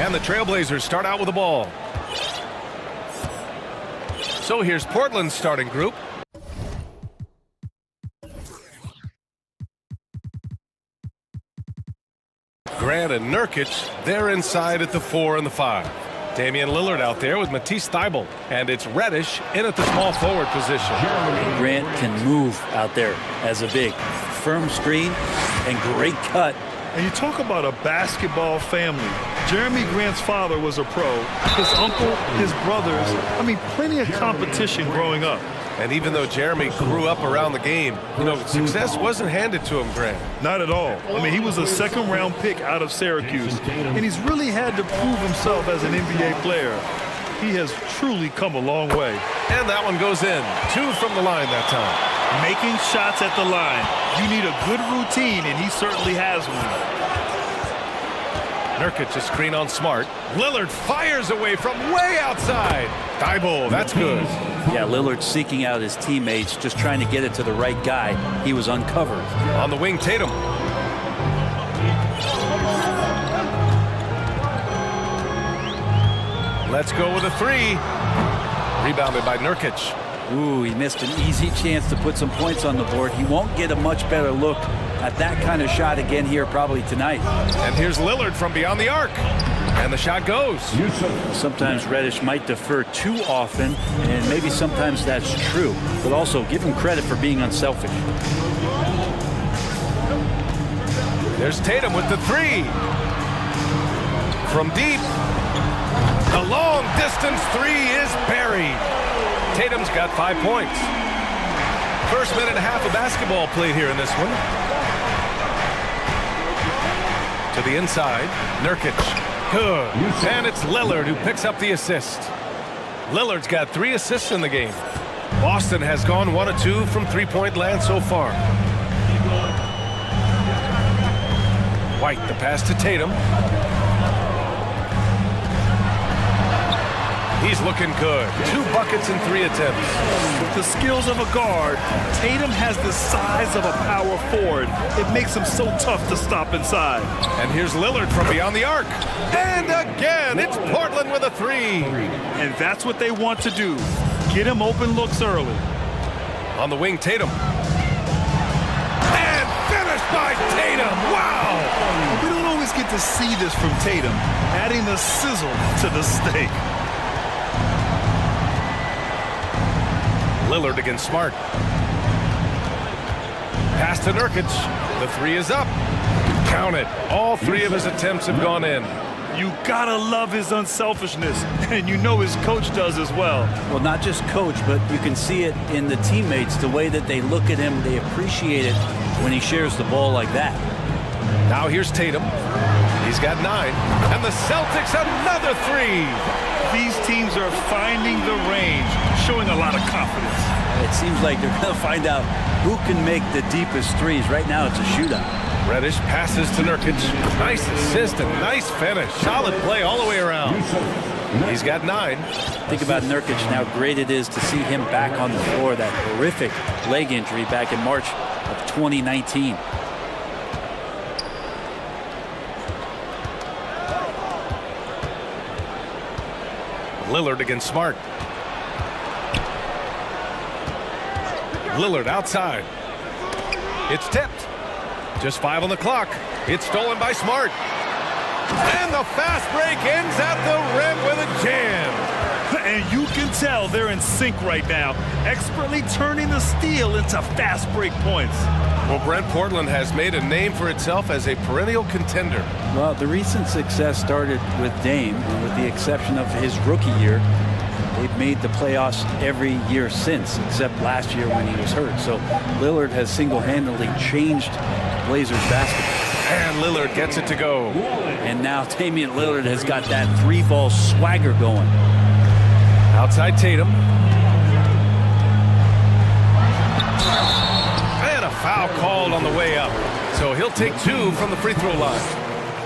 And the Trailblazers start out with the ball. So here's Portland's starting group. Grant and Nurkic, they're inside at the 4 and the 5. Damian Lillard out there with Matisse Thybulle. And it's Reddish in at the small forward position. Grant can move out there as a big. Firm screen and great cut. And you talk about a basketball family. Jeremy Grant's father was a pro. His uncle, his brothers. I mean, plenty of competition growing up. And even though Jeremy grew up around the game, success wasn't handed to him, Grant. Not at all. I mean, he was a second-round pick out of Syracuse. And he's really had to prove himself as an NBA player. He has truly come a long way. And that one goes in. 2 from the line that time. Making shots at the line. You need a good routine, and he certainly has one. Nurkic, a screen on Smart. Lillard fires away from way outside. Thybulle, that's good. Yeah, Lillard seeking out his teammates, just trying to get it to the right guy. He was uncovered. On the wing, Tatum. Let's go with a 3. Rebounded by Nurkic. Ooh, he missed an easy chance to put some points on the board. He won't get a much better look at that kind of shot again here probably tonight. And here's Lillard from beyond the arc. And the shot goes. Sometimes Reddish might defer too often, and maybe sometimes that's true. But also give him credit for being unselfish. There's Tatum with the 3. From deep. The long distance 3 is buried. Tatum's got 5 points. First minute and a half of basketball played here in this one. To the inside, Nurkic. Good. And it's Lillard who picks up the assist. Lillard's got 3 assists in the game. Boston has gone 1 of 2 from three-point land so far. White, the pass to Tatum. He's looking good. 2 buckets in 3 attempts. With the skills of a guard, Tatum has the size of a power forward. It makes him so tough to stop inside. And here's Lillard from beyond the arc. And again, it's Portland with a 3. And that's what they want to do. Get him open looks early. On the wing, Tatum. And finished by Tatum. Wow! We don't always get to see this from Tatum, adding the sizzle to the steak. Lillard against Smart. Pass to Nurkic. The 3 is up. Count it. All 3 of his attempts have gone in. You gotta love his unselfishness, and you know his coach does as well. Well, not just coach, but you can see it in the teammates, the way that they look at him. They appreciate it when he shares the ball like that. Now here's Tatum. He's got 9. And the Celtics another 3. These teams are finding the range, showing a lot of confidence. It seems like they're going to find out who can make the deepest threes. Right now, it's a shootout. Reddish passes to Nurkic. Nice assist and nice finish. Solid play all the way around. He's got 9. Think about Nurkic and how great it is to see him back on the floor. That horrific leg injury back in March of 2019. Lillard against Smart. Lillard outside. It's tipped. Just 5 on the clock. It's stolen by Smart. And the fast break ends at the rim with a jam. And you can tell they're in sync right now, expertly turning the steal into fast break points. Well, Brent, Portland has made a name for itself as a perennial contender. Well, the recent success started with Dame, and with the exception of his rookie year, they've made the playoffs every year since, except last year when he was hurt. So Lillard has single-handedly changed Blazers basketball. And Lillard gets it to go. And now Damian Lillard has got that 3-ball swagger going. Outside Tatum. And a foul called on the way up. So he'll take 2 from the free throw line.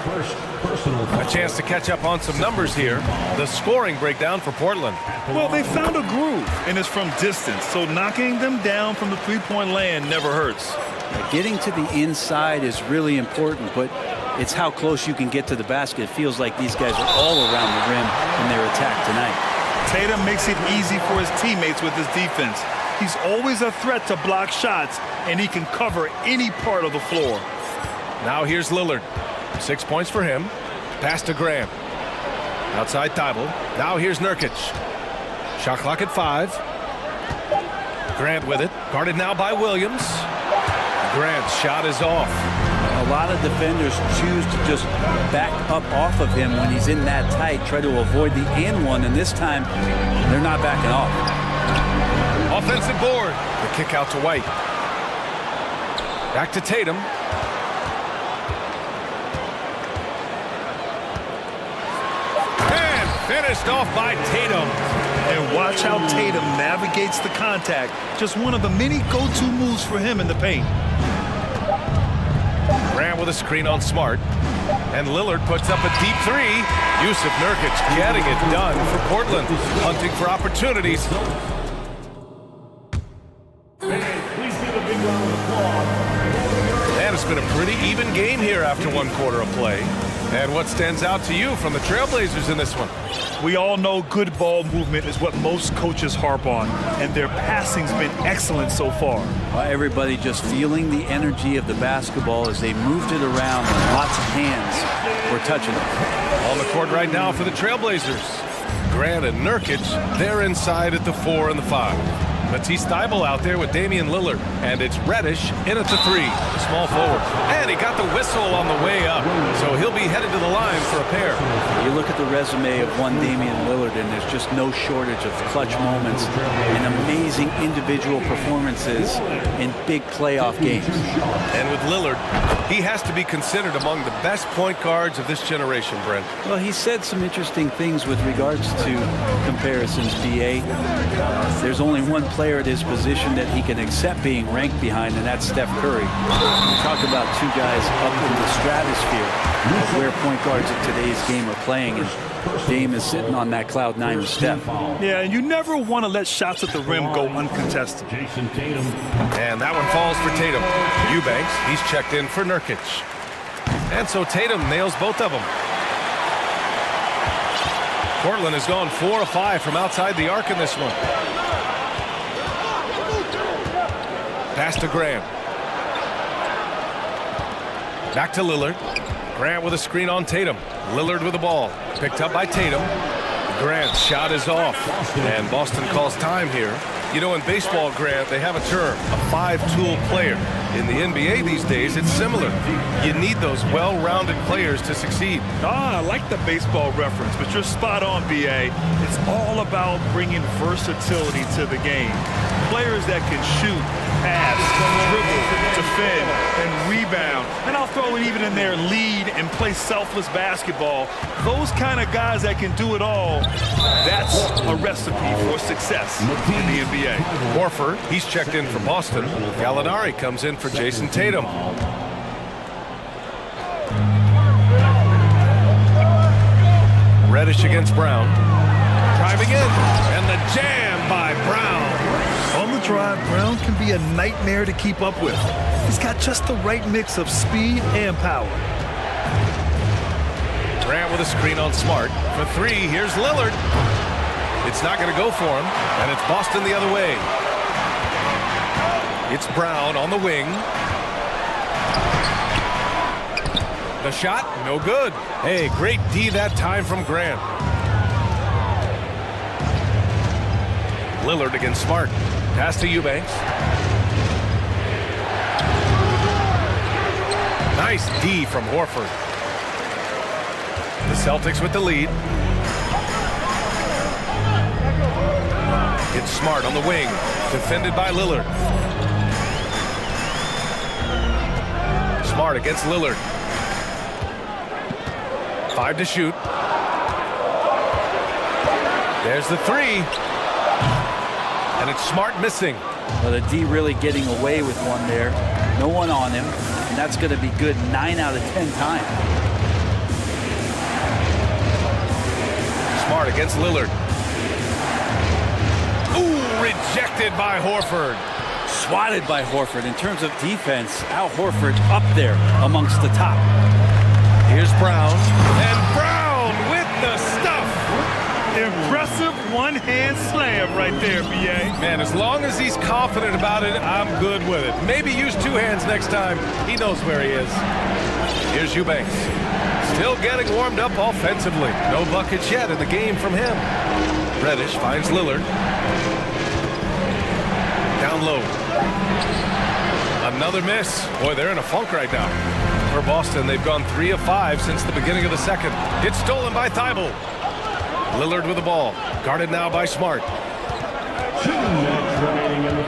A chance to catch up on some numbers here. The scoring breakdown for Portland. Well, they found a groove, and it's from distance. So knocking them down from the three-point land never hurts. Getting to the inside is really important, but It's how close you can get to the basket. It feels like these guys are all around the rim in their attack tonight. Tatum makes it easy for his teammates with his defense. He's always a threat to block shots, and he can cover any part of the floor. Now here's Lillard. 6 points for him. Pass to Graham. Outside Thibault. Now here's Nurkic. Shot clock at 5. Grant with it. Guarded now by Williams. Grant's shot is off. A lot of defenders choose to just back up off of him when he's in that tight, try to avoid the and one, and this time they're not backing off. Offensive board. The kick out to White. Back to Tatum. And finished off by Tatum. And watch how Tatum navigates the contact. Just one of the many go-to moves for him in the paint. Grant with a screen on Smart. And Lillard puts up a deep three. Yusuf Nurkic getting it done for Portland. Hunting for opportunities. And it's been a pretty even game here after 1 quarter of play. And what stands out to you from the Trailblazers in this one? We all know good ball movement is what most coaches harp on, and their passing's been excellent so far. Everybody just feeling the energy of the basketball as they moved it around, and lots of hands were touching it. On the court right now for the Trailblazers. Grant and Nurkic, they're inside at the 4 and the 5. Matisse Thybulle out there with Damian Lillard. And it's Reddish in at the 3. Small forward. And he got the whistle on the way up. So he'll be headed to the line for a pair. You look at the resume of one Damian Lillard, and there's just no shortage of clutch moments and amazing individual performances in big playoff games. And with Lillard, he has to be considered among the best point guards of this generation, Brent. Well, he said some interesting things with regards to comparisons, B.A. There's only one player at his position that he can accept being ranked behind, and that's Steph Curry. We talk about two guys up in the stratosphere of where point guards of today's game are playing, and Dame is sitting on that cloud 9 with Steph. Yeah, and you never want to let shots at the rim go uncontested. And that one falls for Tatum. Eubanks, he's checked in for Nurkic. And so Tatum nails both of them. Portland has gone 4 of 5 from outside the arc in this one. Pass to Graham. Back to Lillard. Grant with a screen on Tatum. Lillard with the ball. Picked up by Tatum. Grant's shot is off. And Boston calls time here. You know, in baseball, Grant, they have a term, a 5-tool player. In the NBA these days, it's similar. You need those well-rounded players to succeed. I like the baseball reference, but you're spot on, B.A. It's all about bringing versatility to the game. Players that can shoot, pass, dribble, defend, and rebound. And I'll throw it even in there, lead and play selfless basketball. Those kind of guys that can do it all, that's a recipe for success in the NBA. Horford, he's checked in for Boston. Gallinari comes in for Jason Tatum. Reddish against Brown. Driving in, and the jam by Brown. On the drive, Brown can be a nightmare to keep up with. He's got just the right mix of speed and power. Grant with a screen on Smart. For 3, here's Lillard. It's not going to go for him, and it's Boston the other way. It's Brown on the wing. The shot, no good. Hey, great D that time from Grant. Lillard against Smart. Pass to Eubanks. Nice D from Horford. The Celtics with the lead. It's Smart on the wing. Defended by Lillard. Smart against Lillard. 5 to shoot. There's the 3. And it's Smart missing. Well, the D really getting away with one there. No one on him. And that's going to be good 9 out of 10 times. Smart against Lillard. Ooh, rejected by Horford. Swatted by Horford. In terms of defense, Al Horford up there amongst the top. Here's Brown. And Brown with the stuff. Impressive one-hand slam right there, B.A. Man, as long as he's confident about it, I'm good with it. Maybe use two hands next time. He knows where he is. Here's Eubanks. Still getting warmed up offensively. No buckets yet in the game from him. Reddish finds Lillard. Down low. Another miss. Boy, they're in a funk right now. For Boston, they've gone 3 of 5 since the beginning of the second. It's stolen by Thibault. Lillard with the ball. Guarded now by Smart.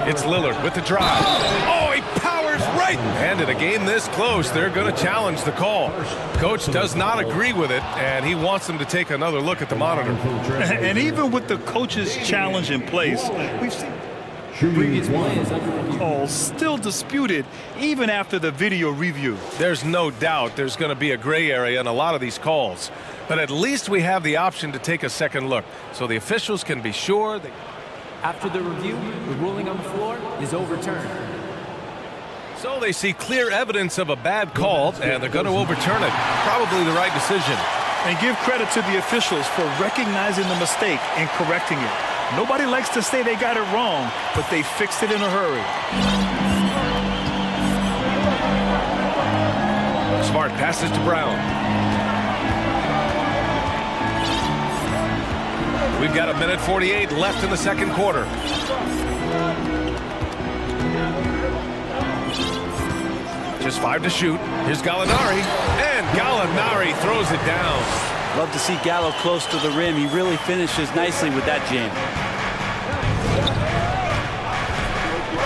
It's Lillard with the drive. Oh, he powers right. And in a game this close, they're going to challenge the call. Coach does not agree with it, and he wants them to take another look at the monitor. And even with the coach's challenge in place, we've seen previous calls still disputed even after the video review. There's no doubt there's going to be a gray area in a lot of these calls. But at least we have the option to take a second look, so the officials can be sure that... After the review, the ruling on the floor is overturned. So they see clear evidence of a bad call, and they're going to overturn it. Probably the right decision. And give credit to the officials for recognizing the mistake and correcting it. Nobody likes to say they got it wrong, but they fixed it in a hurry. Smart passes to Brown. We've got 1:48 left in the second quarter. Just 5 to shoot. Here's Gallinari, and Gallinari throws it down. Love to see Gallo close to the rim. He really finishes nicely with that jam.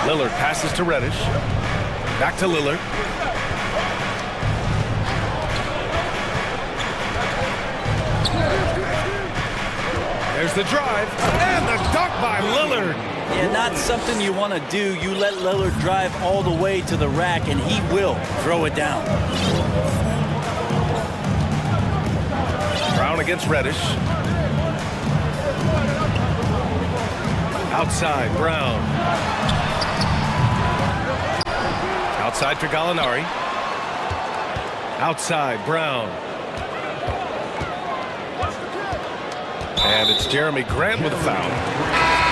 Lillard passes to Reddish. Back to Lillard. There's the drive, and the dunk by Lillard. Yeah, not something you want to do. You let Lillard drive all the way to the rack, and he will throw it down. Brown against Reddish. Outside, Brown. Outside for Gallinari. Outside, Brown. And it's Jeremy Grant with a foul.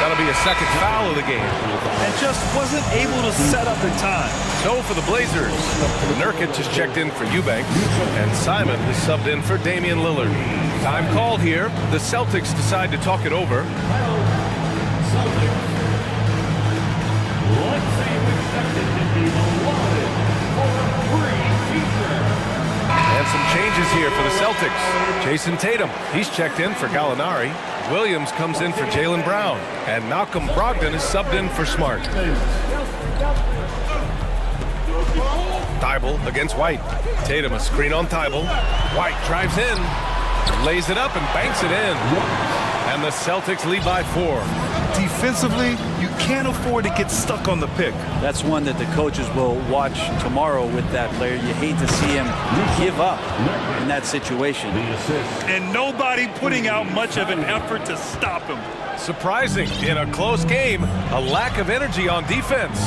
That'll be a second foul of the game. And just wasn't able to set up in time. So for the Blazers, Nurkic has checked in for Eubanks, and Simon has subbed in for Damian Lillard. Time called here. The Celtics decide to talk it over. And some changes here for the Celtics. Jason Tatum, he's checked in for Gallinari. Williams comes in for Jaylen Brown. And Malcolm Brogdon is subbed in for Smart. Thibault against White. Tatum a screen on Thibault. White drives in, lays it up and banks it in. And the Celtics lead by 4. Defensively, you can't afford to get stuck on the pick. That's one that the coaches will watch tomorrow with that player. You hate to see him give up in that situation. And nobody putting out much of an effort to stop him. Surprising, in a close game, a lack of energy on defense.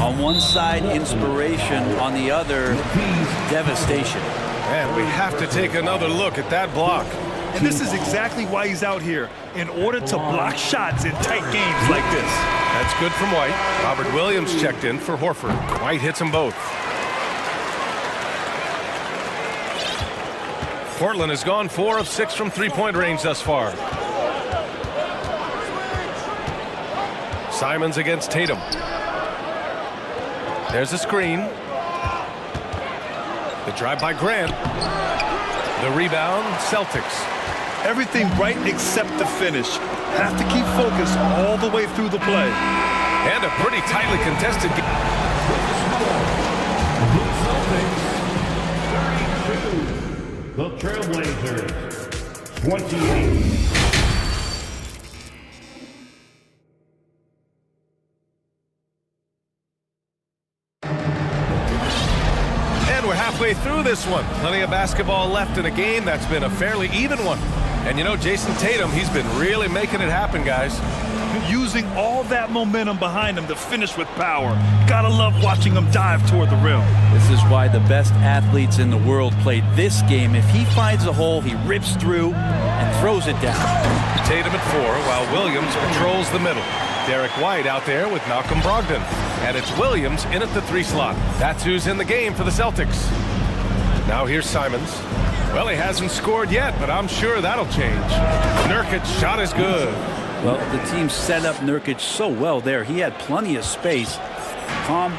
On one side, inspiration. On the other, devastation. And we have to take another look at that block. And this is exactly why he's out here, in order to block shots in tight games like this. That's good from White. Robert Williams checked in for Horford. White hits them both. Portland has gone 4 of 6 from three-point range thus far. Simons against Tatum. There's a screen. The drive by Grant. The rebound, Celtics. Everything right except the finish. Have to keep focus all the way through the play. And a pretty tightly contested game. The Trailblazers, 28. And we're halfway through this one. Plenty of basketball left in a game that's been a fairly even one. And you know, Jason Tatum, he's been really making it happen, guys. Using all that momentum behind him to finish with power. Gotta love watching him dive toward the rim. This is why the best athletes in the world play this game. If he finds a hole, he rips through and throws it down. Tatum at 4, while Williams patrols the middle. Derek White out there with Malcolm Brogdon. And it's Williams in at the 3 slot. That's who's in the game for the Celtics. Now here's Simons. Well, he hasn't scored yet, but I'm sure that'll change. Nurkic's shot is good. Well, the team set up Nurkic so well there. He had plenty of space, calm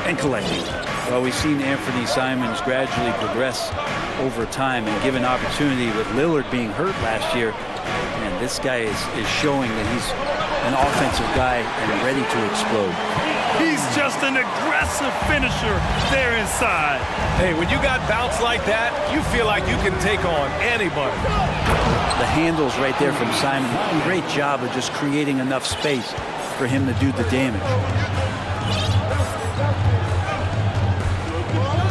and collecting. Well, we've seen Anthony Simons gradually progress over time and given opportunity with Lillard being hurt last year. And this guy is showing that he's an offensive guy and ready to explode. He's just an aggressive finisher there inside. Hey, when you got bounce like that, you feel like you can take on anybody. The handles right there from Simon. Great job of just creating enough space for him to do the damage.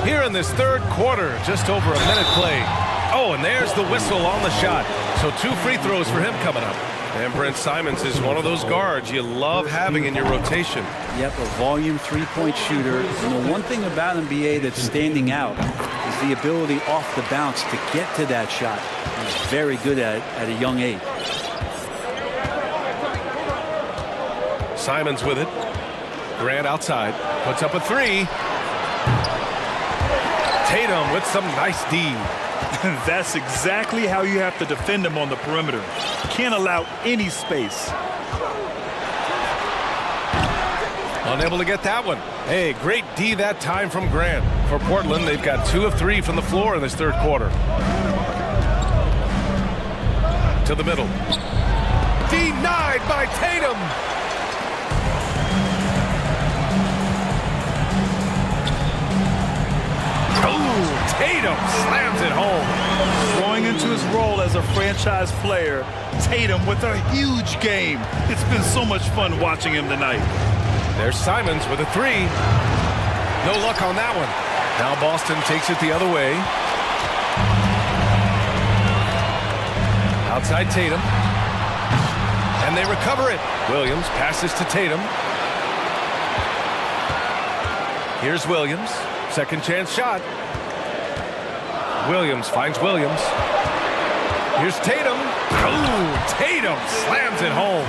Here in this third quarter, just over a minute played. Oh, and there's the whistle on the shot. So 2 free throws for him coming up. And Brent Simons is one of those guards you love having in your rotation. Yep, a volume three-point shooter. And the one thing about NBA that's standing out is the ability off the bounce to get to that shot. He's very good at it at a young age. Simons with it. Grant outside. Puts up a 3. Tatum with some nice D. That's exactly how you have to defend him on the perimeter. Can't allow any space. Unable to get that one. Hey, great D that time from Grant. For Portland, they've got 2 of 3 from the floor in this third quarter. To the middle. Denied by Tatum. Oh, Tatum slams it home. Growing into his role as a franchise player, Tatum with a huge game. It's been so much fun watching him tonight. There's Simons with a 3. No luck on that one. Now Boston takes it the other way. Outside Tatum. And they recover it. Williams passes to Tatum. Here's Williams. Second chance shot. Williams finds Williams. Here's Tatum. Oh, Tatum slams it home.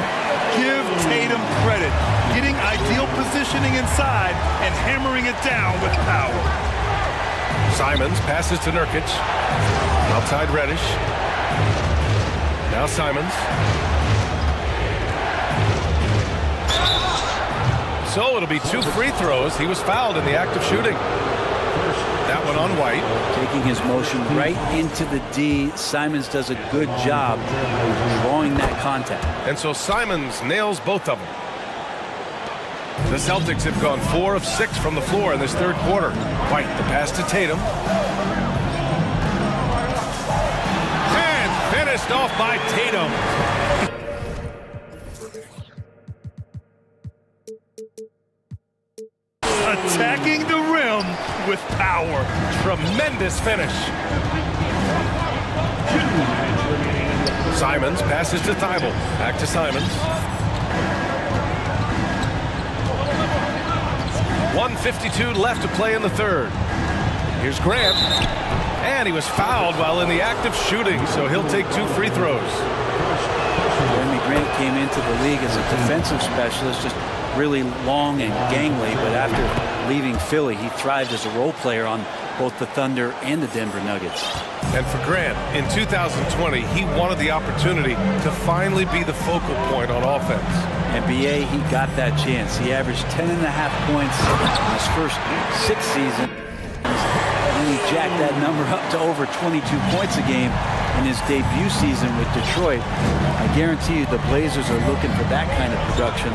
Give Tatum credit. Getting ideal positioning inside and hammering it down with power. Simons passes to Nurkic. Outside Reddish. Now Simons. So it'll be 2 free throws. He was fouled in the act of shooting. That one on White. Taking his motion right into the D. Simons does a good job of drawing that contact. And so Simons nails both of them. The Celtics have gone 4 of 6 from the floor in this third quarter. White, the pass to Tatum. And finished off by Tatum. Attacking the rim with power. Tremendous finish. Simons passes to Thibault. Back to Simons. 1:52 left to play in the third. Here's Grant. And he was fouled while in the act of shooting, so he'll take 2 free throws. Jeremy Grant came into the league as a defensive specialist, just really long and gangly, but after leaving Philly, he thrived as a role player on both the Thunder and the Denver Nuggets. And for Grant, in 2020, he wanted the opportunity to finally be the focal point on offense. NBA, he got that chance. He averaged 10.5 points in his first 6 seasons. And he jacked that number up to over 22 points a game in his debut season with Detroit. I guarantee you the Blazers are looking for that kind of production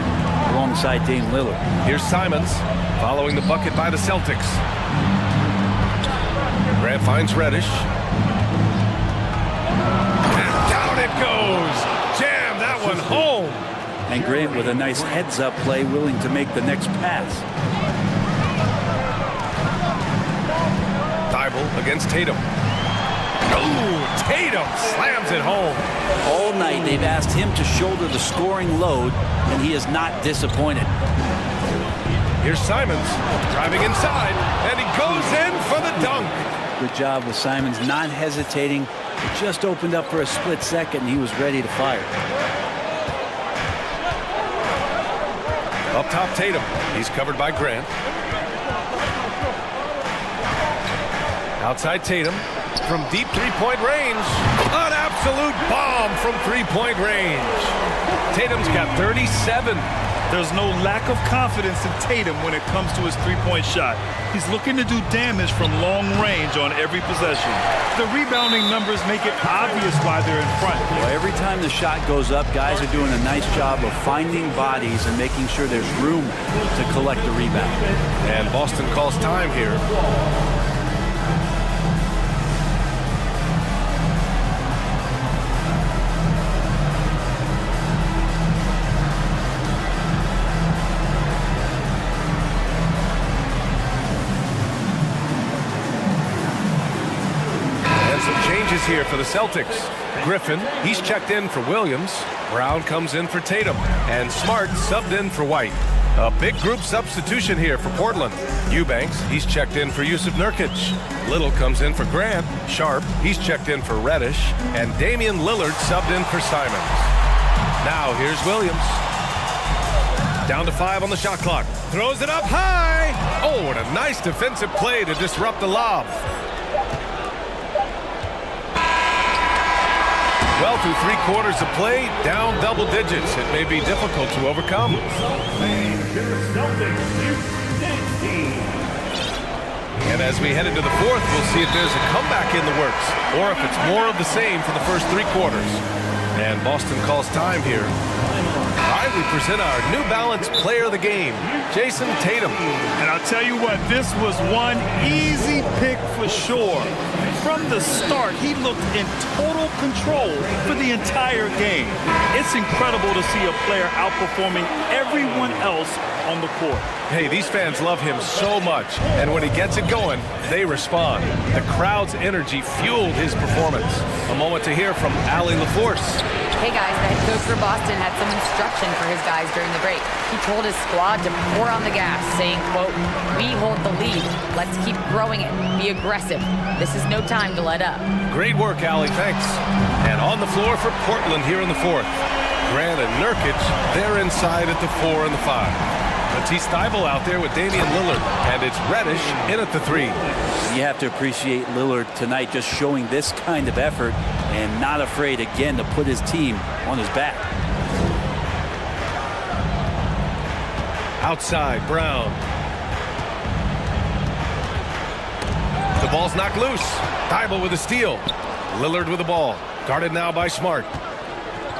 alongside Dame Lillard. Here's Simons following the bucket by the Celtics. Grant finds Reddish. And down it goes. Jam that one home. And Grant with a nice heads-up play, willing to make the next pass. Thibault against Tatum. Ooh, Tatum slams it home. All night they've asked him to shoulder the scoring load, and he is not disappointed. Here's Simons driving inside, and he goes in for the dunk. Good job with Simons not hesitating. It just opened up for a split second, and he was ready to fire. Up top, Tatum. He's covered by Grant. Outside Tatum from deep three-point range. An absolute bomb from three-point range. Tatum's got 37. There's no lack of confidence in Tatum when it comes to his three-point shot. He's looking to do damage from long range on every possession. The rebounding numbers make it obvious why they're in front. Well, every time the shot goes up, guys are doing a nice job of finding bodies and making sure there's room to collect the rebound. And Boston calls time here. Here for the Celtics. Griffin, he's checked in for Williams. Brown comes in for Tatum. And Smart subbed in for White. A big group substitution here for Portland. Eubanks, he's checked in for Yusuf Nurkic. Little comes in for Grant. Sharp, he's checked in for Reddish. And Damian Lillard subbed in for Simons. Now here's Williams. Down to 5 on the shot clock. Throws it up high. Oh, and a nice defensive play to disrupt the lob. Well, through 3 quarters of play, down double digits. It may be difficult to overcome. And as we head into the 4th, we'll see if there's a comeback in the works, or if it's more of the same for the first 3 quarters. And Boston calls time here. All right, we present our New Balance Player of the Game, Jason Tatum. And I'll tell you what, this was one easy pick for sure. From the start, he looked in total control for the entire game. It's incredible to see a player outperforming everyone else on the court. Hey, these fans love him so much, and when he gets it going, they respond. The crowd's energy fueled his performance. A moment to hear from Allie LaForce. Hey guys, the head coach for Boston had some instruction for his guys during the break. He told his squad to pour on the gas, saying, quote, "We hold the lead. Let's keep growing it. Be aggressive. This is no time to let up." Great work, Allie. Thanks. And on the floor for Portland here in the 4th. Grant and Nurkic, they're inside at the 4 and the 5. Matisse Thybulle out there with Damian Lillard, and it's Reddish in at the 3. You have to appreciate Lillard tonight just showing this kind of effort and not afraid again to put his team on his back. Outside, Brown. The ball's knocked loose. Thybulle with a steal. Lillard with the ball. Guarded now by Smart.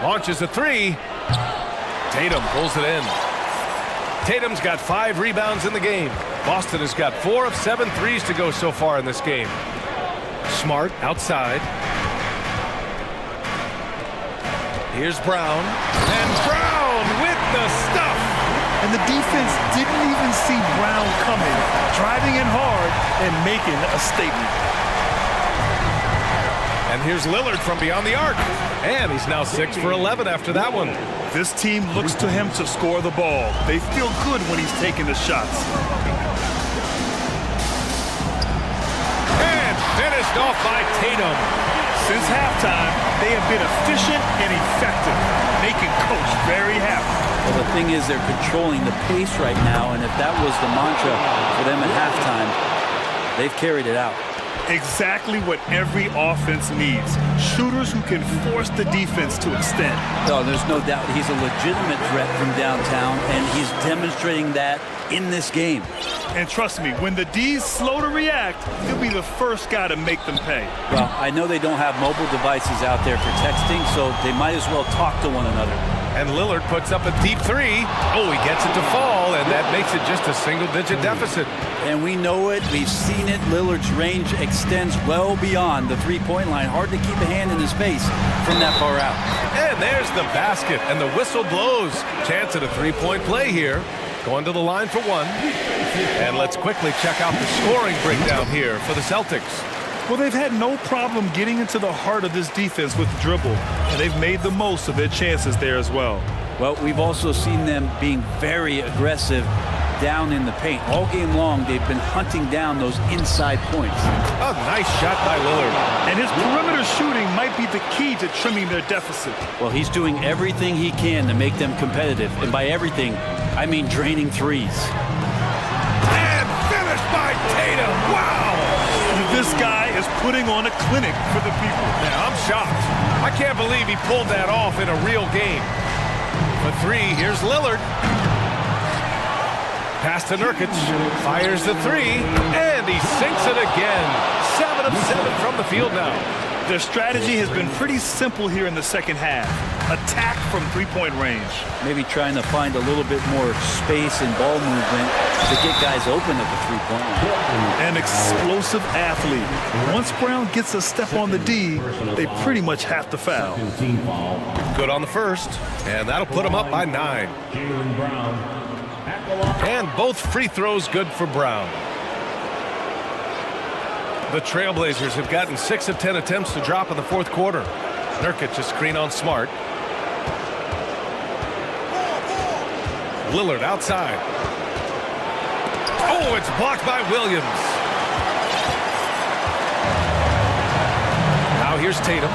Launches a 3. Tatum pulls it in. Tatum's got 5 rebounds in the game. Boston has got 4 of 7 threes to go so far in this game. Smart outside. Here's Brown. And Brown with the stuff. And the defense didn't even see Brown coming, driving in hard and making a statement. And here's Lillard from beyond the arc. And he's now 6 for 11 after that one. This team looks to him to score the ball. They feel good when he's taking the shots. And finished off by Tatum. Since halftime, they have been efficient and effective, making Coach very happy. Well, the thing is, they're controlling the pace right now, and if that was the mantra for them at halftime, they've carried it out. Exactly what every offense needs. Shooters who can force the defense to extend. No, there's no doubt he's a legitimate threat from downtown, and he's demonstrating that in this game. And trust me, when the D's slow to react, he'll be the first guy to make them pay. Well, I know they don't have mobile devices out there for texting, so they might as well talk to one another. And Lillard puts up a deep 3. Oh, he gets it to fall, and that makes it just a single-digit deficit. And we know it. We've seen it. Lillard's range extends well beyond the three-point line. Hard to keep a hand in his face from that far out. And there's the basket, and the whistle blows. Chance at a 3-point play here. Going to the line for 1. And let's quickly check out the scoring breakdown here for the Celtics. Well, they've had no problem getting into the heart of this defense with the dribble, and they've made the most of their chances there as well. Well, we've also seen them being very aggressive down in the paint. All game long, they've been hunting down those inside points. A nice shot by Lillard. And his perimeter shooting might be the key to trimming their deficit. Well, he's doing everything he can to make them competitive. And by everything, I mean draining threes. And finished by Tatum. Wow! This guy is putting on a clinic for the people. Yeah, I'm shocked. I can't believe he pulled that off in a real game. For three, here's Lillard. Pass to Nurkic, fires the three, and he sinks it again. 7 of 7 from the field now. Their strategy has been pretty simple here in the second half. Attack from three-point range. Maybe trying to find a little bit more space and ball movement to get guys open at the three-point line. An explosive athlete. Once Brown gets a step on the D, they pretty much have to foul. Good on the first, and that'll put him up by 9. Jaylen Brown. And both free throws good for Brown. The Trailblazers have gotten 6 of 10 attempts to drop in the fourth quarter. Nurkic a screen on Smart. Lillard outside. Oh, it's blocked by Williams. Now here's Tatum.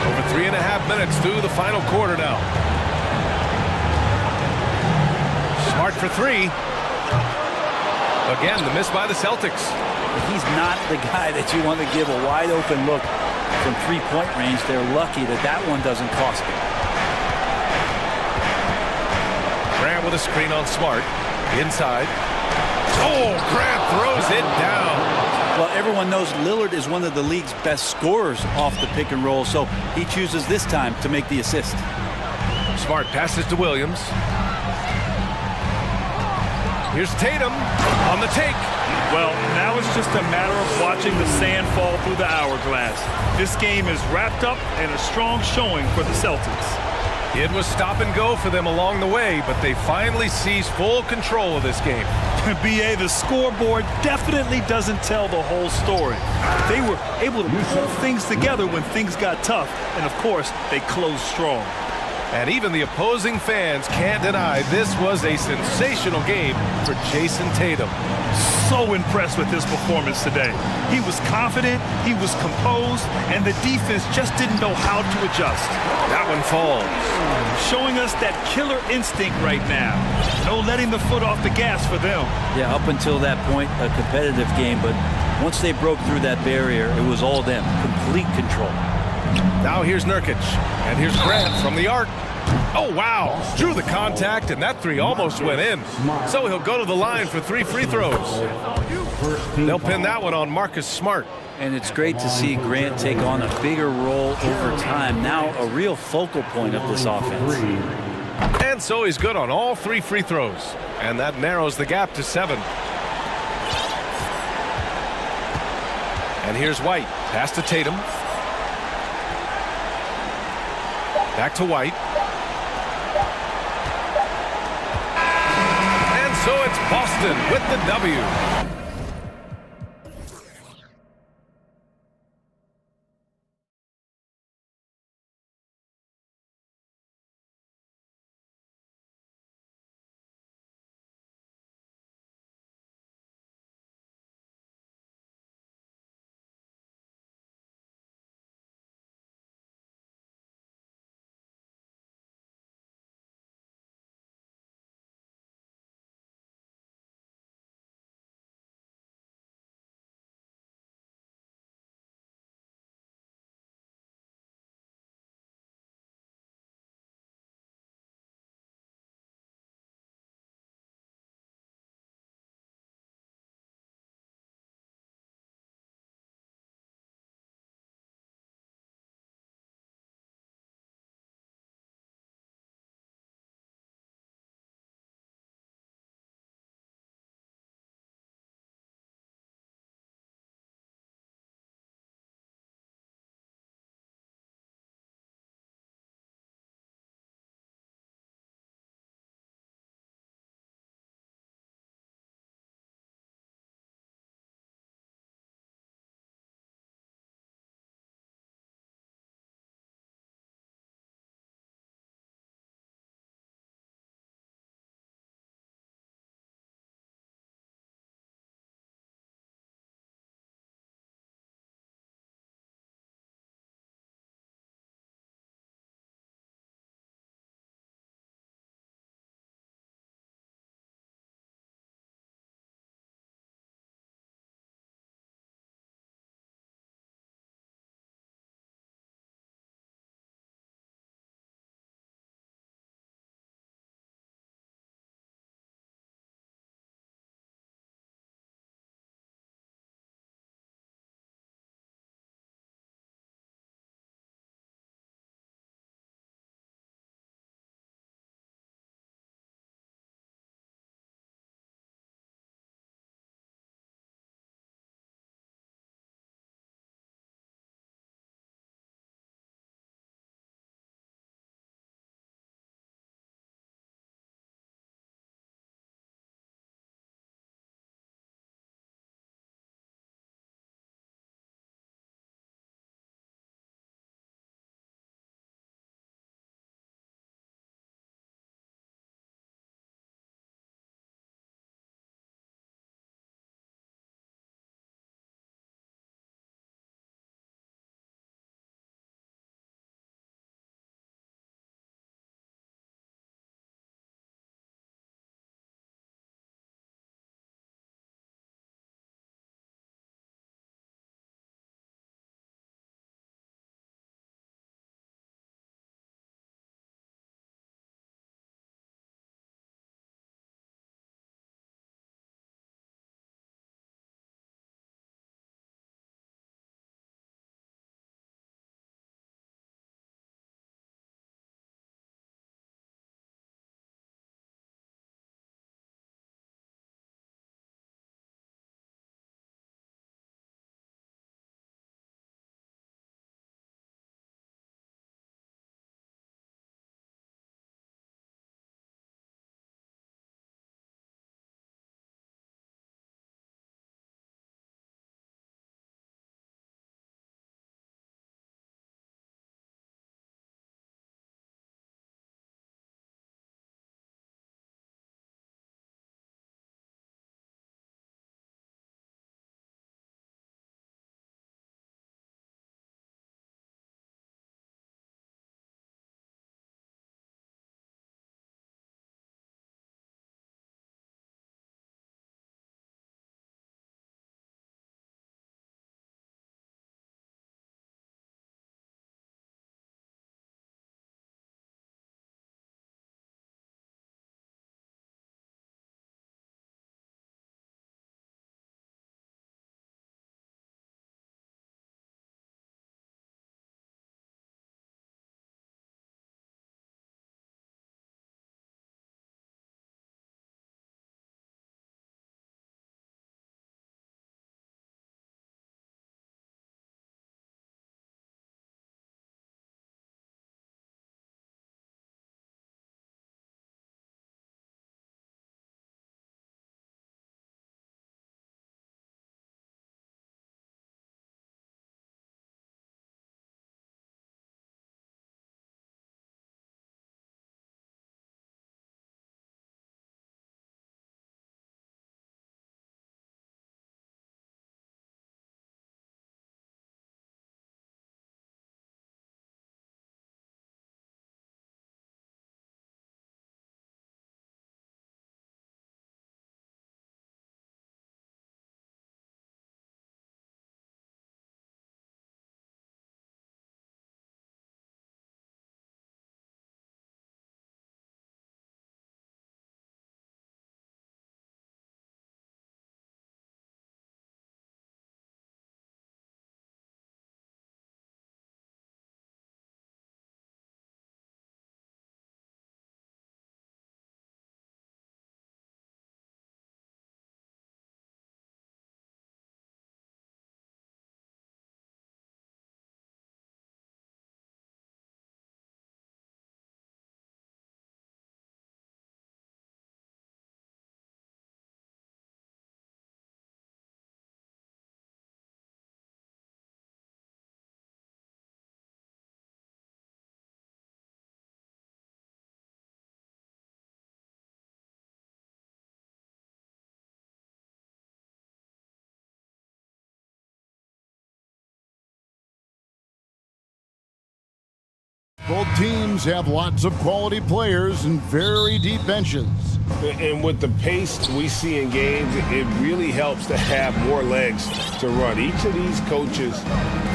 Over 3.5 minutes through the final quarter now. Smart for three. Again, the miss by the Celtics. He's not the guy that you want to give a wide open look from three-point range. They're lucky that that one doesn't cost them. Grant with a screen on Smart. Inside. Oh, Grant throws it down. Well, everyone knows Lillard is one of the league's best scorers off the pick and roll, so he chooses this time to make the assist. Smart passes to Williams. Here's Tatum on the take. Well, now it's just a matter of watching the sand fall through the hourglass. This game is wrapped up in a strong showing for the Celtics. It was stop and go for them along the way, but they finally seized full control of this game. BA, the scoreboard definitely doesn't tell the whole story. They were able to pull things together when things got tough, and of course, they closed strong. And even the opposing fans can't deny this was a sensational game for Jason Tatum. So impressed with his performance today. He was confident, he was composed, and the defense just didn't know how to adjust. That one falls. Showing us that killer instinct right now. No letting the foot off the gas for them. Yeah, up until that point, a competitive game, but once they broke through that barrier, it was all them. Complete control. Now here's Nurkic, and here's Grant from the arc. Oh, wow. Drew the contact, and that three almost went in. So he'll go to the line for 3 free throws. They'll pin that one on Marcus Smart. And it's great to see Grant take on a bigger role over time. Now a real focal point of this offense. And so he's good on all 3 free throws. And that narrows the gap to 7. And here's White. Pass to Tatum. Back to White. And so it's Boston with the W. Both teams have lots of quality players and very deep benches. And with the pace we see in games, it really helps to have more legs to run. Each of these coaches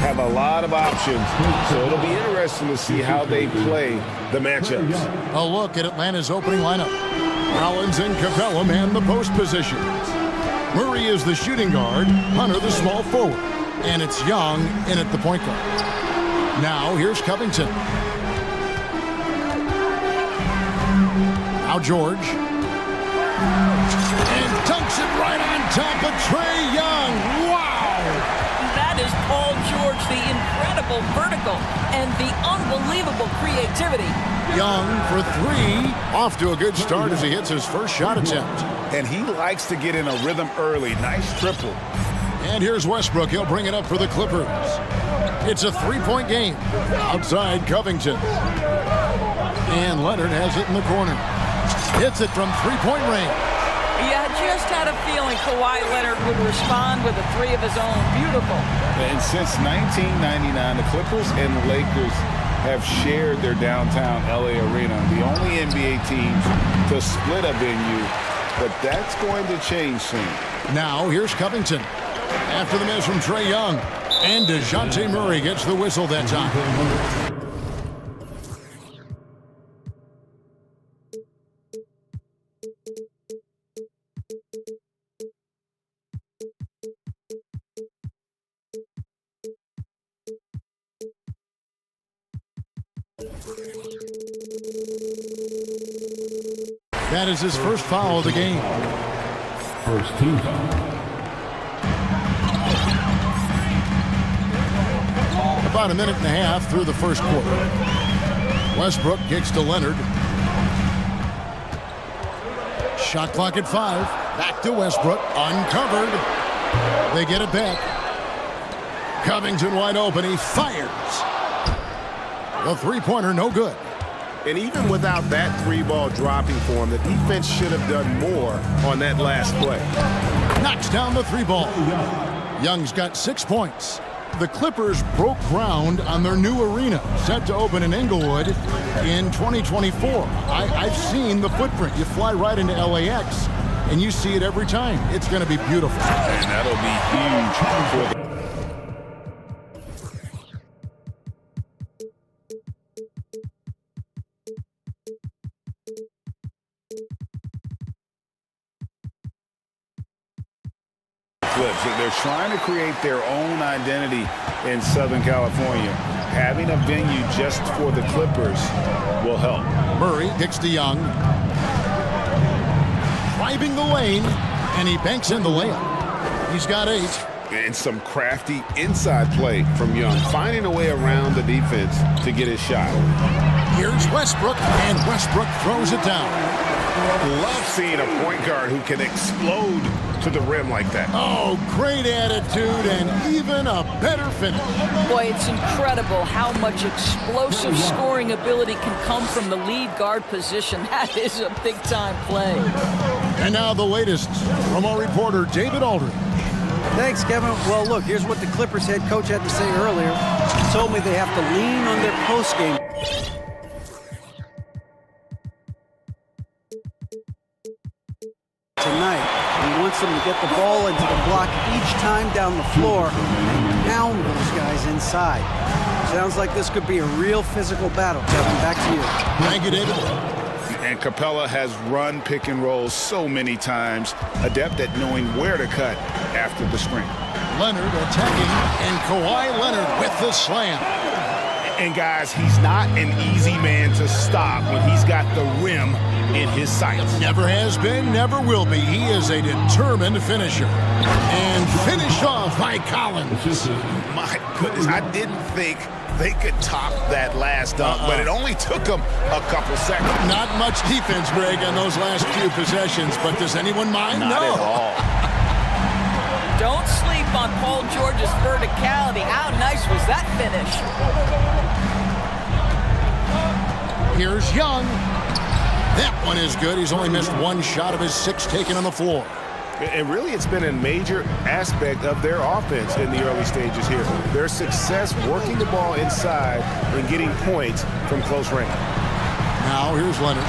have a lot of options, so it'll be interesting to see how they play the matchups. A look at Atlanta's opening lineup. Rollins and Capella man the post positions. Murray is the shooting guard, Hunter the small forward, and it's Young in at the point guard. Now here's Covington. Now George. And dunks it right on top of Trae Young. Wow! That is Paul George, the incredible vertical and the unbelievable creativity. Young for three. Off to a good start as he hits his first shot attempt. And he likes to get in a rhythm early. Nice triple. And here's Westbrook. He'll bring it up for the Clippers. It's a three-point game. Outside Covington. And Leonard has it in the corner. Hits it from three-point range. Yeah, just had a feeling Kawhi Leonard would respond with a three of his own. Beautiful. And since 1999, the Clippers and the Lakers have shared their downtown LA arena. The only NBA teams to split a venue, but that's going to change soon. Now here's Covington. After the miss from Trae Young. And DeJounte Murray gets the whistle that time. That is his first foul of the game. First team foul. About a minute and a half through the first quarter. Westbrook kicks to Leonard. Shot clock at 5. Back to Westbrook. Uncovered. They get it back. Covington wide open. He fires. The three-pointer no good. And even without that three-ball dropping for him, the defense should have done more on that last play. Knocks down the three ball. Young's got 6 points. The Clippers broke ground on their new arena, set to open in Inglewood in 2024. I've seen the footprint. You fly right into LAX, and you see it every time. It's going to be beautiful. And that'll be huge for the Clips. They're trying to create their own identity in Southern California. Having a venue just for the Clippers will help. Murray kicks to Young. Driving the lane, and he banks in the layup. He's got 8. And some crafty inside play from Young, finding a way around the defense to get his shot. Here's Westbrook, and Westbrook throws it down. Love seeing a point guard who can explode to the rim like that. Oh, great attitude and even a better finish. Boy, it's incredible how much explosive scoring ability can come from the lead guard position. That is a big-time play. And now the latest from our reporter, David Aldridge. Thanks, Kevin. Well, look, here's what the Clippers head coach had to say earlier. He told me they have to lean on their post game. Tonight, he wants them to get the ball into the block each time down the floor and pound those guys inside. Sounds like this could be a real physical battle. Kevin, back to you. Thank you, David. And Capella has run pick and rolls so many times, adept at knowing where to cut after the screen. Leonard attacking, and Kawhi Leonard with the slam. And guys, he's not an easy man to stop when he's got the rim in his sights. Never has been, never will be. He is a determined finisher. And finished off by Collins. My goodness, I didn't think they could top that last dunk, but it only took them a couple seconds. Not much defense, Greg, on those last few possessions, but does anyone mind? Not no. at all. Don't sleep on Paul George's verticality. How nice was that finish? Here's Young. That one is good. He's only missed 1 shot of his 6 taken on the floor. And really, it's been a major aspect of their offense in the early stages here. Their success working the ball inside and getting points from close range. Now here's Leonard.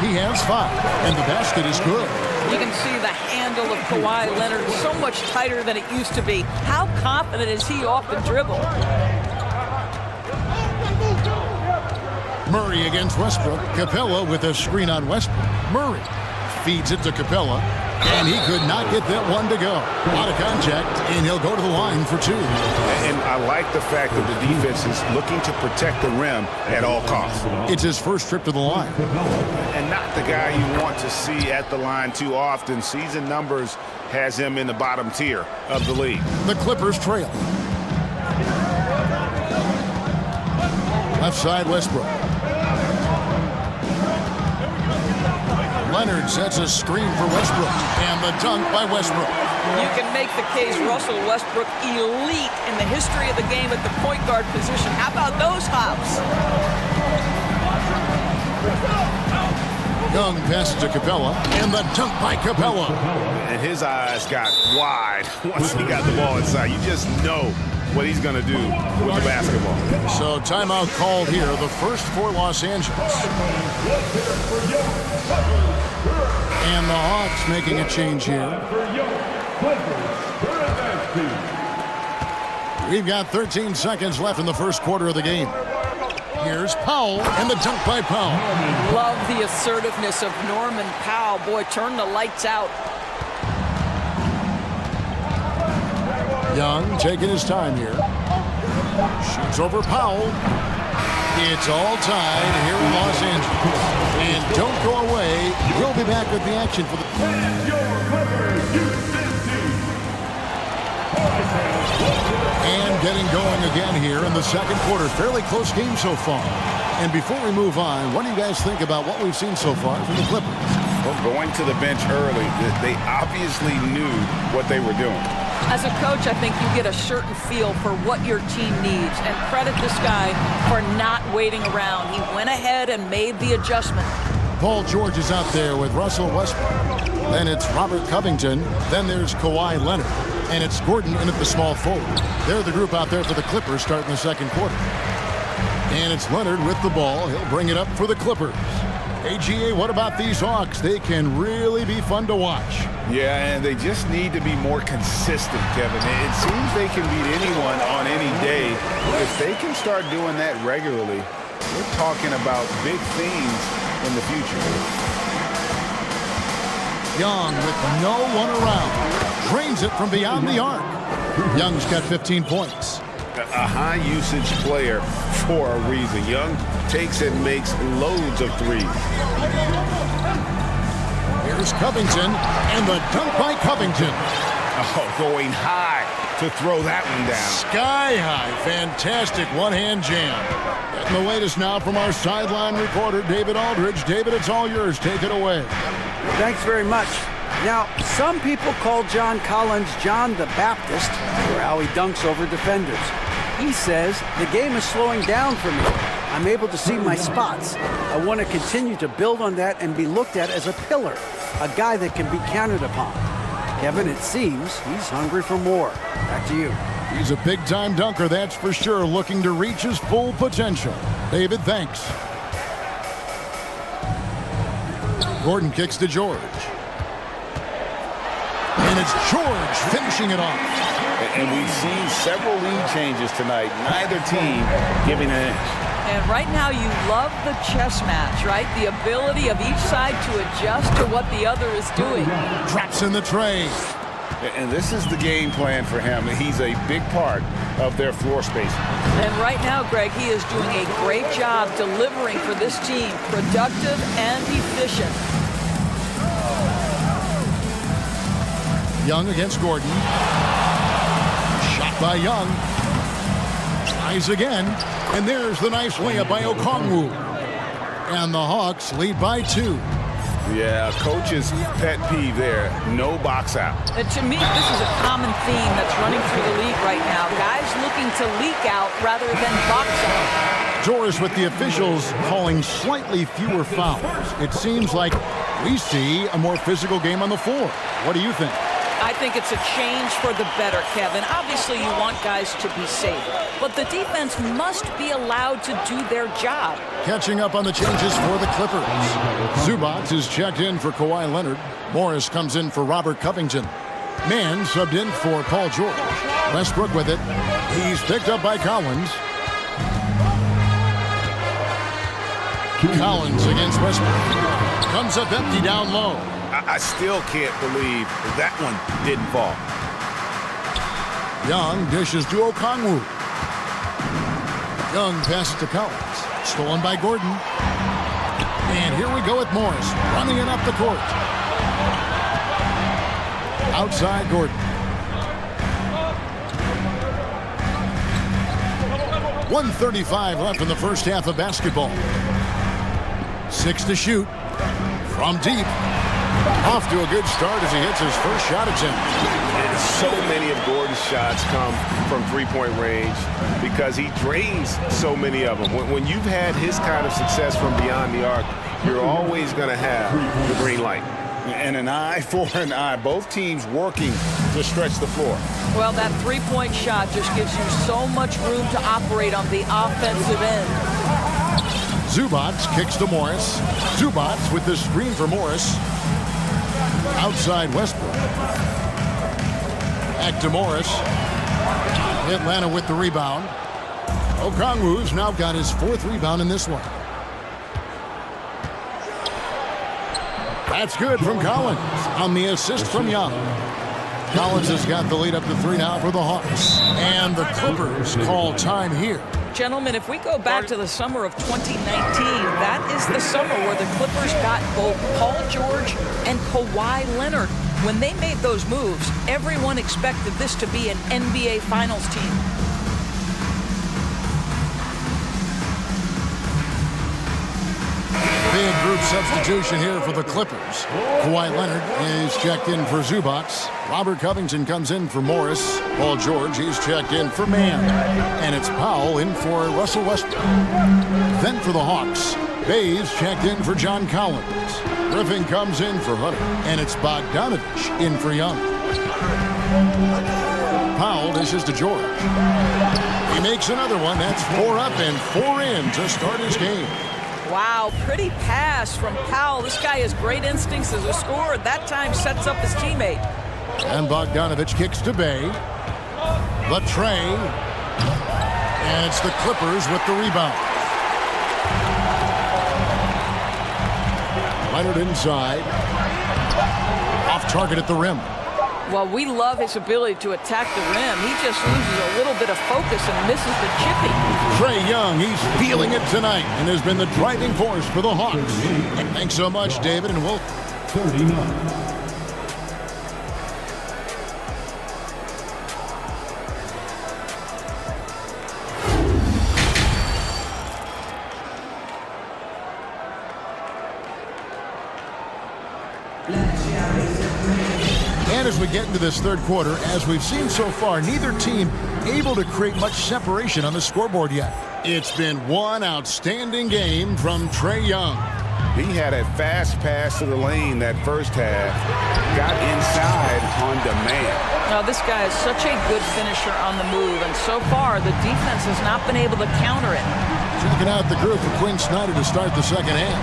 He has 5, and the basket is good. You can see the handle of Kawhi Leonard so much tighter than it used to be. How confident is he off the dribble? Murray against Westbrook. Capella with a screen on Westbrook. Murray feeds it to Capella, and he could not get that one to go. Out of contact, and he'll go to the line for 2. And I like the fact that the defense is looking to protect the rim at all costs. It's his first trip to the line. And not the guy you want to see at the line too often. Season numbers has him in the bottom tier of the league. The Clippers trail. Left side, Westbrook. Leonard sets a screen for Westbrook, and the dunk by Westbrook. You can make the case Russell Westbrook elite in the history of the game at the point guard position. How about those hops? Young passes to Capella, and the dunk by Capella. And his eyes got wide once he got the ball inside. You just know what he's going to do with the basketball. So timeout called here, the first for Los Angeles. And the Hawks making a change here. We've got 13 seconds left in the first quarter of the game. Here's Powell, and the dunk by Powell. Love the assertiveness of Norman Powell. Boy, turn the lights out. Young taking his time here. Shoots over Powell. It's all tied here in Los Angeles. And don't go away. We'll be back with the action for the... And getting going again here in the second quarter. Fairly close game so far. And before we move on, what do you guys think about what we've seen so far from the Clippers? Well, going to the bench early, they obviously knew what they were doing. As a coach, I think you get a certain feel for what your team needs, and credit this guy for not waiting around. He went ahead and made the adjustment. Paul George is out there with Russell Westbrook. Then it's Robert Covington. Then there's Kawhi Leonard. And it's Gordon in at the small forward. They're the group out there for the Clippers starting the second quarter. And it's Leonard with the ball. He'll bring it up for the Clippers. AGA, what about these Hawks? They can really be fun to watch. Yeah, and they just need to be more consistent, Kevin. It seems they can beat anyone on any day. If they can start doing that regularly, we're talking about big things in the future. Young with no one around. Drains it from beyond the arc. Young's got 15 points. A high-usage player for a reason. Young takes and makes loads of threes. Here's Covington, and the dunk by Covington. Oh, going high to throw that one down. Sky high. Fantastic one-hand jam. Getting the latest now from our sideline reporter, David Aldridge. David, it's all yours. Take it away. Thanks very much. Now, some people call John Collins John the Baptist for how he dunks over defenders. He says, the game is slowing down for me. I'm able to see my spots. I want to continue to build on that and be looked at as a pillar, a guy that can be counted upon. Kevin, it seems he's hungry for more. Back to you. He's a big-time dunker, that's for sure, looking to reach his full potential. David, thanks. Gordon kicks to George. And it's George finishing it off. And we've seen several lead changes tonight. Neither team giving an inch. And right now you love the chess match, right? The ability of each side to adjust to what the other is doing. Drops in the tray. And this is the game plan for him. He's a big part of their floor space. And right now, Greg, he is doing a great job delivering for this team. Productive and efficient. Young against Gordon. Shot by Young. Tries again. And there's the nice layup by Okongwu. And the Hawks lead by 2. Yeah, coach's pet peeve there. No box out. And to me, this is a common theme that's running through the league right now. Guys looking to leak out rather than box out. Joris with the officials calling slightly fewer fouls. It seems like we see a more physical game on the floor. What do you think? I think it's a change for the better, Kevin. Obviously, you want guys to be safe, but the defense must be allowed to do their job. Catching up on the changes for the Clippers. Zubac is checked in for Kawhi Leonard. Morris comes in for Robert Covington. Mann subbed in for Paul George. Westbrook with it. He's picked up by Collins. Collins against Westbrook. Comes up empty down low. I still can't believe that one didn't fall. Young dishes to Okongwu. Young passes to Collins. Stolen by Gordon. And here we go with Morris. Running it up the court. Outside Gordon. 1:35 left in the first half of basketball. 6 to shoot. From deep. Off to a good start as he hits his first shot attempt. And so many of Gordon's shots come from three-point range because he drains so many of them. When you've had his kind of success from beyond the arc, you're always going to have the green light. And an eye for an eye. Both teams working to stretch the floor. Well, that three-point shot just gives you so much room to operate on the offensive end. Zubac kicks to Morris. Zubac with the screen for Morris. Outside Westbrook. Back to Morris. Atlanta with the rebound. Okongwu's now got his 4th rebound in this one. That's good from Collins on the assist from Young. Collins has got the lead up to 3 now for the Hawks. And the Clippers call time here. Gentlemen, if we go back to the summer of 2019, that is the summer where the Clippers got both Paul George and Kawhi Leonard. When they made those moves, everyone expected this to be an NBA Finals team. Big group substitution here for the Clippers. Kawhi Leonard is checked in for Zubac. Robert Covington comes in for Morris. Paul George, he's checked in for Mann. And it's Powell in for Russell Westbrook. Then for the Hawks, Bayes checked in for John Collins. Griffin comes in for Hunter. And it's Bogdanovich in for Young. Powell dishes to George. He makes another one. That's 4 up and 4 in to start his game. Wow, pretty pass from Powell. This guy has great instincts as a scorer. That time sets up his teammate. And Bogdanovich kicks to Bay. Latre. And it's the Clippers with the rebound. Leonard inside. Off target at the rim. Well, we love his ability to attack the rim. He just loses a little bit of focus and misses the chipping. Trae Young, he's feeling it tonight and has been the driving force for the Hawks. Thanks so much, David, and we'll... 39. And as we get into this third quarter, as we've seen so far, neither team able to create much separation on the scoreboard yet. It's been one outstanding game from Trae Young. He had a fast pass to the lane that first half. Got inside on demand. Now, this guy is such a good finisher on the move, and so far, the defense has not been able to counter it. Checking out the group for Quinn Snyder to start the second half.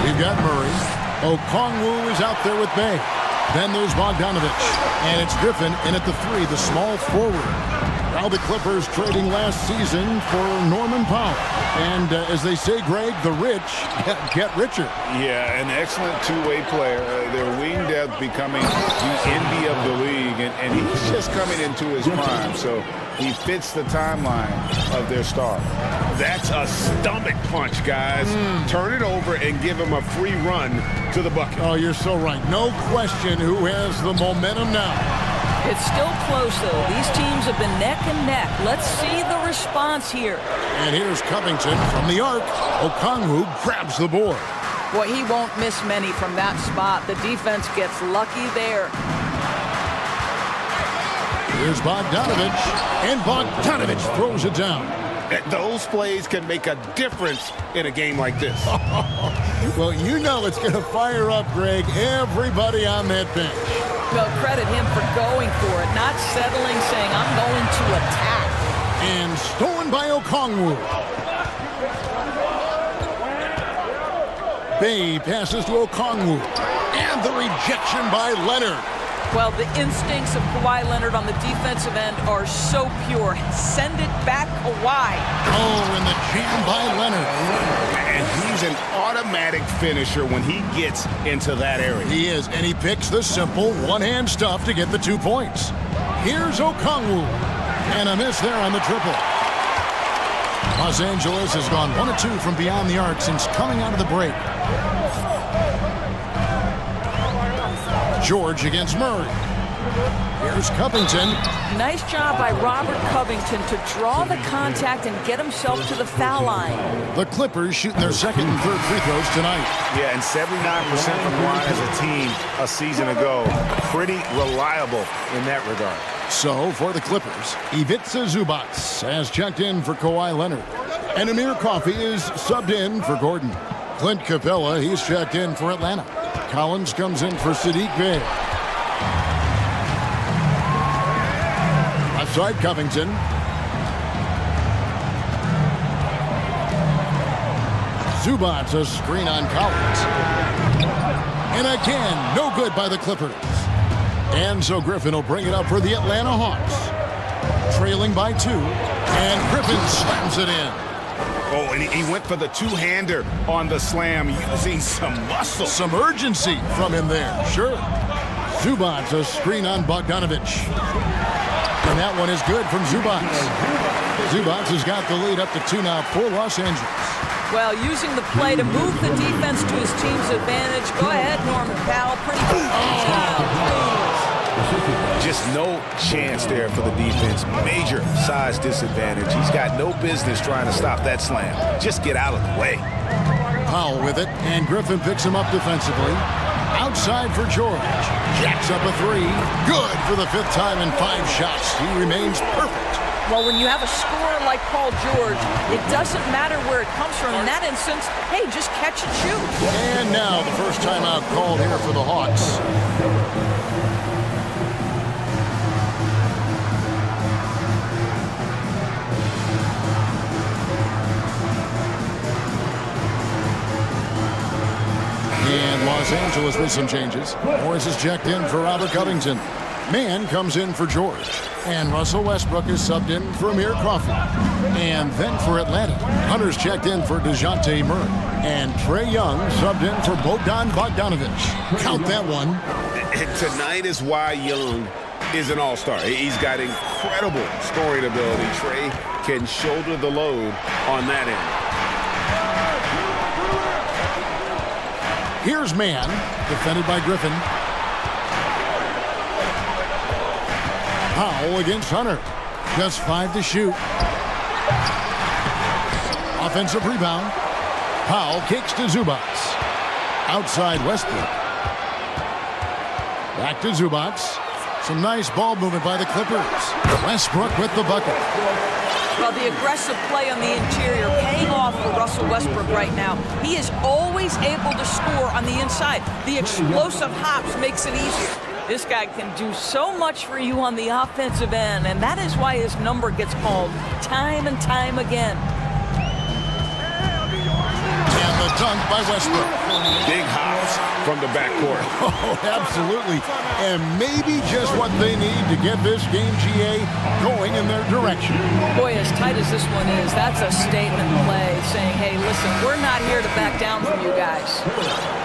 We've got Murray. Okongwu is out there with Bay. Then there's Bogdanovich. And it's Griffin in at the 3, the small forward. Now the Clippers trading last season for Norman Powell. And as they say, Greg, the rich get richer. Yeah, an excellent two-way player. Their wing depth becoming the envy of the league. And he's just coming into his prime. So he fits the timeline of their star. That's a stomach punch, guys. Turn it over and give him a free run to the bucket. Oh, you're so right. No question who has the momentum now. It's still close, though. These teams have been neck and neck. Let's see the response here. And here's Covington from the arc. Okongwu grabs the board. Boy, he won't miss many from that spot. The defense gets lucky there. Here's Bogdanovich. And Bogdanovich throws it down. Those plays can make a difference in a game like this. Well, you know it's going to fire up, Greg, everybody on that bench. Well, credit him for going for it, not settling, saying, I'm going to attack. And stolen by Okongwu. Bay passes to Okongwu. And the rejection by Leonard. Well, the instincts of Kawhi Leonard on the defensive end are so pure. Send it back, Kawhi. Oh, and the jam by Leonard. And he's an automatic finisher when he gets into that area. He is, and he picks the simple one-hand stuff to get the 2 points. Here's Okongwu. And a miss there on the triple. Los Angeles has gone 1 of 2 from beyond the arc since coming out of the break. George against Murray. Here's Covington. Nice job by Robert Covington to draw the contact and get himself to the foul line. The Clippers shooting their second and third free throws tonight. Yeah, and 79% from the line as a team a season ago. Pretty reliable in that regard. So, for the Clippers, Ivica Zubac has checked in for Kawhi Leonard. And Amir Coffey is subbed in for Gordon. Clint Capella, he's checked in for Atlanta. Collins comes in for Sadiq Bey. Outside Covington. Zubac, a screen on Collins. And again, no good by the Clippers. And so Griffin will bring it up for the Atlanta Hawks. Trailing by 2. And Griffin slams it in. Oh, and he went for the two-hander on the slam, using some muscle. Some urgency from him there, sure. Zubac, a screen on Bogdanovich. And that one is good from Zubac. Zubac has got the lead up to 2 now for Los Angeles. Well, using the play to move the defense to his team's advantage. Go ahead, Norman Powell. Pretty good. Just no chance there for the defense. Major size disadvantage. He's got no business trying to stop that slam. Just get out of the way. Powell with it, and Griffin picks him up defensively. Outside for George. Jacks up a 3. Good for the 5th time in 5 shots. He remains perfect. Well, when you have a scorer like Paul George, it doesn't matter where it comes from. In that instance, hey, just catch and shoot. And now the first timeout called here for the Hawks. And Los Angeles with some changes. Morris is checked in for Robert Covington. Mann comes in for George. And Russell Westbrook is subbed in for Amir Coffey. And then for Atlanta, Hunter's checked in for DeJounte Murray. And Trae Young subbed in for Bogdan Bogdanovich. Count that one. Tonight is why Young is an all-star. He's got incredible scoring ability. Trae can shoulder the load on that end. Here's Mann, defended by Griffin. Powell against Hunter. Just 5 to shoot. Offensive rebound. Powell kicks to Zubac. Outside Westbrook. Back to Zubac. Some nice ball movement by the Clippers. Westbrook with the bucket. Well, the aggressive play on the interior paying off for Russell Westbrook right now. He is always able to score on the inside. The explosive hops makes it easier. This guy can do so much for you on the offensive end, and that is why his number gets called time and time again. And the dunk by Westbrook. Big hops from the backcourt. Oh, absolutely. And maybe just what they need to get this game, GA, going in their direction. Boy, as tight as this one is, that's a statement play saying, hey, listen, we're not here to back down from you guys.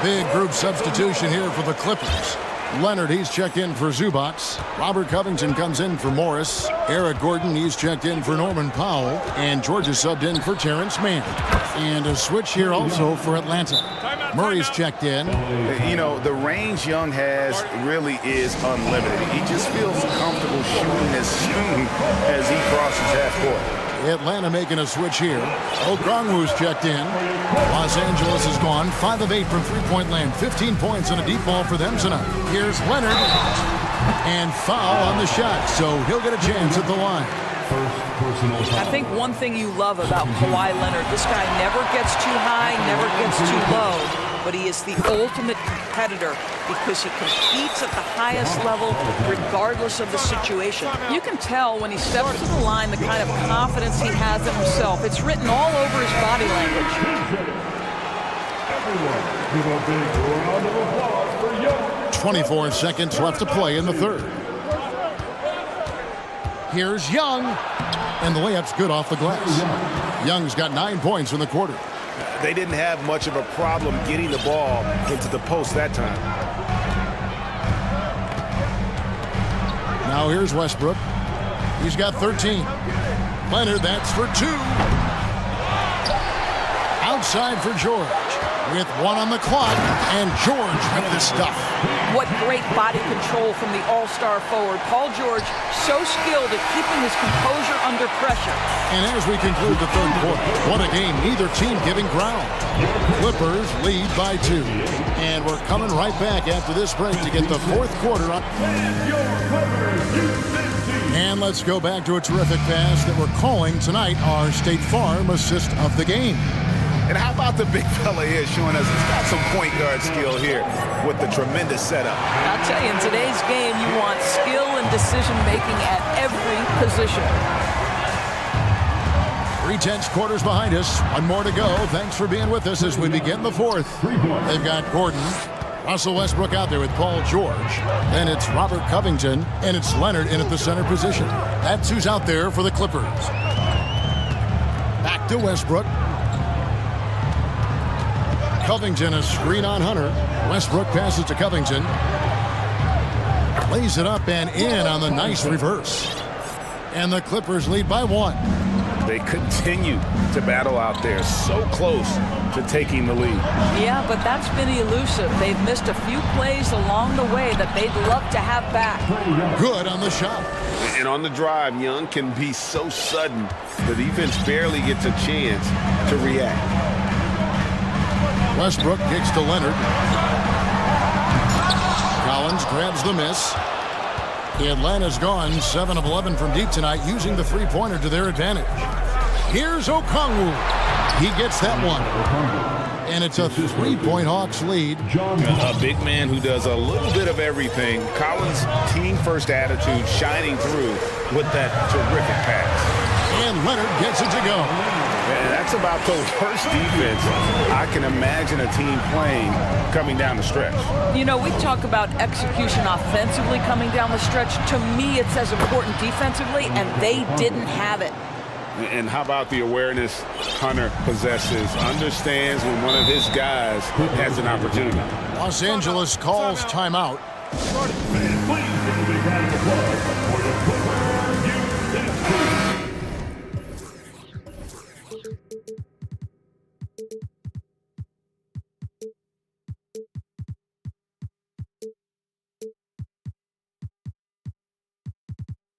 Big group substitution here for the Clippers. Leonard, he's checked in for Zubac. Robert Covington comes in for Morris. Eric Gordon, he's checked in for Norman Powell. And George is subbed in for Terrence Mann. And a switch here also for Atlanta. Murray's checked in. You know, the range Young has really is unlimited. He just feels comfortable shooting as soon as he crosses half court. Atlanta making a switch here. Okongwu's checked in. Los Angeles is gone 5 of 8 from three-point land. 15 points on a deep ball for them tonight. Here's Leonard. And foul on the shot, so he'll get a chance at the line. I think one thing you love about Kawhi Leonard, this guy never gets too high, never gets too low, but he is the ultimate competitor because he competes at the highest level regardless of the situation. You can tell when he steps to the line the kind of confidence he has in himself. It's written all over his body language. Everyone, give a big round of applause for Young. 24 seconds left to play in the third. Here's Young, and the layup's good off the glass. Young's got 9 points in the quarter. They didn't have much of a problem getting the ball into the post that time. Now here's Westbrook. He's got 13. Leonard, that's for 2. Outside for George. With 1 on the clock, and George with the stuff. What great body control from the all-star forward. Paul George, so skilled at keeping his composure under pressure. And as we conclude the third quarter, what a game, neither team giving ground. Clippers lead by 2. And we're coming right back after this break to get the fourth quarter on. And let's go back to a terrific pass that we're calling tonight our State Farm assist of the game. And how about the big fella here showing us he's got some point guard skill here with the tremendous setup. I'll tell you, in today's game, you want skill and decision-making at every position. 3/10 quarters behind us. 1 more to go. Thanks for being with us as we begin the fourth. They've got Gordon, Russell Westbrook out there with Paul George. Then it's Robert Covington, and it's Leonard in at the center position. That's who's out there for the Clippers. Back to Westbrook. Covington, a screen on Hunter. Westbrook passes to Covington. Lays it up and in on the nice reverse. And the Clippers lead by 1. They continue to battle out there, so close to taking the lead. Yeah, but that's been elusive. They've missed a few plays along the way that they'd love to have back. Good on the shot. And on the drive, Young can be so sudden, the defense barely gets a chance to react. Westbrook kicks to Leonard. Collins grabs the miss. Atlanta's gone 7 of 11 from deep tonight, using the three-pointer to their advantage. Here's Okongwu. He gets that one. And it's a 3-point Hawks lead. A big man who does a little bit of everything. Collins' team-first attitude shining through with that terrific pass. And Leonard gets it to go. And that's about the worst defense I can imagine a team playing coming down the stretch. You know, we talk about execution offensively coming down the stretch. To me, it's as important defensively, and they didn't have it. And how about the awareness Hunter possesses, understands when one of his guys has an opportunity. Los Angeles calls timeout.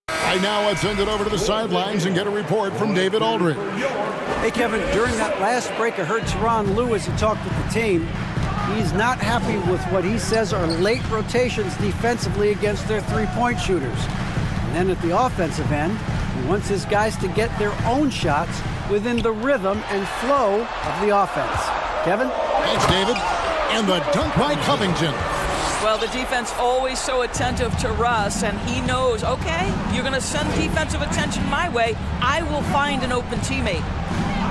Right now, let's send it over to the sidelines and get a report from David Aldridge. Hey, Kevin, during that last break, I heard Tyronn Lue as he talked with the team. He's not happy with what he says are late rotations defensively against their three-point shooters. And then at the offensive end, he wants his guys to get their own shots within the rhythm and flow of the offense. Kevin? Thanks, David. And the dunk by Covington. Well, the defense always so attentive to Russ, and he knows, okay, you're going to send defensive attention my way. I will find an open teammate.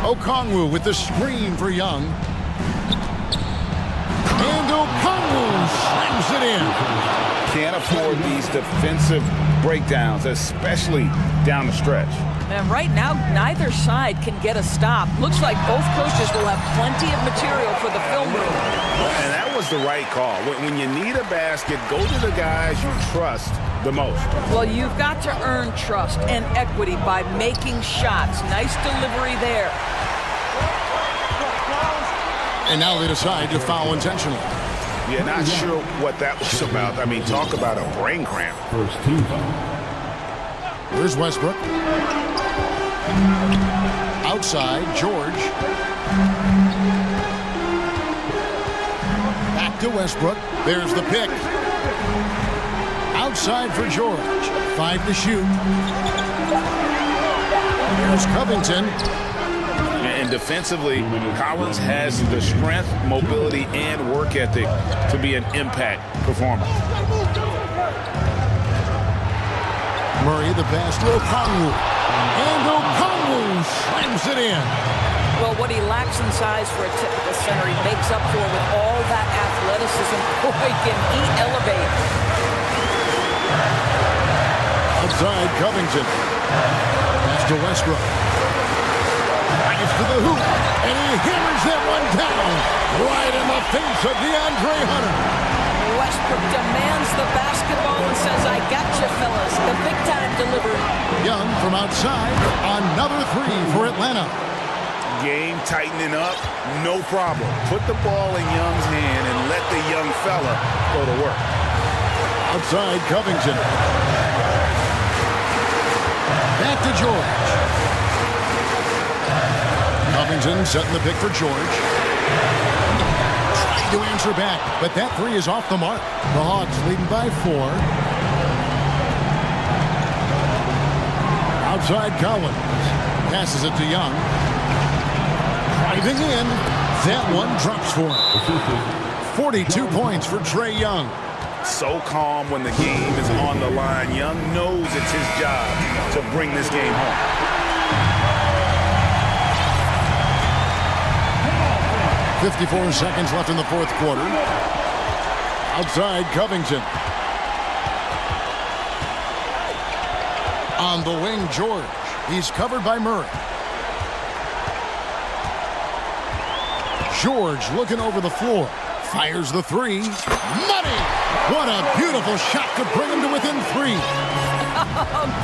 Okongwu with the screen for Young. And Okongwu slams it in. Can't afford these defensive breakdowns, especially down the stretch. And right now, neither side can get a stop. Looks like both coaches will have plenty of material for the film room. And that was the right call. When you need a basket, go to the guys you trust the most. Well, you've got to earn trust and equity by making shots. Nice delivery there. And now they decide to foul intentionally. Yeah, not sure what that was about. I mean, talk about a brain cramp. First team foul. Here's Westbrook. Outside, George. Back to Westbrook. There's the pick. Outside for George. 5 to shoot. Here's Covington. And defensively, Collins has the strength, mobility, and work ethic to be an impact performer. Murray, the pass to Okongwu. And Okongwu slams it in. Well, what he lacks in size for a typical center, he makes up for with all that athleticism. Boy, can he elevate. Outside Covington. Pass to Westbrook. Drives to the hoop. And he hammers that one down. Right in the face of DeAndre Hunter. Westbrook demands the basketball and says, I got you, fellas. The big-time delivery. Young from outside. Another three for Atlanta. Game tightening up, no problem. Put the ball in Young's hand and let the young fella go to work. Outside Covington. Back to George. Covington setting the pick for George. Trying to answer back, but that three is off the mark. The Hawks leading by 4. Outside Collins. Passes it to Young. Driving in. That one drops for him. 42 points for Trae Young. So calm when the game is on the line. Young knows it's his job to bring this game home. .54 seconds left in the fourth quarter. Outside Covington. On the wing, George. He's covered by Murray. George looking over the floor. Fires the three. Money! What a beautiful shot to bring him to within 3.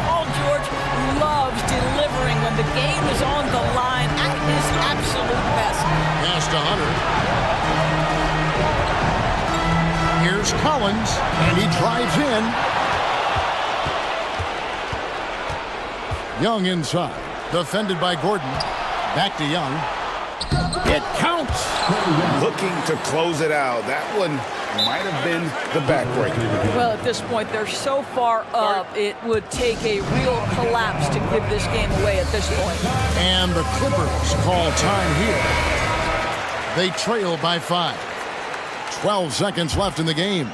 Paul George loves delivering when the game is on the line at his absolute best. Pass to Hunter. Here's Collins, and he drives in. Young inside. Defended by Gordon. Back to Young. It counts. Looking to close it out. That one might have been the backbreaker. Well, at this point, they're so far up, it would take a real collapse to give this game away at this point. And the Clippers call time here. They trail by 5. 12 seconds left in the game.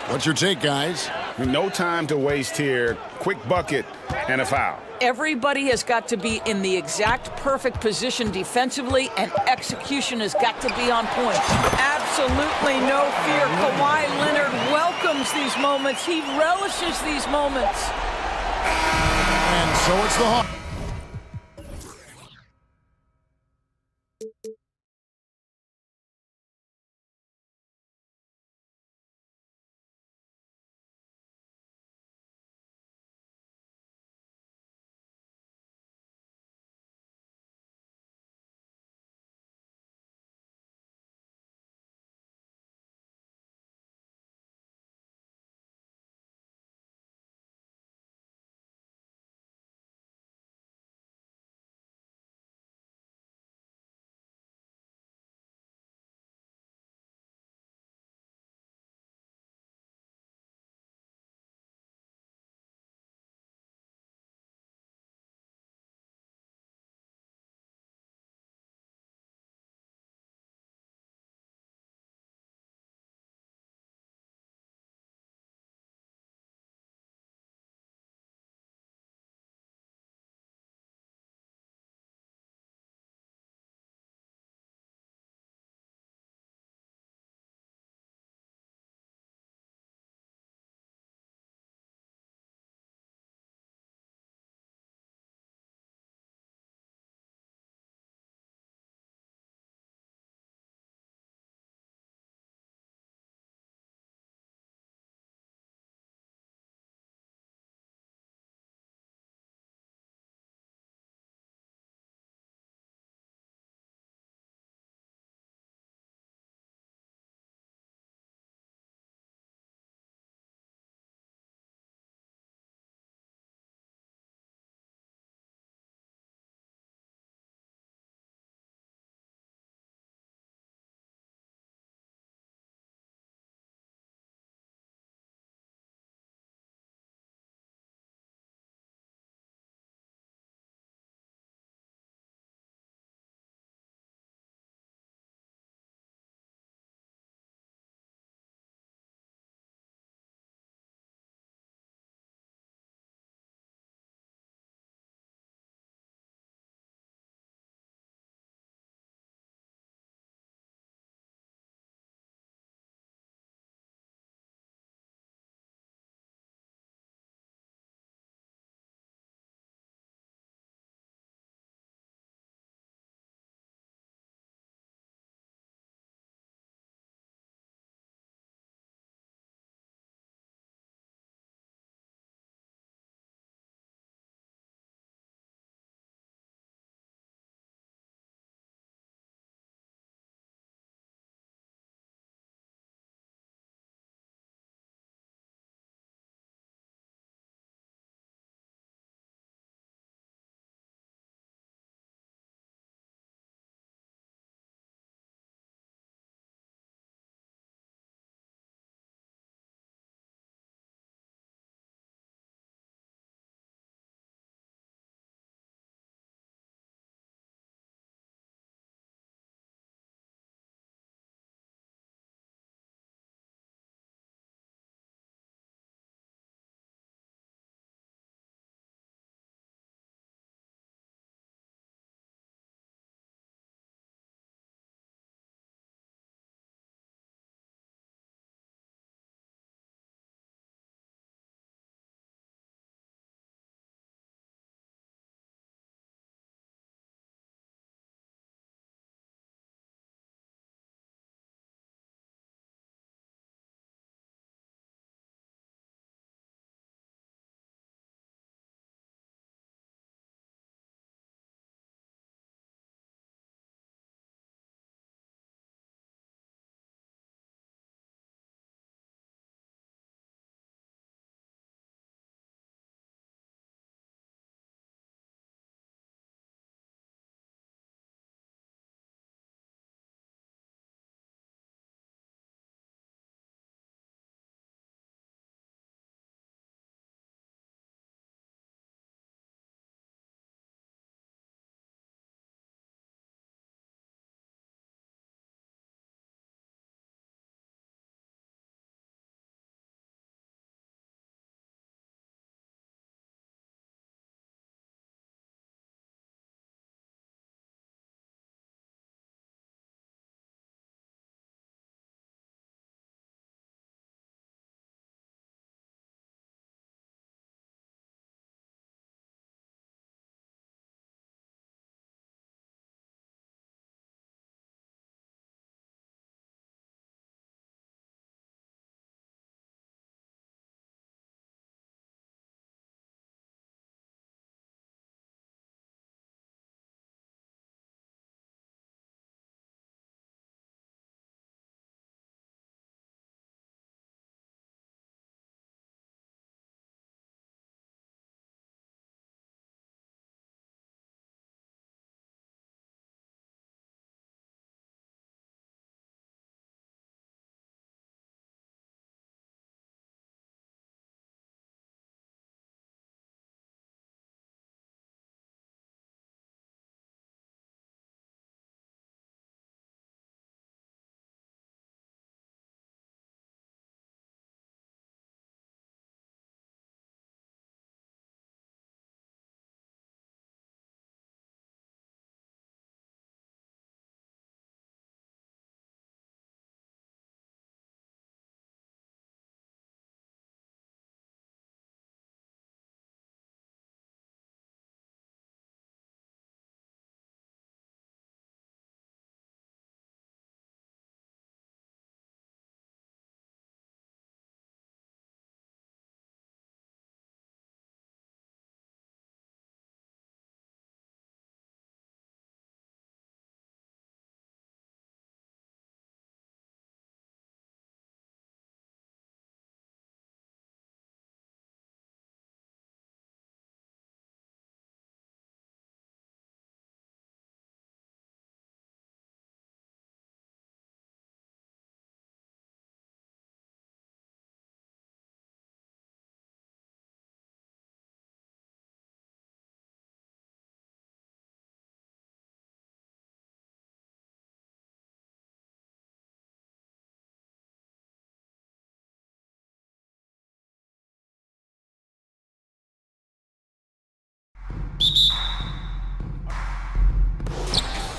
What's your take, guys? No time to waste here. Quick bucket and a foul. Everybody has got to be in the exact perfect position defensively, and execution has got to be on point. Absolutely no fear. Kawhi Leonard welcomes these moments. He relishes these moments. And so it's the Hawks.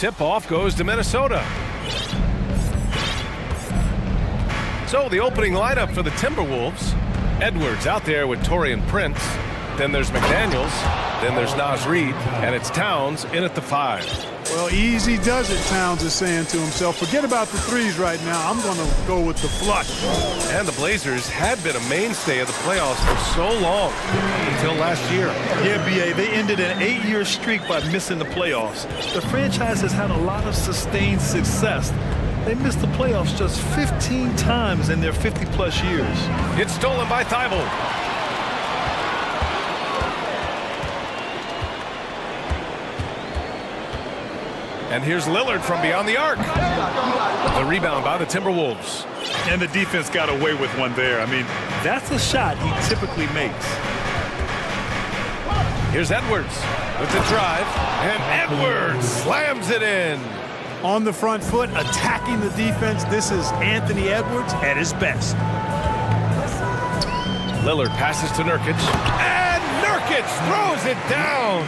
tip-off goes to Minnesota. So the opening lineup for the Timberwolves. Edwards out there with Taurean Prince. Then there's McDaniels. Then there's Naz Reid. And it's Towns in at the 5. Well, easy does it, Towns is saying to himself. Forget about the threes right now. I'm going to go with the flush. And the Blazers had been a mainstay of the playoffs for so long, until last year. Yeah, B.A., they ended an 8-year streak by missing the playoffs. The franchise has had a lot of sustained success. They missed the playoffs just 15 times in their 50-plus years. It's stolen by Thibault. And here's Lillard from beyond the arc. The rebound by the Timberwolves. And the defense got away with one there. I mean, that's a shot he typically makes. Here's Edwards with the drive. And Edwards slams it in. On the front foot, attacking the defense. This is Anthony Edwards at his best. Lillard passes to Nurkic. And Nurkic throws it down.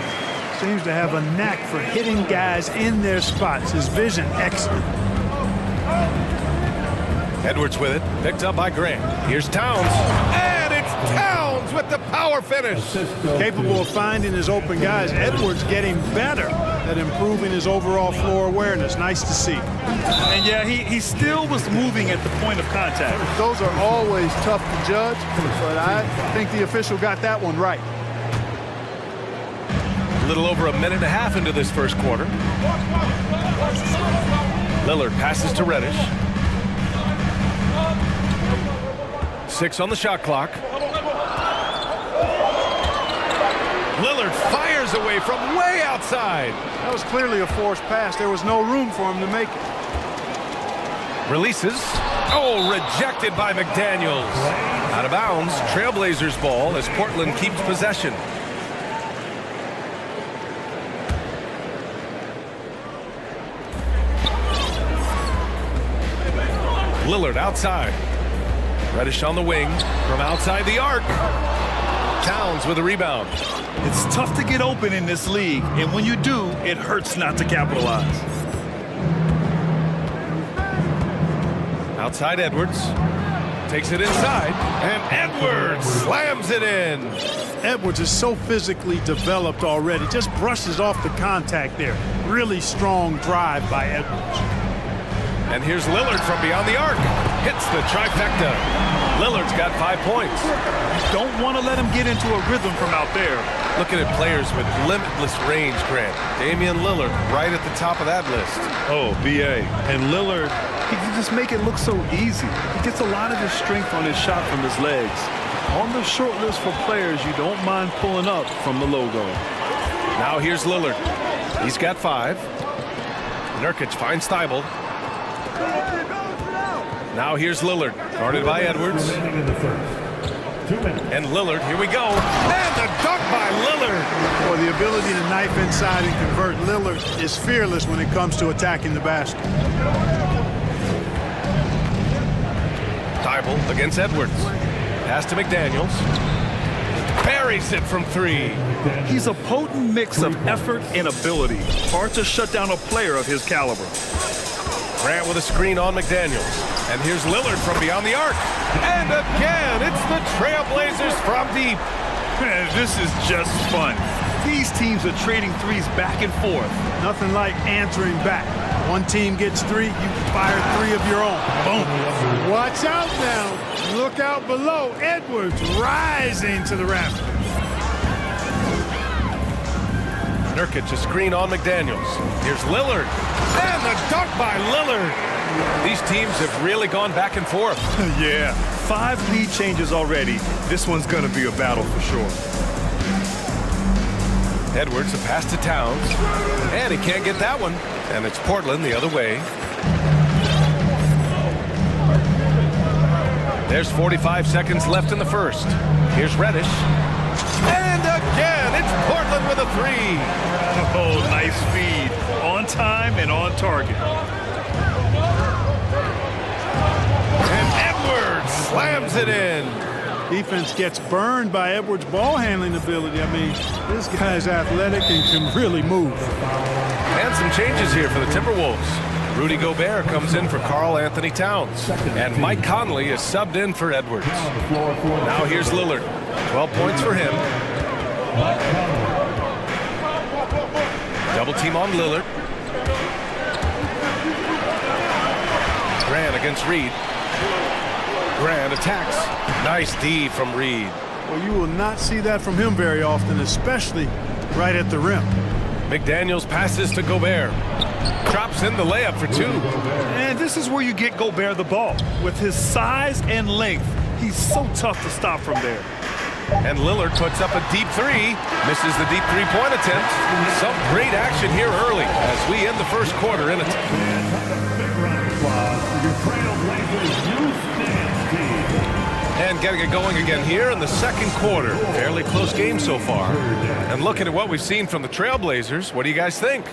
Seems to have a knack for hitting guys in their spots. His vision excellent. Edwards with it, picked up by Grant. Here's Towns, and it's Towns with the power finish. Capable of finding his open guys. Edwards getting better at improving his overall floor awareness. Nice to see. And yeah, he still was moving at the point of contact. Those are always tough to judge, but I think the official got that one right. A little over a minute and a half into this first quarter. Lillard passes to Reddish. 6 on the shot clock. Lillard fires away from way outside. That was clearly a forced pass. There was no room for him to make it. Releases. Oh, rejected by McDaniels. Out of bounds. Trailblazers ball as Portland keeps possession. Lillard outside. Reddish on the wing from outside the arc. Towns with a rebound. It's tough to get open in this league, and when you do, it hurts not to capitalize. Outside Edwards. Takes it inside, and Edwards slams it in. Edwards is so physically developed already. Just brushes off the contact there. Really strong drive by Edwards. And here's Lillard from beyond the arc. Hits the trifecta. Lillard's got 5 points. Don't want to let him get into a rhythm from out there. Looking at players with limitless range, Grant. Damian Lillard right at the top of that list. Oh, B.A. And Lillard, he can just make it look so easy. He gets a lot of his strength on his shot from his legs. On the short list for players you don't mind pulling up from the logo. Now here's Lillard. He's got 5. Nurkic finds Thibault. Now here's Lillard, guarded by Edwards. And Lillard, here we go. And the dunk by Lillard. Boy, the ability to knife inside and convert. Lillard is fearless when it comes to attacking the basket. Thibault against Edwards. Pass to McDaniels. Buries it from 3. He's a potent mix of effort and ability. Hard to shut down a player of his caliber. Grant with a screen on McDaniels. And here's Lillard from beyond the arc. And again, it's the Trailblazers from deep. This is just fun. These teams are trading threes back and forth. Nothing like answering back. One team gets 3, you fire 3 of your own. Boom. Watch out now. Look out below. Edwards rising to the rafters. Nurkic a screen on McDaniels. Here's Lillard. And the dunk by Lillard. These teams have really gone back and forth. Yeah, 5 lead changes already. This one's going to be a battle for sure. Edwards a pass to Towns. And he can't get that one. And it's Portland the other way. There's 45 seconds left in the first. Here's Reddish. And again, it's Portland with a 3. Oh, nice feed. On time and on target. And Edwards slams it in. Defense gets burned by Edwards' ball handling ability. I mean, this guy's athletic and can really move. And some changes here for the Timberwolves. Rudy Gobert comes in for Karl Anthony Towns. And Mike Conley is subbed in for Edwards. Now here's Lillard. 12 points for him. Double team on Lillard. Grant against Reed. Grant attacks. Nice D from Reed. Well, you will not see that from him very often, especially right at the rim. McDaniels passes to Gobert. Drops in the layup for two. And this is where you get Gobert the ball. With his size and length, he's so tough to stop from there. And Lillard puts up a deep three. Misses the deep three-point attempt. Some great action here early as we end the first quarter in And getting it going again here in the second quarter. Fairly close game so far. And looking at what we've seen from the Trailblazers, what do you guys think?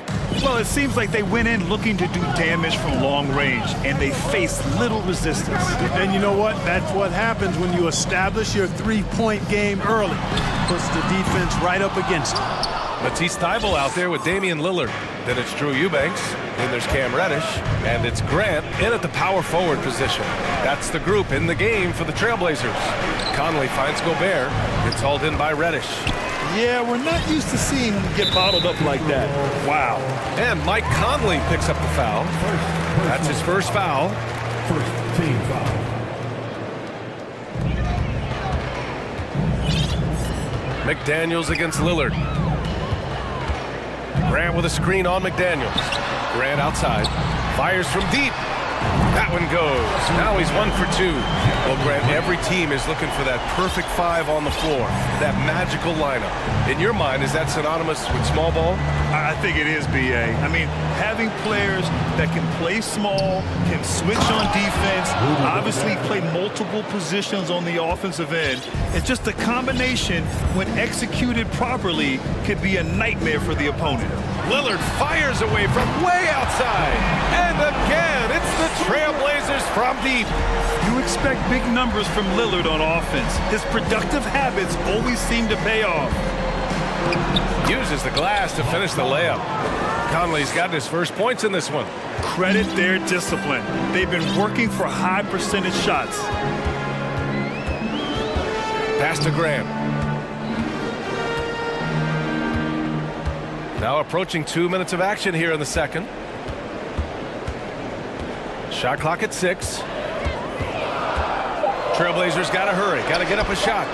Well, it seems like they went in looking to do damage from long range, and they faced little resistance. And you know what? That's what happens when you establish your three-point game early. Puts the defense right up against it. Matisse Thybulle out there with Damian Lillard. Then it's Drew Eubanks. Then there's Cam Reddish. And it's Grant in at the power forward position. That's the group in the game for the Trailblazers. Conley finds Gobert. It's hauled in by Reddish. Yeah, we're not used to seeing him get bottled up like that. Wow. And Mike Conley picks up the foul. That's his first foul. First team foul. McDaniels against Lillard. Grant with a screen on McDaniels. Grant outside. Fires from deep. That one goes. Now he's 1 for 2. Well, Grant, every team is looking for that perfect five on the floor. That magical lineup. In your mind, is that synonymous with small ball? I think it is, B.A. I mean, having players that can play small, can switch on defense, obviously play multiple positions on the offensive end. It's just a combination, when executed properly, could be a nightmare for the opponent. Lillard fires away from way outside. And again, it's the Trailblazers from deep. You expect big numbers from Lillard on offense. His productive habits always seem to pay off. Uses the glass to finish the layup. Conley's gotten his first points in this one. Credit their discipline. They've been working for high percentage shots. Pass to Grant. Now approaching 2 minutes of action here in the second. Shot clock at 6. Trailblazers got to hurry. Got to get up a shot.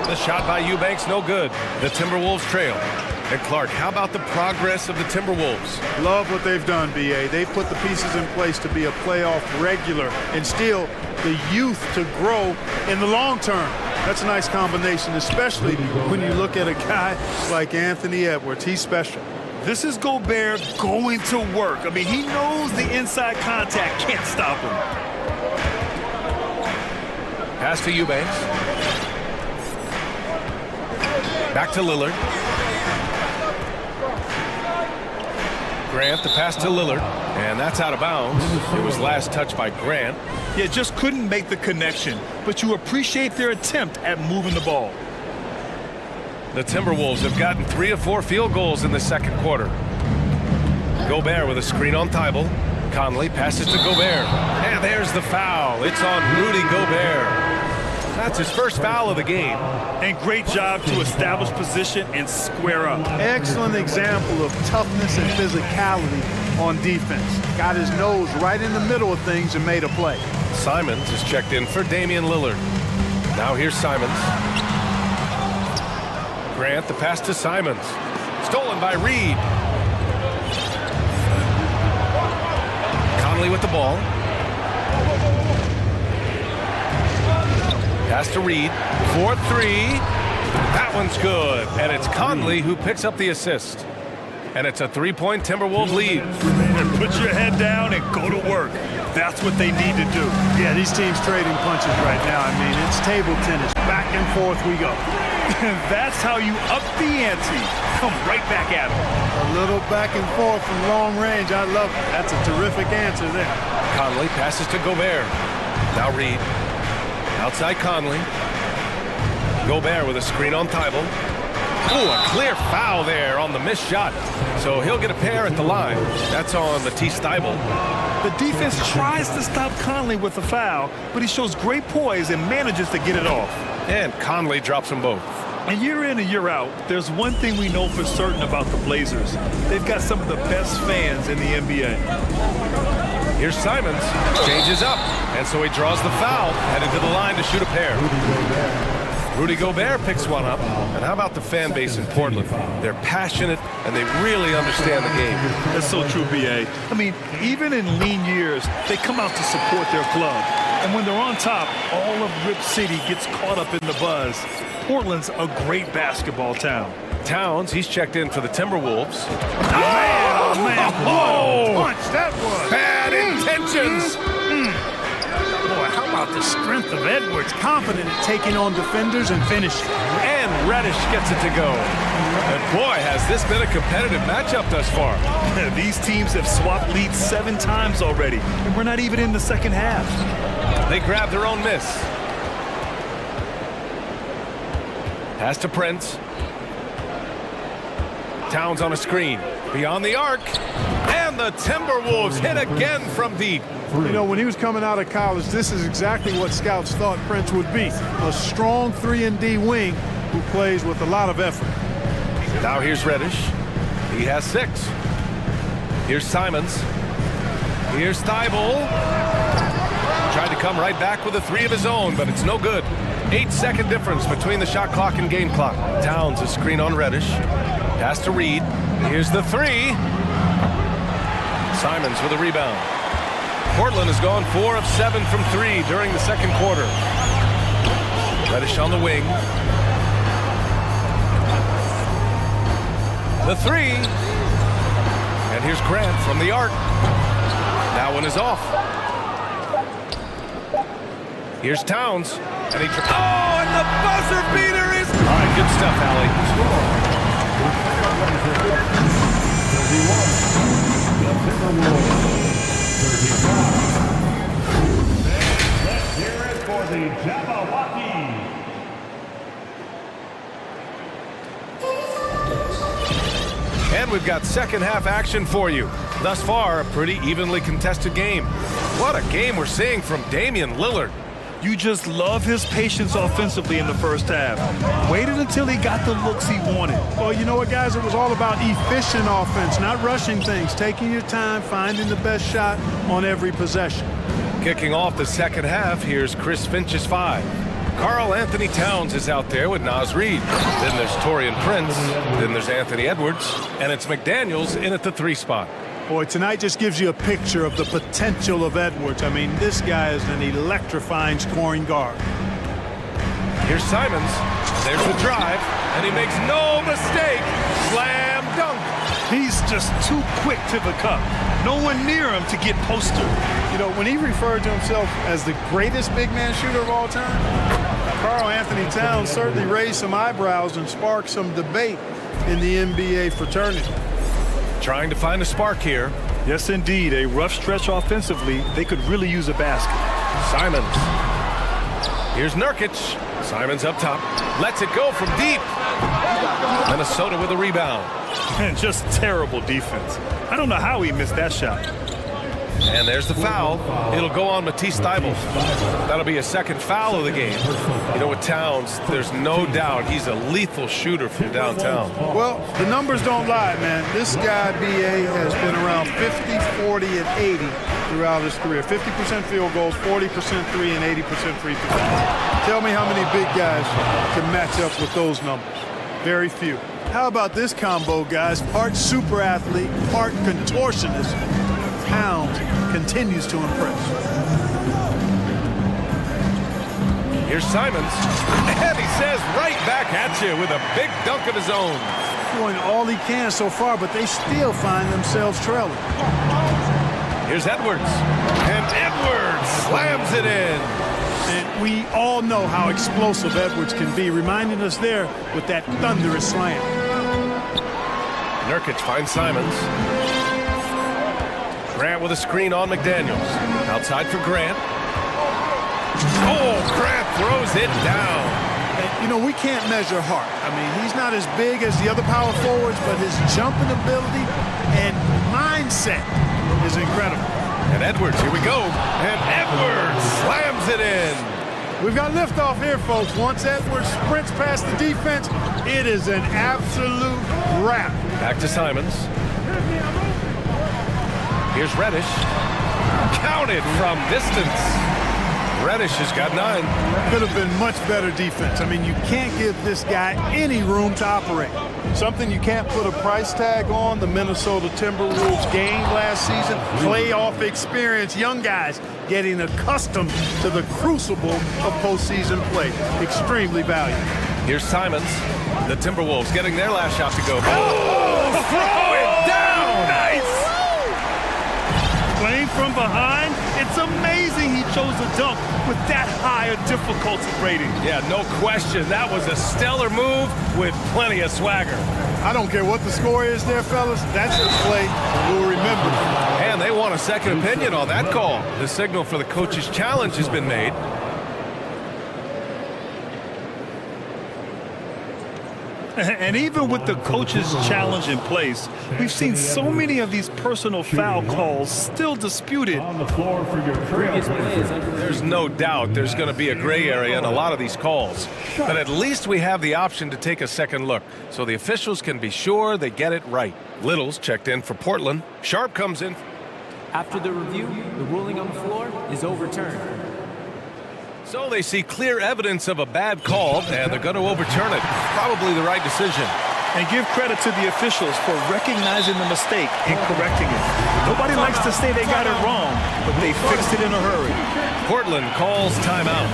The shot by Eubanks, no good. The Timberwolves trail. And Clark, how about the progress of the Timberwolves? Love what they've done, B.A. They've put the pieces in place to be a playoff regular and still the youth to grow in the long term. That's a nice combination, especially when you look at a guy like Anthony Edwards. He's special. This is Gobert going to work. I mean, he knows the inside contact can't stop him. Pass to Eubanks. Back to Lillard. Grant, the pass to Lillard. And that's out of bounds. It was last touched by Grant. Yeah, just couldn't make the connection. But you appreciate their attempt at moving the ball. The Timberwolves have gotten 3 of 4 field goals in the second quarter. Gobert with a screen on Thybulle. Conley passes to Gobert. And there's the foul. It's on Rudy Gobert. That's his first foul of the game. And great job to establish position and square up. Excellent example of toughness and physicality on defense. Got his nose right in the middle of things and made a play. Simons is checked in for Damian Lillard. Now here's Simons. Grant, the pass to Simons. Stolen by Reed. Conley with the ball. Pass to Reed. 4-3. That one's good. And it's Conley who picks up the assist. And it's a 3-point Timberwolves lead. And put your head down and go to work. That's what they need to do. Yeah, these teams trading punches right now. I mean, it's table tennis. Back and forth we go. And that's how you up the ante. Come right back at them. A little back and forth from long range. I love it. That's a terrific answer there. Conley passes to Gobert. Now Reed. Outside Conley. Gobert with a screen on Thibault. Ooh, a clear foul there on the missed shot. So he'll get a pair at the line. That's on Matisse Thibault. The defense tries to stop Conley with a foul, but he shows great poise and manages to get it off. And Conley drops them both. And year in and year out, there's one thing we know for certain about the Blazers. They've got some of the best fans in the NBA. Here's Simons, changes up, and so he draws the foul, headed to the line to shoot a pair. Rudy Gobert picks one up. And how about the fan base in Portland? They're passionate, and they really understand the game. That's so true, B.A. I mean, even in lean years, they come out to support their club. And when they're on top, all of Rip City gets caught up in the buzz. Portland's a great basketball town. Towns, he's checked in for the Timberwolves. Oh, man, Oh! what a punch that was. Bad intentions! Boy, how about the strength of Edwards, confident at taking on defenders and finishing. And Reddish gets it to go. And boy, has this been a competitive matchup thus far. These teams have swapped leads 7 times already, and we're not even in the second half. They grab their own miss. Pass to Prince. Towns on a screen. Beyond the arc. And the Timberwolves hit again from deep. You know, when he was coming out of college, this is exactly what scouts thought Prince would be. A strong 3-and-D wing who plays with a lot of effort. Now here's Reddish. He has 6. Here's Simons. Here's Thibault. Tried to come right back with a 3 of his own, but it's no good. 8-second difference between the shot clock and game clock. Towns a screen on Reddish. Pass to Reed. Here's the 3. Simons with a rebound. Portland has gone 4 of 7 from 3 during the second quarter. Reddish on the wing. The 3. And here's Grant from the arc. That one is off. Here's Towns. And he and the buzzer beater is... All right, good stuff, Allie. Let's hear it for the Jabberwocky. And we've got second half action for you. Thus far, a pretty evenly contested game. What a game we're seeing from Damian Lillard. You just love his patience offensively in the first half. Waited until he got the looks he wanted. Well, you know what, guys? It was all about efficient offense, not rushing things, taking your time, finding the best shot on every possession. Kicking off the second half, here's Chris Finch's 5. Karl Anthony Towns is out there with Naz Reid. Then there's Taurean Prince. Then there's Anthony Edwards. And it's McDaniels in at the 3 spot. Boy, tonight just gives you a picture of the potential of Edwards. I mean, this guy is an electrifying scoring guard. Here's Simons. There's the drive. And he makes no mistake. Slam dunk. He's just too quick to the cup. No one near him to get posted. You know, when he referred to himself as the greatest big man shooter of all time, Karl Anthony Towns certainly raised some eyebrows and sparked some debate in the NBA fraternity. Trying to find a spark here. Yes, indeed. A rough stretch offensively. They could really use a basket. Simons. Here's Nurkic. Simons up top. Lets it go from deep. Minnesota with a rebound. And just terrible defense. I don't know how he missed that shot. And there's the foul. It'll go on Matisse Thibault. That'll be a second foul of the game. You know, with Towns, there's no doubt he's a lethal shooter from downtown. Well, the numbers don't lie, man. This guy, B.A., has been around 50, 40, and 80 throughout his career. 50% field goals, 40% 3, and 80% free throws. Tell me how many big guys can match up with those numbers. Very few. How about this combo, guys? Part super athlete, part contortionist. Towns continues to impress. Here's Simons. And he says right back at you with a big dunk of his own. Doing all he can so far, but they still find themselves trailing. Here's Edwards. And Edwards slams it in. And we all know how explosive Edwards can be, reminding us there with that thunderous slam. Nurkic finds Simons. Grant with a screen on McDaniels. Outside for Grant. Oh, Grant throws it down. And, you know, we can't measure heart. I mean, he's not as big as the other power forwards, but his jumping ability and mindset is incredible. And Edwards, here we go. And Edwards slams it in. We've got liftoff here, folks. Once Edwards sprints past the defense, it is an absolute wrap. Back to Simons. Here's Reddish. Counted from distance. Reddish has got 9. Could have been much better defense. I mean, you can't give this guy any room to operate. Something you can't put a price tag on. The Minnesota Timberwolves gained last season. Playoff experience. Young guys getting accustomed to the crucible of postseason play. Extremely valuable. Here's Simons. The Timberwolves getting their last shot to go. Oh, throw it down! Nice! Playing from behind, it's amazing he chose a dunk with that high a difficulty rating. Yeah, no question. That was a stellar move with plenty of swagger. I don't care what the score is there, fellas. That's a play we'll remember. And they want a second opinion on that call. The signal for the coach's challenge has been made. And even with the coach's challenge in place, we've seen so many of these personal foul calls still disputed. On the floor for your previous plays. There's no doubt there's going to be a gray area in a lot of these calls. But at least we have the option to take a second look, so the officials can be sure they get it right. Little's checked in for Portland. Sharp comes in. After the review, the ruling on the floor is overturned. So they see clear evidence of a bad call, and they're going to overturn it. Probably the right decision. And give credit to the officials for recognizing the mistake and correcting it. Nobody likes to say they got it wrong, but they fixed it in a hurry. Portland calls timeout.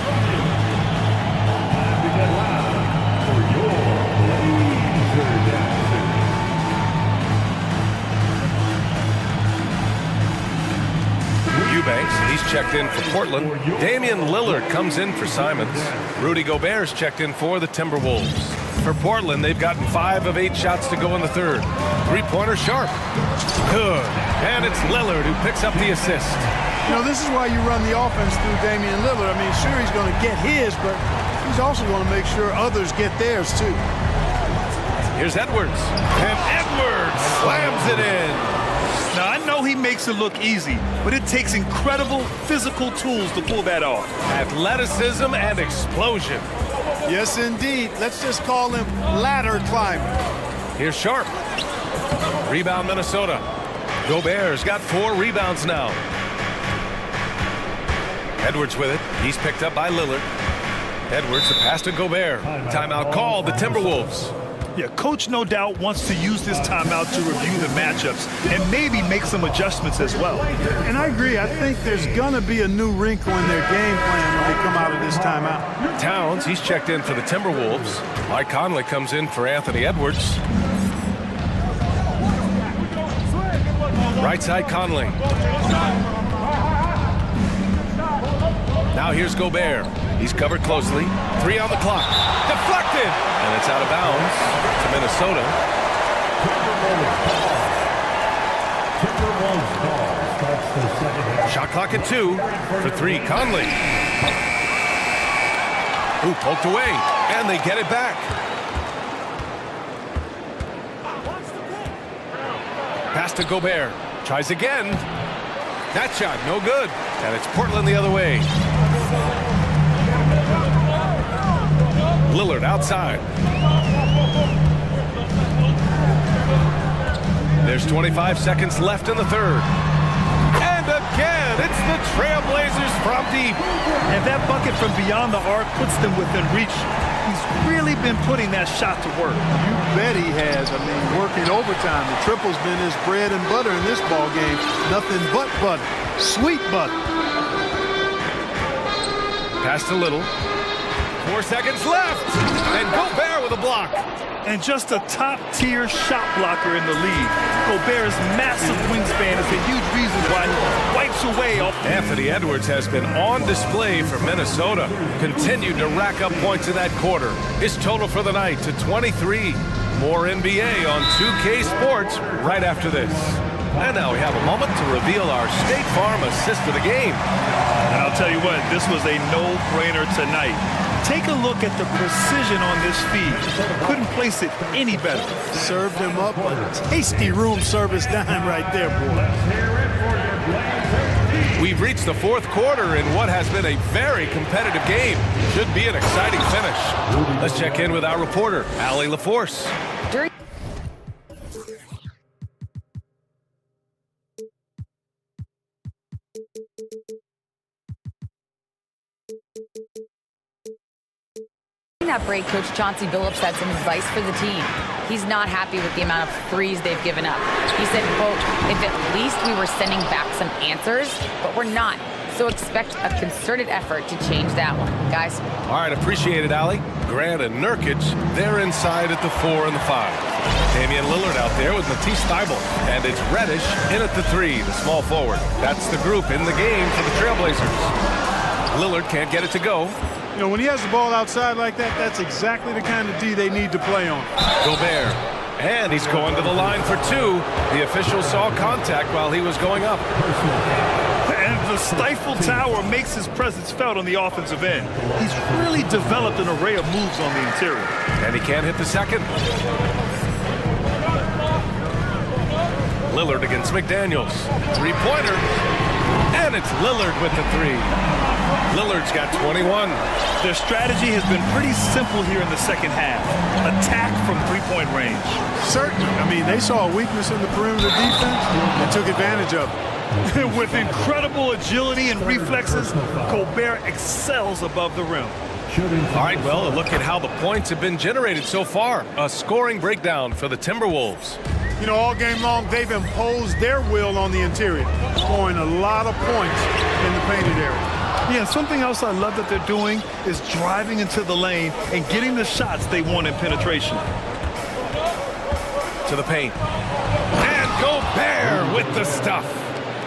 Eubanks, he's checked in for Portland. Damian Lillard comes in for Simons. Rudy Gobert's checked in for the Timberwolves. For Portland, they've gotten 5 of 8 shots to go in the third. Three-pointer Sharp. Good. And it's Lillard who picks up the assist. You know, this is why you run the offense through Damian Lillard. I mean, sure, he's going to get his, but he's also going to make sure others get theirs, too. Here's Edwards. And Edwards slams it in. Now, I know he makes it look easy, but it takes incredible physical tools to pull that off. Athleticism and explosion. Yes, indeed. Let's just call him ladder climber. Here's Sharp. Rebound Minnesota. Gobert's got 4 rebounds now. Edwards with it. He's picked up by Lillard. Edwards, the pass to Gobert. Timeout called, the Timberwolves. Yeah, coach no doubt wants to use this timeout to review the matchups and maybe make some adjustments as well. And I agree. I think there's going to be a new wrinkle in their game plan when they come out of this timeout. Towns, he's checked in for the Timberwolves. Mike Conley comes in for Anthony Edwards. Right side Conley. Now here's Gobert. He's covered closely. 3 on the clock. Deflected! And it's out of bounds to Minnesota. Shot clock at 2 for 3. Conley. Ooh, poked away. And they get it back. Pass to Gobert. Tries again. That shot, no good. And it's Portland the other way. Lillard outside. There's 25 seconds left in the third. And again, it's the Trailblazers from deep. And that bucket from beyond the arc puts them within reach. He's really been putting that shot to work. You bet he has. I mean, working overtime. The triple's been his bread and butter in this ball game. Nothing but butter. Sweet butter. Pass to Little. 4 seconds left. And Gobert with a block. And just a top-tier shot blocker in the league. Gobert's massive wingspan is a huge reason why he wipes away. Anthony Edwards has been on display for Minnesota. Continued to rack up points in that quarter. His total for the night to 23. More NBA on 2K Sports right after this. And now we have a moment to reveal our State Farm assist of the game. And I'll tell you what, this was a no-brainer tonight. Take a look at the precision on this feed. Couldn't place it any better. Served him up a tasty room service dime right there, boy. We've reached the fourth quarter in what has been a very competitive game. Should be an exciting finish. Let's check in with our reporter, Allie LaForce. During that break, Coach Chauncey Billups had some advice for the team. He's not happy with the amount of threes they've given up. He said, quote, if at least we were sending back some answers, but we're not. So expect a concerted effort to change that one, guys. All right, appreciate it, Allie. Grant and Nurkic, they're inside at the 4 and the 5. Damian Lillard out there with Matisse Thybulle. And it's Reddish in at the 3, the small forward. That's the group in the game for the Trailblazers. Lillard can't get it to go. You know, when he has the ball outside like that, that's exactly the kind of D they need to play on. Gobert. And he's going to the line for 2. The official saw contact while he was going up. And the stifled tower makes his presence felt on the offensive end. He's really developed an array of moves on the interior. And he can't hit the second. Lillard against McDaniels. Three-pointer. And it's Lillard with the 3. Lillard's got 21. Their strategy has been pretty simple here in the second half. Attack from three-point range. Certainly. I mean, they saw a weakness in the perimeter defense and took advantage of it. With incredible agility and reflexes, Gobert excels above the rim. All right, well, a look at how the points have been generated so far. A scoring breakdown for the Timberwolves. You know, all game long, they've imposed their will on the interior, scoring a lot of points in the painted area. Yeah, something else I love that they're doing is driving into the lane and getting the shots they want in penetration. To the paint. And Gobert with the stuff.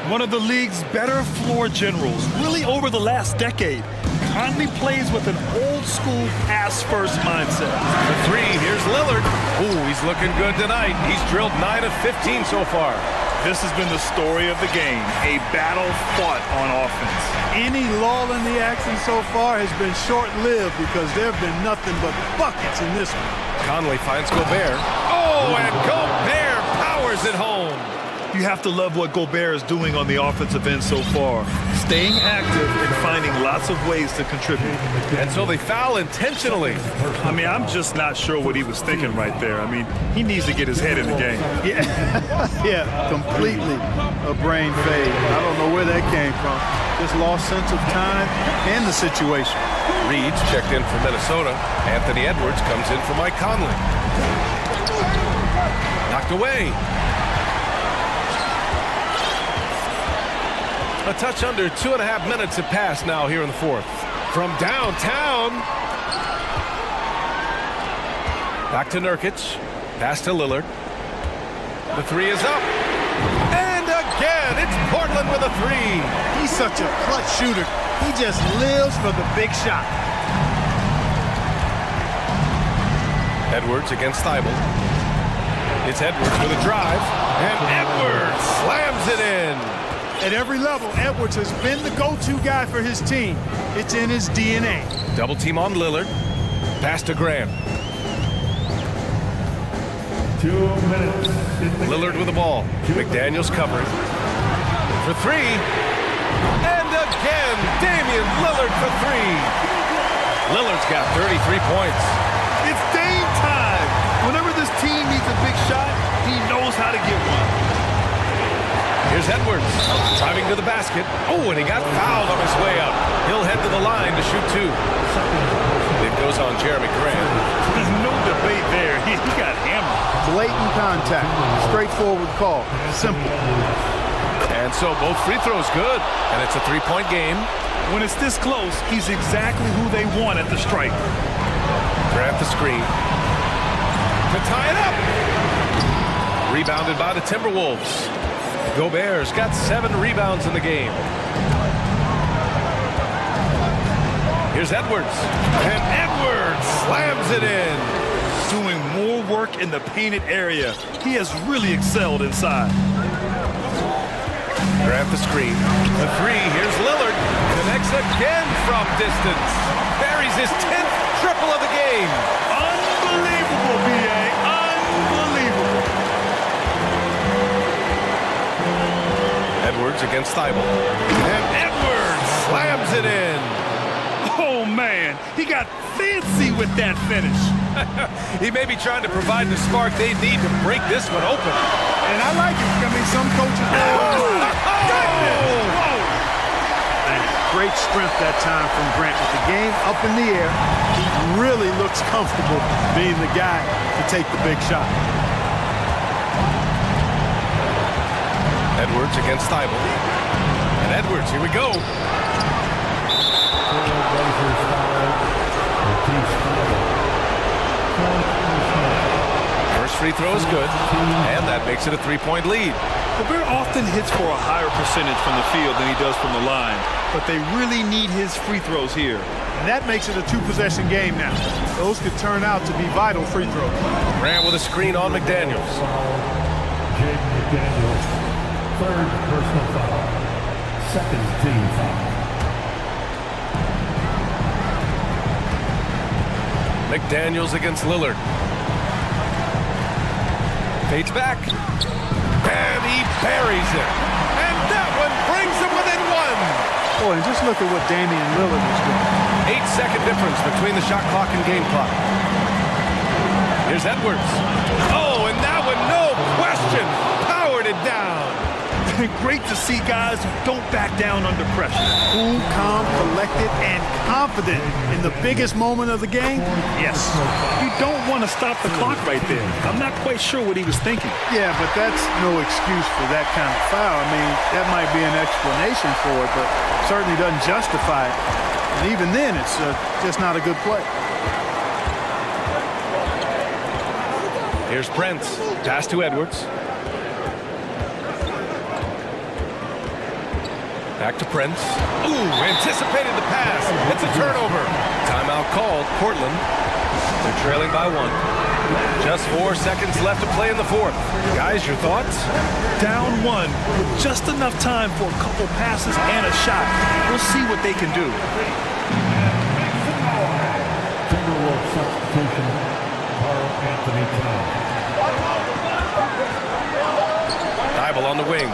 One of the league's better floor generals, really over the last decade. Conley plays with an old-school pass-first mindset. The 3, here's Lillard. Ooh, he's looking good tonight. He's drilled 9 of 15 so far. This has been the story of the game, a battle fought on offense. Any lull in the action so far has been short-lived because there have been nothing but buckets in this one. Conley finds Gobert. Oh, and Gobert powers it home. You have to love what Gobert is doing on the offensive end so far. Staying active and finding lots of ways to contribute. And so they foul intentionally. I mean, I'm just not sure what he was thinking right there. I mean, he needs to get his head in the game. Yeah, completely a brain fade. I don't know where that came from. Just lost sense of time and the situation. Reed's checked in for Minnesota. Anthony Edwards comes in for Mike Conley. Knocked away. A touch under 2.5 minutes have passed now here in the fourth. From downtown. Back to Nurkic. Pass to Lillard. The 3 is up. And again, it's Portland with a 3. He's such a clutch shooter. He just lives for the big shot. Edwards against Thybulle. It's Edwards with a drive. And Edwards slams it in. At every level, Edwards has been the go-to guy for his team. It's in his DNA. Double team on Lillard. Pass to Graham. 2 minutes. Lillard with the ball. McDaniels covering. For 3. And again, Damian Lillard for 3. Lillard's got 33 points. It's Dame time. Whenever this team needs a big shot, he knows how to get one. Here's Edwards, driving to the basket. Oh, and he got fouled on his way up. He'll head to the line to shoot 2. It goes on Jeremy Grant. There's no debate there. He got hammered. Blatant contact. Straightforward call. Simple. And so both free throws good. And it's a 3-point game. When it's this close, he's exactly who they want at the stripe. Grant the screen. To tie it up. Rebounded by the Timberwolves. Gobert's got 7 rebounds in the game. Here's Edwards. And Edwards slams it in. Doing more work in the painted area. He has really excelled inside. Grant the screen. The 3. Here's Lillard. Connects again from distance. Very buries his 10th triple of the game. Unbelievable, B.A. Unbelievable. Edwards against Thibault. And Edwards slams it in. Oh, man. He got fancy with that finish. He may be trying to provide the spark they need to break this one open. And I like it. I mean, some coaches... And great strength that time from Grant. With the game up in the air, he really looks comfortable being the guy to take the big shot. Edwards against Thibault. And Edwards, here we go. First free throw is good, and that makes it a 3-point lead. Gobert often hits for a higher percentage from the field than he does from the line, but they really need his free throws here. And that makes it a two-possession game now. Those could turn out to be vital free throws. Grant with a screen on McDaniels. Jake McDaniels, third personal foul, second team foul. McDaniels against Lillard. Fades back. And he buries it. And that one brings him within one. Boy, and just look at what Damian Lillard was doing. 8-second difference between the shot clock and game clock. Here's Edwards. Oh, and that one, no question, powered it down. Great to see guys who don't back down under pressure. Cool, calm, collected, and confident in the biggest moment of the game. Yes. You don't want to stop the clock right there. I'm not quite sure what he was thinking. Yeah, but that's no excuse for that kind of foul. I mean, that might be an explanation for it, but certainly doesn't justify it. And even then, it's just not a good play. Here's Prince. Pass to Edwards. Back to Prince. Ooh, anticipated the pass. It's a turnover. Timeout called. Portland. They're trailing by one. Just 4 seconds left to play in the fourth. Guys, your thoughts? Down one with just enough time for a couple passes and a shot. We'll see what they can do. Timberwolves substitution, Carl Anthony Towns. Thibault on the wing.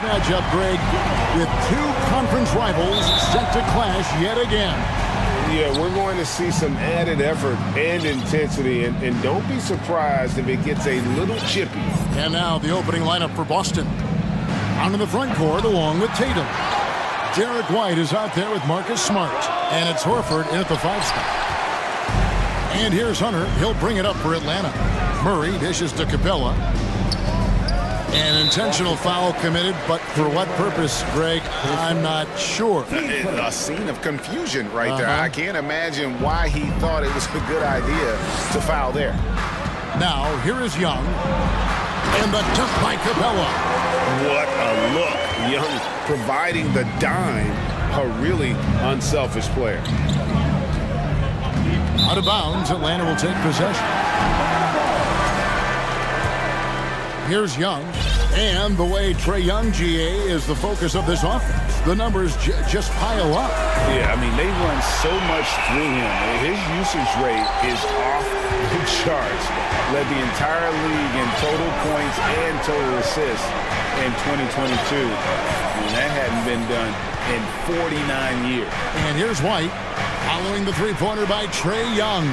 matchup, Greg, with two conference rivals set to clash yet again. Yeah, we're going to see some added effort and intensity, and don't be surprised if it gets a little chippy. And now the opening lineup for Boston. Out in the front court along with Tatum. Derek White is out there with Marcus Smart. And it's Horford in at the 5 spot. And here's Hunter. He'll bring it up for Atlanta. Murray dishes to Capella. An intentional foul committed, but for what purpose, Greg, I'm not sure. A scene of confusion right there. I can't imagine why he thought it was a good idea to foul there. Now, here is Young. And the dunk by Capella. What a look. Young providing the dime. A really unselfish player. Out of bounds, Atlanta will take possession. Here's Young. And the way Trae Young, GA, is the focus of this offense. The numbers just pile up. Yeah, I mean, they run so much through him. His usage rate is off the charts. Led the entire league in total points and total assists in 2022. And that hadn't been done in 49 years. And here's White following the three-pointer by Trae Young.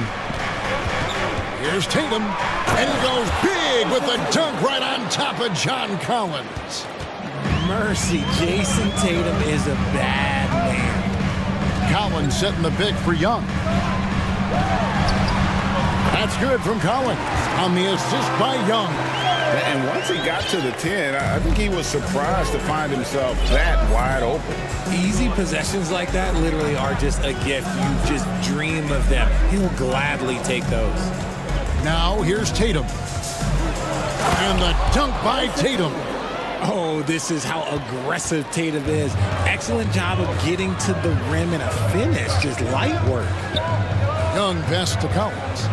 Here's Tatum, and he goes big with the dunk right on top of John Collins. Mercy, Jason Tatum is a bad man. Collins setting the pick for Young. That's good from Collins on the assist by Young. And once he got to the 10, I think he was surprised to find himself that wide open. Easy possessions like that literally are just a gift. You just dream of them. He'll gladly take those. Now here's Tatum. And the dunk by Tatum. Oh, this is how aggressive Tatum is. Excellent job of getting to the rim and a finish. Just light work. Young pass to Collins.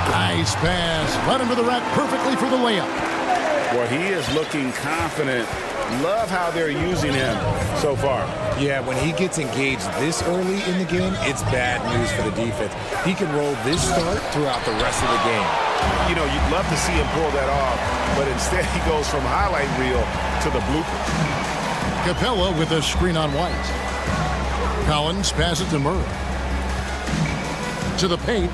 Nice pass. Right under the rack perfectly for the layup. Well, he is looking confident. Love how they're using him so far. Yeah, when he gets engaged this early in the game, it's bad news for the defense. He can roll this start throughout the rest of the game. You know, you'd love to see him pull that off, but instead he goes from highlight reel to the bloopers. Capella with a screen on White. Collins passes to Murray. To the paint.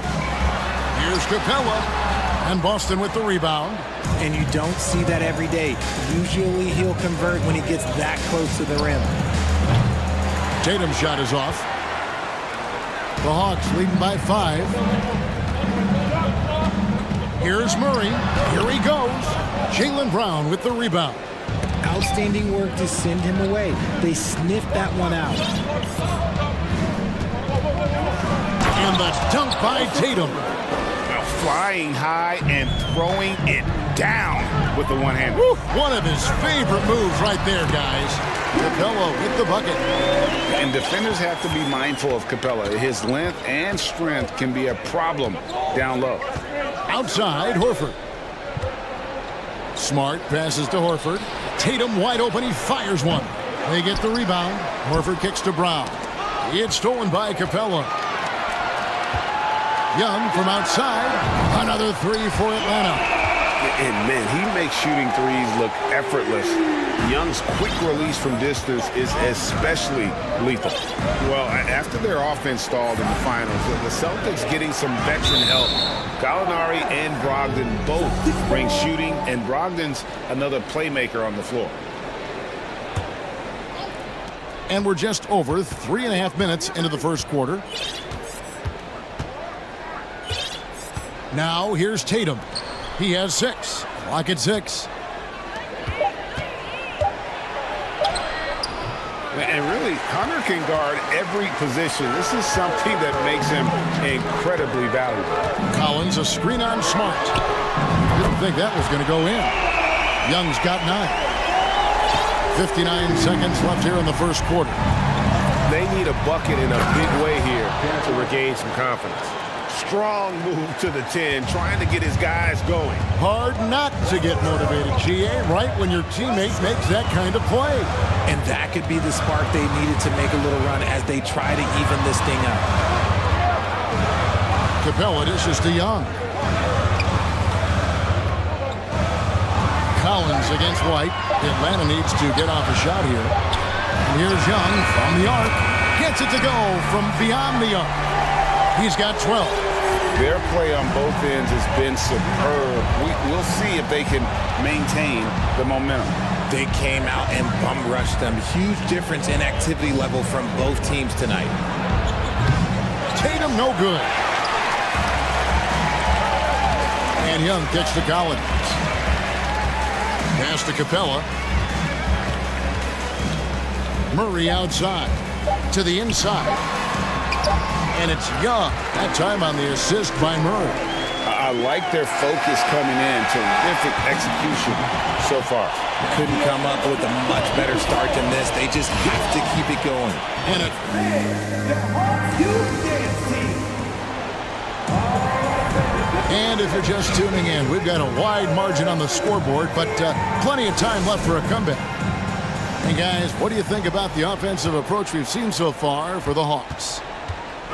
Here's Capella. And Boston with the rebound. And you don't see that every day. Usually he'll convert when he gets that close to the rim. Tatum's shot is off. The Hawks leading by 5. Here's Murray. Here he goes. Jaylen Brown with the rebound. Outstanding work to send him away. They sniffed that one out. And the dunk by Tatum. Flying high and throwing it down with the one hand. One of his favorite moves right there, guys. Capella with the bucket. And defenders have to be mindful of Capella. His length and strength can be a problem down low. Outside, Horford. Smart passes to Horford. Tatum wide open. He fires one. They get the rebound. Horford kicks to Brown. It's stolen by Capella. Young from outside. Another three for Atlanta. And, man, he makes shooting threes look effortless. Young's quick release from distance is especially lethal. Well, after their offense stalled in the finals, the Celtics getting some veteran help. Gallinari and Brogdon both bring shooting, and Brogdon's another playmaker on the floor. And we're just over 3.5 minutes into the first quarter. Now here's Tatum. He has 6. Clock at 6. And really, Hunter can guard every position. This is something that makes him incredibly valuable. Collins, a screen on Smart. Didn't think that was going to go in. Young's got 9. 59 seconds left here in the first quarter. They need a bucket in a big way here to regain some confidence. Strong move to the 10, trying to get his guys going. Hard not to get motivated, GA, right when your teammate makes that kind of play. And that could be the spark they needed to make a little run as they try to even this thing up. Capella dishes to Young. Collins against White. Atlanta needs to get off a shot here. And here's Young from the arc. Gets it to go from beyond the arc. He's got 12. Their play on both ends has been superb. We'll see if they can maintain the momentum. They came out and bum rushed them. Huge difference in activity level from both teams tonight. Tatum, no good. And Young kicks to Collins. Pass to Capella. Murray outside. To the inside. And it's Young. That time on the assist by Murray. I like their focus coming in. Terrific execution so far. Couldn't come up with a much better start than this. They just have to keep it going. And it. And if you're just tuning in, we've got a wide margin on the scoreboard, but plenty of time left for a comeback. Hey guys, what do you think about the offensive approach we've seen so far for the Hawks?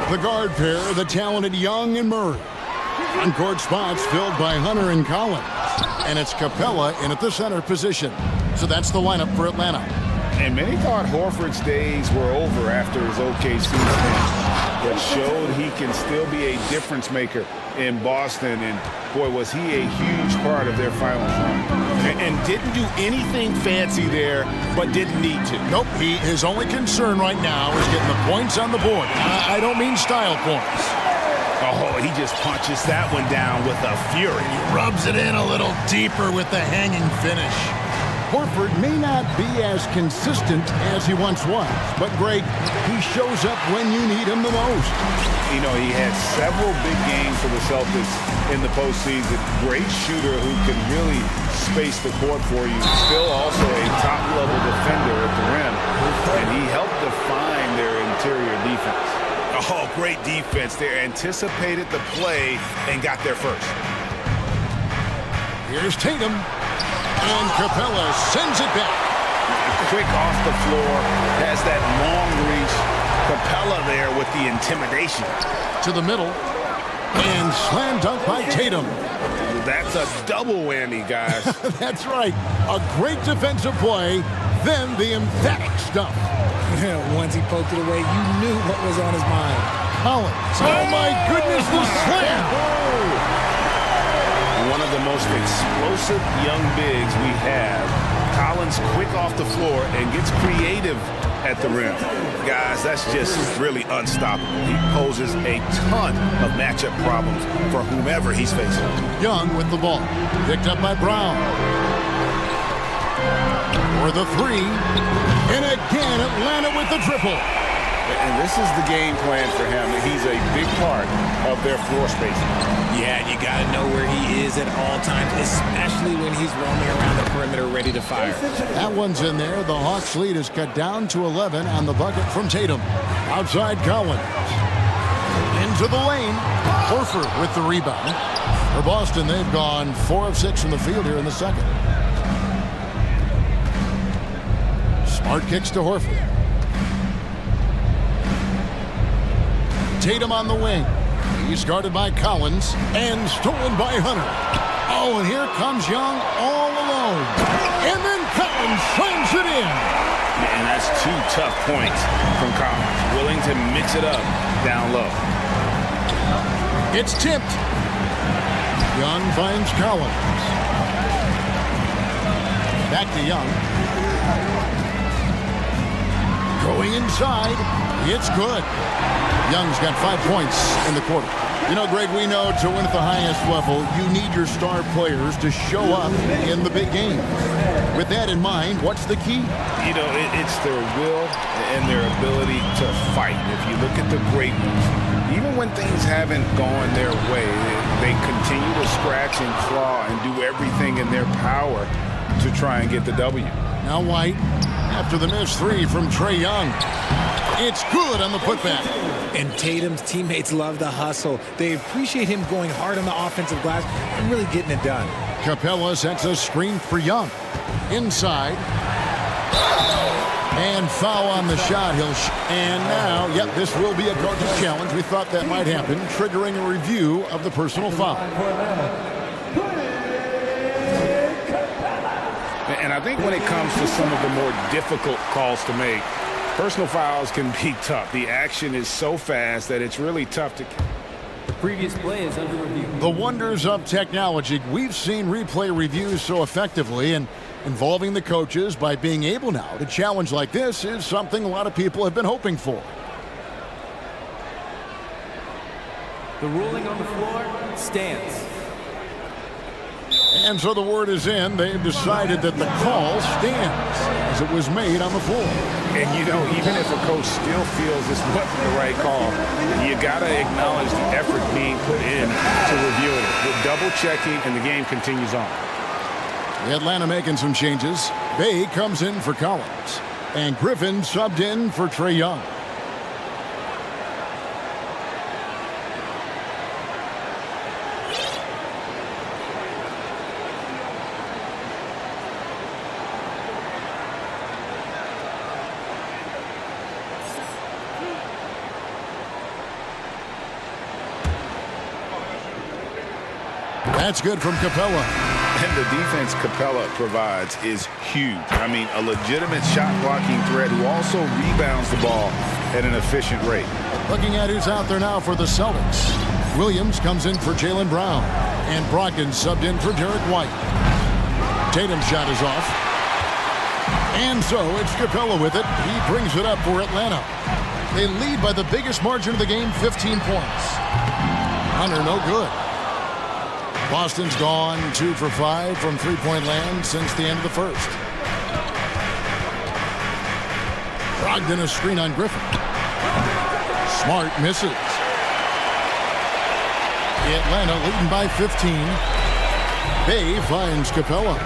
The guard pair, the talented Young and Murray. On-court spots filled by Hunter and Collins. And it's Capella in at the center position. So that's the lineup for Atlanta. And many thought Horford's days were over after his OKC stint, but showed he can still be a difference maker in Boston. And boy, was he a huge part of their finals run. And didn't do anything fancy there, but didn't need to. Nope, his only concern right now is getting the points on the board. I don't mean style points. Oh, he just punches that one down with a fury. Rubs it in a little deeper with the hanging finish. Horford may not be as consistent as he once was, but Greg, he shows up when you need him the most. You know, he had several big games for the Celtics in the postseason. Great shooter who can really space the court for you. Still also a top-level defender at the rim, and he helped define their interior defense. Oh, great defense. They anticipated the play and got there first. Here's Tatum. And Capella sends it back. Quick off the floor. Has that long reach. Capella there with the intimidation. To the middle. And slam dunk by Tatum. That's a double whammy, guys. That's right. A great defensive play, then the emphatic stuff. Once he poked it away, you knew what was on his mind. Collins. Oh, my goodness, the slam. One of the most explosive young bigs we have. Collins quick off the floor and gets creative at the rim. Guys, that's just really unstoppable. He poses a ton of matchup problems for whomever he's facing. Young with the ball. Picked up by Brown. For the three. And again, Atlanta with the triple. And this is the game plan for him. He's a big part of their floor spacing. Yeah, and you got to know where he is at all times, especially when he's roaming around the perimeter ready to fire. That one's in there. The Hawks lead is cut down to 11 on the bucket from Tatum. Outside Collins. Into the lane. Horford with the rebound. For Boston, they've gone 4 of 6 from the field here in the second. Smart kicks to Horford. Tatum on the wing. He's guarded by Collins and stolen by Hunter. Oh, and here comes Young all alone. And then Collins slams it in. Man, that's 2 tough points from Collins. Willing to mix it up down low. It's tipped. Young finds Collins. Back to Young. Going inside. It's good. Young's got 5 points in the quarter. You know, Greg, we know to win at the highest level, you need your star players to show up in the big game. With that in mind, what's the key? You know, it's their will and their ability to fight. If you look at the great ones, even when things haven't gone their way, they continue to scratch and claw and do everything in their power to try and get the W. Now White, after the missed 3 from Trae Young. It's good on the putback. And Tatum's teammates love the hustle. They appreciate him going hard on the offensive glass and really getting it done. Capella sets a screen for Young. Inside. And foul on the shot. And now, yep, this will be a coach's challenge. We thought that might happen, triggering a review of the personal foul. And I think when it comes to some of the more difficult calls to make, personal fouls can be tough. The action is so fast that it's really tough to... The previous play is under review. The wonders of technology. We've seen replay reviews so effectively, and involving the coaches by being able now to challenge like this is something a lot of people have been hoping for. The ruling on the floor stands. And so the word is in. They've decided that the call stands as it was made on the floor. And, you know, even if a coach still feels this wasn't the right call, you got to acknowledge the effort being put in to reviewing it. With double-checking, and the game continues on. Atlanta making some changes. Bay comes in for Collins. And Griffin subbed in for Trae Young. That's good from Capella. And the defense Capella provides is huge. I mean, a legitimate shot-blocking threat who also rebounds the ball at an efficient rate. Looking at who's out there now for the Celtics. Williams comes in for Jaylen Brown. And Brogdon subbed in for Derek White. Tatum's shot is off. And so it's Capella with it. He brings it up for Atlanta. They lead by the biggest margin of the game, 15 points. Hunter, no good. Boston's gone 2 for 5 from three-point land since the end of the first. Brogdon a screen on Griffin. Smart misses. Atlanta leading by 15. Bay finds Capella.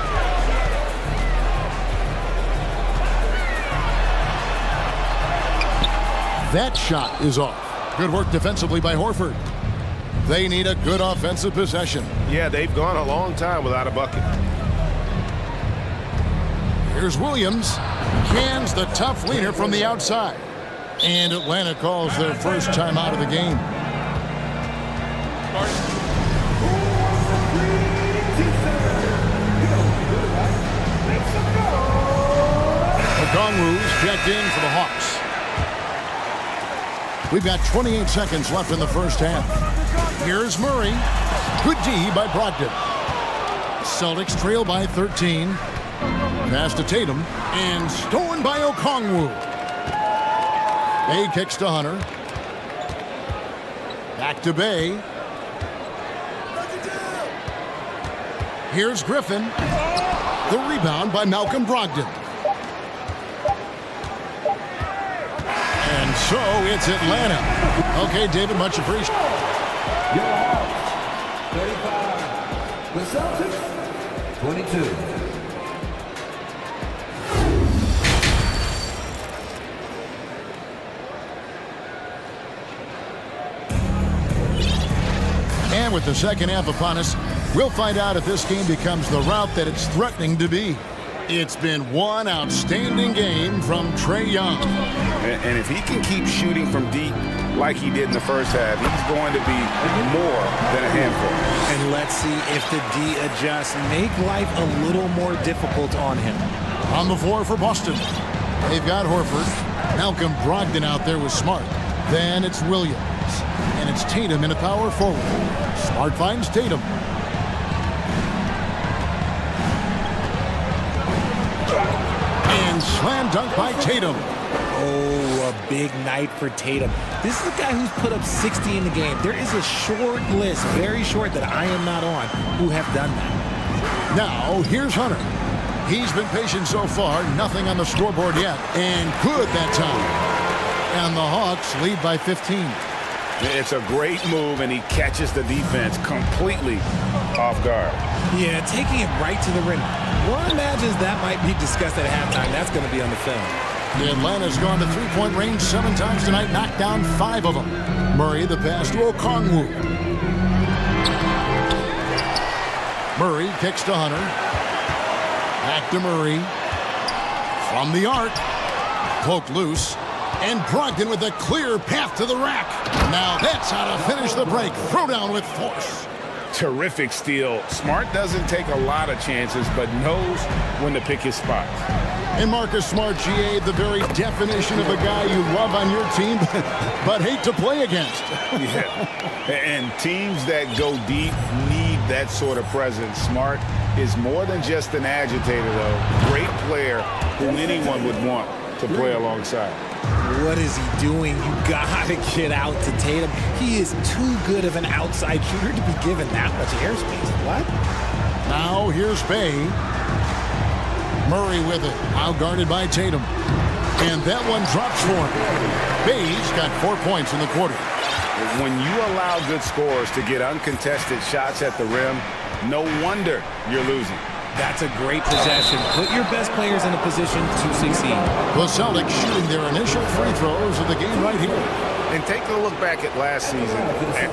That shot is off. Good work defensively by Horford. They need a good offensive possession. Yeah, they've gone a long time without a bucket. Here's Williams. Cans the tough leaner from the outside. And Atlanta calls their first time out of the game. Okongwu's checked in for the Hawks. We've got 28 seconds left in the first half. Here's Murray. Good D by Brogdon. Celtics trail by 13. Pass to Tatum. And stolen by Okongwu. Bay kicks to Hunter. Back to Bay. Here's Griffin. The rebound by Malcolm Brogdon. And so it's Atlanta. Okay, David, much appreciated. Your Hawks, 35. The Celtics, 22. And with the second half upon us, we'll find out if this game becomes the route that it's threatening to be. It's been one outstanding game from Trae Young. And if he can keep shooting from deep like he did in the first half, he's going to be more than a handful. And let's see if the D adjusts, make life a little more difficult on him. On the floor for Boston. They've got Horford. Malcolm Brogdon out there with Smart. Then it's Williams. And it's Tatum in a power forward. Smart finds Tatum. And slam dunk by Tatum. Oh, a big night for Tatum. This is a guy who's put up 60 in the game. There is a short list, very short, that I am not on, who have done that. Now, here's Hunter. He's been patient so far, nothing on the scoreboard yet, and good that time. And the Hawks lead by 15. It's a great move, and he catches the defense completely off guard. Yeah, taking it right to the rim. One imagines that might be discussed at halftime. That's going to be on the film. Atlanta's gone to three-point range 7 times tonight, knocked down 5 of them. Murray the pass to Okongwu. Murray kicks to Hunter. Back to Murray. From the arc. Poked loose. And Brogdon with a clear path to the rack. Now that's how to finish the break. Throw down with force. terrific steal. Smart doesn't take a lot of chances, but knows when to pick his spots. And Marcus Smart, GA, the very definition of a guy you love on your team, but hate to play against. Yeah, and teams that go deep need that sort of presence. Smart is more than just an agitator, though. Great player who anyone would want to play alongside. What is he doing? You gotta get out to Tatum. He is too good of an outside shooter to be given that much airspace. What? Now here's Bay. Murray with it, out guarded by Tatum. And that one drops for him. Bay's got 4 points in the quarter. When you allow good scorers to get uncontested shots at the rim, no wonder you're losing. That's a great possession. Put your best players in a position to succeed. The Celtics shooting their initial free throws of the game right here. And take a look back at last season,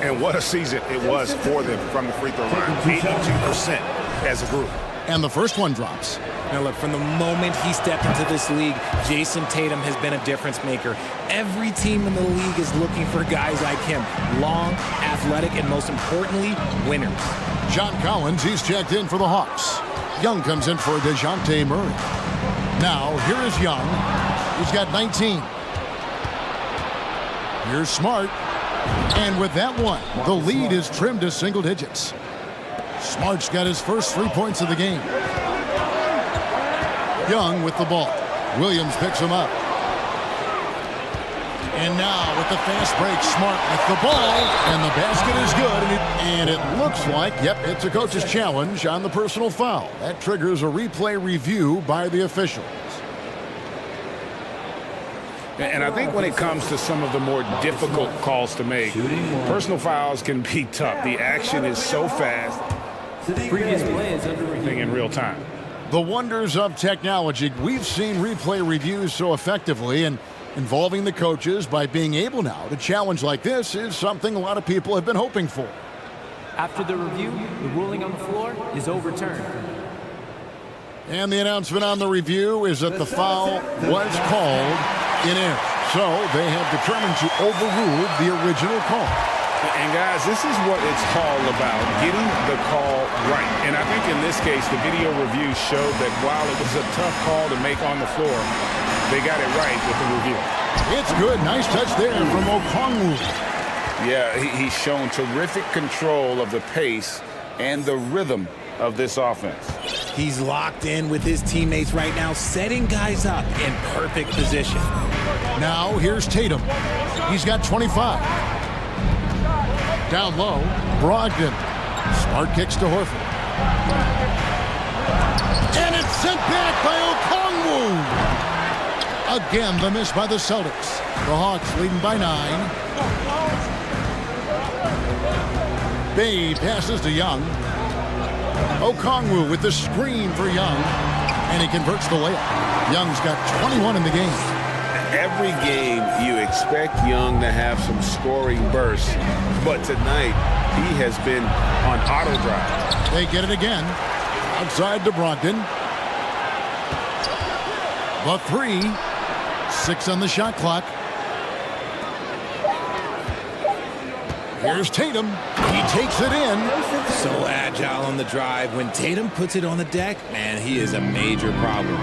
and what a season it was for them from the free throw line. 82% as a group. And the first one drops. Now look, from the moment he stepped into this league, Jason Tatum has been a difference maker. Every team in the league is looking for guys like him. Long, athletic, and most importantly, winners. John Collins, he's checked in for the Hawks. Young comes in for DeJounte Murray. Now, here is Young. He's got 19. Here's Smart. And with that one, the lead is trimmed to single digits. Smart's got his first 3 points of the game. Young with the ball. Williams picks him up. And now with the fast break, Smart with the ball. And the basket is good. And it looks like, yep, it's a coach's challenge on the personal foul. That triggers a replay review by the officials. And I think when it comes to some of the more difficult calls to make, personal fouls can be tough. The action is so fast. Previous play is under review in real time. The wonders of technology. We've seen replay reviews so effectively, and involving the coaches by being able now to challenge like this is something a lot of people have been hoping for. After the review, the ruling on the floor is overturned. And the announcement on the review is that the foul was called in error. So they have determined to overrule the original call. And guys, this is what it's all about, getting the call right. And I think in this case, the video review showed that while it was a tough call to make on the floor, they got it right with the review. It's good. Nice touch there from Okongwu. Yeah, he's shown terrific control of the pace and the rhythm of this offense. He's locked in with his teammates right now, setting guys up in perfect position. Now here's Tatum. He's got 25. Down low, Brogdon. Smart kicks to Horford. And it's sent back by Okongwu. Again, the miss by the Celtics. The Hawks leading by 9. Bay passes to Young. Okongwu with the screen for Young. And he converts the layup. Young's got 21 in the game. Every game you expect Young to have some scoring bursts, but tonight he has been on auto drive. They get it again. Outside to Brogdon. The 3. 6 on the shot clock. Here's Tatum. He takes it in. So agile on the drive. When Tatum puts it on the deck, man, he is a major problem.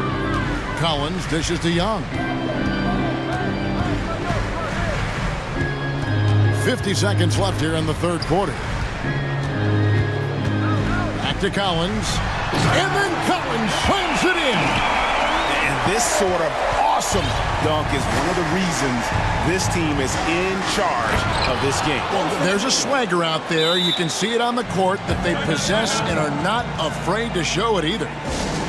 Collins dishes to Young. 50 seconds left here in the third quarter. Back to Collins. And then Collins slams it in. And this sort of awesome dunk is one of the reasons this team is in charge of this game. Well, there's a swagger out there. You can see it on the court that they possess and are not afraid to show it either.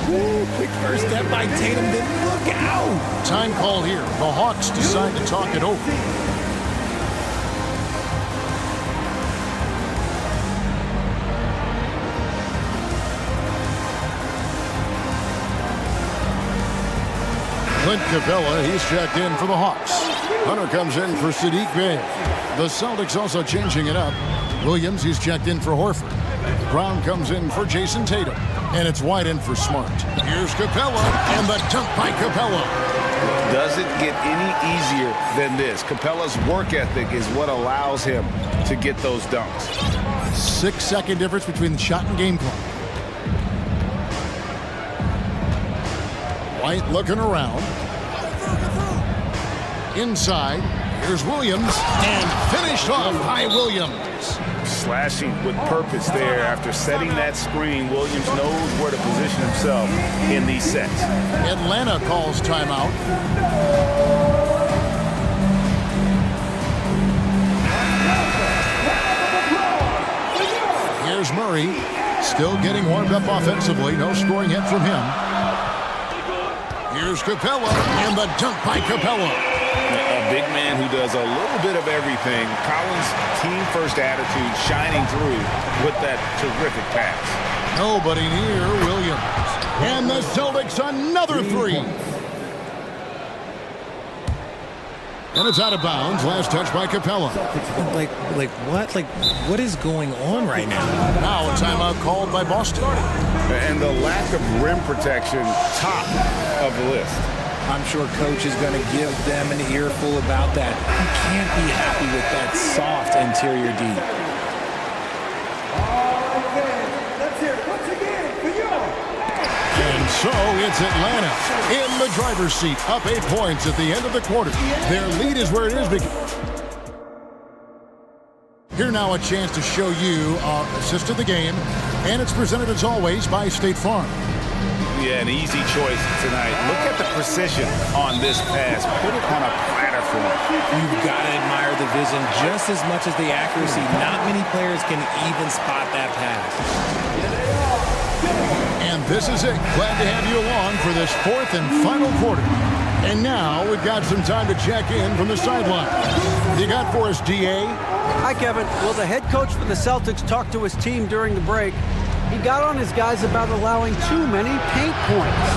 Ooh, quick first step by Tatum, then look out. Time call here. The Hawks decide to talk it over. Clint Capella, he's checked in for the Hawks. Hunter comes in for Sadiq Bey. The Celtics also changing it up. Williams, he's checked in for Horford. Brown comes in for Jason Tatum. And it's wide in for Smart. Here's Capella, and the dunk by Capella. Doesn't get any easier than this. Capella's work ethic is what allows him to get those dunks. 6-second difference between the shot and game clock. White looking around. Inside. Here's Williams. And finished off by Williams. Slashing with purpose there. After setting that screen, Williams knows where to position himself in these sets. Atlanta calls timeout. Here's Murray. Still getting warmed up offensively. No scoring yet from him. Here's Capella. And the dunk by Capella. A big man who does a little bit of everything. Collins' team-first attitude shining through with that terrific pass. Nobody near Williams. And the Celtics another three. And it's out of bounds. Last touch by Capella. What is going on right now? Now a timeout called by Boston. And the lack of rim protection, top of the list. I'm sure coach is going to give them an earful about that. You can't be happy with that soft interior D. And so it's Atlanta in the driver's seat, up 8 points at the end of the quarter. Their lead is where it is. Here now a chance to show you our assist of the game, and it's presented as always by State Farm. Yeah, an easy choice tonight. Look at the precision on this pass. Put it on a platter for him. You've got to admire the vision just as much as the accuracy. Not many players can even spot that pass. And this is it. Glad to have you along for this fourth and final quarter. And now we've got some time to check in from the sideline. You got for us, DA? Hi, Kevin. Well, the head coach for the Celtics talked to his team during the break. He got on his guys about allowing too many paint points.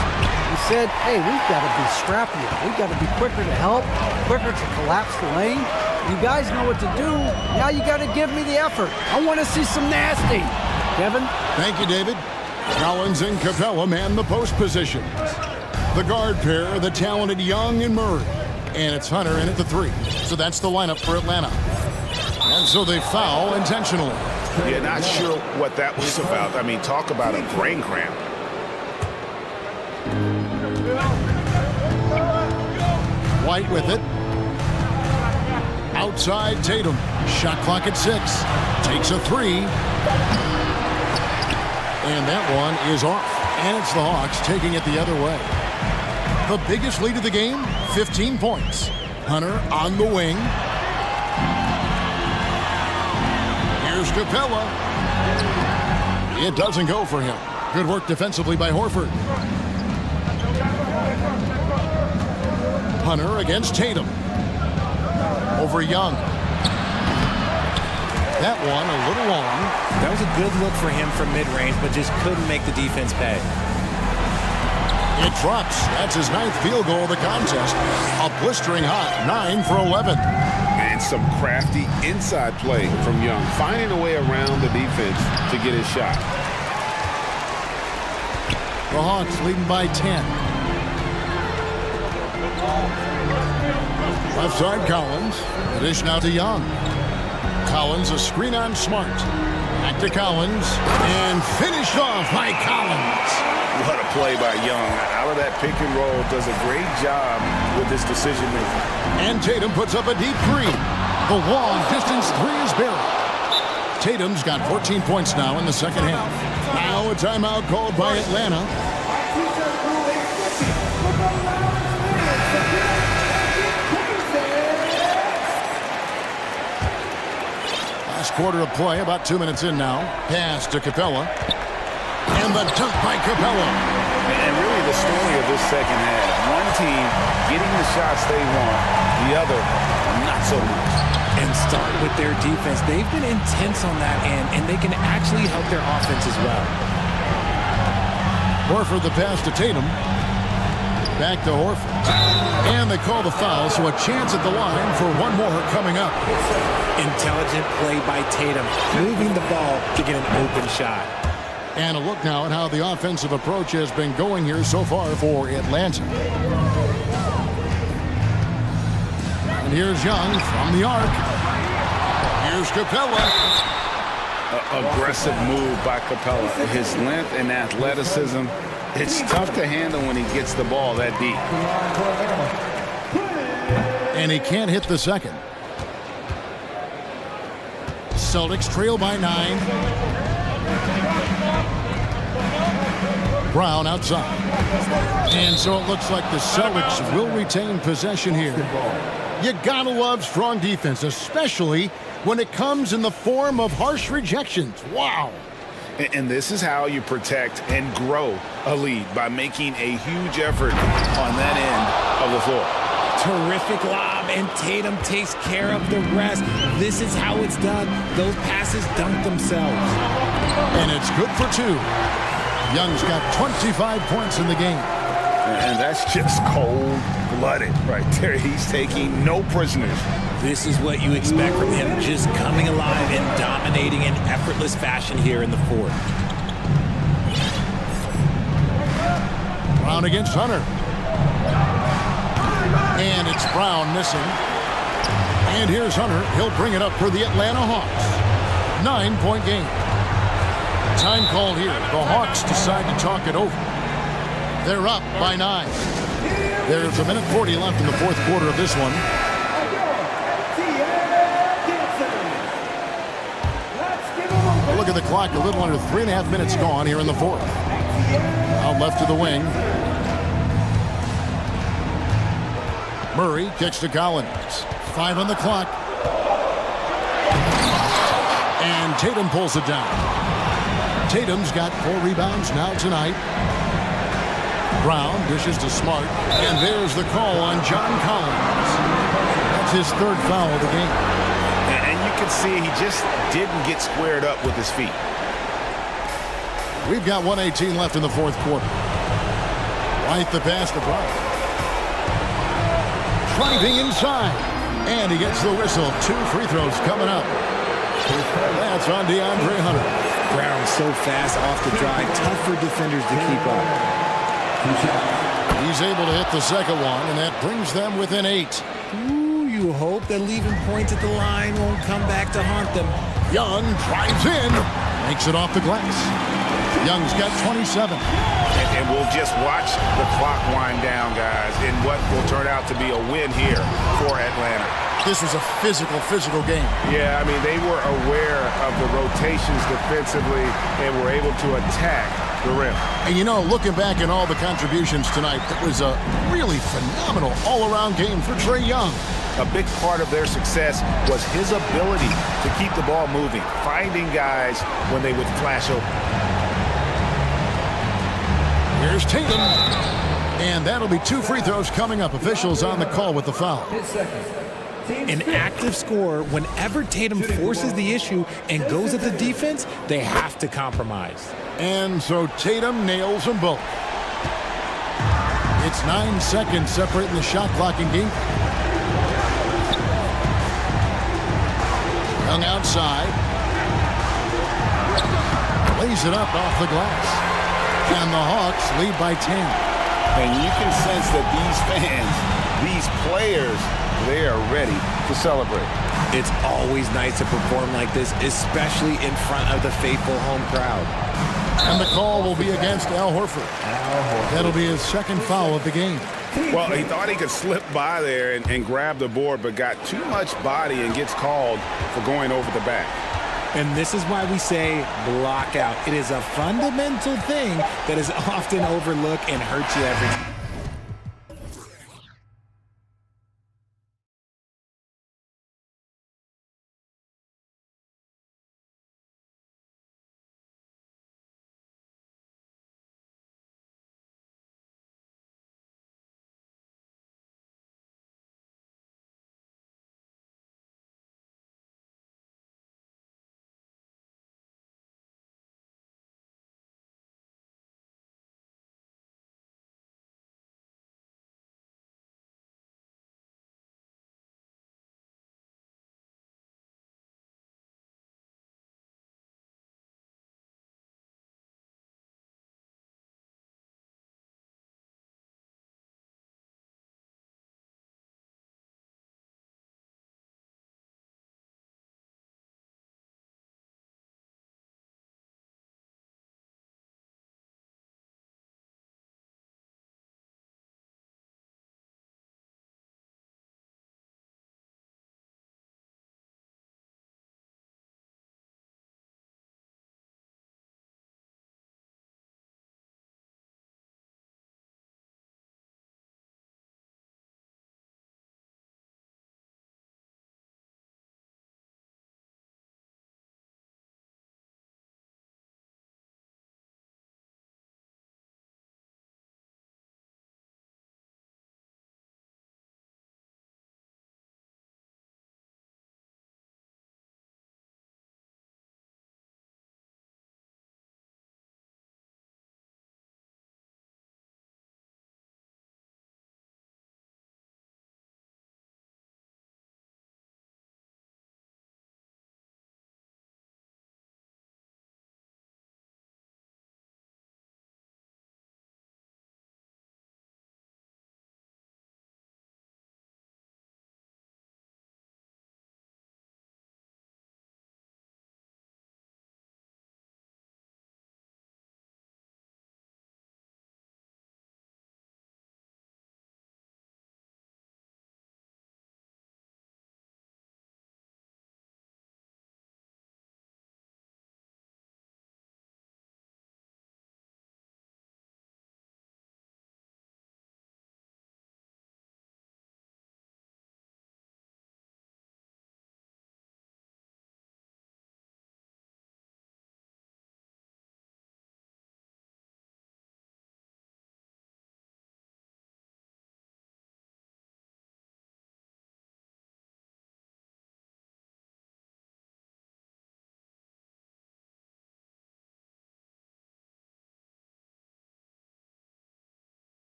He said, hey, we've got to be scrappier. We've got to be quicker to help, quicker to collapse the lane. You guys know what to do. Now you got to give me the effort. I want to see some nasty. Kevin? Thank you, David. Collins and Capella man the post positions. The guard pair, the talented Young and Murray. And it's Hunter in at the three. So that's the lineup for Atlanta. And so they foul intentionally. Yeah, not sure what that was about. I mean, talk about a brain cramp. White with it. Outside Tatum. Shot clock at 6. Takes a three. And that one is off. And it's the Hawks taking it the other way. The biggest lead of the game, 15 points. Hunter on the wing. Here's Capella. It doesn't go for him. Good work defensively by Horford. Hunter against Tatum. Over Young. That one a little long. That was a good look for him from mid-range, but just couldn't make the defense pay. It drops. That's his 9th field goal of the contest. A blistering hot 9 for 11. And some crafty inside play from Young, finding a way around the defense to get his shot. The Hawks leading by 10. Left side Collins. The dish now to Young. Collins a screen on Smart. Back to Collins. And finished off by Collins. What a play by Young. Out of that pick and roll, does a great job with his decision making. And Tatum puts up a deep three. The long distance three is buried. Tatum's got 14 points now in the second half. Now a timeout called by Atlanta. Last quarter of play, about 2 minutes in now. Pass to Capella. And the dunk by Capella. And really the story of this second half. One team getting the shots they want, the other not so much. And start with their defense. They've been intense on that end, and they can actually help their offense as well. Horford the pass to Tatum. Back to Horford. And they call the foul, so a chance at the line for one more coming up. Intelligent play by Tatum, moving the ball to get an open shot. And a look now at how the offensive approach has been going here so far for Atlanta. And here's Young from the arc. Here's Capella. aggressive move by Capella. His length and athleticism, it's tough to handle when he gets the ball that deep. And he can't hit the second. Celtics trail by 9. Brown outside. And so it looks like the Celtics will retain possession here. You gotta love strong defense, especially when it comes in the form of harsh rejections. Wow. And this is how you protect and grow a lead, by making a huge effort on that end of the floor. Terrific lob, and Tatum takes care of the rest. This is how it's done. Those passes dunk themselves. And it's good for 2. Young's got 25 points in the game. And that's just cold-blooded right there. He's taking no prisoners. This is what you expect from him, just coming alive and dominating in effortless fashion here in the fourth. Brown against Hunter. And it's Brown missing. And here's Hunter. He'll bring it up for the Atlanta Hawks. 9-point game. Time called here. The Hawks decide to talk it over. They're up by 9. There's 1:40 left in the fourth quarter of this one. Look at the clock. A little under 3.5 minutes gone here in the fourth. Out left to the wing. Murray kicks to Collins. 5 on the clock. And Tatum pulls it down. Tatum's got 4 rebounds now tonight. Brown dishes to Smart. And there's the call on John Collins. That's his 3rd foul of the game. And you can see he just didn't get squared up with his feet. We've got 1:18 left in the fourth quarter. White the pass to Brown. Driving inside. And he gets the whistle. 2 free throws coming up. That's on DeAndre Hunter. Brown so fast off the drive. Tough for defenders to keep up. He's able to hit the second one, and that brings them within 8. Ooh, you hope that leaving points at the line won't come back to haunt them. Young drives in. Makes it off the glass. Young's got 27. And we'll just watch the clock wind down, guys, in what will turn out to be a win here for Atlanta. This was a physical game. Yeah, I mean, they were aware of the rotations defensively and were able to attack the rim. And, you know, looking back at all the contributions tonight, it was a really phenomenal all-around game for Trae Young. A big part of their success was his ability to keep the ball moving, finding guys when they would flash open. Here's Tatum. And that'll be 2 free throws coming up. Officials on the call with the foul. An active scorer, whenever Tatum forces the issue and goes at the defense, they have to compromise. And so Tatum nails them both. It's 9 seconds separating the shot clock and game. Young outside. Lays it up off the glass. And the Hawks lead by 10. And you can sense that these fans, these players, they are ready to celebrate. It's always nice to perform like this, especially in front of the faithful home crowd. And the call will be against Al Horford. That'll be his 2nd foul of the game. Well, he thought he could slip by there and grab the board, but got too much body and gets called for going over the back. And this is why we say block out. It is a fundamental thing that is often overlooked and hurts you every time.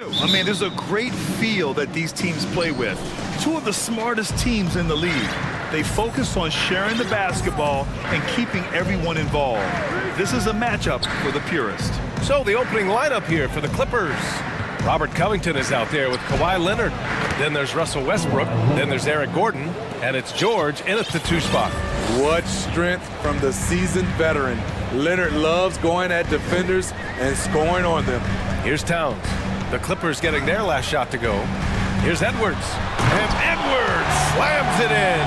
I mean, there's a great feel that these teams play with. Two of the smartest teams in the league. They focus on sharing the basketball and keeping everyone involved. This is a matchup for the purist. So the opening lineup here for the Clippers. Robert Covington is out there with Kawhi Leonard. Then there's Russell Westbrook. Then there's Eric Gordon. And it's George in at the 2 spot. What strength from the seasoned veteran. Leonard loves going at defenders and scoring on them. Here's Towns. The Clippers getting their last shot to go. Here's Edwards. And Edwards slams it in.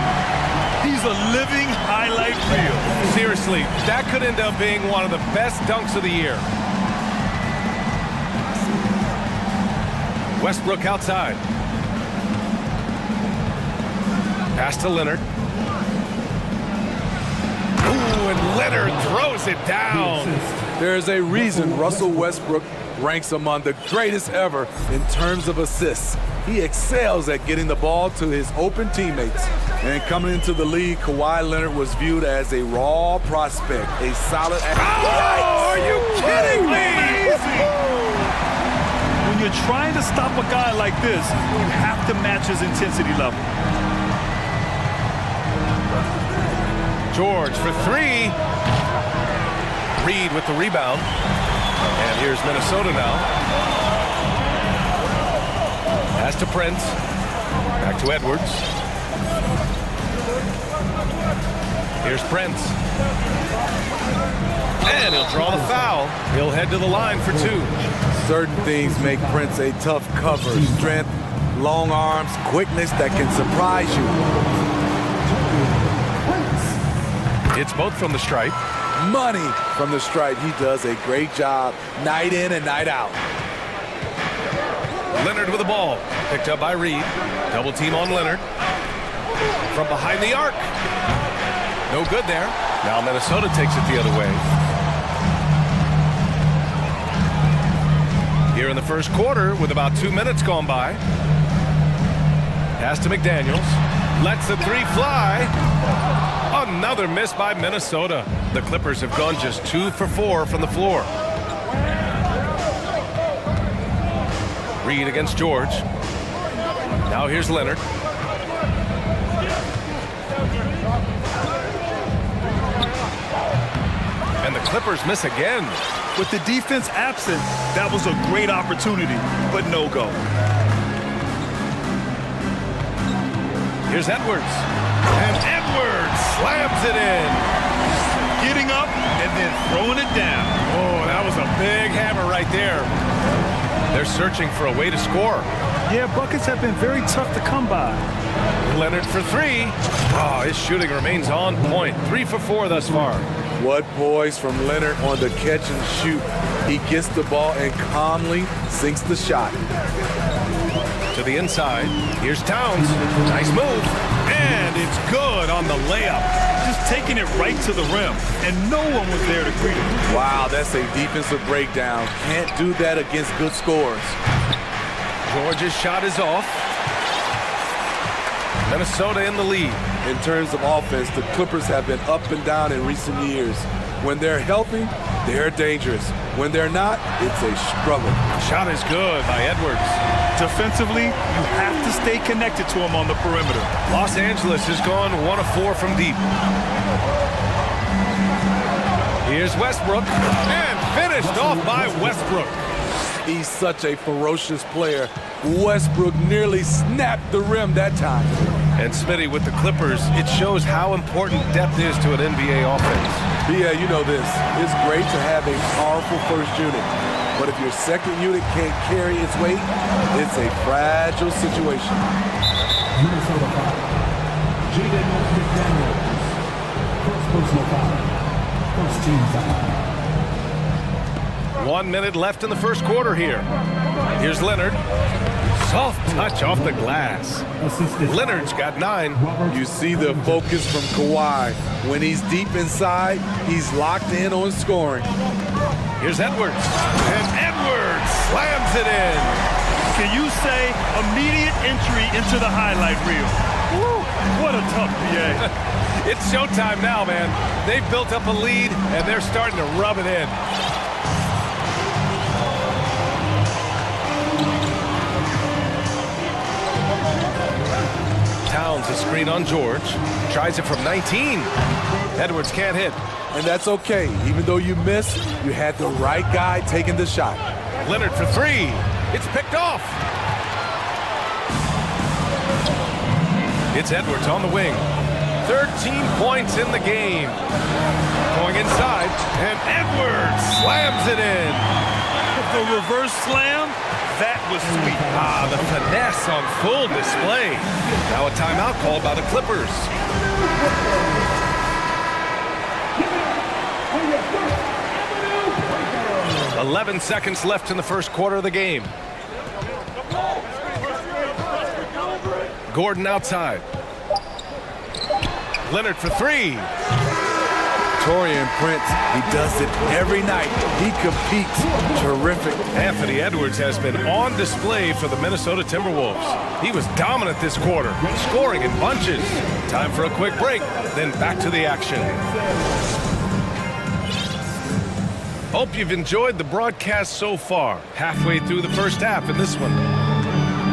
He's a living highlight reel. Seriously, that could end up being one of the best dunks of the year. Westbrook outside. Pass to Leonard. Ooh, and Leonard throws it down. There's a reason Russell Westbrook ranks among the greatest ever in terms of assists. He excels at getting the ball to his open teammates. And coming into the league, Kawhi Leonard was viewed as a raw prospect, a solid... Oh, are you kidding me? When you're trying to stop a guy like this, you have to match his intensity level. George for 3. Reed with the rebound. And here's Minnesota now. Pass to Prince. Back to Edwards. Here's Prince. And he'll draw the foul. He'll head to the line for 2. Certain things make Prince a tough cover. Strength, long arms, quickness that can surprise you. It's both from the stripe. Money from the stripe. He does a great job night in and night out. Leonard with the ball. Picked up by Reed. Double team on Leonard. From behind the arc. No good there. Now Minnesota takes it the other way. Here in the first quarter with about 2 minutes gone by. Pass to McDaniels. Lets the 3 fly. Another miss by Minnesota. The Clippers have gone just 2 for 4 from the floor. Reed against George. Now here's Leonard. And the Clippers miss again. With the defense absent, that was a great opportunity, but no go. Here's Edwards. And Edwards slams it in. Getting up and then throwing it down. Oh, that was a big hammer right there. They're searching for a way to score. Yeah, buckets have been very tough to come by. Leonard for 3. Oh, his shooting remains on point. 3 for 4 thus far. What poise from Leonard on the catch and shoot. He gets the ball and calmly sinks the shot. To the inside. Here's Towns. Nice move. And it's good on the layup. Just taking it right to the rim, and no one was there to greet him. Wow, that's a defensive breakdown. Can't do that against good scores. George's shot is off. Minnesota in the lead. In terms of offense, the Clippers have been up and down in recent years. When they're healthy, they're dangerous. When they're not, it's a struggle. Shot is good by Edwards. Defensively, you have to stay connected to him on the perimeter. Los Angeles has gone 1 of 4 from deep. Here's Westbrook, and finished off by Westbrook. He's such a ferocious player. Westbrook nearly snapped the rim that time. And Smitty with the Clippers, it shows how important depth is to an NBA offense. Yeah, you know this. It's great to have a powerful first unit. But if your second unit can't carry its weight, it's a fragile situation. Minnesota foul. Jaden McDaniels. First personal foul. First team foul. 1 minute left in the first quarter here. Here's Leonard. Soft touch off the glass. Leonard's got 9. You see the focus from Kawhi. When he's deep inside, he's locked in on scoring. Here's Edwards. And Edwards slams it in. Can you say immediate entry into the highlight reel? Woo, what a tough PA. It's showtime now, man. They've built up a lead, and they're starting to rub it in. Inbounds a screen on George. Tries it from 19. Edwards can't hit. And that's okay. Even though you missed, you had the right guy taking the shot. Leonard for three. It's picked off. It's Edwards on the wing. 13 points in the game. Going inside, and Edwards slams it in. The reverse slam, that was sweet. Ah, the finesse on full display. Now a timeout called by the Clippers. 11 seconds left in the first quarter of the game. Gordon outside. Leonard for three. Torian Prince, he does it every night. He competes. Terrific. Anthony Edwards has been on display for the Minnesota Timberwolves. He was dominant this quarter, scoring in bunches. Time for a quick break, then back to the action. Hope you've enjoyed the broadcast so far. Halfway through the first half in this one.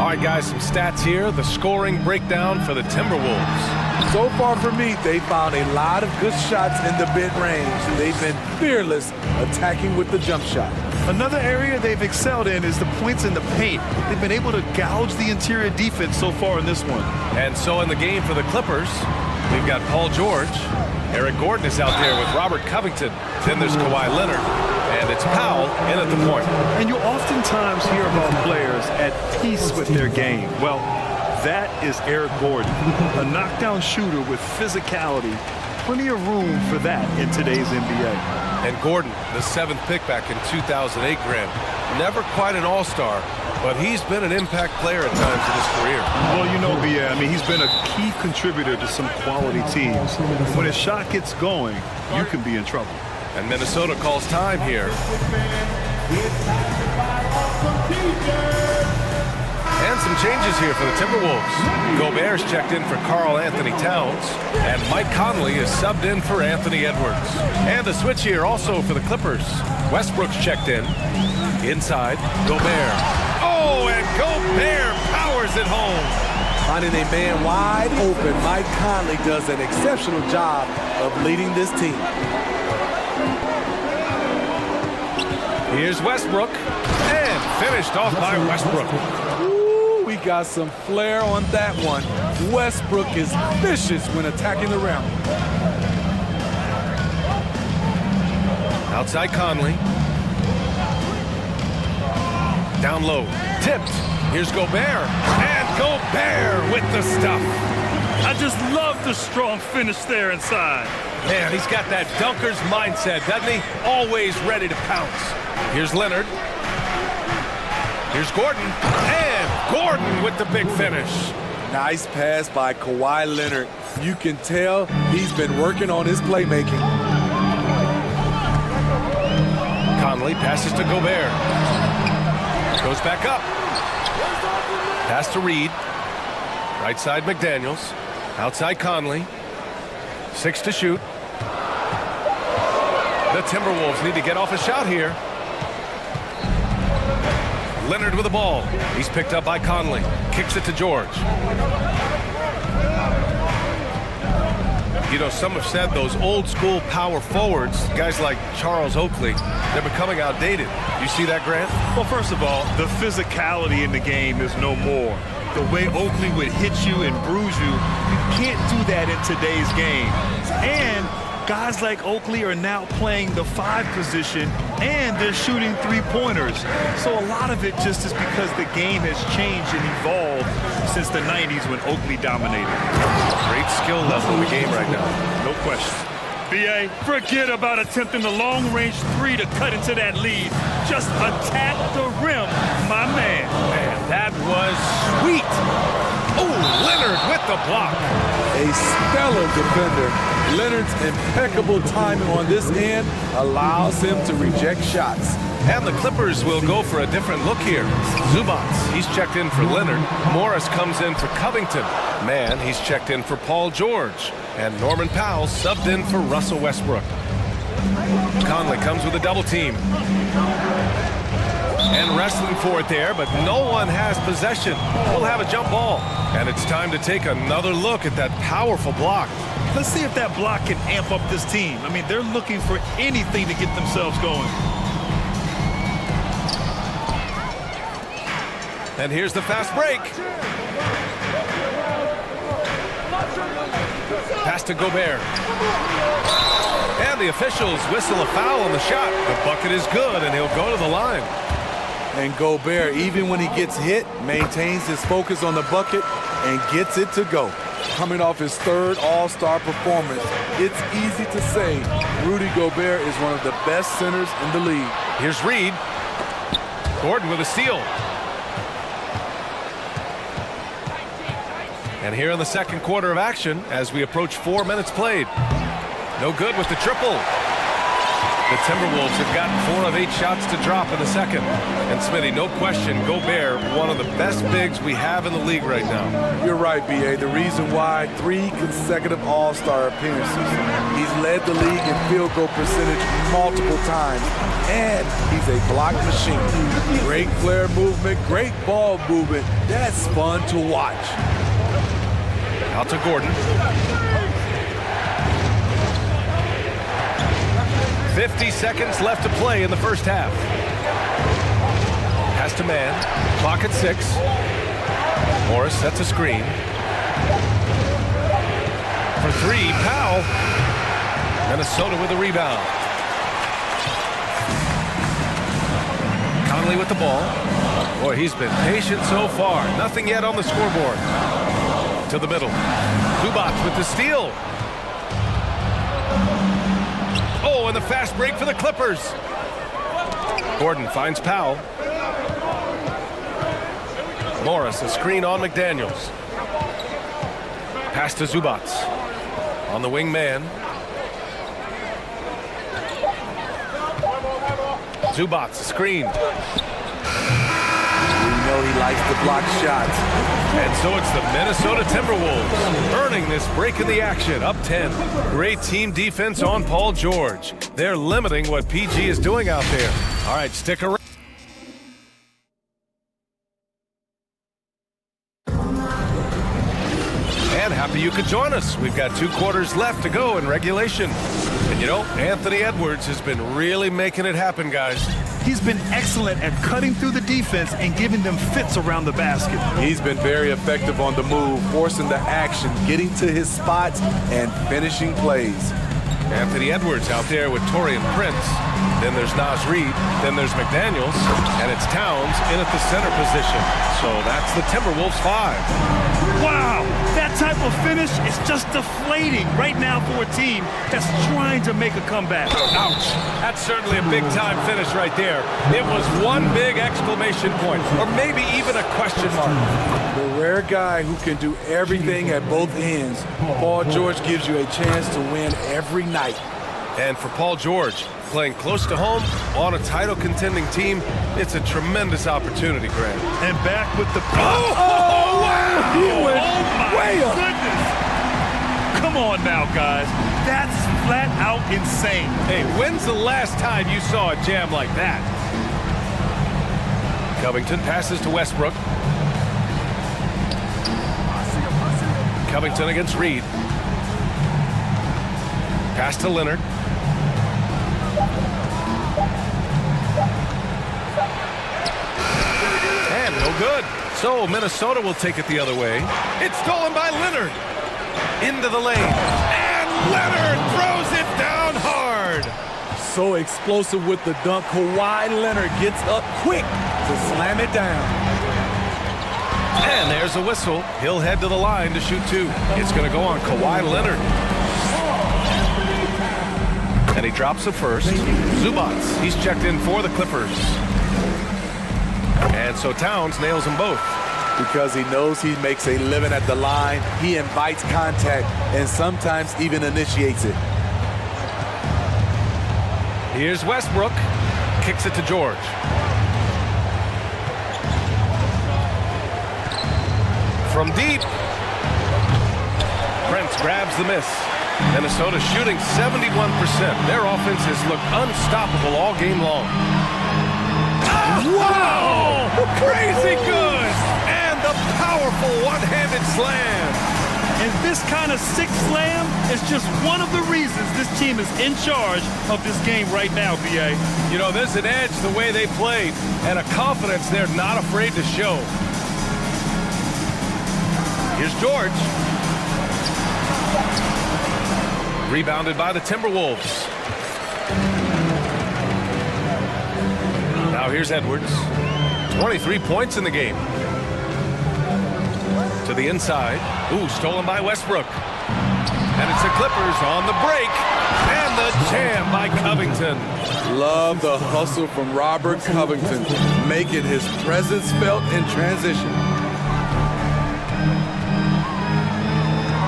All right, guys, some stats here. The scoring breakdown for the Timberwolves. So far for me, they found a lot of good shots in the mid-range. They've been fearless attacking with the jump shot. Another area they've excelled in is the points in the paint. They've been able to gouge the interior defense so far in this one. And so in the game for the Clippers, we've got Paul George. Eric Gordon is out there with Robert Covington. Then there's Kawhi Leonard. And it's Powell in at the point. And you'll oftentimes hear about players at peace with their game. Well, that is Eric Gordon, a knockdown shooter with physicality. Plenty of room for that in today's NBA. And Gordon, the 7th pick back in 2008, Graham. Never quite an all-star, but he's been an impact player at times in his career. Well, you know, B.A., I mean, he's been a key contributor to some quality teams. When his shot gets going, you can be in trouble. And Minnesota calls time here. And some changes here for the Timberwolves. Gobert's checked in for Karl Anthony Towns. And Mike Conley is subbed in for Anthony Edwards. And a switch here also for the Clippers. Westbrook's checked in. Inside, Gobert. Oh, and Gobert powers it home. Finding a man wide open, Mike Conley does an exceptional job of leading this team. Here's Westbrook. And finished off by Westbrook. We got some flair on that one. Westbrook is vicious when attacking the rim. Outside Conley. Down low. Tipped. Here's Gobert. And Gobert with the stuff. I just love the strong finish there inside. Man, he's got that dunker's mindset, doesn't he? Always ready to pounce. Here's Leonard. Here's Gordon. And Gordon with the big finish. Nice pass by Kawhi Leonard. You can tell he's been working on his playmaking. Conley passes to Gobert. Goes back up. Pass to Reed. Right side McDaniels. Outside Conley. 6 to shoot. The Timberwolves need to get off a shot here. Leonard with the ball. He's picked up by Conley. Kicks it to George. You know, some have said those old school power forwards, guys like Charles Oakley, they're becoming outdated. You see that, Grant? Well, first of all, the physicality in the game is no more. The way Oakley would hit you and bruise you, you can't do that in today's game. And guys like Oakley are now playing the 5 position, and they're shooting 3-pointers. So a lot of it just is because the game has changed and evolved since the 90s when Oakley dominated. Great skill level in the game right now. No question. B.A., forget about attempting the long-range 3 to cut into that lead. Just attack the rim, my man. Man, that was sweet. Oh, Leonard with the block. A stellar defender. Leonard's impeccable timing on this end allows him to reject shots. And the Clippers will go for a different look here. Zubats, he's checked in for Leonard. Morris comes in for Covington. Man, he's checked in for Paul George. And Norman Powell subbed in for Russell Westbrook. Conley comes with a double team. And wrestling for it there, but no one has possession. We'll have a jump ball. And it's time to take another look at that powerful block. Let's see if that block can amp up this team. I mean, they're looking for anything to get themselves going. And here's the fast break. Pass to Gobert. And the officials whistle a foul on the shot. The bucket is good, and he'll go to the line. And Gobert, even when he gets hit, maintains his focus on the bucket and gets it to go. Coming off his third All-Star performance, it's easy to say Rudy Gobert is one of the best centers in the league. Here's Reed. Gordon with a steal. And here in the second quarter of action as we approach 4 minutes played. No good with the triple. The Timberwolves have gotten 4 of 8 shots to drop in the second. And Smitty, no question, Gobert, one of the best bigs we have in the league right now. You're right, B.A. The reason why 3 consecutive All-Star appearances. He's led the league in field goal percentage multiple times. And he's a block machine. Great flare movement, great ball movement. That's fun to watch. Out to Gordon. 50 seconds left to play in the first half. Pass to man. Clock at 6. Morris sets a screen. For 3, Powell. Minnesota with the rebound. Conley with the ball. Boy, he's been patient so far. Nothing yet on the scoreboard. To the middle. Zubac with the steal. Oh, and the fast break for the Clippers. Gordon finds Powell. Morris, a screen on McDaniels. Pass to Zubac. On the wing man. Zubac, screen. We know he likes to block shots. And so it's the Minnesota Timberwolves earning this break in the action, up 10. Great team defense on Paul George. They're limiting what PG is doing out there. All right, stick around. And happy you could join us. We've got 2 quarters left to go in regulation. And you know, Anthony Edwards has been really making it happen, guys. He's been excellent at cutting through the defense and giving them fits around the basket. He's been very effective on the move, forcing the action, getting to his spots, and finishing plays. Anthony Edwards out there with Taurean Prince. Then there's Naz Reid. Then there's McDaniels. And it's Towns in at the center position. So that's the Timberwolves 5. Wow, that type of finish is just deflating right now for a team that's trying to make a comeback. Ouch. That's certainly a big-time finish right there. It was one big exclamation point, or maybe even a question mark. The rare guy who can do everything at both ends. Paul George gives you a chance to win every night. And for Paul George, playing close to home on a title-contending team, it's a tremendous opportunity, Grant. And back with the... Oh, wow! He went way up. Goodness. Come on now, guys. That's flat out insane. Hey, when's the last time you saw a jam like that? Covington passes to Westbrook. Covington against Reed. Pass to Leonard. And no good. So Minnesota will take it the other way. It's stolen by Leonard. Into the lane. And Leonard throws it down hard. So explosive with the dunk. Kawhi Leonard gets up quick to slam it down. And there's a whistle. He'll head to the line to shoot 2. It's going to go on Kawhi Leonard. And he drops the first. Zubac, he's checked in for the Clippers. And so Towns nails them both. Because he knows he makes a living at the line, he invites contact and sometimes even initiates it. Here's Westbrook. Kicks it to George. From deep. Prince grabs the miss. Minnesota shooting 71%. Their offense has looked unstoppable all game long. Wow! Crazy good! And the powerful one-handed slam. And this kind of sick slam is just one of the reasons this team is in charge of this game right now, B.A. You know, there's an edge the way they played and a confidence they're not afraid to show. Here's George. Rebounded by the Timberwolves. Now here's Edwards. 23 points in the game. To the inside. Ooh, stolen by Westbrook. And it's the Clippers on the break. And the jam by Covington. Love the hustle from Robert Covington, making his presence felt in transition.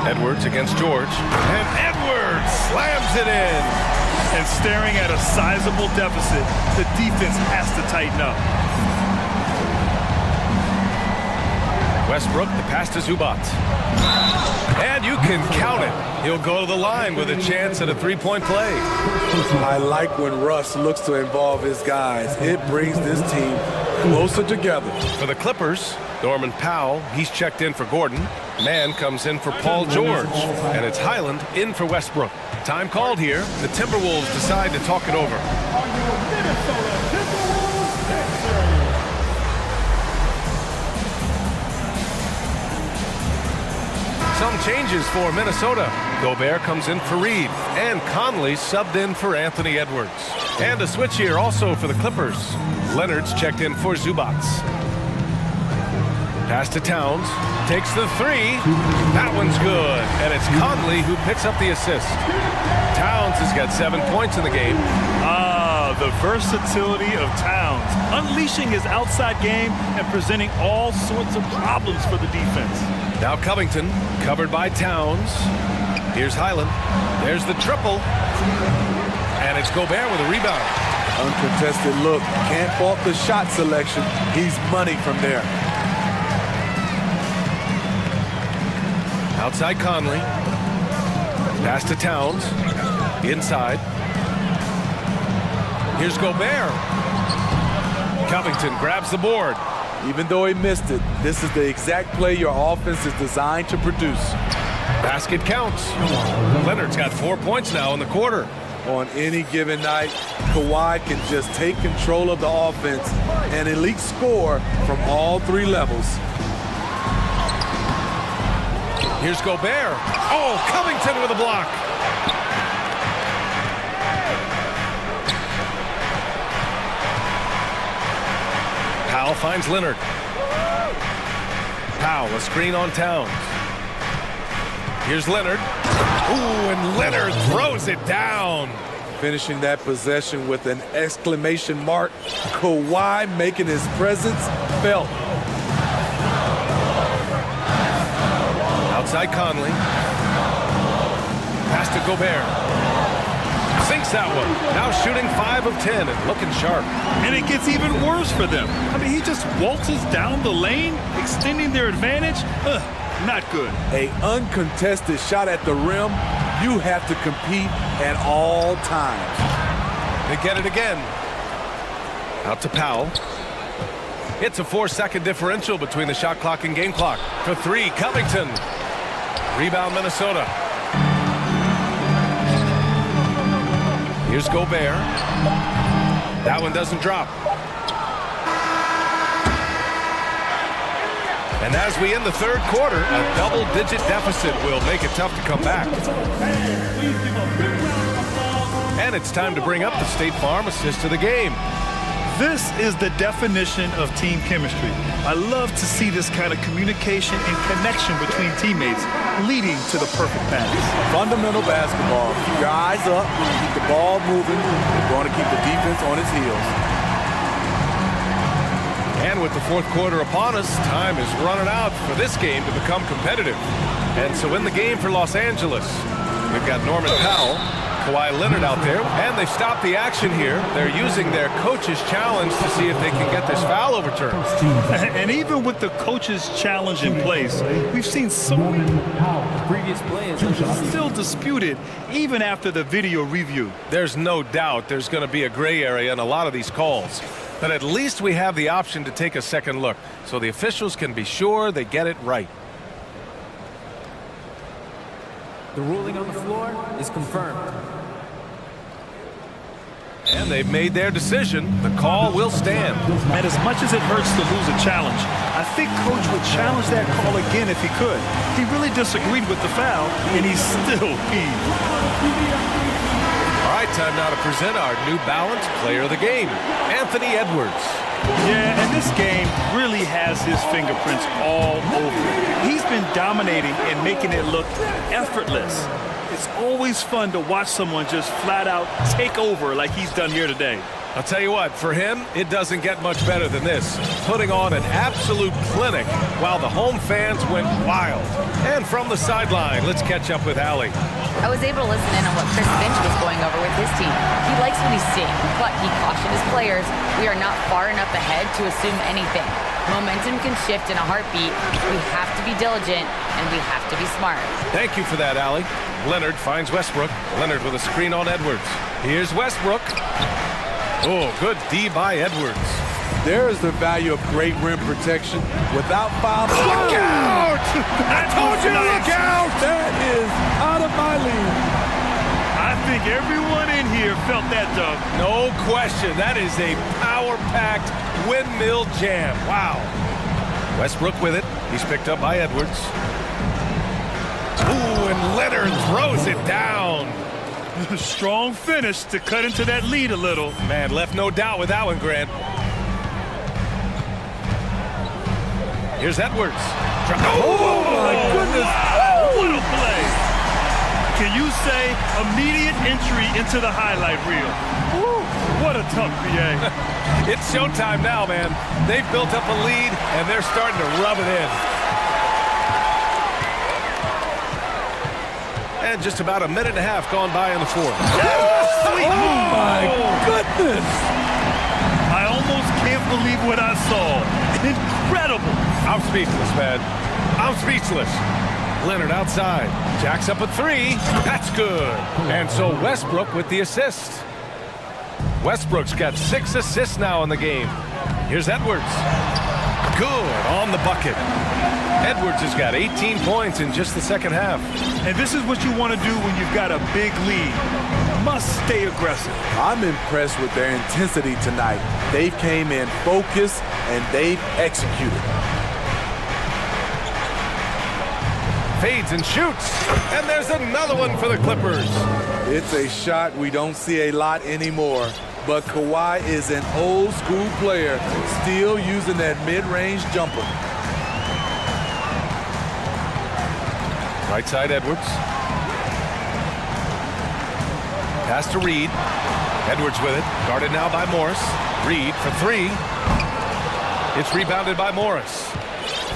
Edwards against George. And Edwards slams it in. And staring at a sizable deficit, the defense has to tighten up. Westbrook, the pass to Zubac. And you can count it. He'll go to the line with a chance at a three-point play. I like when Russ looks to involve his guys. It brings this team closer together. For the Clippers, Norman Powell, he's checked in for Gordon. Mann comes in for Paul George. And it's Highland in for Westbrook. Time called here. The Timberwolves decide to talk it over. Some changes for Minnesota. Gobert comes in for Reed. And Conley subbed in for Anthony Edwards. And a switch here also for the Clippers. Leonard's checked in for Zubac. Pass to Towns. Takes the three. That one's good. And it's Conley who picks up the assist. Towns has got 7 points in the game. The versatility of Towns. Unleashing his outside game and presenting all sorts of problems for the defense. Now Covington, covered by Towns. Here's Highland. There's the triple. And it's Gobert with a rebound. Uncontested look. Can't fault the shot selection. He's money from there. Outside Conley. Pass to Towns. Inside. Here's Gobert. Covington grabs the board. Even though he missed it, this is the exact play your offense is designed to produce. Basket counts. Leonard's got 4 points now in the quarter. On any given night, Kawhi can just take control of the offense and elite score from all three levels. Here's Gobert. Oh, Covington with a block. Powell finds Leonard. Powell, a screen on Towns. Here's Leonard. Ooh, and Leonard throws it down. Finishing that possession with an exclamation mark. Kawhi making his presence felt. Outside Conley. Pass to Gobert. Sinks that one. Now shooting 5 of 10 and looking sharp. And it gets even worse for them. I mean, he just waltzes down the lane, extending their advantage. Not good. A uncontested shot at the rim. You have to compete at all times. They get it again. Out to Powell. It's a 4-second differential between the shot clock and game clock. For three, Covington. Rebound, Minnesota. Here's Gobert. That one doesn't drop. And as we end the third quarter, a double-digit deficit will make it tough to come back. And it's time to bring up the State Farm assist of the game. This is the definition of team chemistry. I love to see this kind of communication and connection between teammates leading to the perfect pass. Fundamental basketball. Keep your eyes up, keep the ball moving. You're going to keep the defense on its heels. And with the fourth quarter upon us, time is running out for this game to become competitive. And so in the game for Los Angeles, we've got Norman Powell, Kawhi Leonard out there, and they've stopped the action here. They're using their coach's challenge to see if they can get this foul overturned. And even with the coach's challenge in place, we've seen so many previous plays still disputed even after the video review. There's no doubt there's going to be a gray area in a lot of these calls. But at least we have the option to take a second look, so the officials can be sure they get it right. The ruling on the floor is confirmed. And they've made their decision. The call will stand. And as much as it hurts to lose a challenge, I think Coach would challenge that call again if he could. He really disagreed with the foul, and he's still peeved. All right, time now to present our new balanced player of the game, Anthony Edwards. Yeah, and this game really has his fingerprints all over it. He's been dominating and making it look effortless. It's always fun to watch someone just flat out take over like he's done here today. I'll tell you what, for him, it doesn't get much better than this. Putting on an absolute clinic while the home fans went wild. And from the sideline, let's catch up with Allie. I was able to listen in on what Chris Finch was going over with his team. He likes what he's seeing, but he cautioned his players, we are not far enough ahead to assume anything. Momentum can shift in a heartbeat. We have to be diligent, and we have to be smart. Thank you for that, Allie. Leonard finds Westbrook. Leonard with a screen on Edwards. Here's Westbrook. Oh, good D by Edwards. There is the value of great rim protection without foul. Look out! I told you to look out! That is out of my league. I think everyone in here felt that dunk. No question. That is a power-packed windmill jam. Wow. Westbrook with it. He's picked up by Edwards. Ooh, and Leonard throws it down. Strong finish to cut into that lead a little. Man, left no doubt with that one, Grant. Here's Edwards. Oh, my goodness. Wow, what a play. Can you say immediate entry into the highlight reel? Woo, what a tough BA. It's showtime now, man. They've built up a lead, and they're starting to rub it in. And just about a minute and a half gone by in the fourth. Sweet move. My goodness. I almost can't believe what I saw. Incredible. I'm speechless, man. I'm speechless. Leonard outside. Jacks up a three. That's good. And so Westbrook with the assist. Westbrook's got 6 assists now in the game. Here's Edwards. Good on the bucket. Edwards has got 18 points in just the second half. And this is what you want to do when you've got a big lead. Must stay aggressive. I'm impressed with their intensity tonight. They came in focused and they've executed. Fades and shoots. And there's another one for the Clippers. It's a shot we don't see a lot anymore. But Kawhi is an old school player, still using that mid-range jumper. Right side Edwards. Pass to Reed. Edwards with it. Guarded now by Morris. Reed for three. It's rebounded by Morris.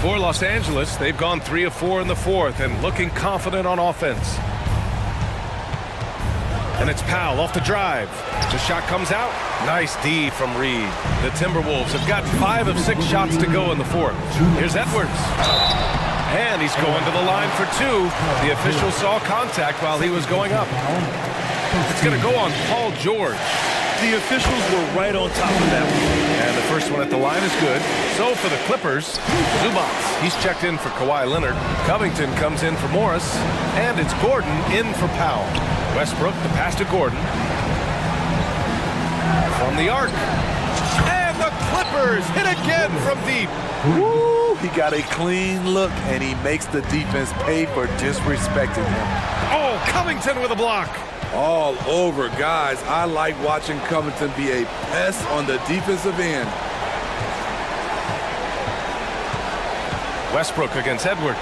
For Los Angeles, they've gone 3 of 4 in the fourth and looking confident on offense. And it's Powell off the drive. The shot comes out. Nice D from Reed. The Timberwolves have got 5 of 6 shots to go in the fourth. Here's Edwards. And he's going to the line for 2. The official saw contact while he was going up. It's going to go on Paul George. The officials were right on top of that one. And the first one at the line is good. So for the Clippers, Zubats, he's checked in for Kawhi Leonard. Covington comes in for Morris. And it's Gordon in for Powell. Westbrook, the pass to Gordon. From the arc. And the Clippers hit again from deep. Woo! He got a clean look, and he makes the defense pay for disrespecting him. Oh, Covington with a block. All over, guys. I like watching Covington be a pest on the defensive end. Westbrook against Edwards.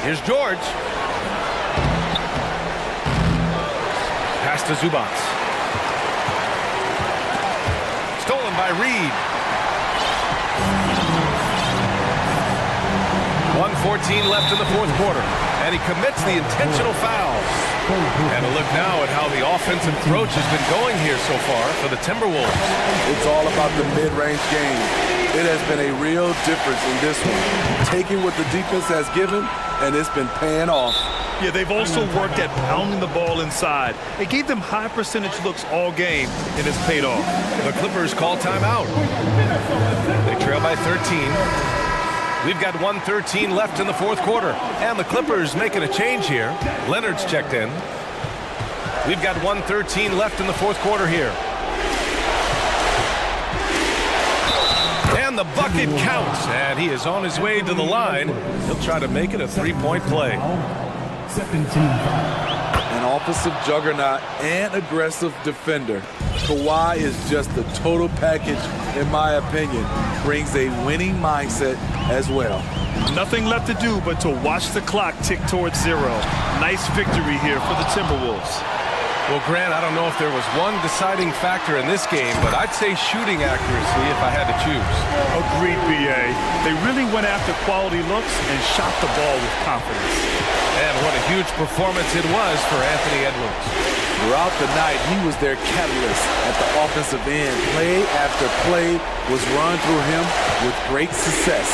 Here's George. Pass to Zubats. Stolen by Reed. 1:14 left in the fourth quarter. And he commits the intentional foul. And a look now at how the offensive approach has been going here so far for the Timberwolves. It's all about the mid-range game. It has been a real difference in this one. Taking what the defense has given, and it's been paying off. Yeah, they've also worked at pounding the ball inside. It gave them high percentage looks all game, and it's paid off. The Clippers call timeout. They trail by 13. We've got 1:13 left in the fourth quarter. And the Clippers making a change here. Leonard's checked in. We've got 1:13 left in the fourth quarter here. And the bucket counts. And he is on his way to the line. He'll try to make it a three-point play. An offensive juggernaut and aggressive defender. Kawhi is just the total package, in my opinion. Brings a winning mindset as well. Nothing left to do but to watch the clock tick towards zero. Nice victory here for the Timberwolves. Well, Grant, I don't know if there was one deciding factor in this game, but I'd say shooting accuracy if I had to choose. Agreed, BA. They really went after quality looks and shot the ball with confidence. And what a huge performance it was for Anthony Edwards. Throughout the night, he was their catalyst at the offensive end. Play after play was run through him with great success.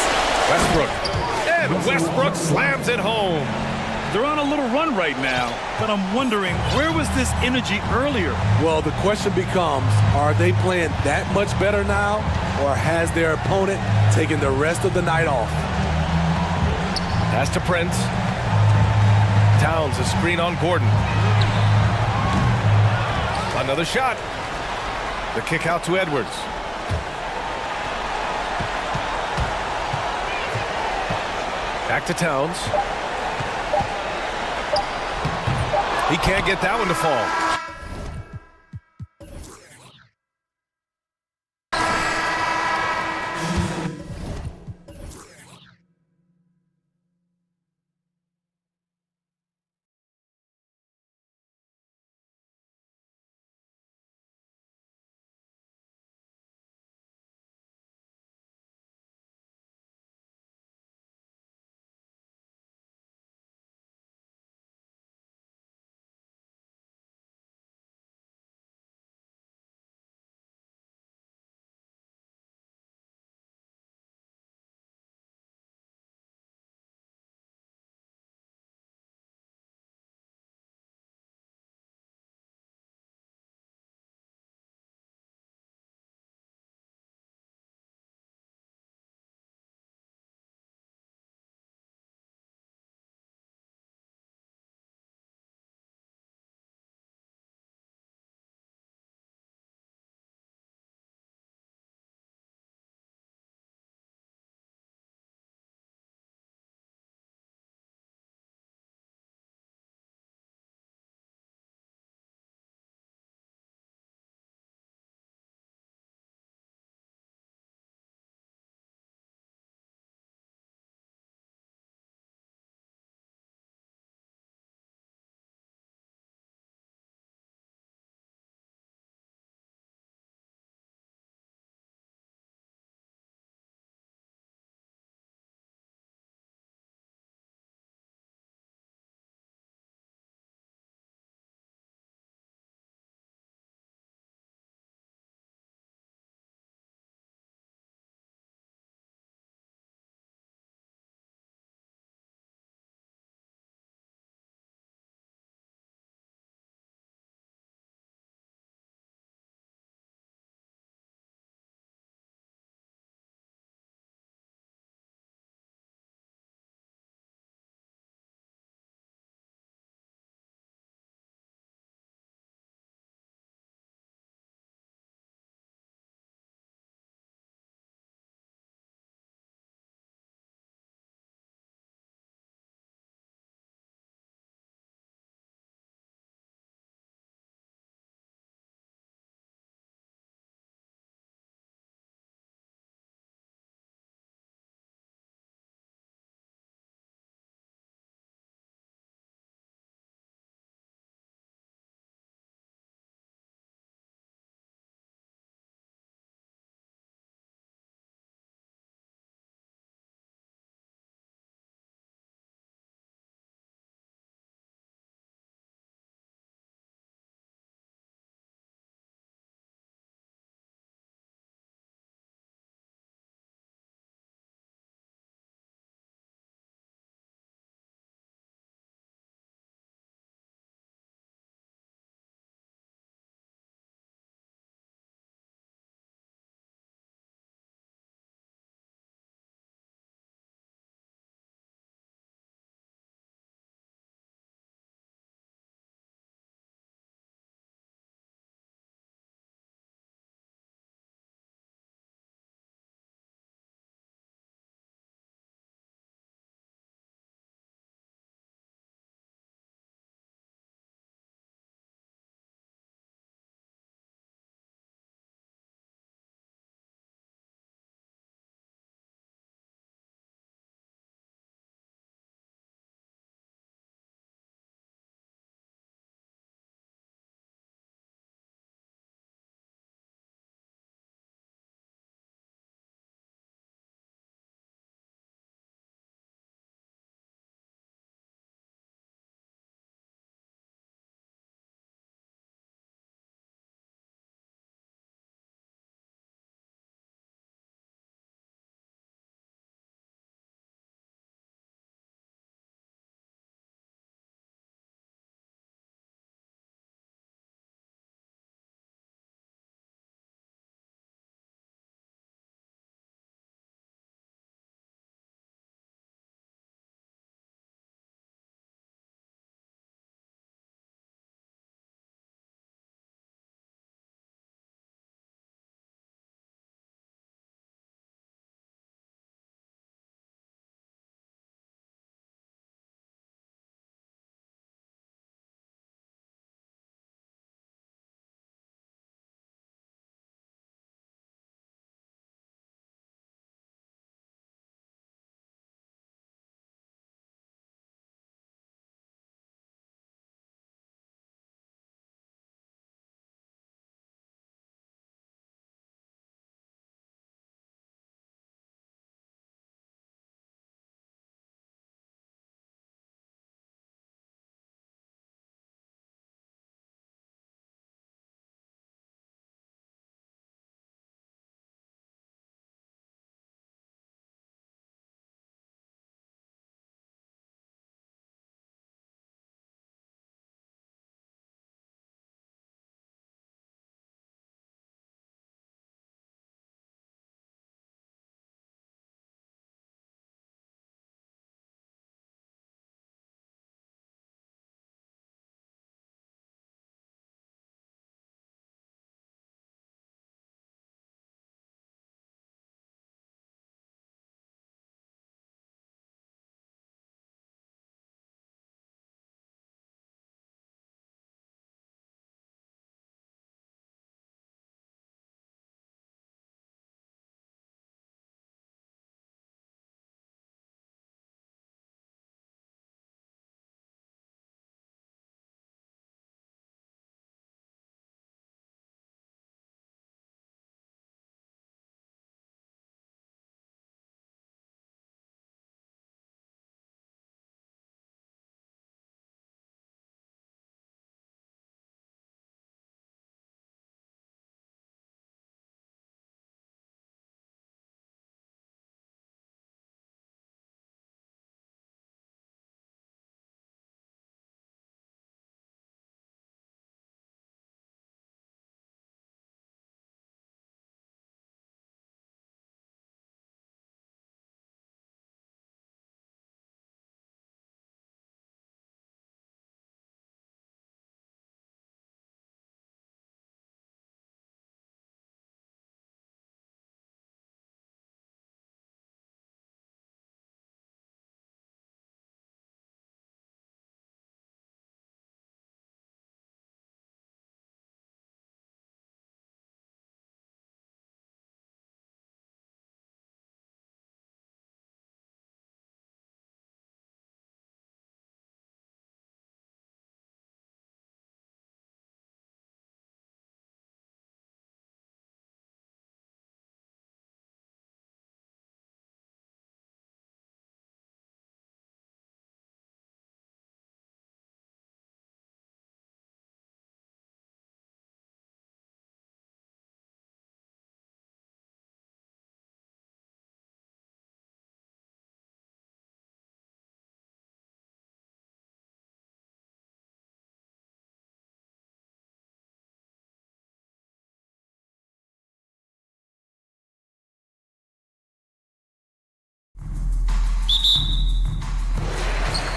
Westbrook. And Westbrook slams it home. They're on a little run right now, but I'm wondering, where was this energy earlier? Well, the question becomes, are they playing that much better now, or has their opponent taken the rest of the night off? Pass to Prince. Towns, a screen on Gordon. Another shot. The kick out to Edwards. Back to Towns. He can't get that one to fall.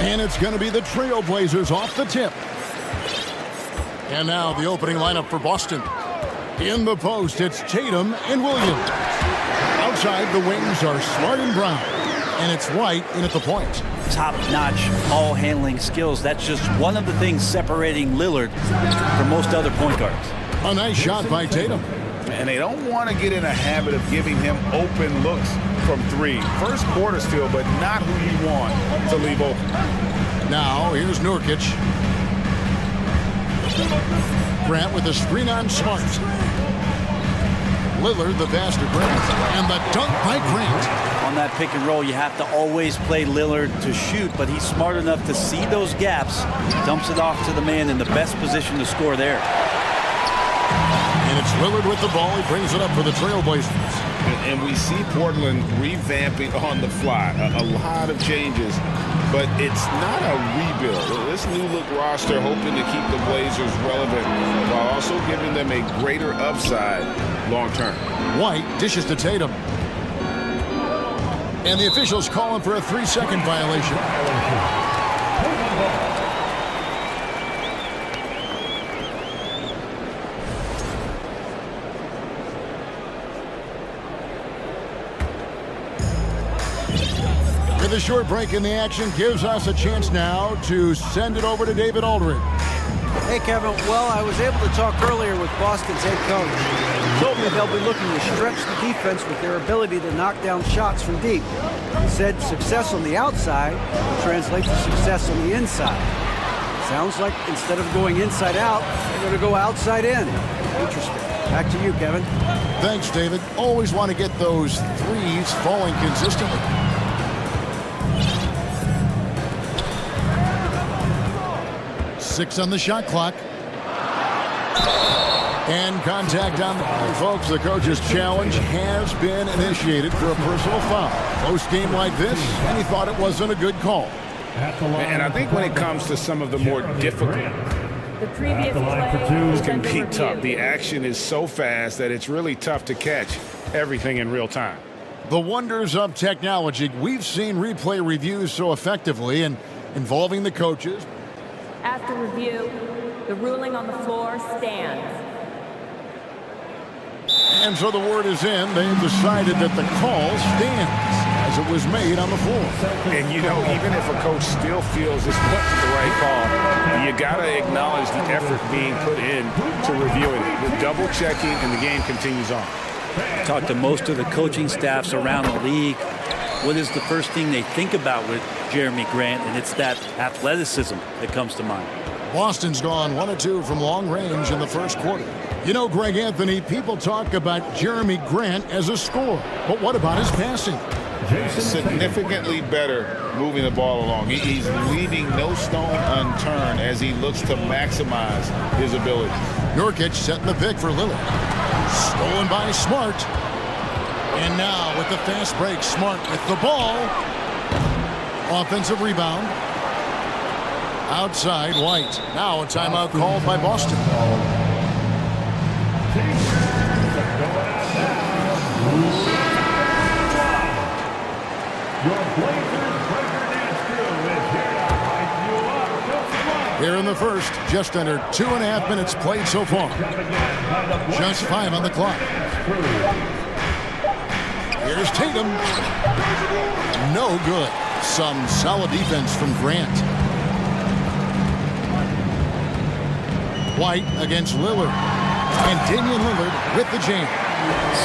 And it's going to be the Trailblazers off the tip. And now the opening lineup for Boston. In the post, it's Tatum and Williams. Outside, the wings are Smart and Brown. And it's White in at the point. Top-notch ball-handling skills. That's just one of the things separating Lillard from most other point guards. A nice shot by Tatum. And they don't want to get in a habit of giving him open looks from three. First quarter still, but not who you want to leave open. Now, here's Nurkic. Grant with a screen on Smart. Lillard, the pass to Grant. And the dunk by Grant. On that pick and roll, you have to always play Lillard to shoot, but he's smart enough to see those gaps, dumps it off to the man in the best position to score there. And it's Lillard with the ball. He brings it up for the Trailblazers. And we see Portland revamping on the fly. A lot of changes, but it's not a rebuild. This new look roster hoping to keep the Blazers relevant while also giving them a greater upside long term. White dishes to Tatum. And the officials calling for a 3-second violation. With a short break in the action gives us a chance now to send it over to David Aldridge. Hey, Kevin. Well, I was able to talk earlier with Boston's head coach. He told me they'll be looking to stretch the defense with their ability to knock down shots from deep. He said success on the outside will translate to success on the inside. Sounds like instead of going inside out, they're going to go outside in. Interesting. Back to you, Kevin. Thanks, David. Always want to get those threes falling consistently. Six on the shot clock. And contact on the ball, folks. The coach's challenge has been initiated for a personal foul. Close game like this, and he thought it wasn't a good call. And I think when it comes to some of the more difficult, The previous play can be tough. The action is so fast that it's really tough to catch everything in real time. The wonders of technology. We've seen replay reviews so effectively and involving the coaches. After review, the ruling on the floor stands. And so the word is in. They've decided that the call stands as it was made on the floor. And, you know, even if a coach still feels this wasn't the right call, you got to acknowledge the effort being put in to reviewing it. The double checking, and the game continues on. Talk to most of the coaching staffs around the league. What is the first thing they think about with Jeremy Grant? And it's that athleticism that comes to mind. Boston's gone 1 of 2 from long range in the first quarter. You know, Greg Anthony, people talk about Jeremy Grant as a scorer, but what about his passing? Significantly better moving the ball along. He's leaving no stone unturned as he looks to maximize his ability. Nurkic setting the pick for Lillard. Stolen by Smart. And now with the fast break, Smart with the ball. Offensive rebound. Outside, White. Now a timeout called by Boston. Here in the first, just under 2.5 minutes played so far. Just 5 on the clock. Here's Tatum. No good. Some solid defense from Grant. White against Lillard. And Damian Lillard with the jam.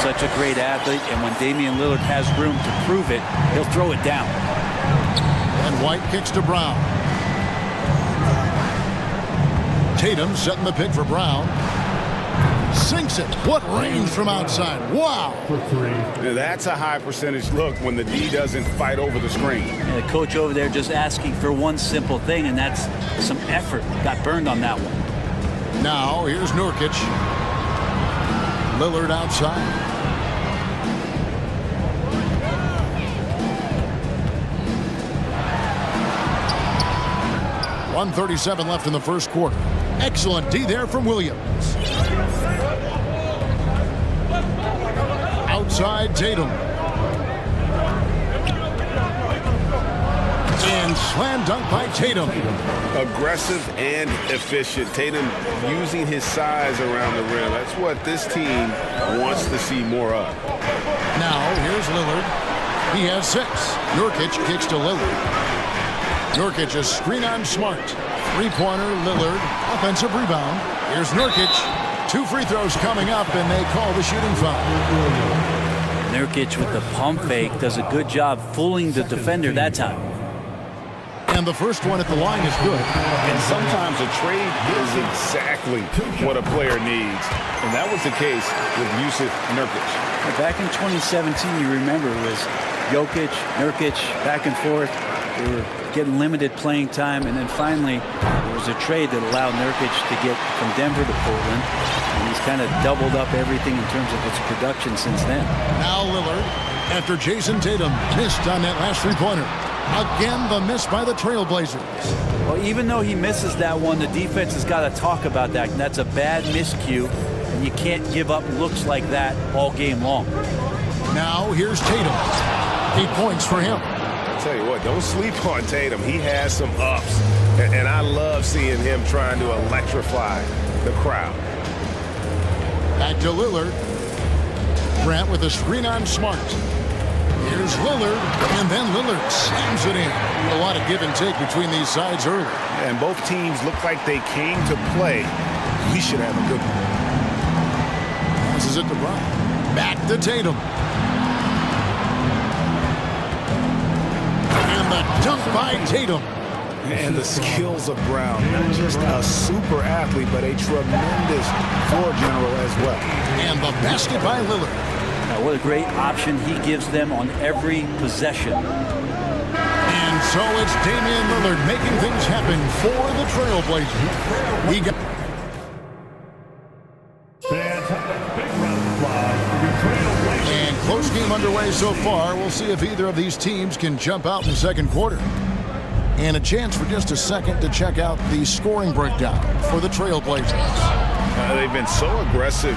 Such a great athlete, and when Damian Lillard has room to prove it, he'll throw it down. And White kicks to Brown. Tatum setting the pick for Brown. Sinks it. What range from outside. Wow. That's a high percentage look when the D doesn't fight over the screen. And the coach over there just asking for one simple thing, and that's some effort. Got burned on that one. Now, here's Nurkic. Lillard outside. .137 left in the first quarter. Excellent D there from Williams. Outside Tatum. And slam dunk by Tatum. Aggressive and efficient. Tatum using his size around the rim. That's what this team wants to see more of. Now, here's Lillard. He has 6. Nurkic kicks to Lillard. Nurkic a screen on Smart. Three-pointer, Lillard. Offensive rebound. Here's Nurkic. 2 free throws coming up, and they call the shooting foul. Nurkic with the pump fake does a good job fooling the defender that time. And the first one at the line is good. And sometimes a trade is exactly what a player needs. And that was the case with Yusuf Nurkic. Back in 2017, you remember, it was Jokic, Nurkic, back and forth. They were getting limited playing time, and then finally there was a trade that allowed Nurkic to get from Denver to Portland, and he's kind of doubled up everything in terms of its production since then. Now Lillard, after Jason Tatum missed on that last three-pointer. Again, the miss by the Trailblazers. Well, even though he misses that one, the defense has got to talk about that, and that's a bad miscue, and you can't give up looks like that all game long. Now here's Tatum. 8 points for him. I'll tell you what, don't sleep on Tatum. He has some ups, and I love seeing him trying to electrify the crowd. Back to Lillard. Grant with a screen on Smart. Here's Lillard, and then Lillard slams it in. A lot of give and take between these sides early. And both teams look like they came to play. We should have a good one. This is it to Brown. Back to Tatum. And the dunk by Tatum. And the skills of Brown. Not just a super athlete, but a tremendous floor general as well. And the basket by Lillard. Now, what a great option he gives them on every possession. And so it's Damian Lillard making things happen for the Trailblazers. He got... And close game underway so far. We'll see if either of these teams can jump out in the second quarter. And a chance for just a second to check out the scoring breakdown for the Trailblazers. They've been so aggressive,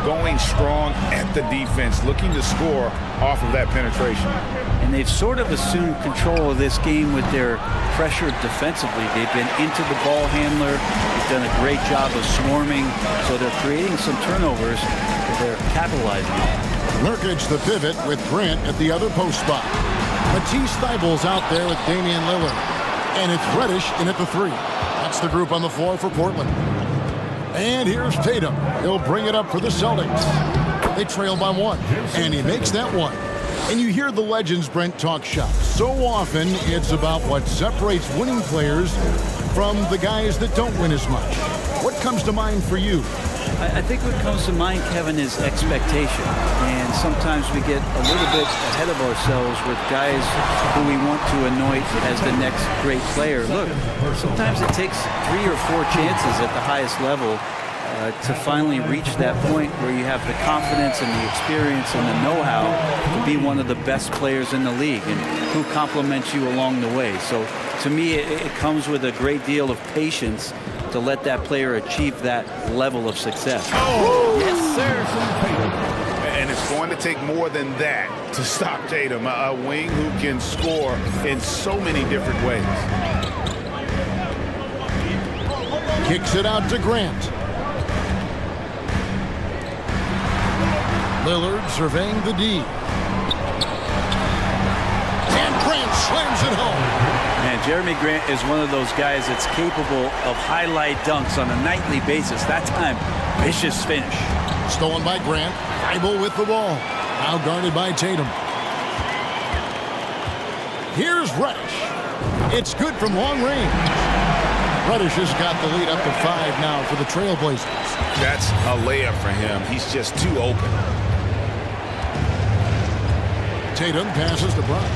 going strong at the defense, looking to score off of that penetration. And they've sort of assumed control of this game with their pressure defensively. They've been into the ball handler. They've done a great job of swarming. So they're creating some turnovers that they're capitalizing on. Nurkic the pivot with Grant at the other post spot. Matisse Thybulle's out there with Damian Lillard. And it's Reddish in at the 3. That's the group on the floor for Portland. And here's Tatum. He'll bring it up for the Celtics. They trail by 1. And he makes that one. And you hear the legends, Brent, talk shop. So often, it's about what separates winning players from the guys that don't win as much. What comes to mind for you? I think what comes to mind, Kevin, is expectation. And sometimes we get a little bit ahead of ourselves with guys who we want to anoint as the next great player. Look, sometimes it takes 3 or 4 chances at the highest level to finally reach that point where you have the confidence and the experience and the know-how to be one of the best players in the league, and who compliments you along the way. So to me, it comes with a great deal of patience to let that player achieve that level of success. Oh, yes, sir. And it's going to take more than that to stop Tatum, a wing who can score in so many different ways. Kicks it out to Grant. Lillard surveying the D. And Grant slams it home. And Jeremy Grant is one of those guys that's capable of highlight dunks on a nightly basis. That time, vicious finish. Stolen by Grant. Thibault with the ball. Now guarded by Tatum. Here's Reddish. It's good from long range. Reddish has got the lead up to 5 now for the Trailblazers. That's a layup for him. He's just too open. Tatum passes to Brown.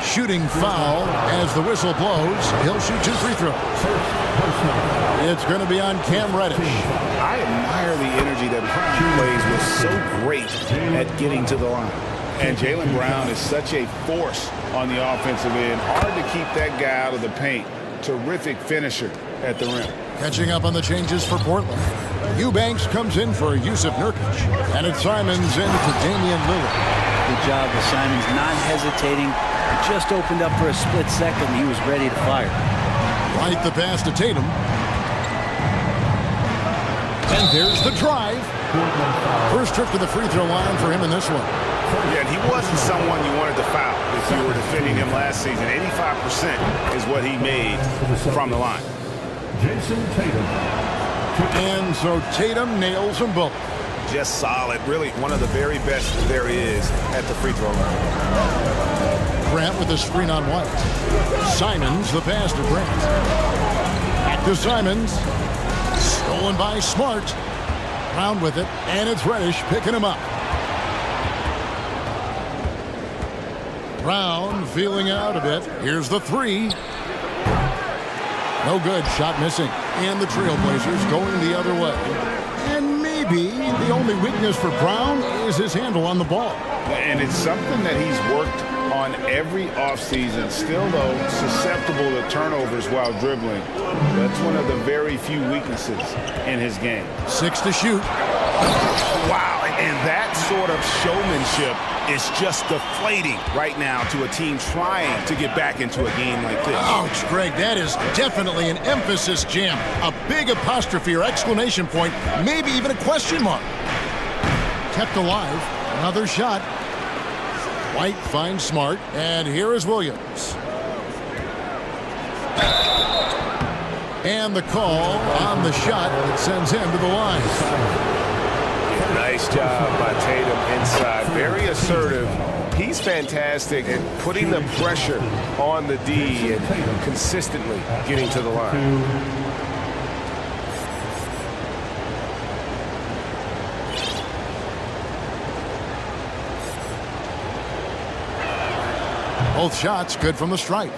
Shooting foul as the whistle blows. He'll shoot 2 free throws. It's going to be on Cam Reddish. I admire the energy that Brown plays with, so great at getting to the line. And Jaylen Brown is such a force on the offensive end. Hard to keep that guy out of the paint. Terrific finisher at the rim. Catching up on the changes for Portland. Eubanks comes in for Yusuf Nurkic. And it's Simons in for Damian Lillard. Good job with Simons not hesitating to just opened up for a split second. He was ready to fire. Right the pass to Tatum. And there's the drive. First trip to the free throw line for him in this one. Yeah, and he wasn't someone you wanted to foul if you were defending him last season. 85% is what he made from the line. And so Tatum nails them both. Just solid. Really one of the very best there is at the free throw line. Grant with the screen on White. Simons the pass to Grant. Back to Simons. Stolen by Smart. Brown with it, and it's Reddish picking him up. Brown feeling out a bit. Here's the three. No good. Shot missing. And the Trailblazers going the other way. And maybe the only weakness for Brown is his handle on the ball. And it's something that he's worked on every offseason. Still, though, susceptible to turnovers while dribbling. That's one of the very few weaknesses in his game. 6 to shoot. Wow, and that sort of showmanship is just deflating right now to a team trying to get back into a game like this. Ouch, Greg, that is definitely an emphasis jam. A big apostrophe or exclamation point, maybe even a question mark. Kept alive. Another shot. White finds Smart, and here is Williams. And the call on the shot that sends him to the line. Nice job by Tatum inside. Very assertive. He's fantastic at putting the pressure on the D and consistently getting to the line. Both shots good from the stripe.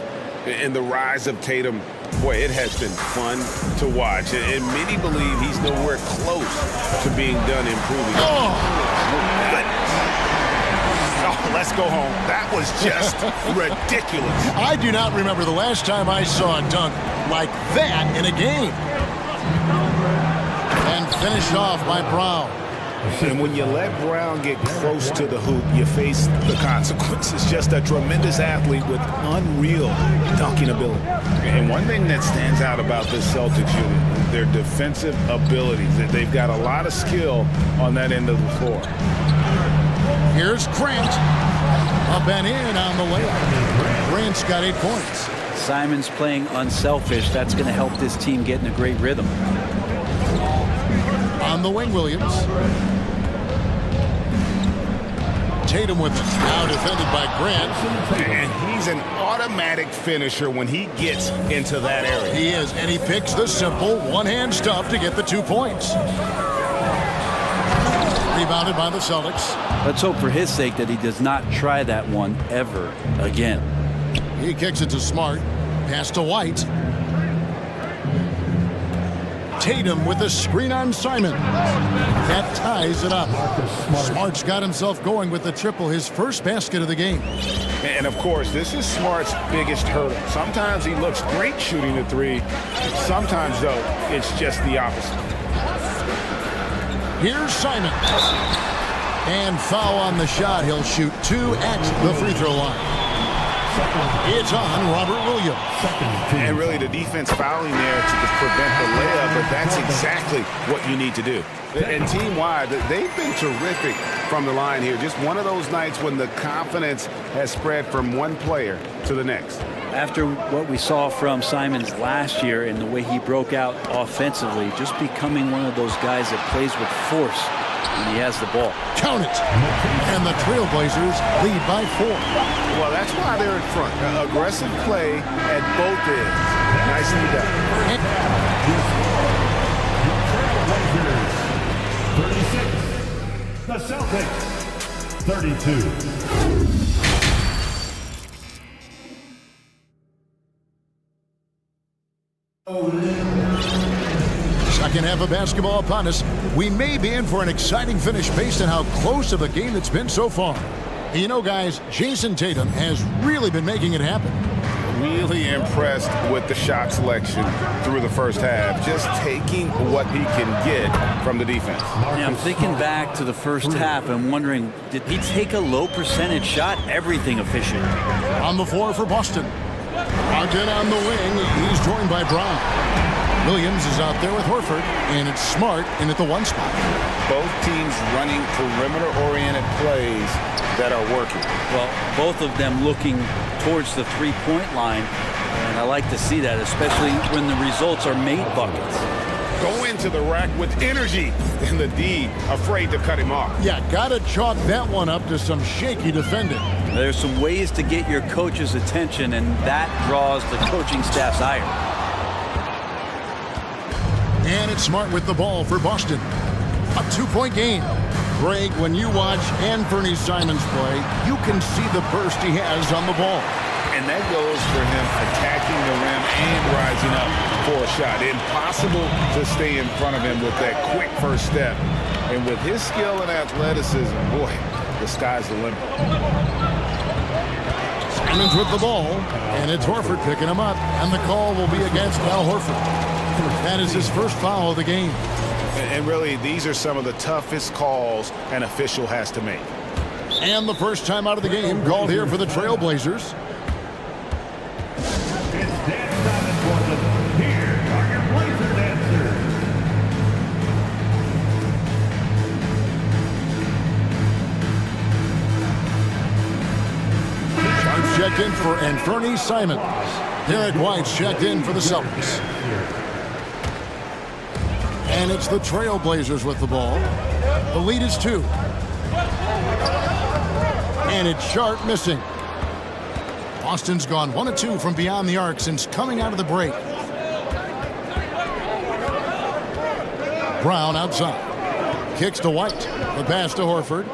And the rise of Tatum, boy, it has been fun to watch. And many believe he's nowhere close to being done improving. Oh, let's go home. That was just ridiculous. I do not remember the last time I saw a dunk like that in a game. And finished off by Brown. And when you let Brown get close to the hoop, you face the consequences. Just a tremendous athlete with unreal dunking ability. And one thing that stands out about this Celtics unit, their defensive abilities. They've got a lot of skill on that end of the floor. Here's Grant. Up and in on the layup. Grant's got 8 points. Simons playing unselfish. That's going to help this team get in a great rhythm. On the wing, Williams. Tatum with it. Now defended by Grant. And he's an automatic finisher when he gets into that area. He is, and he picks the simple one-hand stuff to get the 2 points. Rebounded by the Celtics. Let's hope for his sake that he does not try that one ever again. He kicks it to Smart. Pass to White. Tatum with a screen on Simon. That ties it up. Smart's got himself going with the triple, his first basket of the game. And of course, this is Smart's biggest hurdle. Sometimes he looks great shooting the three. Sometimes, though, it's just the opposite. Here's Simon. And foul on the shot. He'll shoot 2 at the free throw line. It's on Robert Williams. And really the defense fouling there to prevent the layup, but that's exactly what you need to do. And team-wide, they've been terrific from the line here. Just one of those nights when the confidence has spread from one player to the next. After what we saw from Simons last year and the way he broke out offensively, just becoming one of those guys that plays with force when he has the ball. Count it. And the Trailblazers lead by 4. Well, that's why they're in front. Aggressive play at both ends. Nicely done. 36. The Celtics. 32. Second half of basketball upon us. We may be in for an exciting finish based on how close of a game it's been so far. You know, guys, Jason Tatum has really been making it happen. really impressed with the shot selection through the first half, just taking what he can get from the defense. Yeah, I'm thinking back to the first half and wondering, did he take a low percentage shot? Everything efficient. On the floor for Boston. Ogden on the wing. He's joined by Brown. Williams is out there with Horford, and it's Smart in at the one spot. Both teams running perimeter-oriented plays that are working. Well, both of them looking towards the three-point line, and I like to see that, especially when the results are made buckets. Go into the rack with energy, and the D afraid to cut him off. Yeah, gotta chalk that one up to some shaky defending. There's some ways to get your coach's attention, and that draws the coaching staff's ire. And it's Smart with the ball for Boston. A two-point game. Greg, when you watch Anthony Simons play, you can see the burst he has on the ball. And that goes for him attacking the rim and rising up for a shot. Impossible to stay in front of him with that quick first step. And with his skill and athleticism, boy, the sky's the limit. Simons with the ball, and it's Horford picking him up, and the call will be against Al Horford. That is his first foul of the game. And really, these are some of the toughest calls an official has to make. And the first time out of the game called here for the Trailblazers. Here are your Blazer dancers. Sharps checked in for Anthony Simons. Derek White's checked in for the Celtics. And it's the Trailblazers with the ball. The lead is 2. And it's Sharp missing. Boston's gone 1 of 2 from beyond the arc since coming out of the break. Brown outside. Kicks to White. The pass to Horford.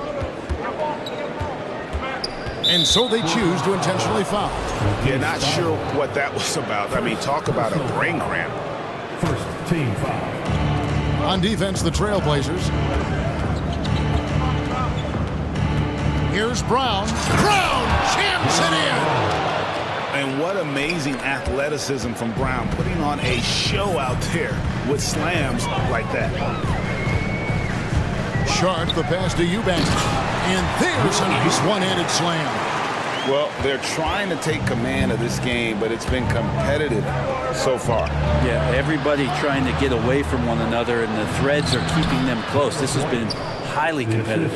And so they choose to intentionally foul. Yeah, not sure what that was about. I mean, talk about a brain cramp. First team foul. On defense, the Trailblazers. Here's Brown. Brown jams it in. And what amazing athleticism from Brown, putting on a show out there with slams like that. Sharp, the pass to Eubanks. And there's a nice one-handed slam. Well, they're trying to take command of this game, but it's been competitive so far. Yeah, everybody trying to get away from one another, and the threads are keeping them close. This has been highly competitive.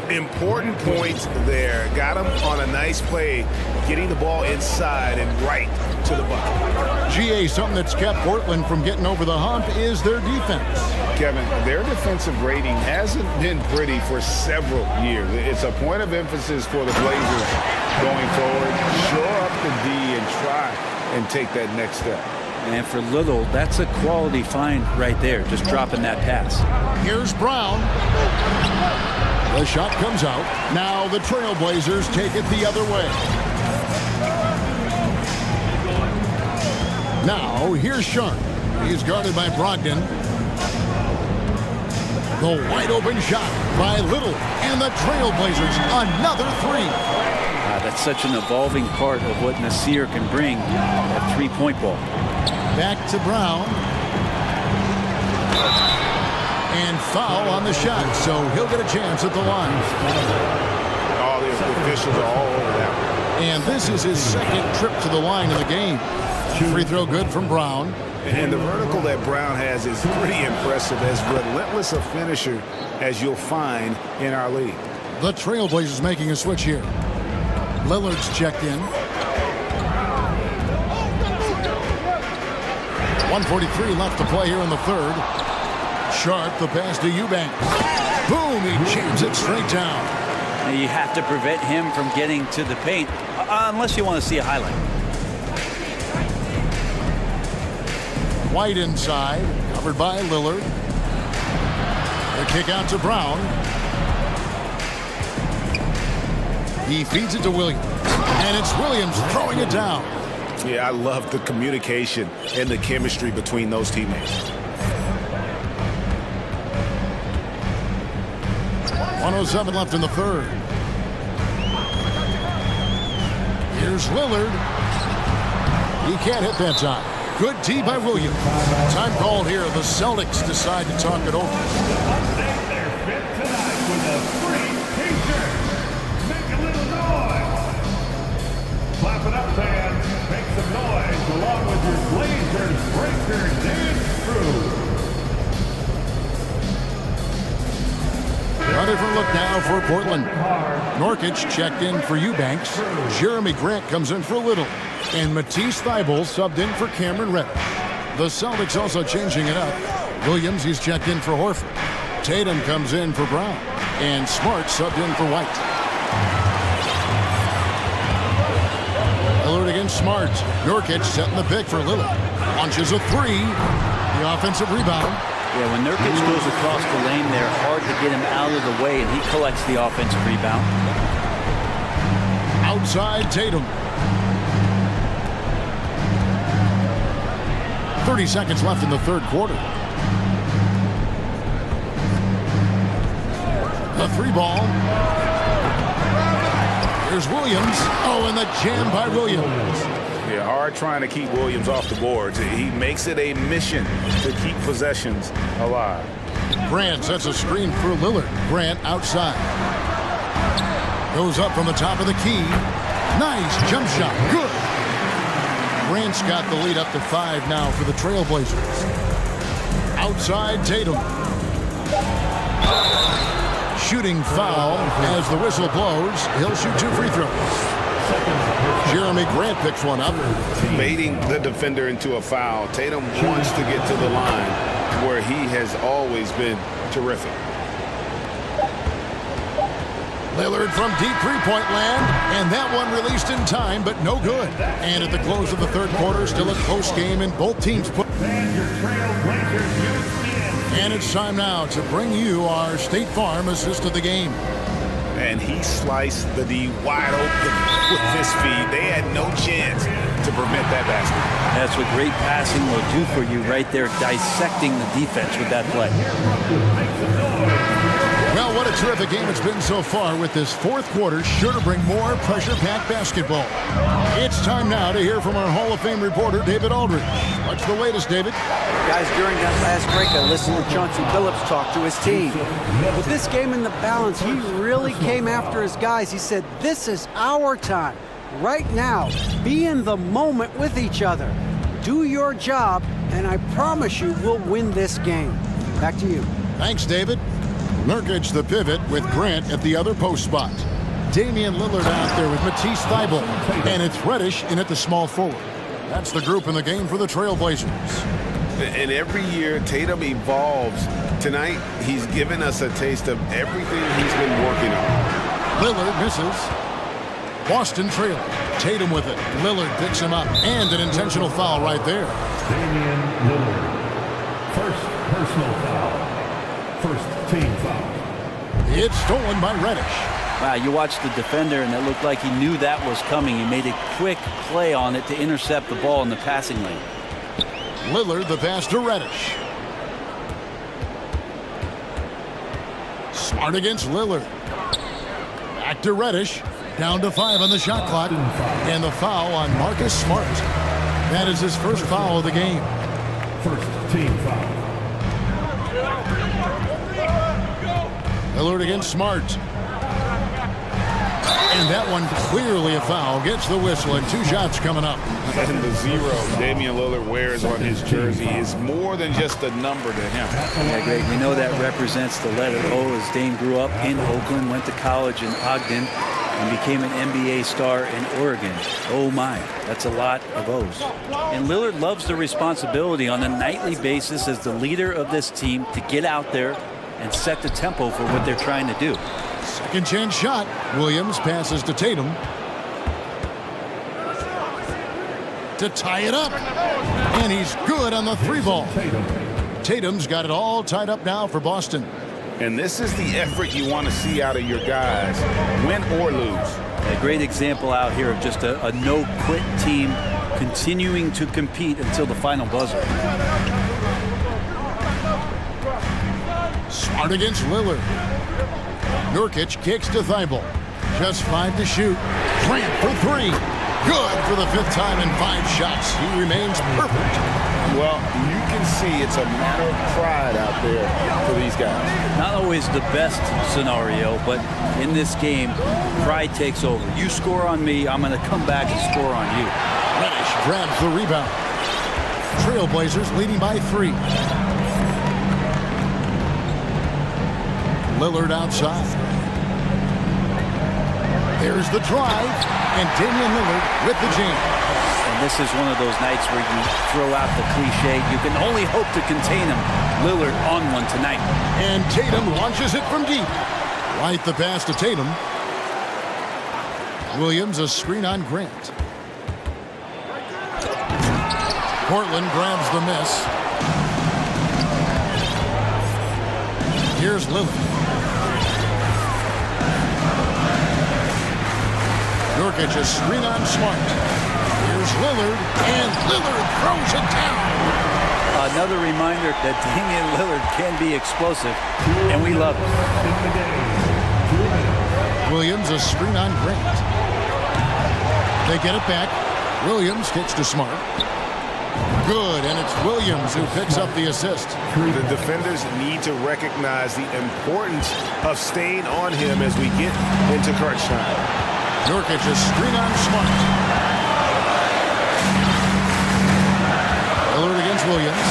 Important points there. Got him on a nice play, getting the ball inside and right to the bucket. GA, something that's kept Portland from getting over the hump is their defense. Kevin, their defensive rating hasn't been pretty for several years. It's a point of emphasis for the Blazers going forward. Shore up the D and try and take that next step. And for Little, that's a quality find right there, just dropping that pass. Here's Brown. The shot comes out. Now the Trailblazers take it the other way. Now here's Sharp. He's guarded by Brogdon. The wide open shot by Little. And the Trailblazers, another 3. That's such an evolving part of what Nasir can bring, that three-point ball. Back to Brown. And foul on the shot, so he'll get a chance at the line. All the officials are all over that. And this is his second trip to the line in the game. Free throw good from Brown. And the vertical that Brown has is pretty impressive, as relentless a finisher as you'll find in our league. The Trailblazers making a switch here. Lillard's checked in. 1:43 left to play here in the third. Sharp, the pass to Eubanks. Boom, he jams it straight down. You have to prevent him from getting to the paint, unless you want to see a highlight. White inside, covered by Lillard. The kick out to Brown. He feeds it to Williams. And it's Williams throwing it down. Yeah, I love the communication and the chemistry between those teammates. 1:07 left in the third. Here's Lillard. He can't hit that time. Good D by Williams. Time called here. The Celtics decide to talk it over. Update their fit tonight with a free t-shirt. Make a little noise. Clap it up, fans. Make some noise along with your Blazers Breaker dance crew. A different look now for Portland. Nurkic checked in for Eubanks. Jeremy Grant comes in for Little. And Matisse Thybulle subbed in for Cameron Reddish. The Celtics also changing it up. Williams, he's checked in for Horford. Tatum comes in for Brown. And Smart subbed in for White. Lillard against Smart. Nurkic setting the pick for Lillard. Launches a three. The offensive rebound. Yeah, when Nurkic goes across the lane there, hard to get him out of the way, and he collects the offensive rebound. Outside Tatum. 30 seconds left in the third quarter. The three ball. Here's Williams. Oh, and the jam by Williams. Yeah, hard trying to keep Williams off the boards. He makes it a mission to keep possessions alive. Grant sets a screen for Lillard. Grant outside. Goes up from the top of the key. Nice jump shot. Good. Grant's got the lead up to 5 now for the Trailblazers. Outside Tatum. Shooting foul as the whistle blows. He'll shoot 2 free throws. Jeremy Grant picks one up. Baiting the defender into a foul. Tatum wants to get to the line where he has always been terrific. Lillard from deep three-point land, and that one released in time, but no good. And at the close of the third quarter, still a close game, and both teams put... And it's time now to bring you our State Farm assist of the game. And he sliced the D wide open with his feed. They had no chance to prevent that basket. That's what great passing will do for you right there, dissecting the defense with that play. Well, what a terrific game it's been so far, with this fourth quarter sure to bring more pressure-packed basketball. It's time now to hear from our Hall of Fame reporter, David Aldridge. What's the latest, David? Guys, during that last break, I listened to Chauncey Billups talk to his team. With this game in the balance, he really came after his guys. He said, this is our time. Right now, be in the moment with each other. Do your job, and I promise you we'll win this game. Back to you. Thanks, David. Nurkic the pivot with Grant at the other post spot. Damian Lillard out there with Matisse Thybulle. And it's Reddish in at the small forward. That's the group in the game for the Trailblazers. And every year, Tatum evolves. Tonight, he's given us a taste of everything he's been working on. Lillard misses. Boston trailing. Tatum with it. Lillard picks him up. And an intentional foul right there. Damian Lillard. First personal foul. First team foul. It's stolen by Reddish. Wow, you watched the defender, and it looked like he knew that was coming. He made a quick play on it to intercept the ball in the passing lane. Lillard the pass to Reddish. Smart against Lillard. Back to Reddish. Down to 5 on the shot clock. And the foul on Marcus Smart. That is his first foul of the game. First team foul. Lillard against Smart. And that one clearly a foul. Gets the whistle, and 2 shots coming up. And the 0 Damian Lillard wears on his jersey is more than just a number to him. Yeah, Greg, we know that represents the letter O, as Dame grew up in Oakland, went to college in Ogden, and became an NBA star in Oregon. Oh my, that's a lot of O's. And Lillard loves the responsibility on a nightly basis as the leader of this team to get out there and set the tempo for what they're trying to do. Second chance shot. Williams passes to Tatum. To tie it up. And he's good on the 3 ball. Tatum's got it all tied up now for Boston. And this is the effort you want to see out of your guys, win or lose. A great example out here of just a no-quit team continuing to compete until the final buzzer. Smart against Lillard. Nurkic kicks to Thybulle. Just 5 to shoot. Grant for 3. Good for the 5th time in 5 shots. He remains perfect. Well, you can see it's a matter of pride out there for these guys. Not always the best scenario, but in this game, pride takes over. You score on me, I'm going to come back and score on you. Reddish grabs the rebound. Trailblazers leading by 3. Lillard outside. There's the drive, and Damian Lillard with the jam. And this is one of those nights where you throw out the cliche. You can only hope to contain him. Lillard on one tonight. And Tatum launches it from deep. Right the pass to Tatum. Williams a screen on Grant. Portland grabs the miss. Here's Lillard. Nurkic a screen on Smart. Here's Lillard, and Lillard throws it down. Another reminder that Damian Lillard can be explosive, and we love it. Williams a screen on Grant. They get it back. Williams kicks to Smart. Good, and it's Williams who picks up the assist. The defenders need to recognize the importance of staying on him as we get into crunch time. Nurkic a screen on Smart. Lillard against Williams.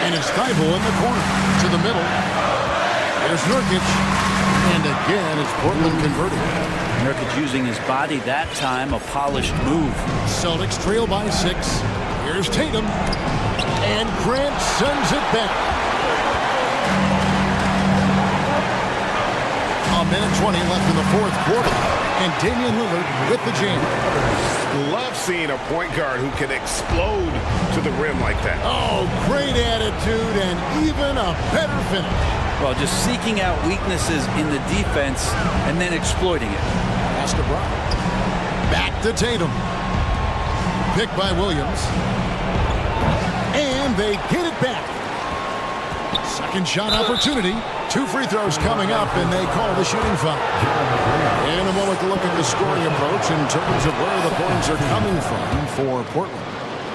And it's Thibault in the corner. To the middle. There's Nurkic. And again, it's Portland converting. Nurkic using his body that time, a polished move. Celtics trail by 6. Here's Tatum. And Grant sends it back. A minute 20 left in the 4th quarter. And Damian Lillard with the jam. Love seeing a point guard who can explode to the rim like that. Oh, great attitude and even a better finish. Well, just seeking out weaknesses in the defense and then exploiting it. Pass to Brown. Back to Tatum. Picked by Williams. And they get it back. Second shot opportunity. 2 free throws coming up, and they call the shooting foul. In a moment to look at the scoring approach in terms of where the points are coming from for Portland.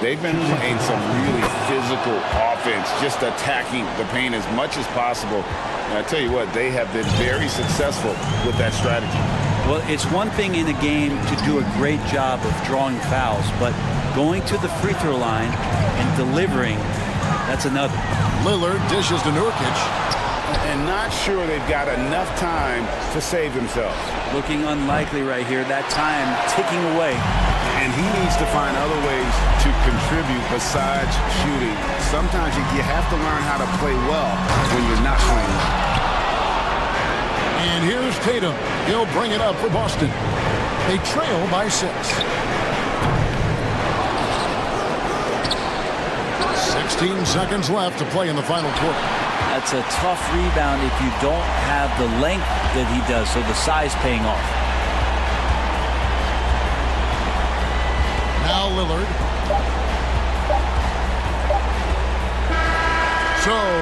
They've been playing some really physical offense, just attacking the paint as much as possible. And I tell you what, they have been very successful with that strategy. Well, it's one thing in a game to do a great job of drawing fouls, but going to the free throw line and delivering, that's another. Lillard dishes to Nurkic. And not sure they've got enough time to save themselves. Looking unlikely right here. That time ticking away. And he needs to find other ways to contribute besides shooting. Sometimes you have to learn how to play well when you're not playing well. And here's Tatum. He'll bring it up for Boston. They trail by 6. 16 seconds left to play in the final quarter. That's a tough rebound if you don't have the length that he does, so the size paying off. Now Lillard. So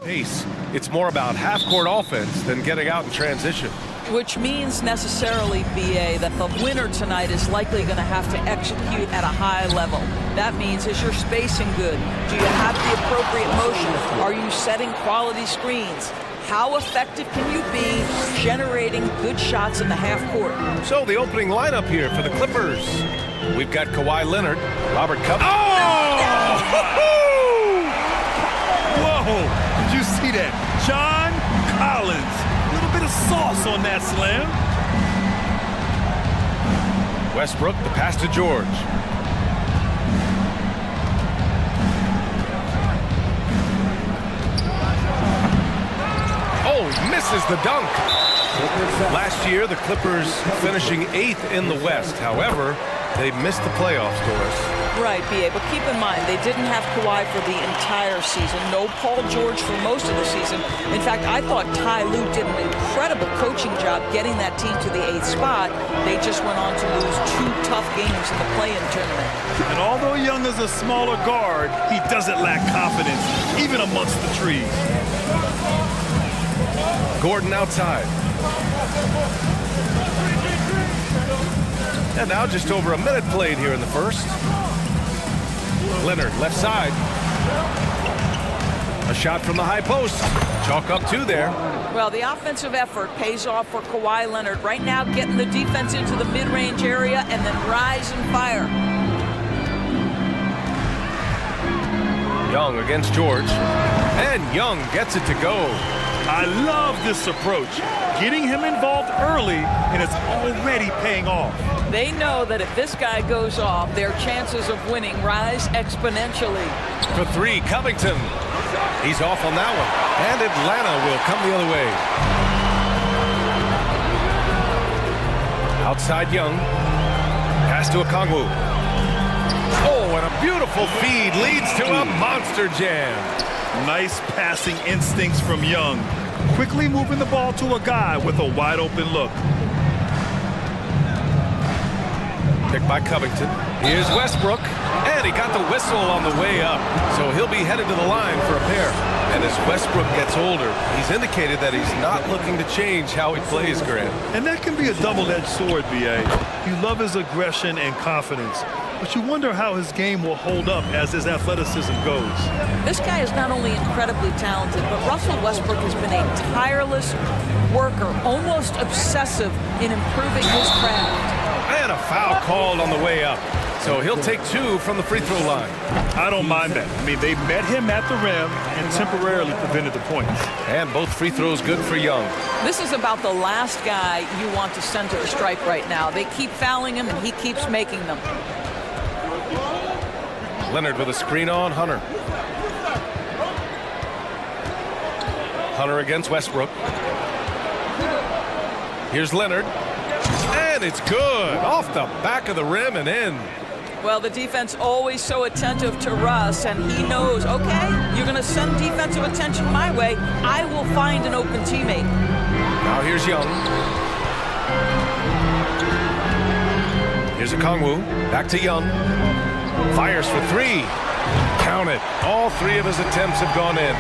Pace. It's more about half-court offense than getting out in transition. Which means necessarily, BA, that the winner tonight is likely going to have to execute at a high level. That means, is your spacing good? Do you have the appropriate motion? Are you setting quality screens? How effective can you be generating good shots in the half court? So the opening lineup here for the Clippers. We've got Kawhi Leonard, Robert Covington. Oh! Whoa! Did you see that? John Collins. A little bit of sauce on that slam. Westbrook, the pass to George. Oh, misses the dunk. Last year, the Clippers finishing 8th in the West. However, they missed the playoffs, Doris. Right, BA, but keep in mind, they didn't have Kawhi for the entire season. No Paul George for most of the season. In fact, I thought Ty Lue did an incredible coaching job getting that team to the 8th spot. They just went on to lose 2 tough games in the play-in tournament. And although Young is a smaller guard, he doesn't lack confidence, even amongst the trees. Gordon outside. And now just over a minute played here in the first. Leonard, left side. A shot from the high post. Chalk up 2 there. Well, the offensive effort pays off for Kawhi Leonard. Right now, getting the defense into the mid-range area and then rise and fire. Young against George. And Young gets it to go. I love this approach. Getting him involved early, and it's already paying off. They know that if this guy goes off, their chances of winning rise exponentially. For 3, Covington. He's off on that one. And Atlanta will come the other way. Outside Young. Pass to Okongwu. Oh, and a beautiful feed leads to a monster jam. Nice passing instincts from Young. Quickly moving the ball to a guy with a wide open look. Picked by Covington. Here's Westbrook. And he got the whistle on the way up. So he'll be headed to the line for a pair. And as Westbrook gets older, he's indicated that he's not looking to change how he plays, Grant. And that can be a double-edged sword, B.A. You love his aggression and confidence, but you wonder how his game will hold up as his athleticism goes. This guy is not only incredibly talented, but Russell Westbrook has been a tireless worker, almost obsessive in improving his craft. And a foul called on the way up. So he'll take 2 from the free throw line. I don't mind that. I mean, they met him at the rim and temporarily prevented the points. And both free throws good for Young. This is about the last guy you want to send to the stripe right now. They keep fouling him, and he keeps making them. Leonard with a screen on Hunter. Hunter against Westbrook. Here's Leonard. And it's good. Off the back of the rim and in. Well, the defense always so attentive to Russ, and he knows, okay, you're going to send defensive attention my way. I will find an open teammate. Now here's Young. Here's Okongwu. Back to Young. Fires for 3. Count it. All 3 of his attempts have gone in.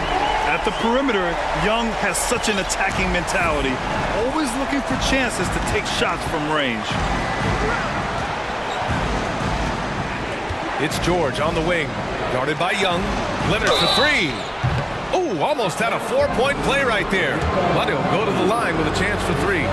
At the perimeter, Young has such an attacking mentality, always looking for chances to take shots from range. It's George on the wing, guarded by Young. Leonard for 3. Oh, almost had a 4-point play right there. But he'll go to the line with a chance for 3.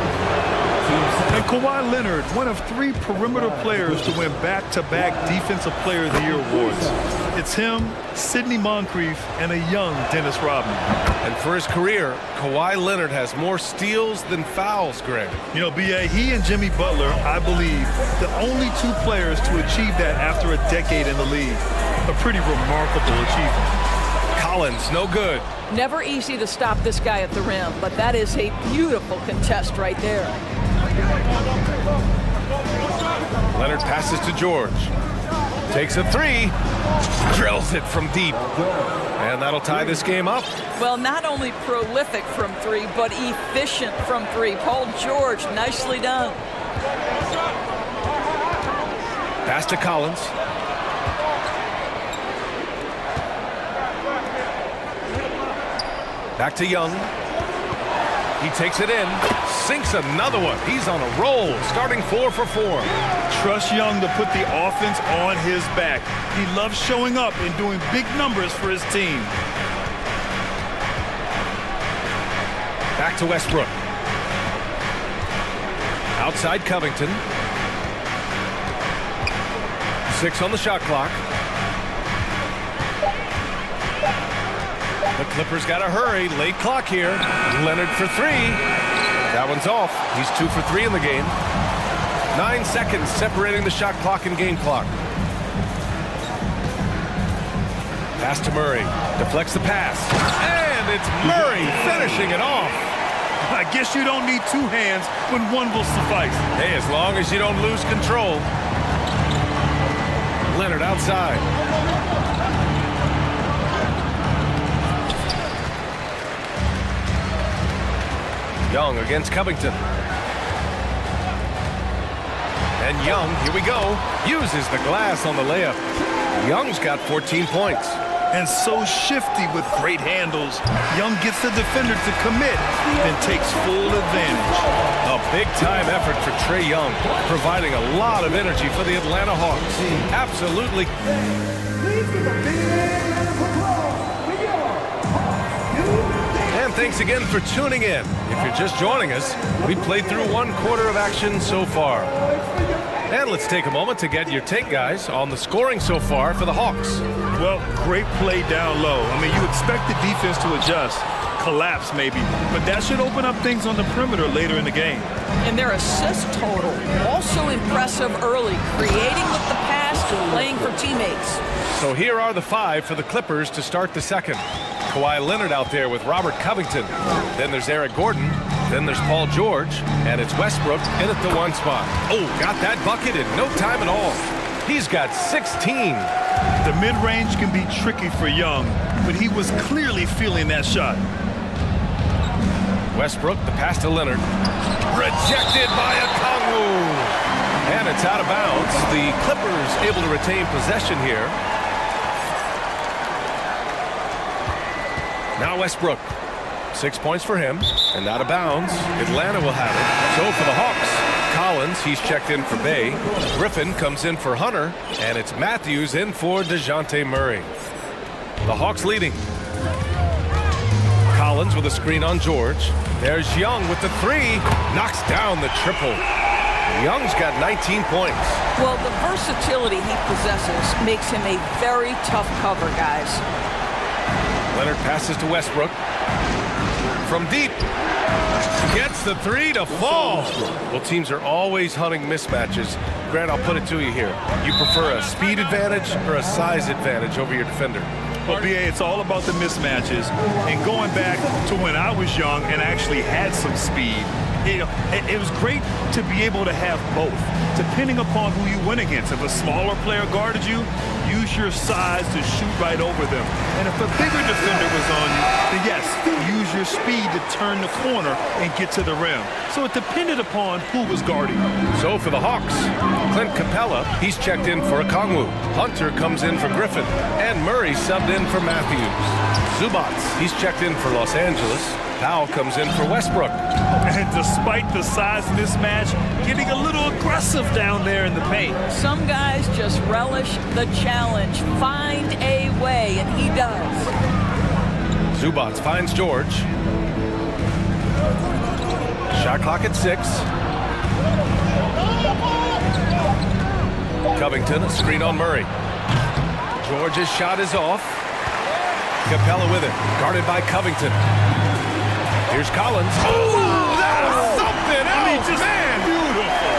And Kawhi Leonard, one of 3 perimeter players to win back-to-back Defensive Player of the Year awards. It's him, Sidney Moncrief, and a young Dennis Rodman. And for his career, Kawhi Leonard has more steals than fouls, Greg. You know, B.A., he and Jimmy Butler, I believe, the only 2 players to achieve that after a decade in the league. A pretty remarkable achievement. Collins, no good. Never easy to stop this guy at the rim, but that is a beautiful contest right there. Leonard passes to George. Takes a 3. Drills it from deep. And that'll tie this game up. Well, not only prolific from 3, but efficient from 3. Paul George, nicely done. Pass to Collins. Back to Young. He takes it in, sinks another one. He's on a roll, starting 4 for 4. Trust Young to put the offense on his back. He loves showing up and doing big numbers for his team. Back to Westbrook. Outside Covington. 6 on the shot clock. The Clippers got to hurry. Late clock here. Leonard for 3. That one's off. He's 2 for 3 in the game. 9 seconds separating the shot clock and game clock. Pass to Murray. Deflects the pass. And it's Murray finishing it off. I guess you don't need 2 hands when one will suffice. Hey, as long as you don't lose control. Leonard outside. Young against Covington. And Young, here we go, uses the glass on the layup. Young's got 14 points. And so shifty with great handles. Young gets the defender to commit and takes full advantage. A big-time effort for Trae Young, providing a lot of energy for the Atlanta Hawks. Absolutely. And thanks again for tuning in. If you're just joining us, we played through 1 quarter of action so far. And let's take a moment to get your take, guys, on the scoring so far for the Hawks. Well, great play down low. I mean, you expect the defense to adjust, collapse maybe, but that should open up things on the perimeter later in the game. And their assist total, also impressive early, creating with the pass, playing for teammates. So here are the 5 for the Clippers to start the second. Kawhi Leonard out there with Robert Covington. Then there's Eric Gordon. Then there's Paul George. And it's Westbrook in at the 1 spot. Oh, got that bucket in no time at all. He's got 16. The mid-range can be tricky for Young, but he was clearly feeling that shot. Westbrook, the pass to Leonard. Rejected by Okongwu. And it's out of bounds. The Clippers able to retain possession here. Now Westbrook. 6 points for him, and out of bounds. Atlanta will have it. So for the Hawks, Collins, he's checked in for Bay. Griffin comes in for Hunter, and it's Matthews in for DeJounte Murray. The Hawks leading. Collins with a screen on George. There's Young with the 3. Knocks down the triple. Young's got 19 points. Well, the versatility he possesses makes him a very tough cover, guys. Leonard passes to Westbrook. From deep. Gets the 3 to fall. Well, teams are always hunting mismatches. Grant, I'll put it to you here. You prefer a speed advantage or a size advantage over your defender? Well, BA, it's all about the mismatches. And going back to when I was young and actually had some speed, it was great to be able to have both, depending upon who you went against. If a smaller player guarded you, use your size to shoot right over them. And if a bigger defender was on you, then yes, use your speed to turn the corner and get to the rim. So it depended upon who was guarding you. So for the Hawks, Clint Capella, he's checked in for Okongwu. Hunter comes in for Griffin. And Murray subbed in for Matthews. Zubats, he's checked in for Los Angeles. Powell comes in for Westbrook. And despite the size mismatch, getting a little aggressive down there in the paint. Some guys just relish the challenge. Find a way, and he does. Zubats finds George. Shot clock at 6. Covington, a screen on Murray. George's shot is off. Capella with it, guarded by Covington. Here's Collins. Oh, that was something else, man! Beautiful.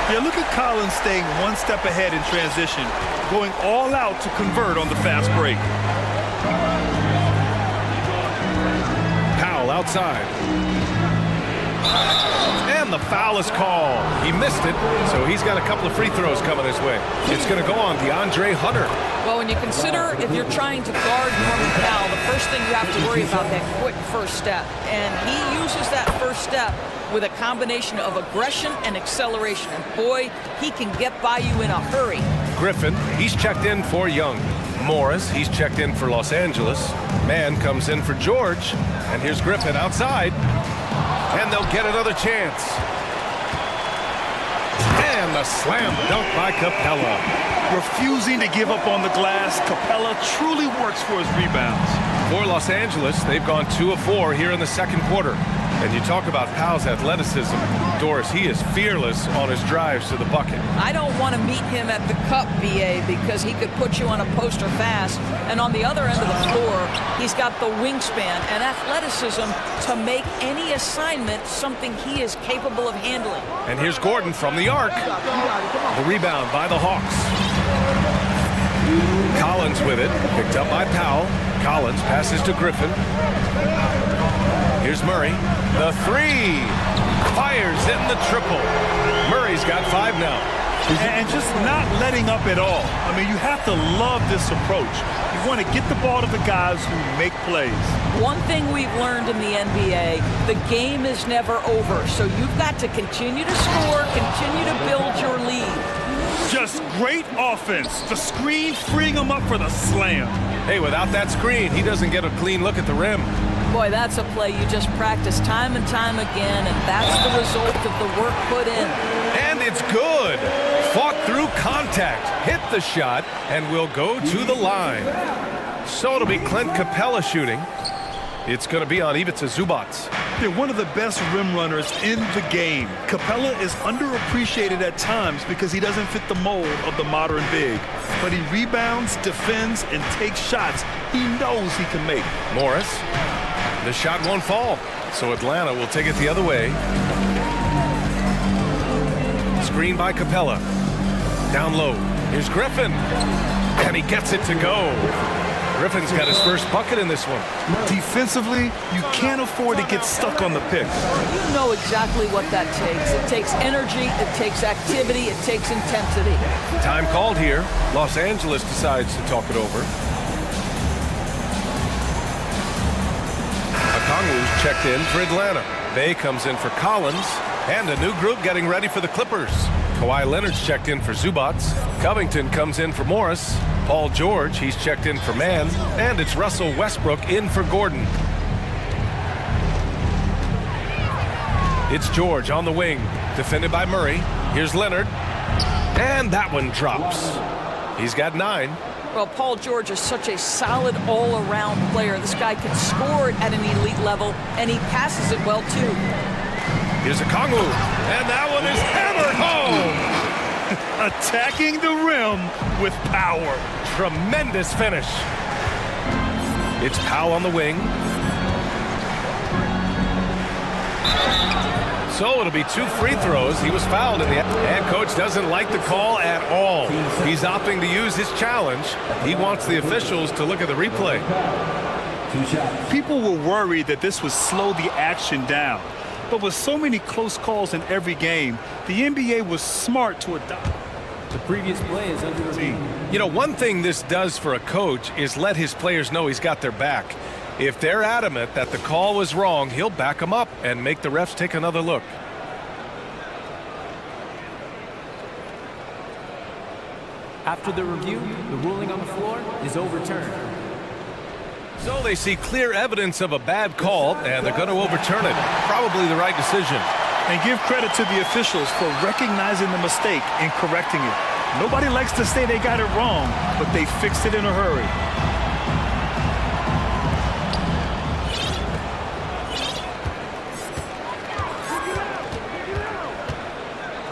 Yeah, look at Collins staying one step ahead in transition, going all out to convert on the fast break. Powell outside. And the foul is called. He missed it, so he's got a couple of free throws coming his way. It's going to go on DeAndre Hunter. Well, when you consider if you're trying to guard Norman Powell, the first thing you have to worry about that quick first step. And he uses that first step with a combination of aggression and acceleration. And boy, he can get by you in a hurry. Griffin, he's checked in for Young. Morris, he's checked in for Los Angeles. Man comes in for George. And here's Griffin outside. And they'll get another chance. And a slam dunk by Capella. Refusing to give up on the glass, Capella truly works for his rebounds. For Los Angeles, they've gone 2 of 4 here in the second quarter. And you talk about Powell's athleticism. Doris, he is fearless on his drives to the bucket. I don't want to meet him at the cup, BA, because he could put you on a poster fast. And on the other end of the floor, he's got the wingspan and athleticism to make any assignment something he is capable of handling. And here's Gordon from the arc. The rebound by the Hawks. Collins with it, picked up by Powell. Collins passes to Griffin. Here's Murray. The three. Fires in the triple. Murray's got 5 now. And just not letting up at all. I mean, you have to love this approach. You want to get the ball to the guys who make plays. One thing we've learned in the NBA, the game is never over. So you've got to continue to score, continue to build your lead. Just great offense. The screen freeing him up for the slam. Hey, without that screen, he doesn't get a clean look at the rim. Boy, that's a play you just practice time and time again, and that's the result of the work put in. And it's good. Fought through contact, hit the shot, and will go to the line. So it'll be Clint Capella shooting. It's going to be on Ivica Zubac. They're one of the best rim runners in the game. Capella is underappreciated at times because he doesn't fit the mold of the modern big. But he rebounds, defends, and takes shots he knows he can make. Morris. The shot won't fall, so Atlanta will take it the other way. Screen by Capella. Down low. Here's Griffin. And he gets it to go. Griffin's got his first bucket in this one. Defensively, you can't afford to get stuck on the pick. You know exactly what that takes. It takes energy, it takes activity, it takes intensity. Time called here. Los Angeles decides to talk it over. Okongwu's checked in for Atlanta. Bay comes in for Collins. And a new group getting ready for the Clippers. Kawhi Leonard's checked in for Zubac. Covington comes in for Morris. Paul George, he's checked in for Mann. And it's Russell Westbrook in for Gordon. It's George on the wing, defended by Murray. Here's Leonard. And that one drops. He's got 9. Well, Paul George is such a solid all-around player. This guy can score at an elite level, and he passes it well, too. Here's Okongwu, and that one is hammered home. Attacking the rim with power. Tremendous finish. It's Powell on the wing. So it'll be 2 free throws. He was fouled in the end. And coach doesn't like the call at all. He's opting to use his challenge. He wants the officials to look at the replay. People were worried that this would slow the action down. But with so many close calls in every game, the NBA was smart to adopt. The previous play is under review. You know, one thing this does for a coach is let his players know he's got their back. If they're adamant that the call was wrong, he'll back them up and make the refs take another look. After the review, the ruling on the floor is overturned. So they see clear evidence of a bad call, and they're going to overturn it. Probably the right decision. And give credit to the officials for recognizing the mistake and correcting it. Nobody likes to say they got it wrong, but they fixed it in a hurry.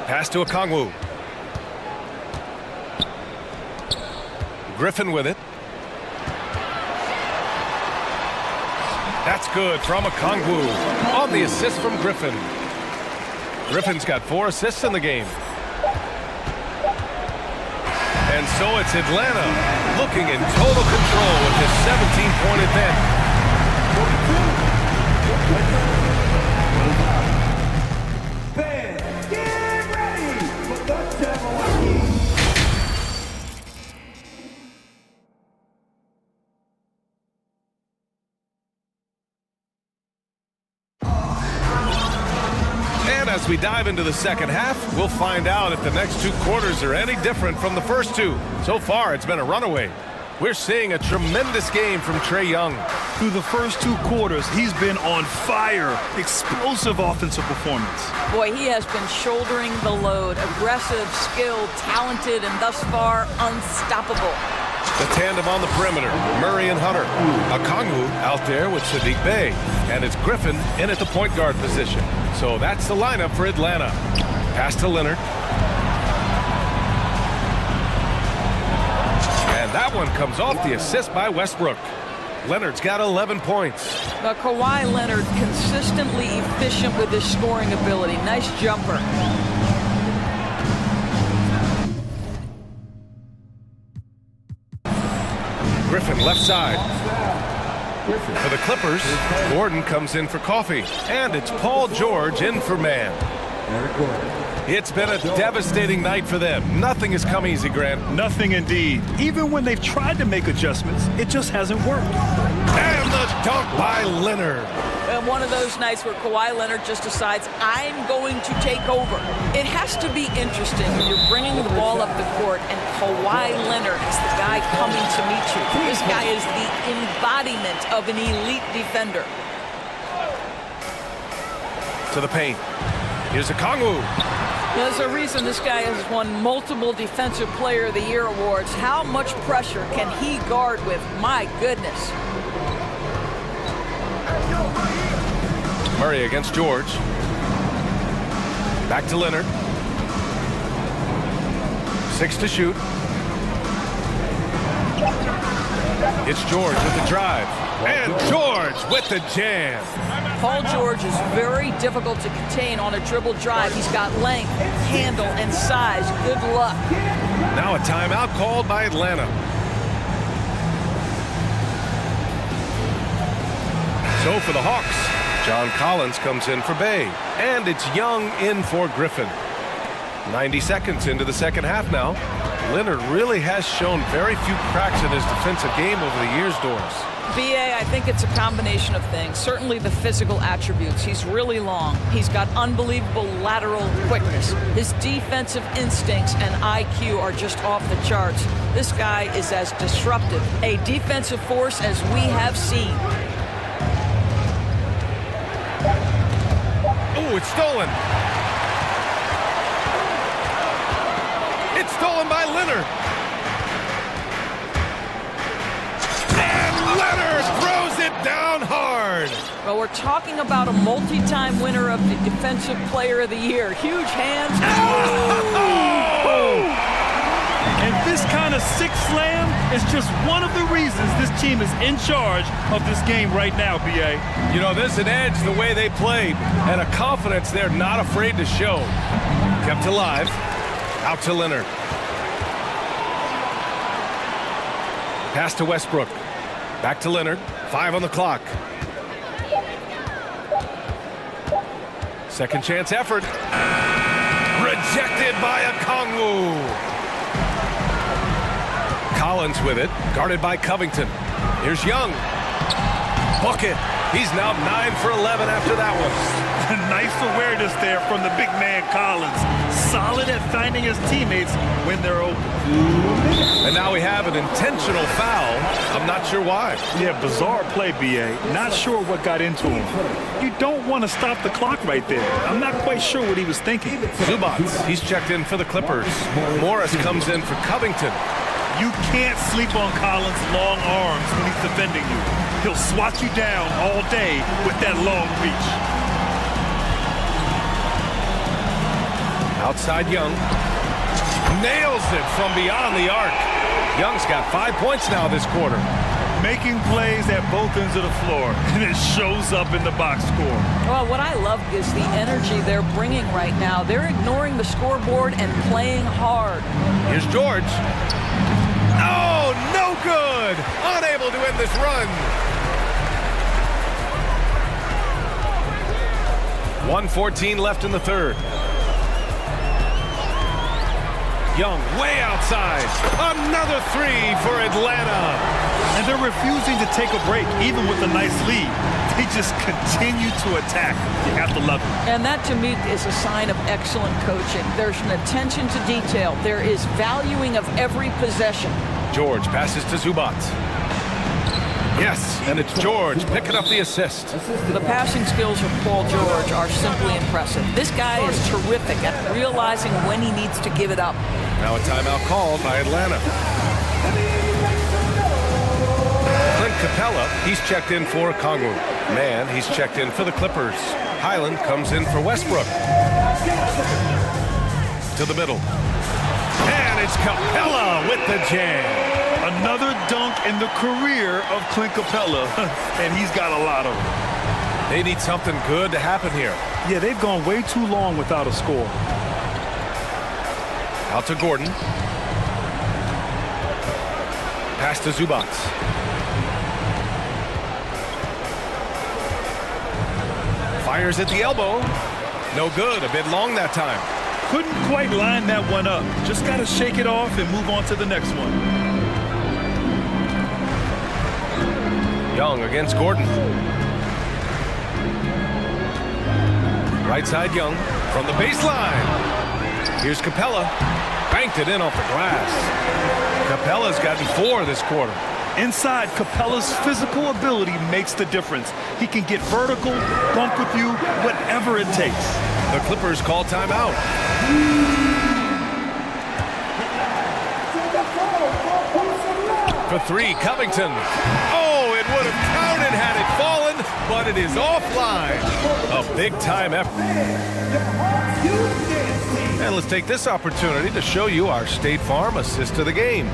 Pass to Okongwu. Griffin with it. That's good from Okongwu on the assist from Griffin. Griffin's got 4 assists in the game. And so it's Atlanta looking in total control with this 17-point advantage. Fans, get ready for the Jabberwocky. As we dive into the second half, we'll find out if the next 2 quarters are any different from the first 2. So far, it's been a runaway. We're seeing a tremendous game from Trae Young. Through the first 2 quarters, he's been on fire. Explosive offensive performance. Boy, he has been shouldering the load. Aggressive, skilled, talented, and thus far, unstoppable. The tandem on the perimeter, Murray and Hunter. Okongwu out there with Sadiq Bey. And it's Griffin in at the point guard position. So that's the lineup for Atlanta. Pass to Leonard. And that one comes off the assist by Westbrook. Leonard's got 11 points. Kawhi Leonard consistently efficient with his scoring ability. Nice jumper. Griffin left side. For the Clippers, Gordon comes in for coffee. And it's Paul George in for man. It's been a devastating night for them. Nothing has come easy, Grant. Nothing indeed. Even when they've tried to make adjustments, it just hasn't worked. And the dunk by Leonard. And one of those nights where Kawhi Leonard just decides, I'm going to take over. It has to be interesting when you're bringing the ball up the court and Kawhi Leonard is the guy coming to meet you. This guy is the embodiment of an elite defender. To the paint. Here's Okongwu. There's a reason this guy has won multiple Defensive Player of the Year awards. How much pressure can he guard with? My goodness. Murray against George. Back to Leonard. 6 to shoot. It's George with the drive. And George with the jam. Paul George is very difficult to contain on a dribble drive. He's got length, handle, and size. Good luck. Now a timeout called by Atlanta. So for the Hawks, John Collins comes in for Bey. And it's Young in for Griffin. 90 seconds into the second half now. Leonard really has shown very few cracks in his defensive game over the years, Doris. BA, I think it's a combination of things. Certainly the physical attributes. He's really long. He's got unbelievable lateral quickness. His defensive instincts and IQ are just off the charts. This guy is as disruptive a defensive force as we have seen. Oh, it's stolen. It's stolen by Leonard. And Leonard throws it down hard. Well, we're talking about a multi-time winner of the Defensive Player of the Year. Huge hands. Oh! And this kind of sick slam is just one of the reasons this team is in charge of this game right now, BA. You know, there's an edge the way they played and a confidence they're not afraid to show. Kept alive. Out to Leonard. Pass to Westbrook. Back to Leonard. 5 on the clock. Second chance effort. Rejected by Okongwu. Collins with it. Guarded by Covington. Here's Young. Bucket. He's now 9 for 11 after that one. Nice awareness there from the big man Collins. Solid at finding his teammates when they're open. And now we have an intentional foul. I'm not sure why. Yeah, bizarre play, BA. Not sure what got into him. You don't want to stop the clock right there. I'm not quite sure what he was thinking. Zubac, he's checked in for the Clippers. Morris comes in for Covington. You can't sleep on Collins' long arms when he's defending you. He'll swat you down all day with that long reach. Outside Young. Nails it from beyond the arc. Young's got 5 points now this quarter. Making plays at both ends of the floor, and it shows up in the box score. Well, what I love is the energy they're bringing right now. They're ignoring the scoreboard and playing hard. Here's George. Oh, no good! Unable to end this run. 1:14 left in the third. Young way outside. Another 3 for Atlanta. And they're refusing to take a break, even with a nice lead. They just continue to attack. You have to love it. And that, to me, is a sign of excellent coaching. There's an attention to detail. There is valuing of every possession. George passes to Zubac. Yes, and it's George picking up the assist. The passing skills of Paul George are simply impressive. This guy is terrific at realizing when he needs to give it up. Now a timeout called by Atlanta. Clint Capella, he's checked in for Kongwu. Mann, he's checked in for the Clippers. Highland comes in for Westbrook. To the middle. And it's Capella with the jam. Another dunk in the career of Clint Capella, and he's got a lot of them. They need something good to happen here. Yeah, they've gone way too long without a score. Out to Gordon. Pass to Zubac. Fires at the elbow. No good. A bit long that time. Couldn't quite line that one up. Just got to shake it off and move on to the next one. Young against Gordon. Right side Young from the baseline. Here's Capella. Banked it in off the glass. Capella's gotten 4 this quarter. Inside, Capella's physical ability makes the difference. He can get vertical, dunk with you, whatever it takes. The Clippers call timeout. For 3, Covington. Oh, it would have counted had it fallen, but it is offline. A big-time effort. And let's take this opportunity to show you our State Farm assist to the game.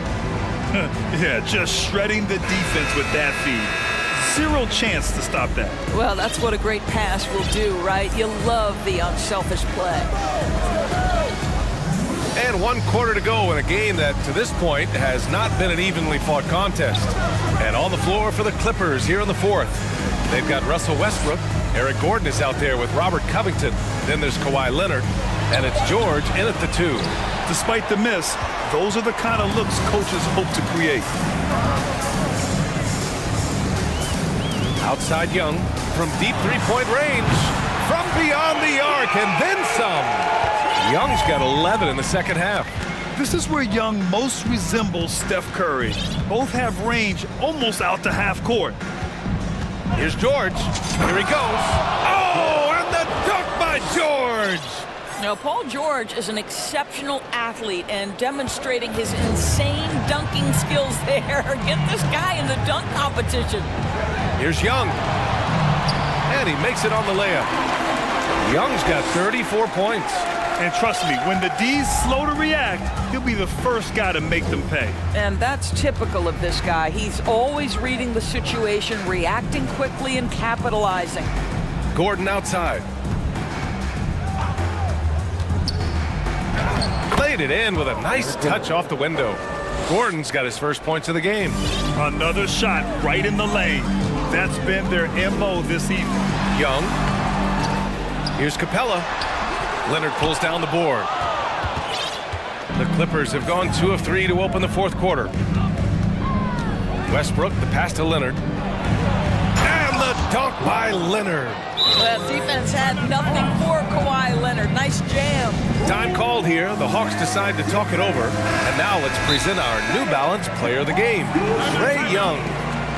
Yeah, just shredding the defense with that feed. 0 chance to stop that. Well, that's what a great pass will do, right? You love the unselfish play. And 1 quarter to go in a game that, to this point, has not been an evenly fought contest. And on the floor for the Clippers here in the 4th. They've got Russell Westbrook. Eric Gordon is out there with Robert Covington. Then there's Kawhi Leonard. And it's George in at the 2. Despite the miss, those are the kind of looks coaches hope to create. Outside Young from deep 3-point range. From beyond the arc and then some. Young's got 11 in the second half. This is where Young most resembles Steph Curry. Both have range almost out to half court. Here's George. Here he goes. Oh, and the dunk by George. Now, Paul George is an exceptional athlete and demonstrating his insane dunking skills there. Get this guy in the dunk competition. Here's Young. And he makes it on the layup. Young's got 34 points. And trust me, when the D's slow to react, he'll be the first guy to make them pay. And that's typical of this guy. He's always reading the situation, reacting quickly and capitalizing. Gordon outside. Played it in with a nice touch off the window. Gordon's got his first points of the game. Another shot right in the lane. That's been their MO this evening. Young. Here's Capella. Leonard pulls down the board. The Clippers have gone 2 of 3 to open the 4th quarter. Westbrook, the pass to Leonard. And the dunk by Leonard. That defense had nothing for Kawhi Leonard. Nice jam. Time called here. The Hawks decide to talk it over. And now let's present our New Balance Player of the Game, Trae Young.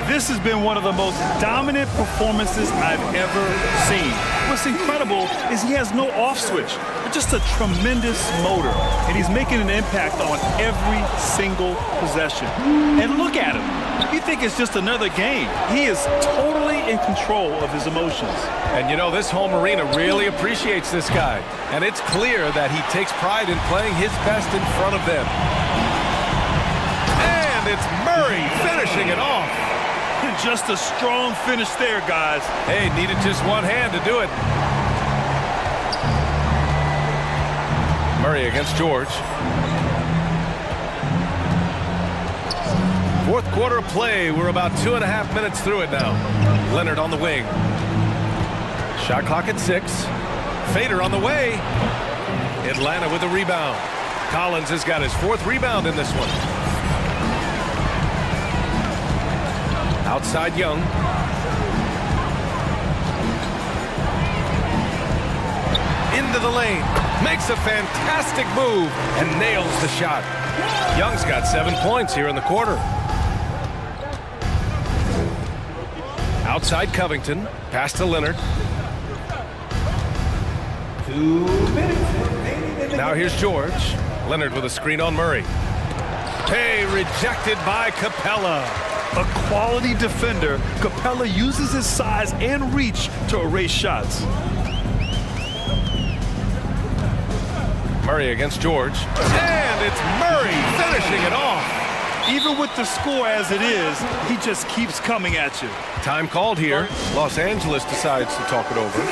This has been one of the most dominant performances I've ever seen. What's incredible is he has no off switch, just a tremendous motor, and he's making an impact on every single possession. And look at him. You think it's just another game. He is totally in control of his emotions. And you know, this home arena really appreciates this guy. And it's clear that he takes pride in playing his best in front of them. And it's Murray finishing it off. Just a strong finish there, guys. Hey, needed just one hand to do it. Murray against George. 4th quarter of play. We're about 2.5 minutes through it now. Leonard on the wing. Shot clock at 6. Fader on the way. Atlanta with a rebound. Collins has got his 4th rebound in this one. Outside Young. Into the lane. Makes a fantastic move and nails the shot. Young's got 7 points here in the quarter. Outside Covington, pass to Leonard. 2 minutes. Now here's George. Leonard with a screen on Murray. Hey, rejected by Capella. A quality defender, Capella uses his size and reach to erase shots. Murray against George. And it's Murray finishing it off. Even with the score as it is, he just keeps coming at you. Time called here. Los Angeles decides to talk it over.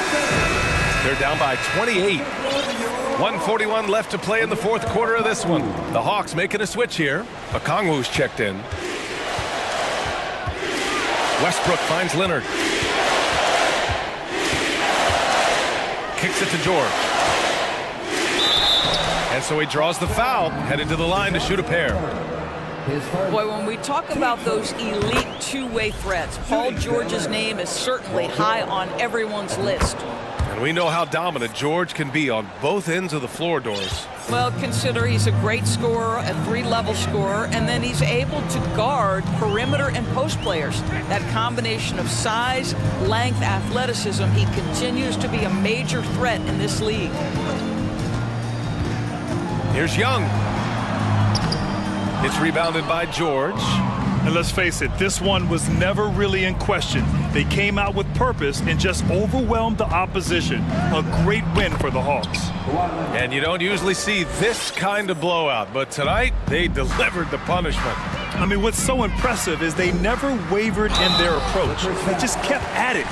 They're down by 28. 1:41 left to play in the fourth quarter of this one. The Hawks making a switch here. Okongwu's checked in. Westbrook finds Leonard. Kicks it to George. And so he draws the foul, headed to the line to shoot a pair. Boy, when we talk about those elite two-way threats, Paul George's name is certainly high on everyone's list. And we know how dominant George can be on both ends of the floor, Doris. Well, consider he's a great scorer, a three-level scorer, and then he's able to guard perimeter and post players. That combination of size, length, athleticism, he continues to be a major threat in this league. Here's Young. It's rebounded by George. And let's face it, this one was never really in question. They came out with purpose and just overwhelmed the opposition. A great win for the Hawks. And you don't usually see this kind of blowout, but tonight they delivered the punishment. I mean, what's so impressive is they never wavered in their approach. They just kept at it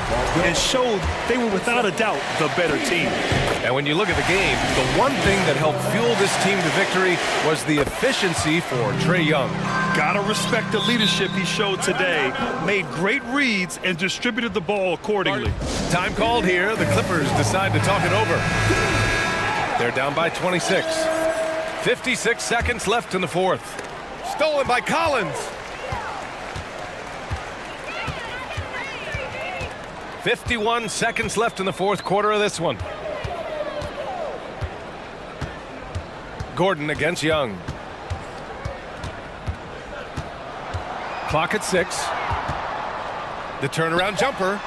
and showed they were without a doubt the better team. And when you look at the game, the one thing that helped fuel this team to victory was the efficiency for Trae Young. Gotta respect the leadership he showed today. Made great reads and distributed the ball accordingly. Time called here. The Clippers decide to talk it over. They're down by 26. 56 seconds left in the fourth. Stolen by Collins. 51 seconds left in the fourth quarter of this one. Gordon against Young. Clock at 6. The turnaround jumper.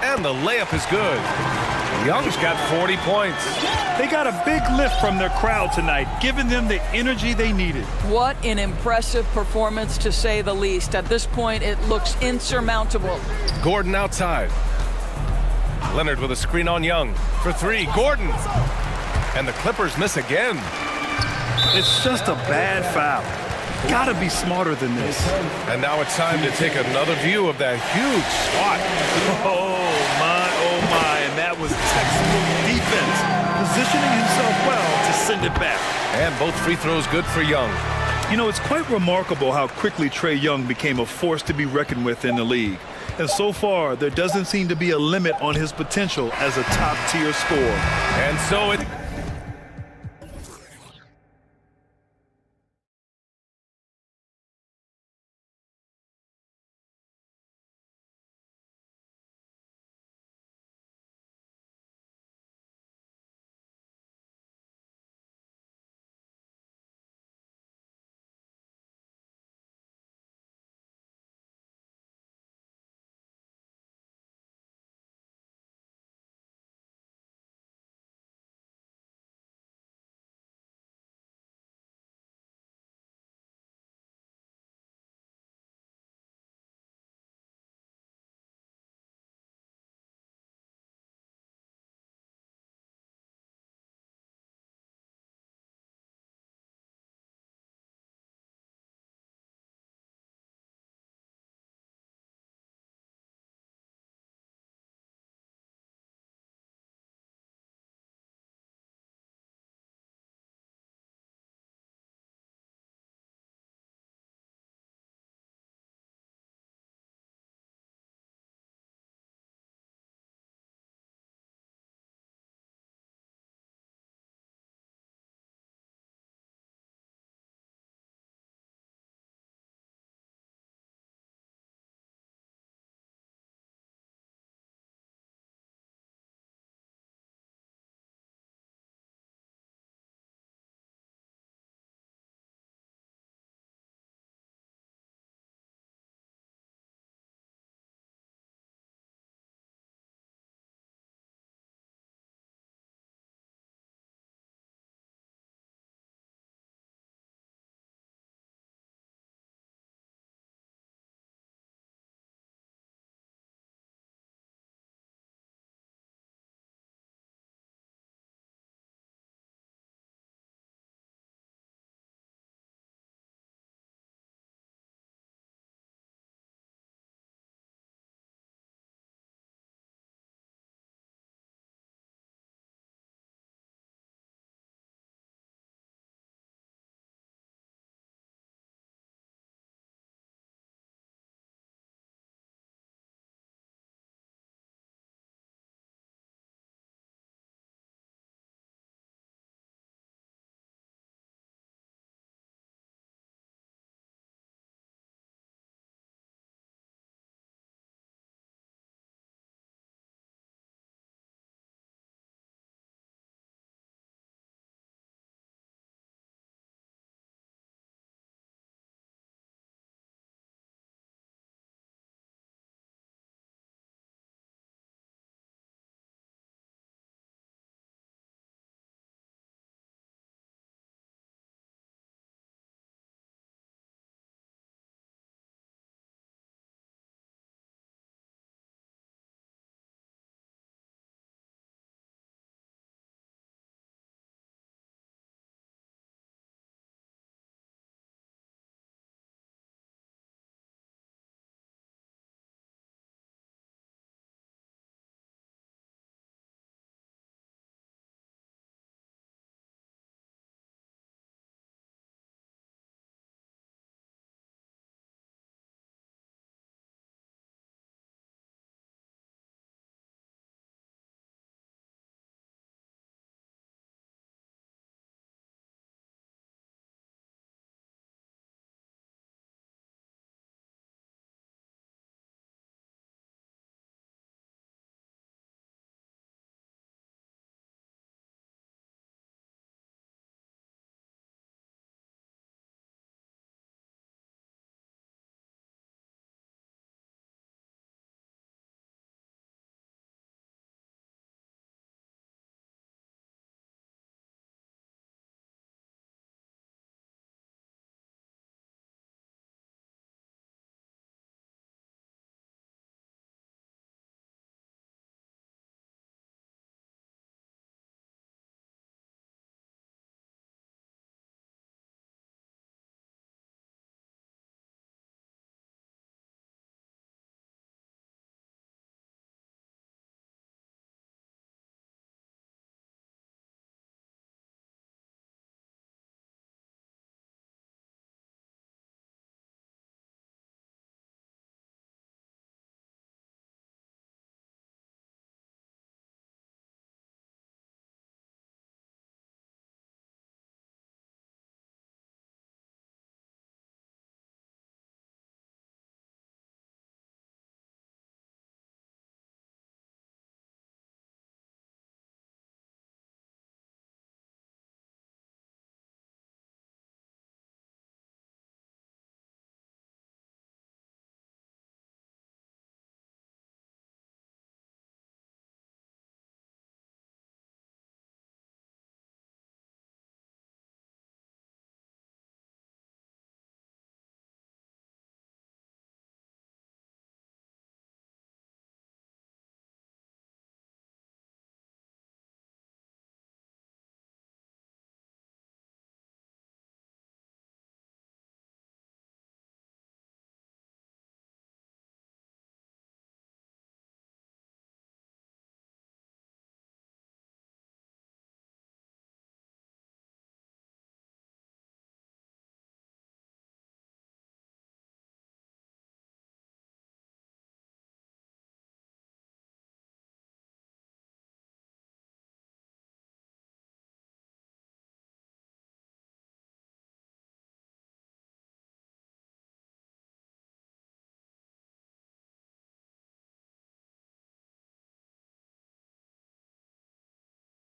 And the layup is good. Young's got 40 points. They got a big lift from their crowd tonight, giving them the energy they needed. What an impressive performance, to say the least. At this point, it looks insurmountable. Gordon outside. Leonard with a screen on Young for three. Gordon. And the Clippers miss again. It's just a bad foul. Gotta be smarter than this. And now it's time to take another view of that huge spot. Oh my, and that was textbook defense. Positioning himself well to send it back. And both free throws good for Young. You know, it's quite remarkable how quickly Trae Young became a force to be reckoned with in the league. And so far, there doesn't seem to be a limit on his potential as a top-tier scorer. And so it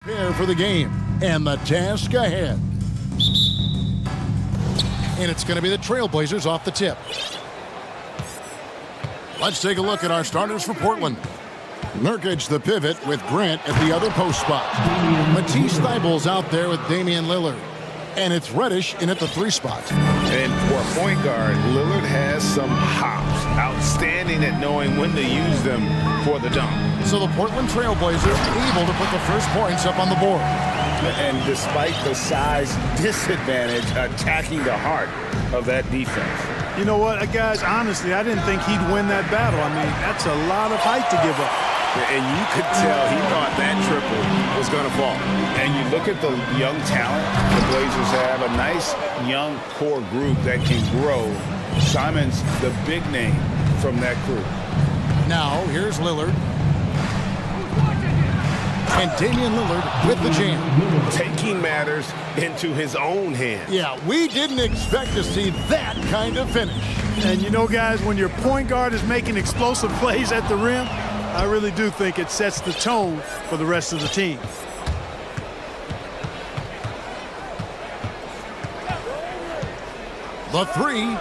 Prepare for the game and the task ahead. And it's going to be the Trailblazers off the tip. Let's take a look at our starters for Portland. Nurkic, the pivot, with Grant at the other post spot. Matisse Thybulle's out there with Damian Lillard. And it's Reddish in at the 3 spot. And for a point guard, Lillard has some hops. Outstanding at knowing when to use them for the dunk. So the Portland Trailblazers able to put the first points up on the board. And despite the size disadvantage, attacking the heart of that defense. You know what, guys, honestly, I didn't think he'd win that battle. I mean, that's a lot of height to give up. And you could tell he thought that triple was going to fall. And you look at the young talent the Blazers have, a nice young core group that can grow. Simon's the big name from that group. Now, here's Lillard. And Damian Lillard with the jam. Taking matters into his own hands. Yeah, we didn't expect to see that kind of finish. And you know, guys, when your point guard is making explosive plays at the rim, I really do think it sets the tone for the rest of the team. The 3.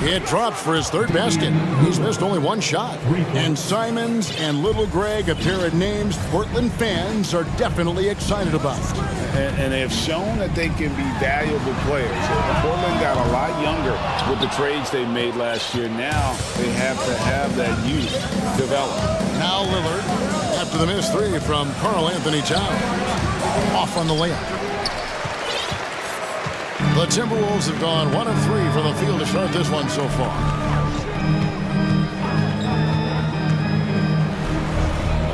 It drops for his 3rd basket. He's missed only 1 shot. And Simons and Little Greg, a pair of names Portland fans are definitely excited about. And they have shown that they can be valuable players. Portland got a lot younger with the trades they made last year. Now they have to have that youth develop. Now Lillard, after the missed 3 from Karl Anthony Towns. Off on the layup. The Timberwolves have gone 1 of 3 from the field to start this one so far.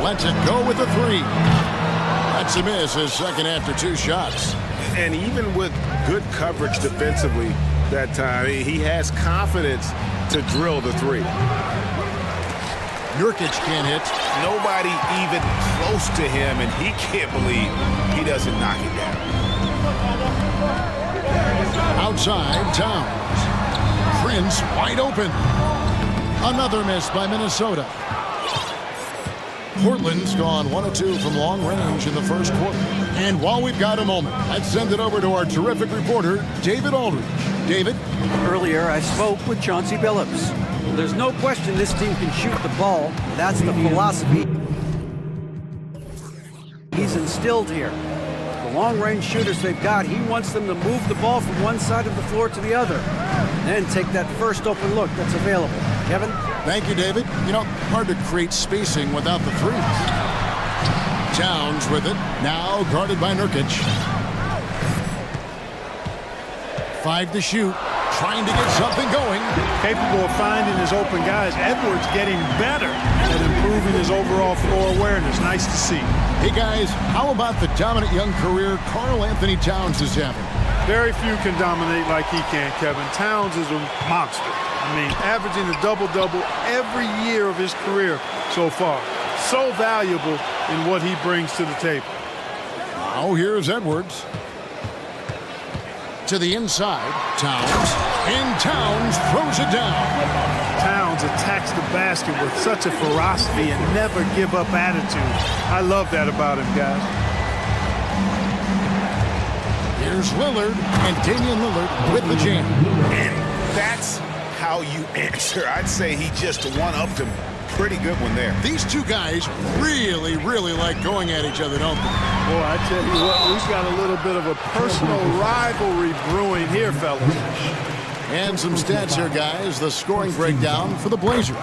Lets it go with the 3. That's a miss, his second after 2 shots. And even with good coverage defensively that time, he has confidence to drill the 3. Nurkic can't hit. Nobody even close to him, and he can't believe he doesn't knock it down. Outside, Towns. Prince wide open. Another miss by Minnesota. Portland's gone 1 of 2 from long range in the first quarter. And while we've got a moment, let's send it over to our terrific reporter, David Aldridge. David? Earlier, I spoke with Chauncey Billups. There's no question this team can shoot the ball. That's the philosophy he's instilled here. The long-range shooters they've got, he wants them to move the ball from one side of the floor to the other. Then take that first open look that's available. Kevin? Thank you, David. You know, hard to create spacing without the 3s. Towns with it. Now guarded by Nurkic. 5 to shoot. Trying to get something going. Capable of finding his open guys. Edwards getting better at improving his overall floor awareness. Nice to see. Hey, guys, how about the dominant young career Karl Anthony Towns is having? Very few can dominate like he can, Kevin. Towns is a monster. I mean, averaging a double-double every year of his career so far. So valuable in what he brings to the table. Now here's Edwards. To the inside, Towns, and Towns throws it down. Towns attacks the basket with such a ferocity and never give up attitude. I love that about him, guys. Here's Lillard, and Damian Lillard with the jam. And that's how you answer. I'd say he just one-upped him. Pretty good one there. These two guys really like going at each other, don't they? Boy, I tell you what, we've got a little bit of a personal rivalry brewing here, fellas. And some stats here, guys. The scoring breakdown for the Blazers.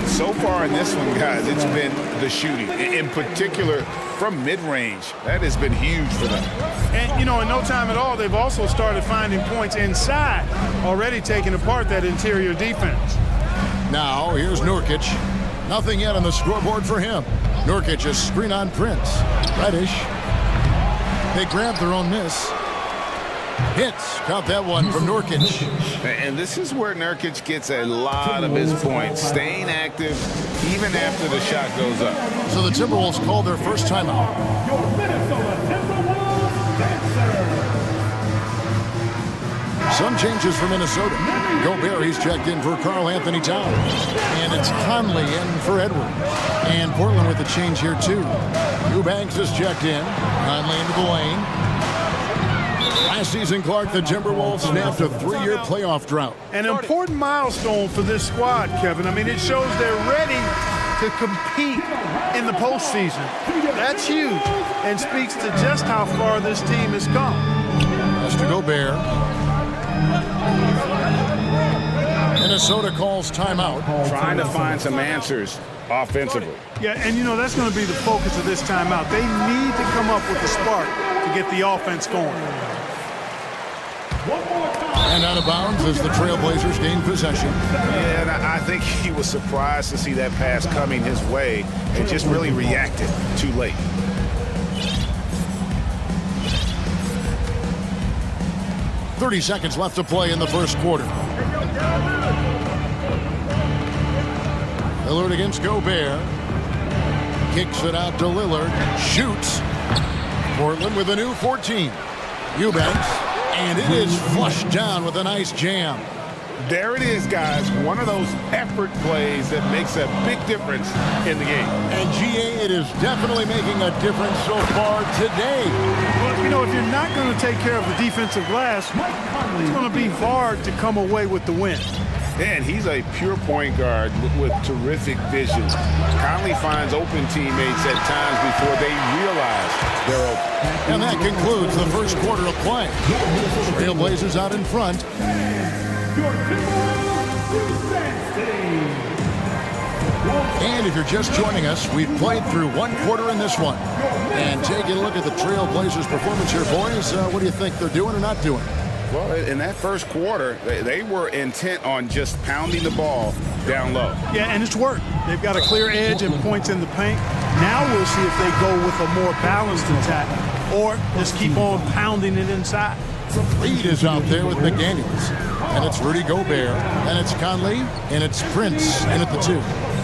So far in this one, guys, it's been the shooting. In particular, from mid-range. That has been huge for them. And, you know, in no time at all, they've also started finding points inside, already taking apart that interior defense. Now, here's Nurkic. Nothing yet on the scoreboard for him. Nurkic a screen on Prince. Reddish. They grab their own miss. Hits. Caught that one from Nurkic. And this is where Nurkic gets a lot of his points. Staying active even after the shot goes up. So the Timberwolves called their first timeout. Some changes for Minnesota. Gobert, he's checked in for Karl Anthony Towns. And it's Conley in for Edwards. And Portland with a change here, too. Eubanks is checked in. Conley into the lane. Last season, Clark, the Timberwolves snapped a 3-year playoff drought. An important milestone for this squad, Kevin. I mean, it shows they're ready to compete in the postseason. That's huge and speaks to just how far this team has come. As to Gobert. Minnesota calls timeout. Trying to find some answers offensively. Yeah, and you know, that's going to be the focus of this timeout. They need to come up with a spark to get the offense going. And out of bounds as the Trailblazers gain possession. Yeah, and I think he was surprised to see that pass coming his way and just really reacted too late. .30 seconds left to play in the first quarter. Lillard against Gobert. Kicks it out to Lillard. Shoots. Portland with a new 14. Eubanks. And it is flushed down with a nice jam. There it is, guys. One of those effort plays that makes a big difference in the game. And GA, it is definitely making a difference so far today. Well, you know, if you're not going to take care of the defensive glass, it's going to be hard to come away with the win. And he's a pure point guard with terrific vision. Conley finds open teammates at times before they realize they're open. And that concludes the first quarter of play. Trailblazers out in front. And if you're just joining us, we've played through one quarter in this one. And taking a look at the Trailblazers' performance here, boys, what do you think they're doing or not doing? Well, in that first quarter, they were intent on just pounding the ball down low. Yeah, and it's worked. They've got a clear edge and points in the paint. Now we'll see if they go with a more balanced attack or just keep on pounding it inside. Reed is out there with McDaniels. And it's Rudy Gobert. And it's Conley. And it's Prince in at the 2.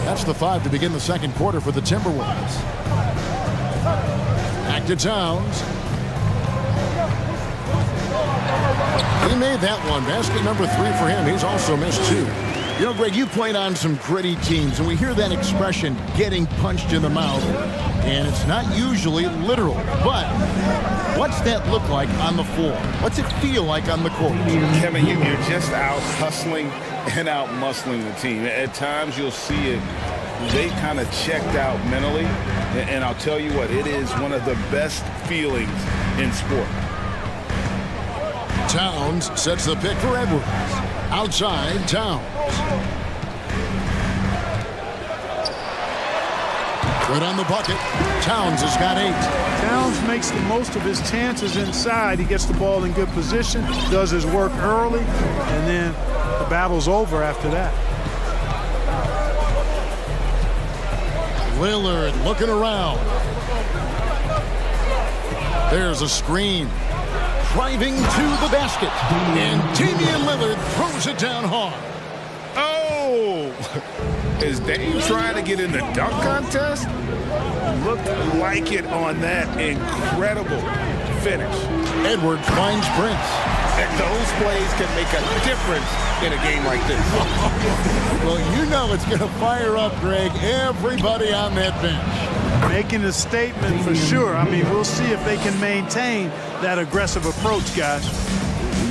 That's the 5 to begin the second quarter for the Timberwolves. Back to Towns. He made that one. Basket number 3 for him. He's also missed 2. You know, Greg, you played on some gritty teams, and we hear that expression, getting punched in the mouth, and it's not usually literal. But what's that look like on the floor? What's it feel like on the court? Kevin, you're just out hustling and out muscling the team. At times you'll see it. They kind of checked out mentally, and I'll tell you what, it is one of the best feelings in sport. Towns sets the pick for Edwards. Outside, Towns. Good on the bucket. Towns has got 8. Towns makes the most of his chances inside. He gets the ball in good position, does his work early, and then the battle's over after that. Lillard looking around. There's a screen. Driving to the basket. And Damian Lillard throws it down hard. Oh! Is Dame trying to get in the dunk contest? Looked like it on that incredible finish. Edwards finds Prince. And those plays can make a difference in a game like this. Well, you know it's going to fire up, Greg, everybody on that bench. Making a statement for sure. I mean, we'll see if they can maintain that aggressive approach, guys.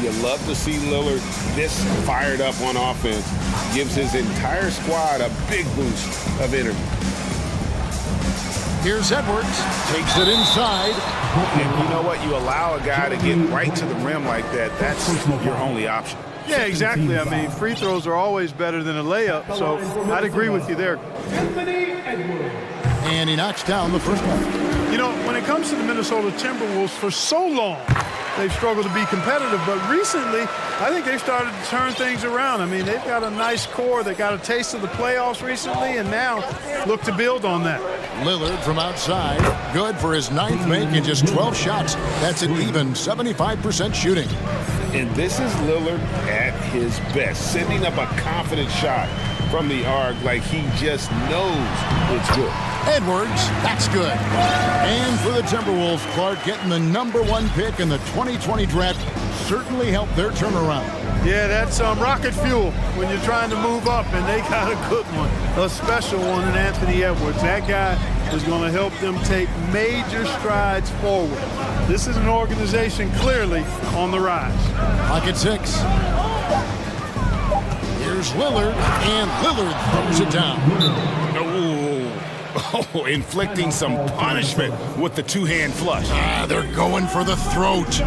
You love to see Lillard this fired up on offense. Gives his entire squad a big boost of energy. Here's Edwards. Takes it inside. And you know what? You allow a guy to get right to the rim like that. That's your only option. Yeah, exactly. I mean, free throws are always better than a layup, so I'd agree with you there. And he knocks down the first one. You know, when it comes to the Minnesota Timberwolves, for so long, they've struggled to be competitive, but recently, I think they've started to turn things around. I mean, they've got a nice core. They got a taste of the playoffs recently, and now look to build on that. Lillard from outside, good for his 9th make in just 12 shots. That's an even 75% shooting. And this is Lillard at his best, sending up a confident shot from the arc like he just knows it's good. Edwards, that's good. And for the Timberwolves, Clark getting the #1 pick in the 2020 draft, certainly helped their turnaround. Yeah, that's rocket fuel when you're trying to move up, and they got a good one, a special one in Anthony Edwards. That guy is going to help them take major strides forward. This is an organization clearly on the rise. Clock at 6. Here's Lillard, and Lillard throws it down. Oh, inflicting some punishment with the two-hand flush. They're going for the throat.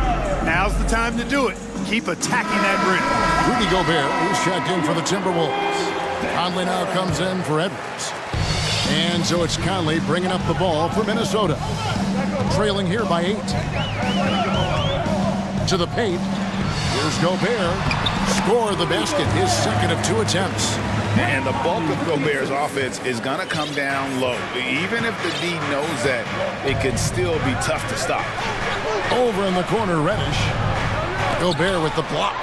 Now's the time to do it. Keep attacking that rim. Rudy Gobert, who's checked in for the Timberwolves. Conley now comes in for Edwards. And so it's Conley bringing up the ball for Minnesota. Trailing here by 8. To the paint. Here's Gobert. Score the basket, his second of 2 attempts. And the bulk of Gobert's offense is going to come down low. Even if the D knows that, it can still be tough to stop. Over in the corner, Reddish. Gobert with the block.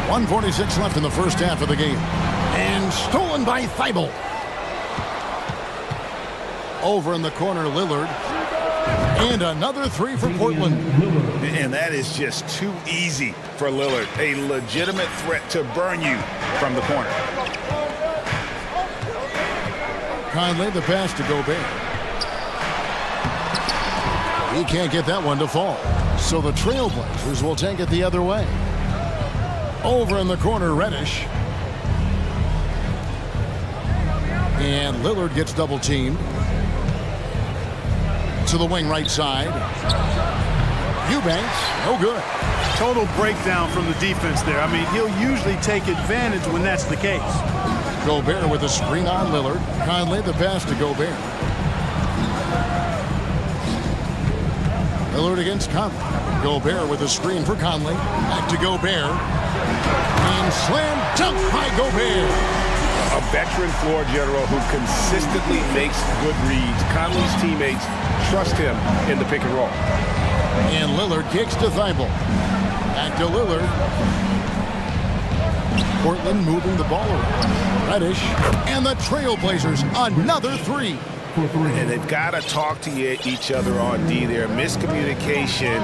1:46 left in the first half of the game. And stolen by Thibault. Over in the corner, Lillard. And another 3 for Portland. And that is just too easy for Lillard. A legitimate threat to burn you from the corner. Conley, the pass to Gobert. He can't get that one to fall. So the Trailblazers will take it the other way. Over in the corner, Reddish. And Lillard gets double teamed. To the wing right side. Eubanks, no good. Total breakdown from the defense there. I mean, he'll usually take advantage when that's the case. Gobert with a screen on Lillard. Conley, the pass to Gobert. Lillard against Conley. Gobert with a screen for Conley. Back to Gobert. And slam dunk by Gobert. A veteran floor general who consistently makes good reads. Conley's teammates trust him in the pick and roll. And Lillard kicks to Thibault. Back to Lillard. Portland moving the ball around. Reddish. And the Trailblazers, another 3. And they've got to talk to each other on D there. Miscommunication,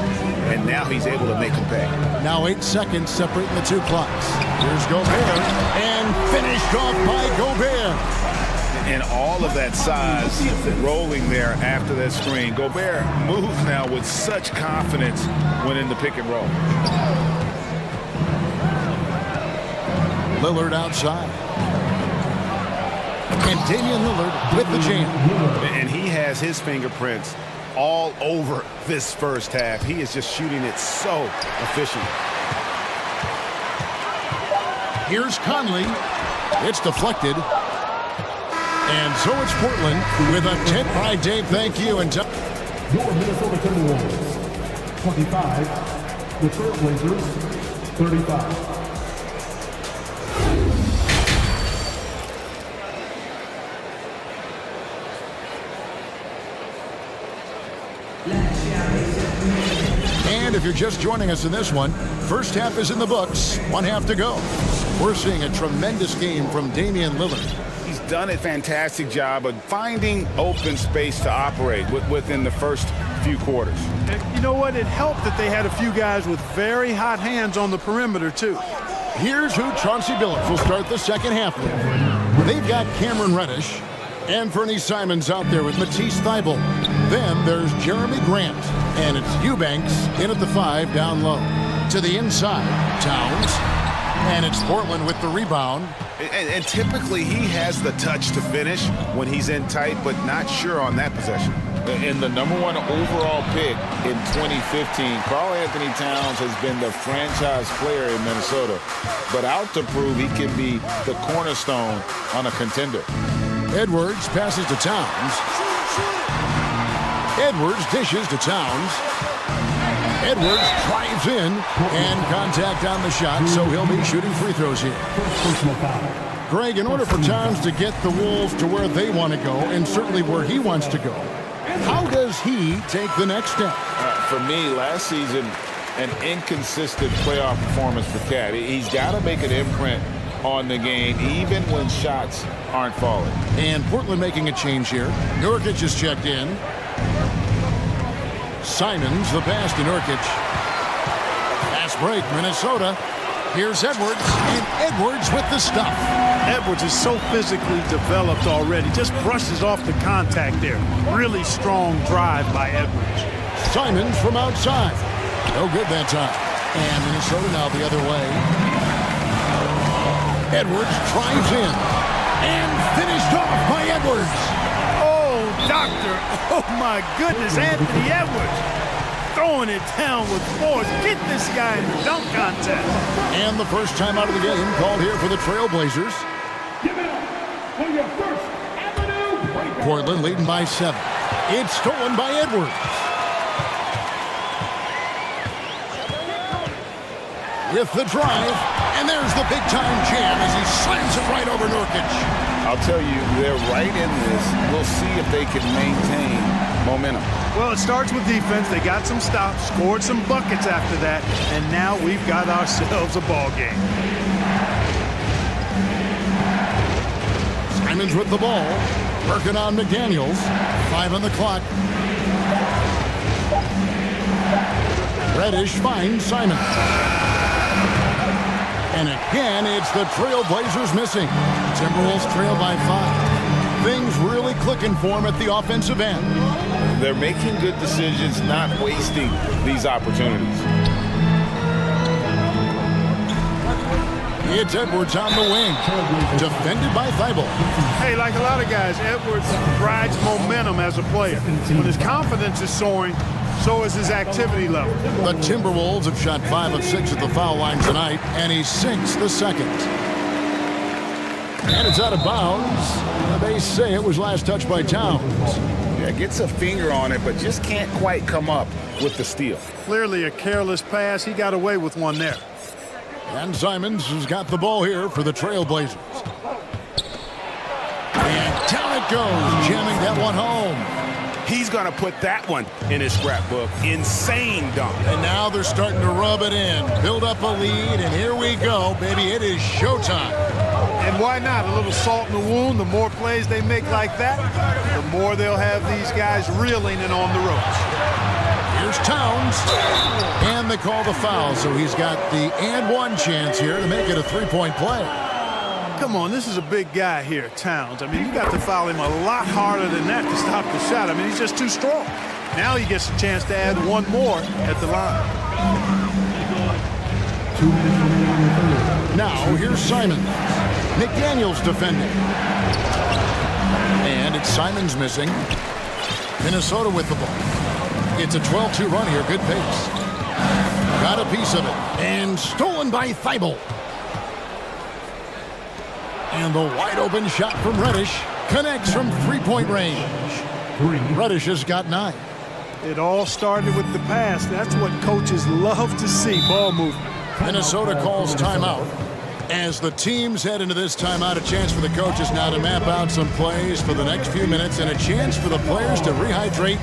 and now he's able to make them pay. Now 8 seconds separating the 2 clocks. Here's Gobert, and finished off by Gobert. And all of that size rolling there after that screen. Gobert moves now with such confidence when in the pick and roll. Lillard outside. And Damian Lillard with the jam. And he has his fingerprints all over this first half. He is just shooting it so efficient. Here's Conley. It's deflected. And so it's Portland with a 10. All right, Dave, thank you. And your Minnesota Timberwolves, 25. The Trailblazers, 35. And if you're just joining us in this one, first half is in the books, 1 half to go. We're seeing a tremendous game from Damian Lillard. He's done a fantastic job of finding open space to operate within the first few quarters. You know what? It helped that they had a few guys with very hot hands on the perimeter, too. Here's who Chauncey Billups will start the second half with. They've got Cameron Reddish and Fernie Simons out there with Matisse Thybulle. Then there's Jeremy Grant, and it's Eubanks in at the 5 down low. To the inside, Towns, and it's Portland with the rebound. And typically he has the touch to finish when he's in tight, but not sure on that possession. And the #1 overall pick in 2015, Karl Anthony Towns has been the franchise player in Minnesota, but out to prove he can be the cornerstone on a contender. Edwards passes to Towns. Edwards dishes to Towns. Edwards drives in, and contact on the shot, so he'll be shooting free throws here. Greg, in order for Towns to get the Wolves to where they want to go, and certainly where he wants to go, how does he take the next step? For me, last season, an inconsistent playoff performance for Cat. He's got to make an imprint on the game, even when shots aren't falling. And Portland making a change here. Nurkic is checked in. Simons, the pass to Nurkic. Fast break, Minnesota. Here's Edwards, and Edwards with the stuff. Edwards is so physically developed already. Just brushes off the contact there. Really strong drive by Edwards. Simons from outside. No good that time. And Minnesota now the other way. Edwards drives in. And finished off by Edwards. Oh, doctor. Oh, my goodness. Anthony Edwards throwing it down with force. Get this guy in the dunk contest. And the first time out of the game called here for the Trailblazers. Give it up for your first Avenue breaker. Portland leading by 7. It's stolen by Edwards. With the drive, and there's the big-time jam as he slams it right over Nurkic. I'll tell you, they're right in this. We'll see if they can maintain momentum. Well, it starts with defense. They got some stops, scored some buckets after that, and now we've got ourselves a ball game. Simons with the ball, working on McDaniels. 5 on the clock. Reddish finds Simons. And again, it's the Trailblazers missing. Timberwolves trail by 5. Things really clicking for them at the offensive end. They're making good decisions, not wasting these opportunities. It's Edwards on the wing, defended by Thibault. Hey, like a lot of guys, Edwards rides momentum as a player. When his confidence is soaring, so is his activity level. The Timberwolves have shot 5 of 6 at the foul line tonight, and he sinks the second. And it's out of bounds. They say it was last touched by Towns. Yeah, gets a finger on it, but just can't quite come up with the steal. Clearly a careless pass. He got away with one there. And Simons has got the ball here for the Trailblazers. And down it goes, jamming that one home. He's going to put that one in his scrapbook. Insane dunk. And now they're starting to rub it in, build up a lead, and here we go, baby. It is showtime. And why not? A little salt in the wound. The more plays they make like that, the more they'll have these guys reeling and on the ropes. Here's Towns. And they call the foul, so he's got the and one chance here to make it a three-point play. Come on, this is a big guy here, Towns. I mean, you got to foul him a lot harder than that to stop the shot. I mean, he's just too strong. Now he gets a chance to add one more at the line. Now, here's Simons. McDaniels defending. And it's Simons missing. Minnesota with the ball. It's a 12-2 run here. Good pace. Got a piece of it. And stolen by Thibault. And the wide-open shot from Reddish connects from three-point range. Reddish has got 9. It all started with the pass. That's what coaches love to see, ball movement. Minnesota calls timeout. As the teams head into this timeout, a chance for the coaches now to map out some plays for the next few minutes and a chance for the players to rehydrate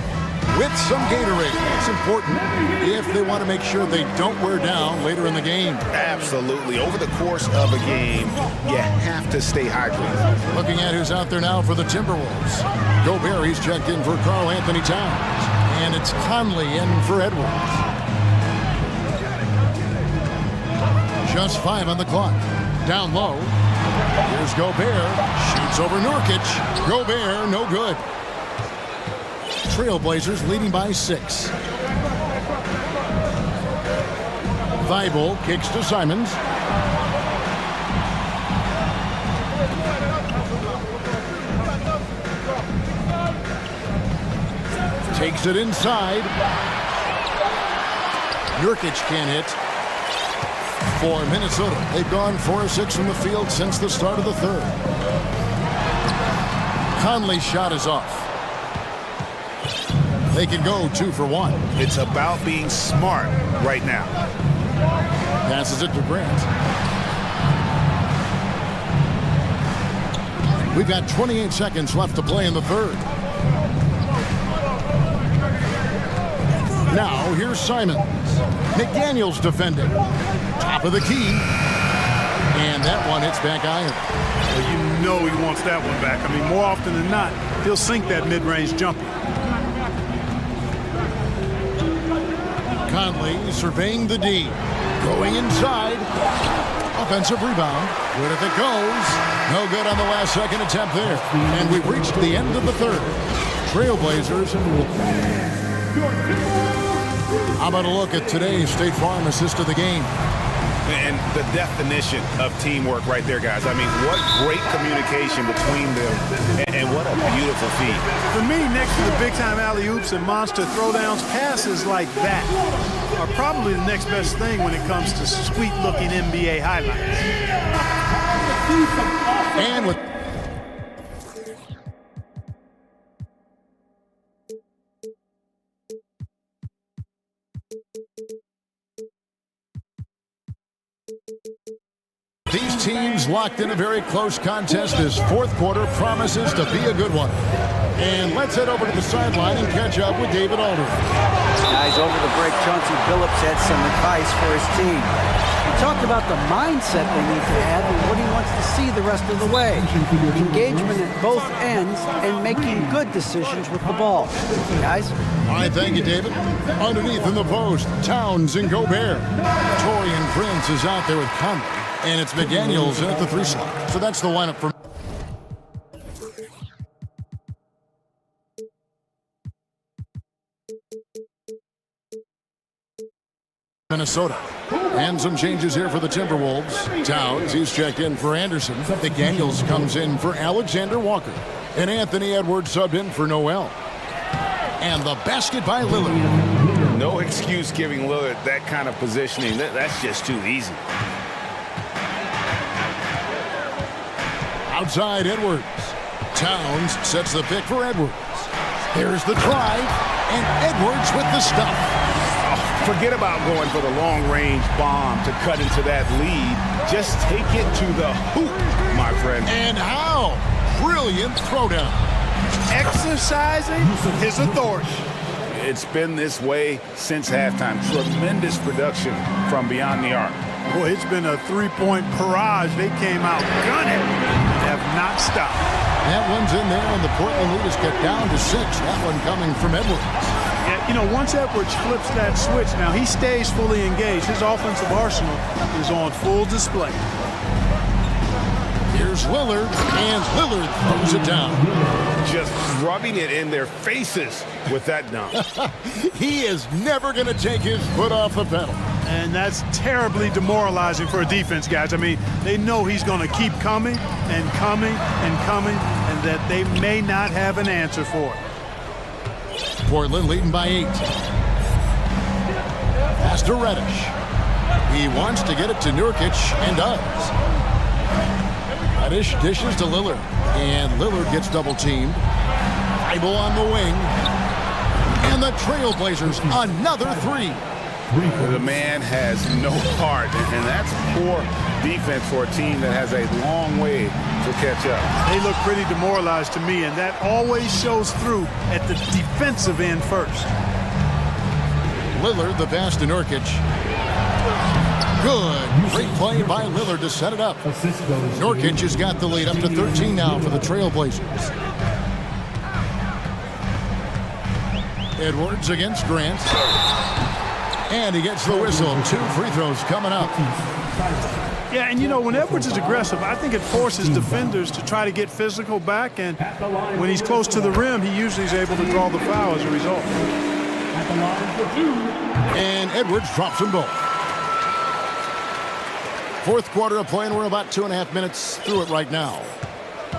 with some Gatorade. That's important if they want to make sure they don't wear down later in the game. Absolutely. Over the course of a game, you have to stay hydrated. Looking at who's out there now for the Timberwolves. Gobert, he's checked in for Karl Anthony Towns. And it's Conley in for Edwards. Just 5 on the clock. Down low. Here's Gobert. Shoots over Nurkic. Gobert, no good. Trailblazers leading by 6. Thibault kicks to Simons. Takes it inside. Nurkic can't hit. For Minnesota, they've gone 4 of 6 from the field since the start of the third. Conley's shot is off. They can go 2 for 1. It's about being smart right now. Passes it to Grant. We've got 28 seconds left to play in the third. Now, here's Simons. McDaniels defending. Top of the key. And that one hits back iron. Well, you know he wants that one back. I mean, more often than not, he'll sink that mid-range jumper. Conley surveying the D. Going inside. Offensive rebound. Good if it goes. No good on the last second attempt there. And we've reached the end of the third. Trailblazers. How about a look at today's State Farm assist of the game? And the definition of teamwork right there, guys. I mean, what great communication between them, and what a beautiful feat. For me, next to the big-time alley-oops and monster throwdowns, passes like that are probably the next best thing when it comes to sweet-looking NBA highlights. And with these teams locked in a very close contest. This fourth quarter promises to be a good one. And let's head over to the sideline and catch up with David Aldridge. Guys, over the break, Chauncey Billups had some advice for his team. He talked about the mindset they need to have and what he wants to see the rest of the way. Engagement at both ends and making good decisions with the ball. Guys? All right, thank you, David. Underneath in the post, Towns and Gobert. Torian Prince is out there with Conley. And it's McDaniels in at the 3 slot. So that's the lineup for Minnesota. And some changes here for the Timberwolves. Towns, he's checked in for Anderson. McDaniels comes in for Alexander Walker. And Anthony Edwards subbed in for Noel. And the basket by Lillard. No excuse giving Lillard that kind of positioning. That's just too easy. Outside Edwards. Towns sets the pick for Edwards. Here's the drive, and Edwards with the stuff. Oh, forget about going for the long-range bomb to cut into that lead. Just take it to the hoop, my friend. And how? Brilliant throwdown. Exercising his authority. It's been this way since halftime. Tremendous production from beyond the arc. Boy, it's been a three-point barrage. They came out gunning and have not stopped. That one's in there, and the Portland lead is cut down to 6. That one coming from Edwards. Yeah, you know, once Edwards flips that switch, now he stays fully engaged. His offensive arsenal is on full display. Here's Lillard, and Lillard throws it down. Just rubbing it in their faces with that dunk. He is never going to take his foot off the pedal. And that's terribly demoralizing for a defense, guys. I mean, they know he's going to keep coming and coming and coming, and that they may not have an answer for it. Portland leading by 8. Pass to Reddish. He wants to get it to Nurkic, and does. Reddish dishes to Lillard, and Lillard gets double-teamed. Thibault on the wing. And the Trailblazers, another 3. The man has no heart, and that's poor defense for a team that has a long way to catch up. They look pretty demoralized to me, and that always shows through at the defensive end first. Lillard, the pass to Nurkic. Good. Great play by Lillard to set it up. Nurkic has got the lead up to 13 now for the Trailblazers. Edwards against Grant. And he gets the whistle. 2 free throws coming up. Yeah, and you know, when Edwards is aggressive, I think it forces defenders to try to get physical back, and when he's close to the rim, he usually is able to draw the foul as a result. And Edwards drops them both. Fourth quarter of play, and we're about 2.5 minutes through it right now.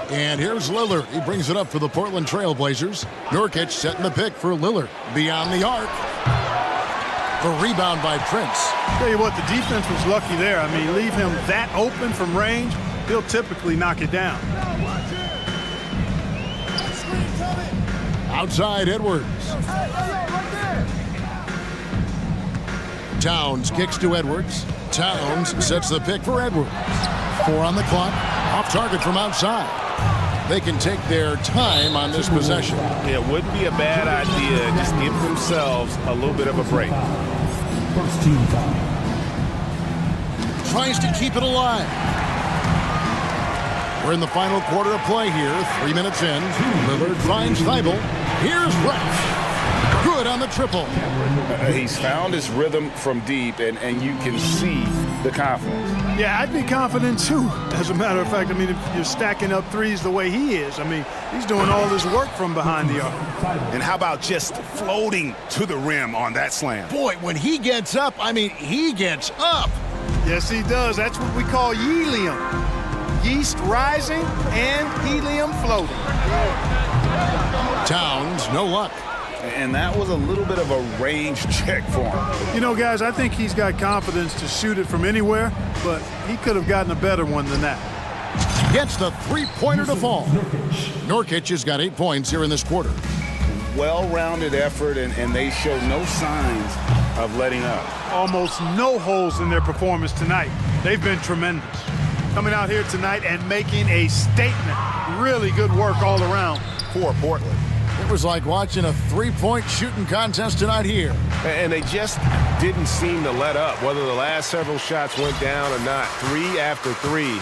And here's Lillard. He brings it up for the Portland Trailblazers. Nurkic setting the pick for Lillard. Beyond the arc. The rebound by Prince. Tell you what, the defense was lucky there. I mean, leave him that open from range, he'll typically knock it down. Outside Edwards. Towns kicks to Edwards. Towns sets the pick for Edwards. 4 on the clock. Off target from outside. They can take their time on this possession. It wouldn't be a bad idea. Just give themselves a little bit of a break. First team foul. Tries to keep it alive. We're in the final quarter of play here. 3 minutes in. Lillard finds Thibault. Here's Rush. Good on the triple. He's found his rhythm from deep, and you can see the confidence. Yeah, I'd be confident too. As a matter of fact, I mean, if you're stacking up threes the way he is, I mean, he's doing all this work from behind the arc. And how about just floating to the rim on that slam? Boy, when he gets up, I mean, he gets up. Yes, he does. That's what we call helium. Yeast rising and helium floating. Towns, no luck. And that was a little bit of a range check for him. You know, guys, I think he's got confidence to shoot it from anywhere, but he could have gotten a better one than that. Gets the three-pointer to fall. Nurkic has got 8 points here in this quarter. Well-rounded effort, and they show no signs of letting up. Almost no holes in their performance tonight. They've been tremendous. Coming out here tonight and making a statement. Really good work all around for Portland. It was like watching a three-point shooting contest tonight here. And they just didn't seem to let up, whether the last several shots went down or not. 3 after 3,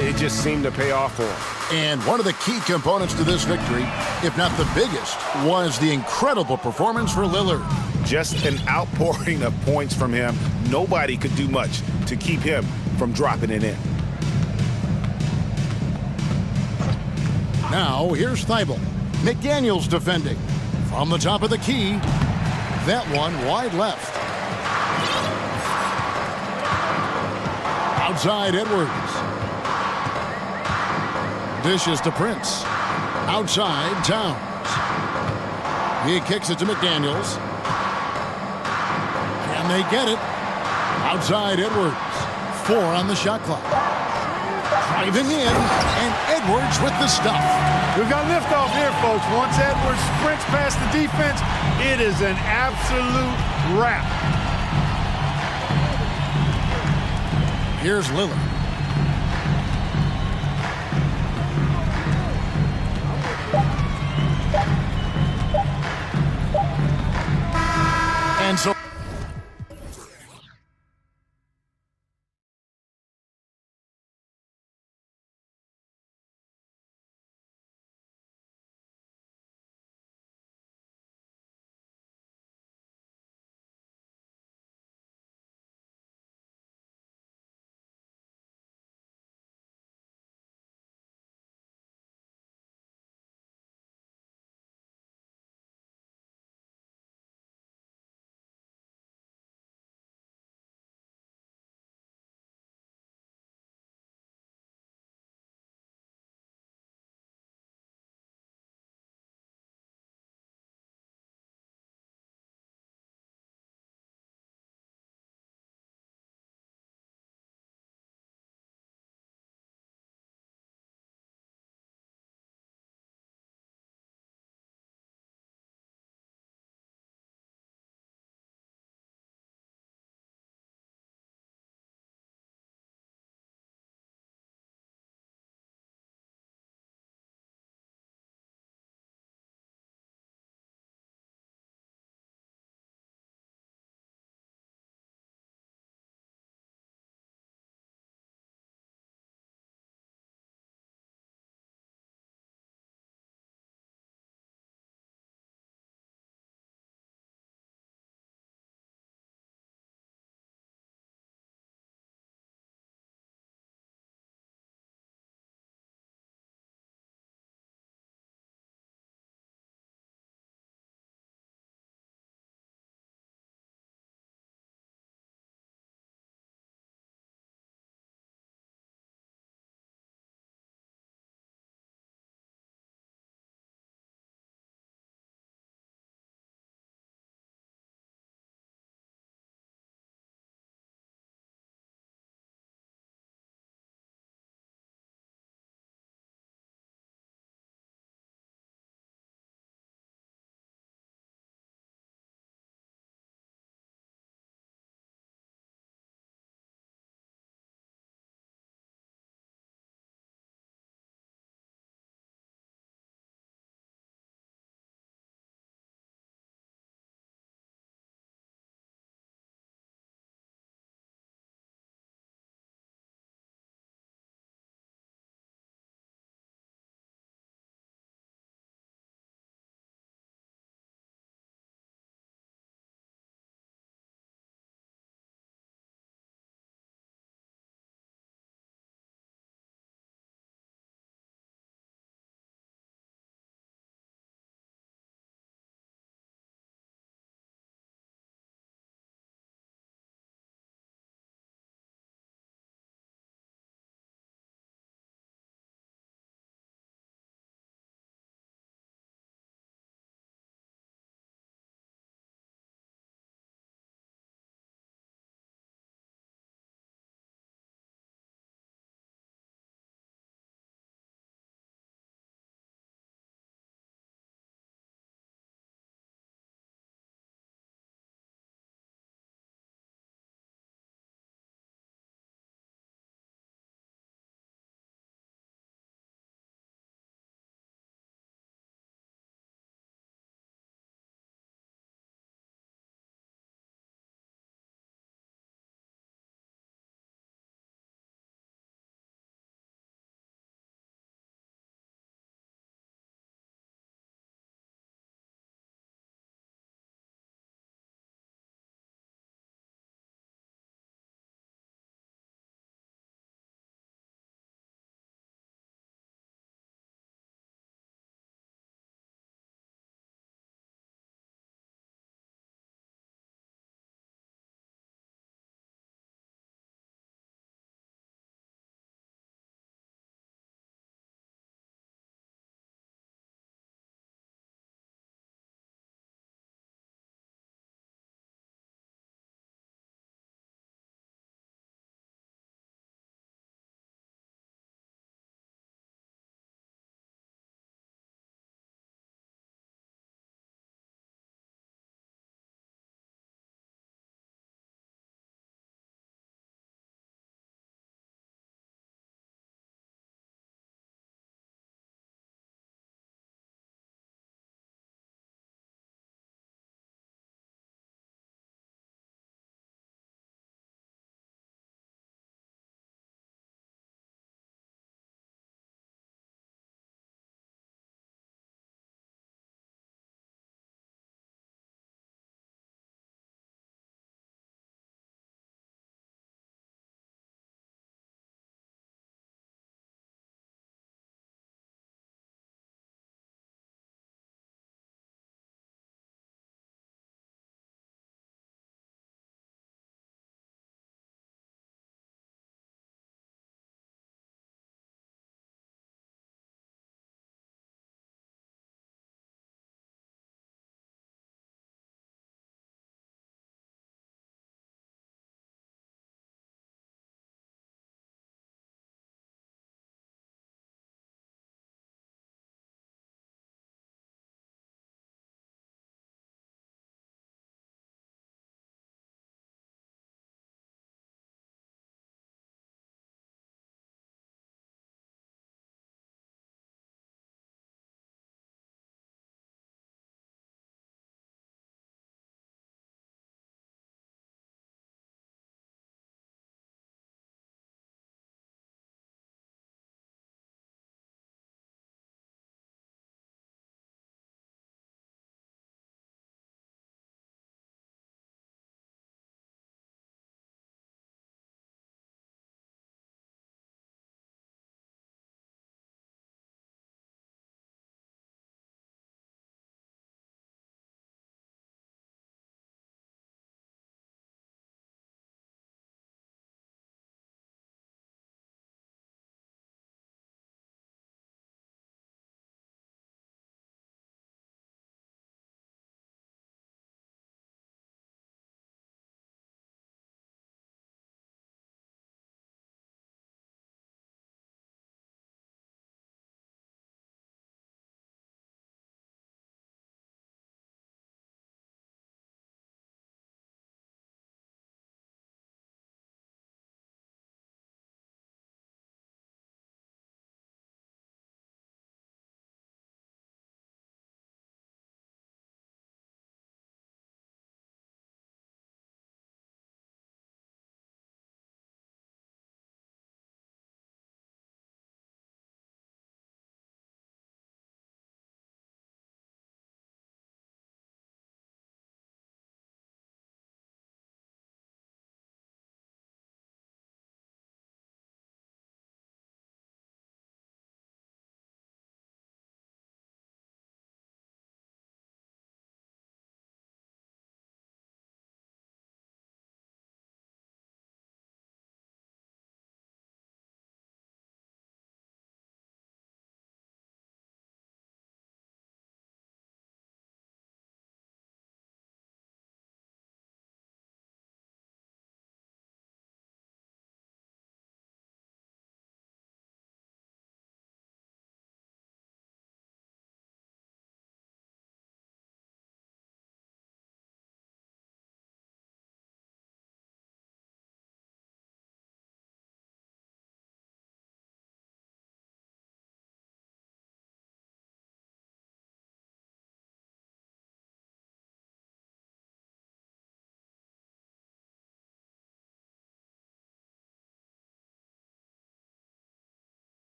it just seemed to pay off for them. And one of the key components to this victory, if not the biggest, was the incredible performance for Lillard. Just an outpouring of points from him. Nobody could do much to keep him from dropping it in. Now, here's Thibault. McDaniels defending. From the top of the key. That one wide left. Outside Edwards. Dishes to Prince. Outside Towns. He kicks it to McDaniels. Can they get it? Outside Edwards. 4 on the shot clock. Driving in, and Edwards with the stuff. We've got liftoff here, folks. Once Edwards sprints past the defense, it is an absolute wrap. Here's Lillard. And so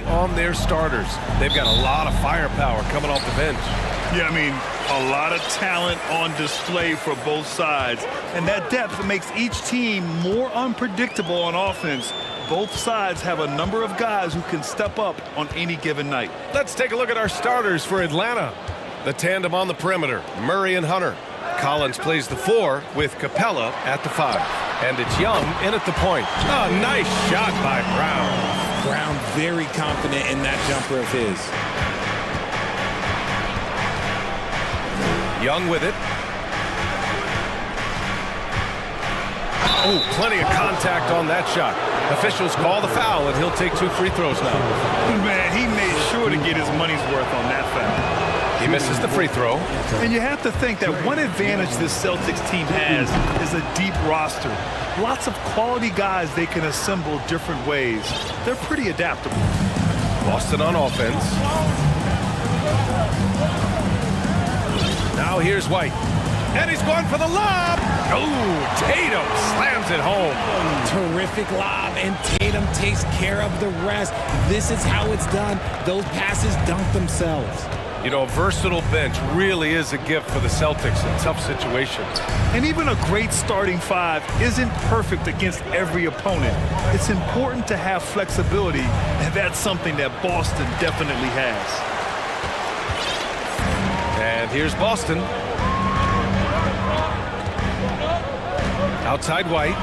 On their starters. They've got a lot of firepower coming off the bench. Yeah, I mean, a lot of talent on display for both sides. And that depth makes each team more unpredictable on offense. Both sides have a number of guys who can step up on any given night. Let's take a look at our starters for Atlanta. The tandem on the perimeter, Murray and Hunter. Collins plays the 4 with Capella at the 5. And it's Young in at the point. Oh, nice shot by Brown. Brown very confident in that jumper of his. Young with it. Oh, plenty of contact on that shot. Officials call the foul, and he'll take 2 free throws now. Man, he made sure to get his money's worth on that foul. He misses the free throw. And you have to think that one advantage this Celtics team has is a deep roster. Lots of quality guys they can assemble different ways. They're pretty adaptable. Boston on offense. Now here's White. And he's going for the lob. Oh, Tatum slams it home. Terrific lob, and Tatum takes care of the rest. This is how it's done. Those passes dunk themselves. You know, a versatile bench really is a gift for the Celtics in tough situations. And even a great starting 5 isn't perfect against every opponent. It's important to have flexibility, and that's something that Boston definitely has. And here's Boston. Outside White.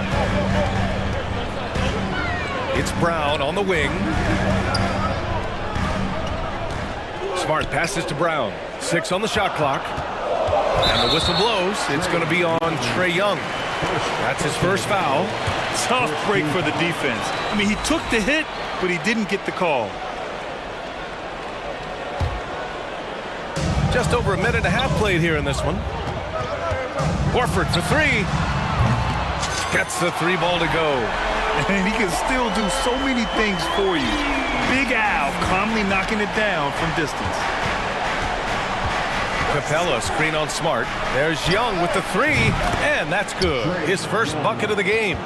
It's Brown on the wing. Smart passes to Brown. 6 on the shot clock. And the whistle blows. It's going to be on Trae Young. That's his first foul. Tough break for the defense. I mean, he took the hit, but he didn't get the call. Just over a minute and a half played here in this one. Horford for 3. Gets the 3 ball to go. And he can still do so many things for you. Big Al calmly knocking it down from distance. Capella screen on Smart. There's Young with the 3, and that's good. His first bucket of the game.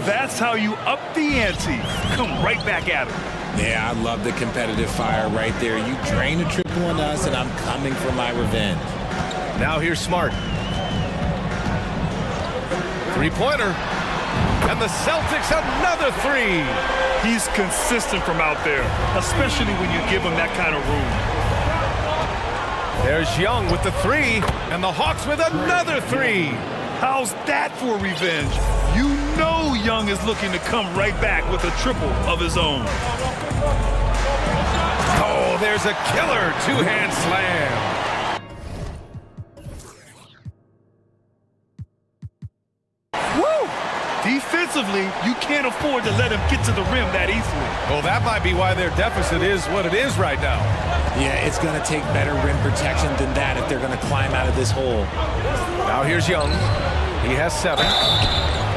That's how you up the ante. Come right back at him. Yeah, I love the competitive fire right there. You drain a triple on us, and I'm coming for my revenge. Now here's Smart. 3-pointer. And the Celtics another 3. He's consistent from out there, especially when you give him that kind of room. There's Young with the 3, and the Hawks with another 3. How's that for revenge? You know Young is looking to come right back with a triple of his own. Oh, there's a killer 2-hand slam. Defensively, you can't afford to let him get to the rim that easily. Well, that might be why their deficit is what it is right now. Yeah, it's going to take better rim protection than that if they're going to climb out of this hole. Now here's Young. He has 7.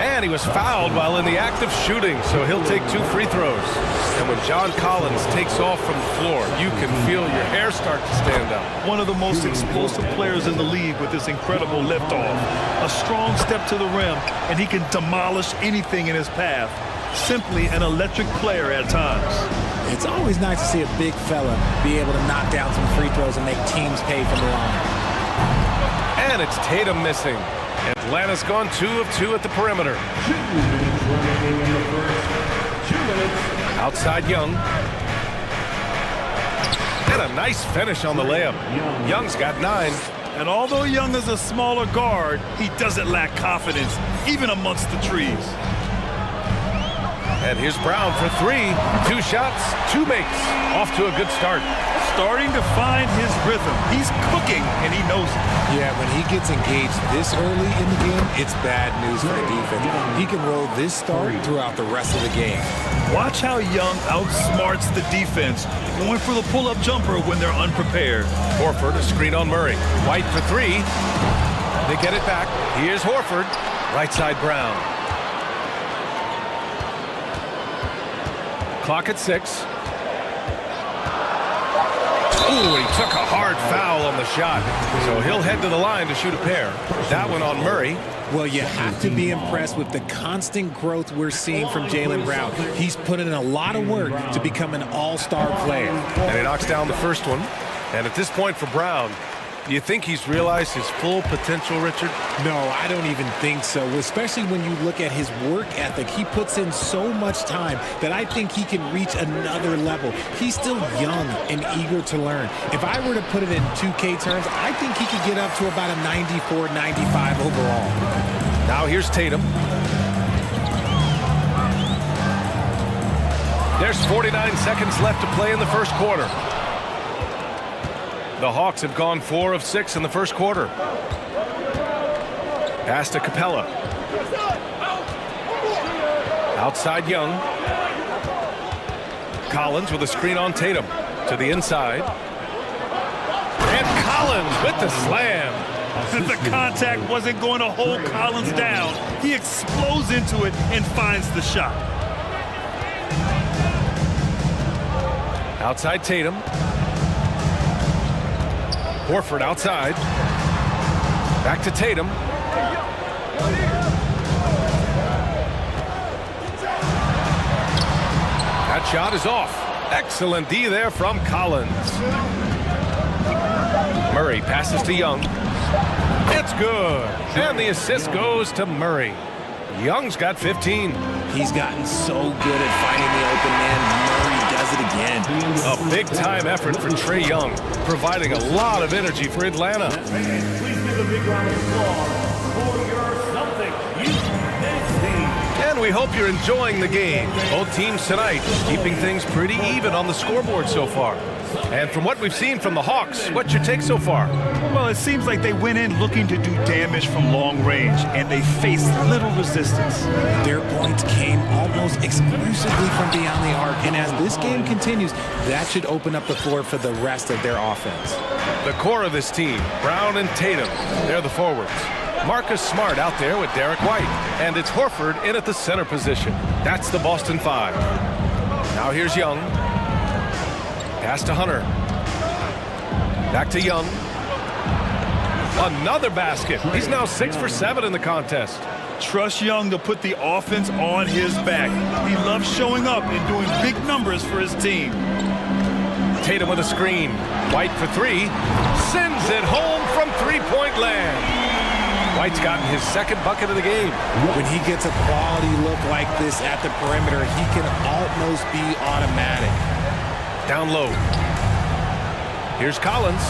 And he was fouled while in the act of shooting, so he'll take 2 free throws. And when John Collins takes off from the floor, you can feel your hair start to stand up. One of the most explosive players in the league with this incredible liftoff. A strong step to the rim, and he can demolish anything in his path. Simply an electric player at times. It's always nice to see a big fella be able to knock down some free throws and make teams pay from the line. And it's Tatum missing. Atlanta's gone 2 of 2 at the perimeter. Outside Young. And a nice finish on the layup. Young's got 9. And although Young is a smaller guard, he doesn't lack confidence, even amongst the trees. And here's Brown for 3. 2 shots, 2 makes. Off to a good start. Starting to find his rhythm. He's cooking, and he knows it. Yeah, when he gets engaged this early in the game, it's bad news for the defense. He can roll this start throughout the rest of the game. Watch how Young outsmarts the defense, going for the pull-up jumper when they're unprepared. Horford, a screen on Murray. White for 3. They get it back. Here's Horford. Right side Brown. Clock at 6. Ooh, he took a hard foul on the shot, so he'll head to the line to shoot a pair. That one on Murray. Well, you have to be impressed with the constant growth we're seeing from Jaylen Brown. He's put in a lot of work to become an all-star player. And he knocks down the first one. And at this point for Brown, do you think he's realized his full potential, Richard? No, I don't even think so, especially when you look at his work ethic. He puts in so much time that I think he can reach another level. He's still young and eager to learn. If I were to put it in 2K terms, I think he could get up to about a 94, 95 overall. Now here's Tatum. There's 49 seconds left to play in the first quarter. The Hawks have gone 4 of 6 in the first quarter. Pass to Capella. Outside Young. Collins with a screen on Tatum. To the inside. And Collins with the slam. The contact wasn't going to hold Collins down. He explodes into it and finds the shot. Outside Tatum. Horford outside. Back to Tatum. That shot is off. Excellent D there from Collins. Murray passes to Young. It's good. And the assist goes to Murray. Young's got 15. He's gotten so good at finding the open man. Murray does it again. A big-time effort for Trae Young, providing a lot of energy for Atlanta. Please give a big round of applause for your something And we hope you're enjoying the game. Both teams tonight keeping things pretty even on the scoreboard so far. And from what we've seen from the Hawks, what's your take so far? Well, it seems like they went in looking to do damage from long range, and they faced little resistance. Their points came almost exclusively from beyond the arc, and as this game continues, that should open up the floor for the rest of their offense. The core of this team, Brown and Tatum, they're the forwards. Marcus Smart out there with Derek White, and it's Horford in at the center position. That's the Boston Five. Now here's Young. Pass to Hunter. Back to Young. Another basket. He's now 6 for 7 in the contest. Trust Young to put the offense on his back. He loves showing up and doing big numbers for his team. Tatum with a screen. White for 3. Sends it home from three-point land. White's gotten his second bucket of the game. When he gets a quality look like this at the perimeter, he can almost be automatic. Down low. Here's Collins.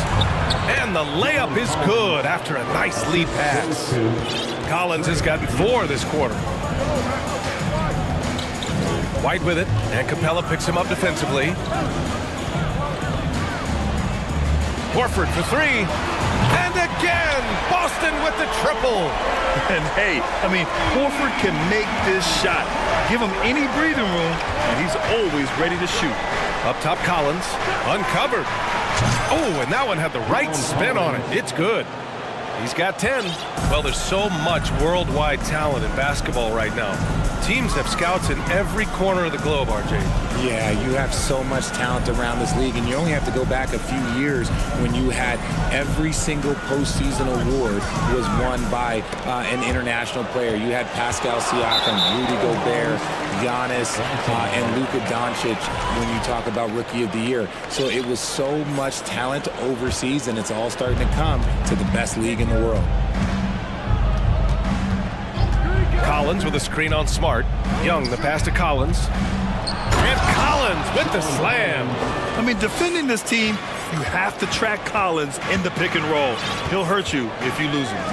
And the layup is good after a nice lead pass. Collins has gotten 4 this quarter. White with it, and Capella picks him up defensively. Horford for 3. And again, Boston with the triple. And hey, I mean, Horford can make this shot. Give him any breathing room, and he's always ready to shoot. Up top, Collins, uncovered. Oh, and that one had the right spin on it. It's good. He's got 10. Well, there's so much worldwide talent in basketball right now. Teams have scouts in every corner of the globe, RJ. Yeah, you have so much talent around this league, and you only have to go back a few years when you had every single postseason award was won by an international player. You had Pascal Siakam, Rudy Gobert, Giannis, and Luka Doncic when you talk about Rookie of the Year. So it was so much talent overseas, and it's all starting to come to the best league in the world. Collins with a screen on Smart. Young, the pass to Collins. And Collins with the slam. I mean, defending this team, you have to track Collins in the pick and roll. He'll hurt you if you lose him.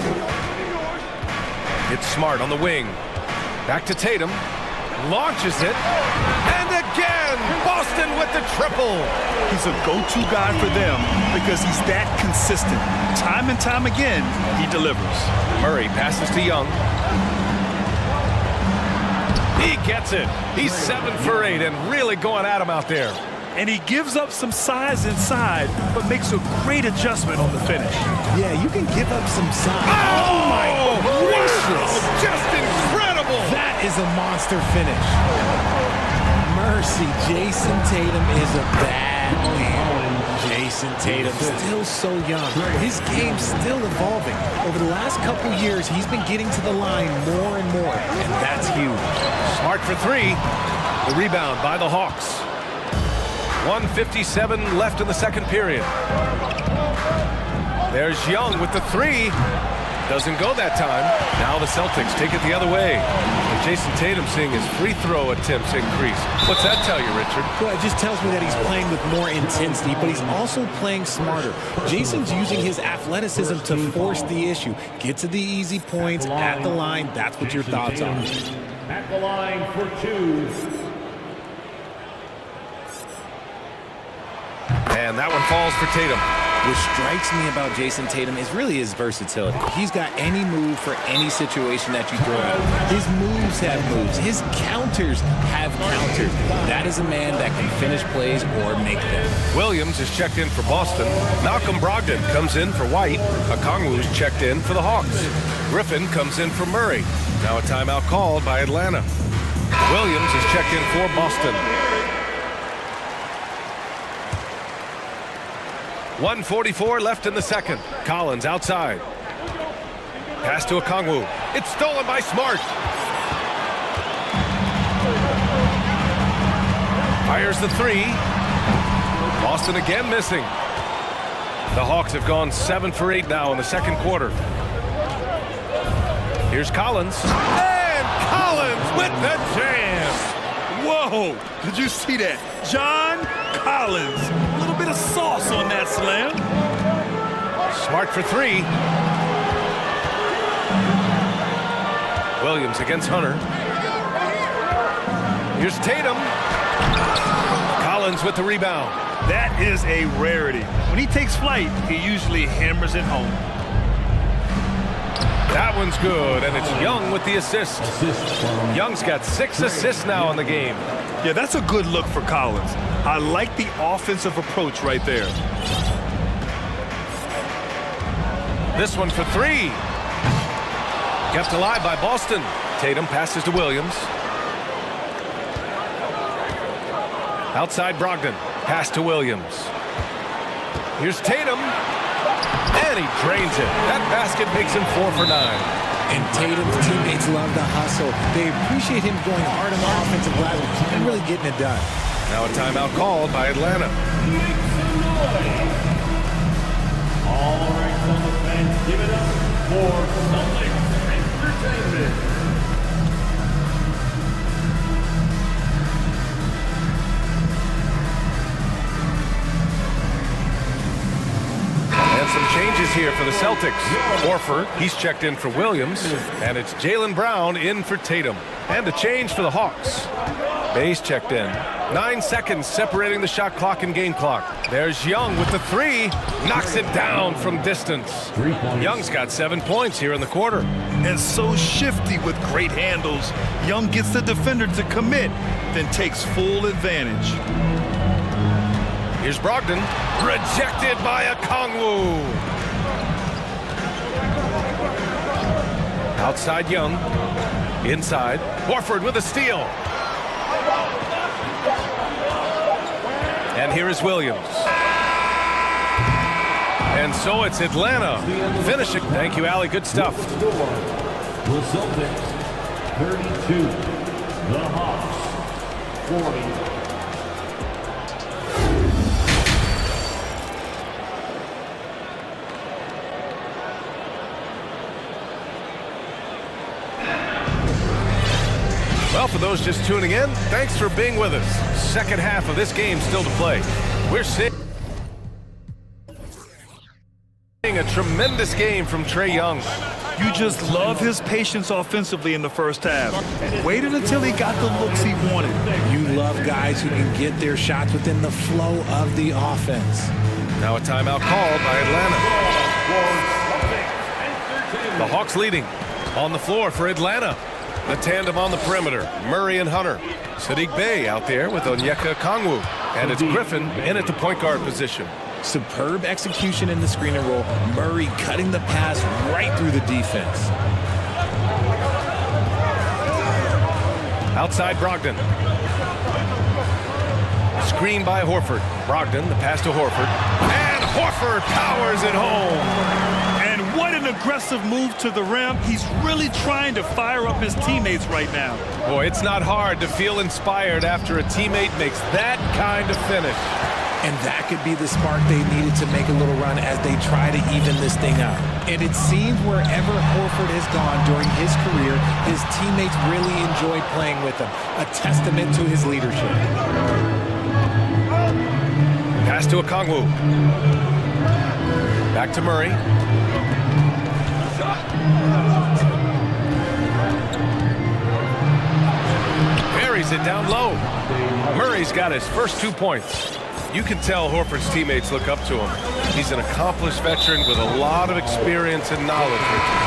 It's Smart on the wing. Back to Tatum. Launches it. And again, Boston with the triple. He's a go-to guy for them because he's that consistent. Time and time again, he delivers. Murray passes to Young. He gets it. He's 7 for 8 and really going at him out there. And he gives up some size inside, but makes a great adjustment on the finish. Yeah, you can give up some size. Oh my gracious. Just incredible. That is a monster finish. mercy. Jason Tatum is a bad man. Jason Tatum, still so young. His game's still evolving. Over the last couple years, he's been getting to the line more and more, and that's huge. Smart for three. The rebound by the Hawks. 1:57 left in the second period. There's Young with the three. Doesn't go that time. Now the Celtics take it the other way. And Jason Tatum seeing his free throw attempts increase. What's that tell you, Richard? Well, it just tells me that he's playing with more intensity, but he's also playing smarter. Jason's using his athleticism to force the issue. Get to the easy points at the line. That's what your thoughts are. At the line for two. And that one falls for Tatum. What strikes me about Jason Tatum is really his versatility. He's got any move for any situation that you throw at him. His moves have moves. His counters have counters. That is a man that can finish plays or make them. Williams is checked in for Boston. Malcolm Brogdon comes in for White. Okongwu's checked in for the Hawks. Griffin comes in for Murray. Now a timeout called by Atlanta. Williams is checked in for Boston. 1:44 left in the second. Collins outside. Pass to Okongwu. It's stolen by Smart. Fires the three. Boston again missing. The Hawks have gone 7 for 8 now in the second quarter. Here's Collins. And Collins with the jam. Whoa! Did you see that? John Collins. A little bit of sauce on that slam. Smart for three. Williams against Hunter. Here's Tatum. Collins with the rebound. That is a rarity. When he takes flight, he usually hammers it home. That one's good, and it's Young with the assist. Young's got 6 assists now in the game. Yeah, that's a good look for Collins. I like the offensive approach right there. This one for three. Kept alive by Boston. Tatum passes to Williams. Outside Brogdon. Pass to Williams. Here's Tatum. And he drains it. That basket makes him 4 for 9. And Tatum's teammates love the hustle. They appreciate him going hard on the offensive glass and really getting it done. Now a timeout called by Atlanta. All right, on the fence, give it up for Celtics Entertainment. And some changes here for the Celtics. Horford, he's checked in for Williams. And it's Jaylen Brown in for Tatum. And a change for the Hawks. Bay's checked in. 9 seconds separating the shot clock and game clock. There's Young with the three. Knocks it down from distance. Young's got 7 points here in the quarter. And so shifty with great handles. Young gets the defender to commit, then takes full advantage. Here's Brogdon. Rejected by Okongwu. Outside Young. Inside. Horford with a steal. And here is Williams. And so it's Atlanta finishing. Thank you, Allie. Good stuff. The Celtics 32. The Hawks 40. Well, for those just tuning in, thanks for being with us. Second half of this game still to play. We're seeing a tremendous game from Trae Young. You just love his patience offensively in the first half. Waited until he got the looks he wanted. You love guys who can get their shots within the flow of the offense. Now a timeout called by Atlanta. The Hawks leading. On the floor for Atlanta. The tandem on the perimeter, Murray and Hunter. Saddiq Bey out there with Onyeka Okongwu. And it's Griffin in at the point guard position. Superb execution in the screen and roll. Murray cutting the pass right through the defense. Outside Brogdon. Screen by Horford. Brogdon, the pass to Horford. And Horford powers it home. And what an aggressive move to the rim. He's really trying to fire up his teammates right now. Boy, it's not hard to feel inspired after a teammate makes that kind of finish. And that could be the spark they needed to make a little run as they try to even this thing up. And it seems wherever Horford has gone during his career, his teammates really enjoy playing with him. A testament to his leadership. Pass to Okongwu. Back to Murray. Buries it down low. Murray's got his first 2 points. You can tell Horford's teammates look up to him. He's an accomplished veteran with a lot of experience and knowledge.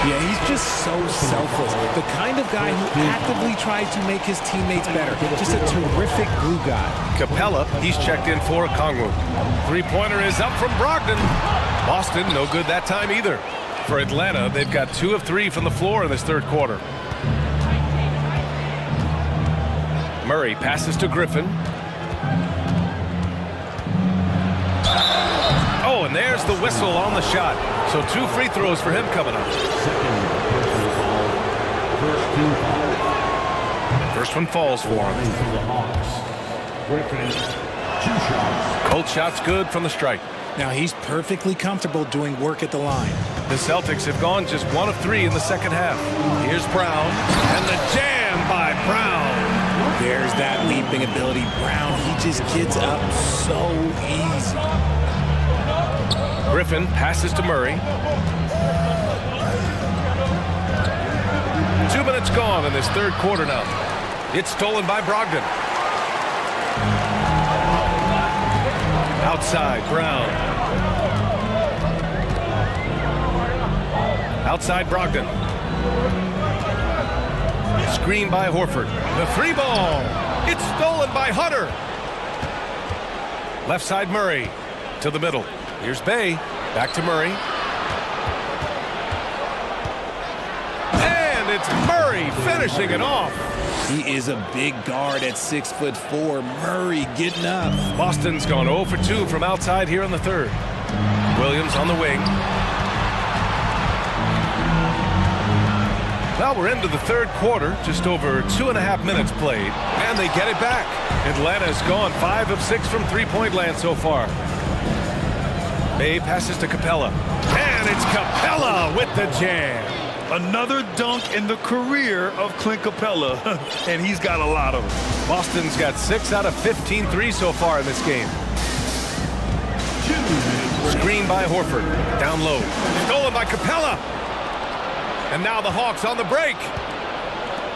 Yeah, he's just so selfless. The kind of guy who actively tries to make his teammates better. Just a terrific glue guy. Capella, he's checked in for Okongwu. Three-pointer is up from Brogdon. Boston, no good that time either. For Atlanta, they've got 2 of 3 from the floor in this third quarter. Murray passes to Griffin. Oh, and there's the whistle on the shot. So 2 free throws for him coming up. First one falls for him. Cold shot's good from the strike. Now he's perfectly comfortable doing work at the line. The Celtics have gone just 1 of 3 in the second half. Here's Brown, and the jam by Brown. There's that leaping ability. Brown, he just gets up so easy. Griffin passes to Murray. 2 minutes gone in this third quarter now. It's stolen by Brogdon. Outside, Brown. Outside, Brogdon. Screen by Horford. The 3 ball. It's stolen by Hunter. Left side, Murray. To the middle. Here's Bay. Back to Murray. And it's Murray finishing it off. He is a big guard at 6'4". Murray getting up. Boston's gone 0 for 2 from outside here in the third. Williams on the wing. Well, we're into the third quarter, just over 2.5 minutes played, and they get it back. Atlanta's gone 5 of 6 from three-point land so far. Bay passes to Capella, and it's Capella with the jam. Another dunk in the career of Clint Capella, and he's got a lot of them. Boston's got 6 out of 15 threes so far in this game. Screen by Horford, down low, stolen by Capella. And now the Hawks on the break.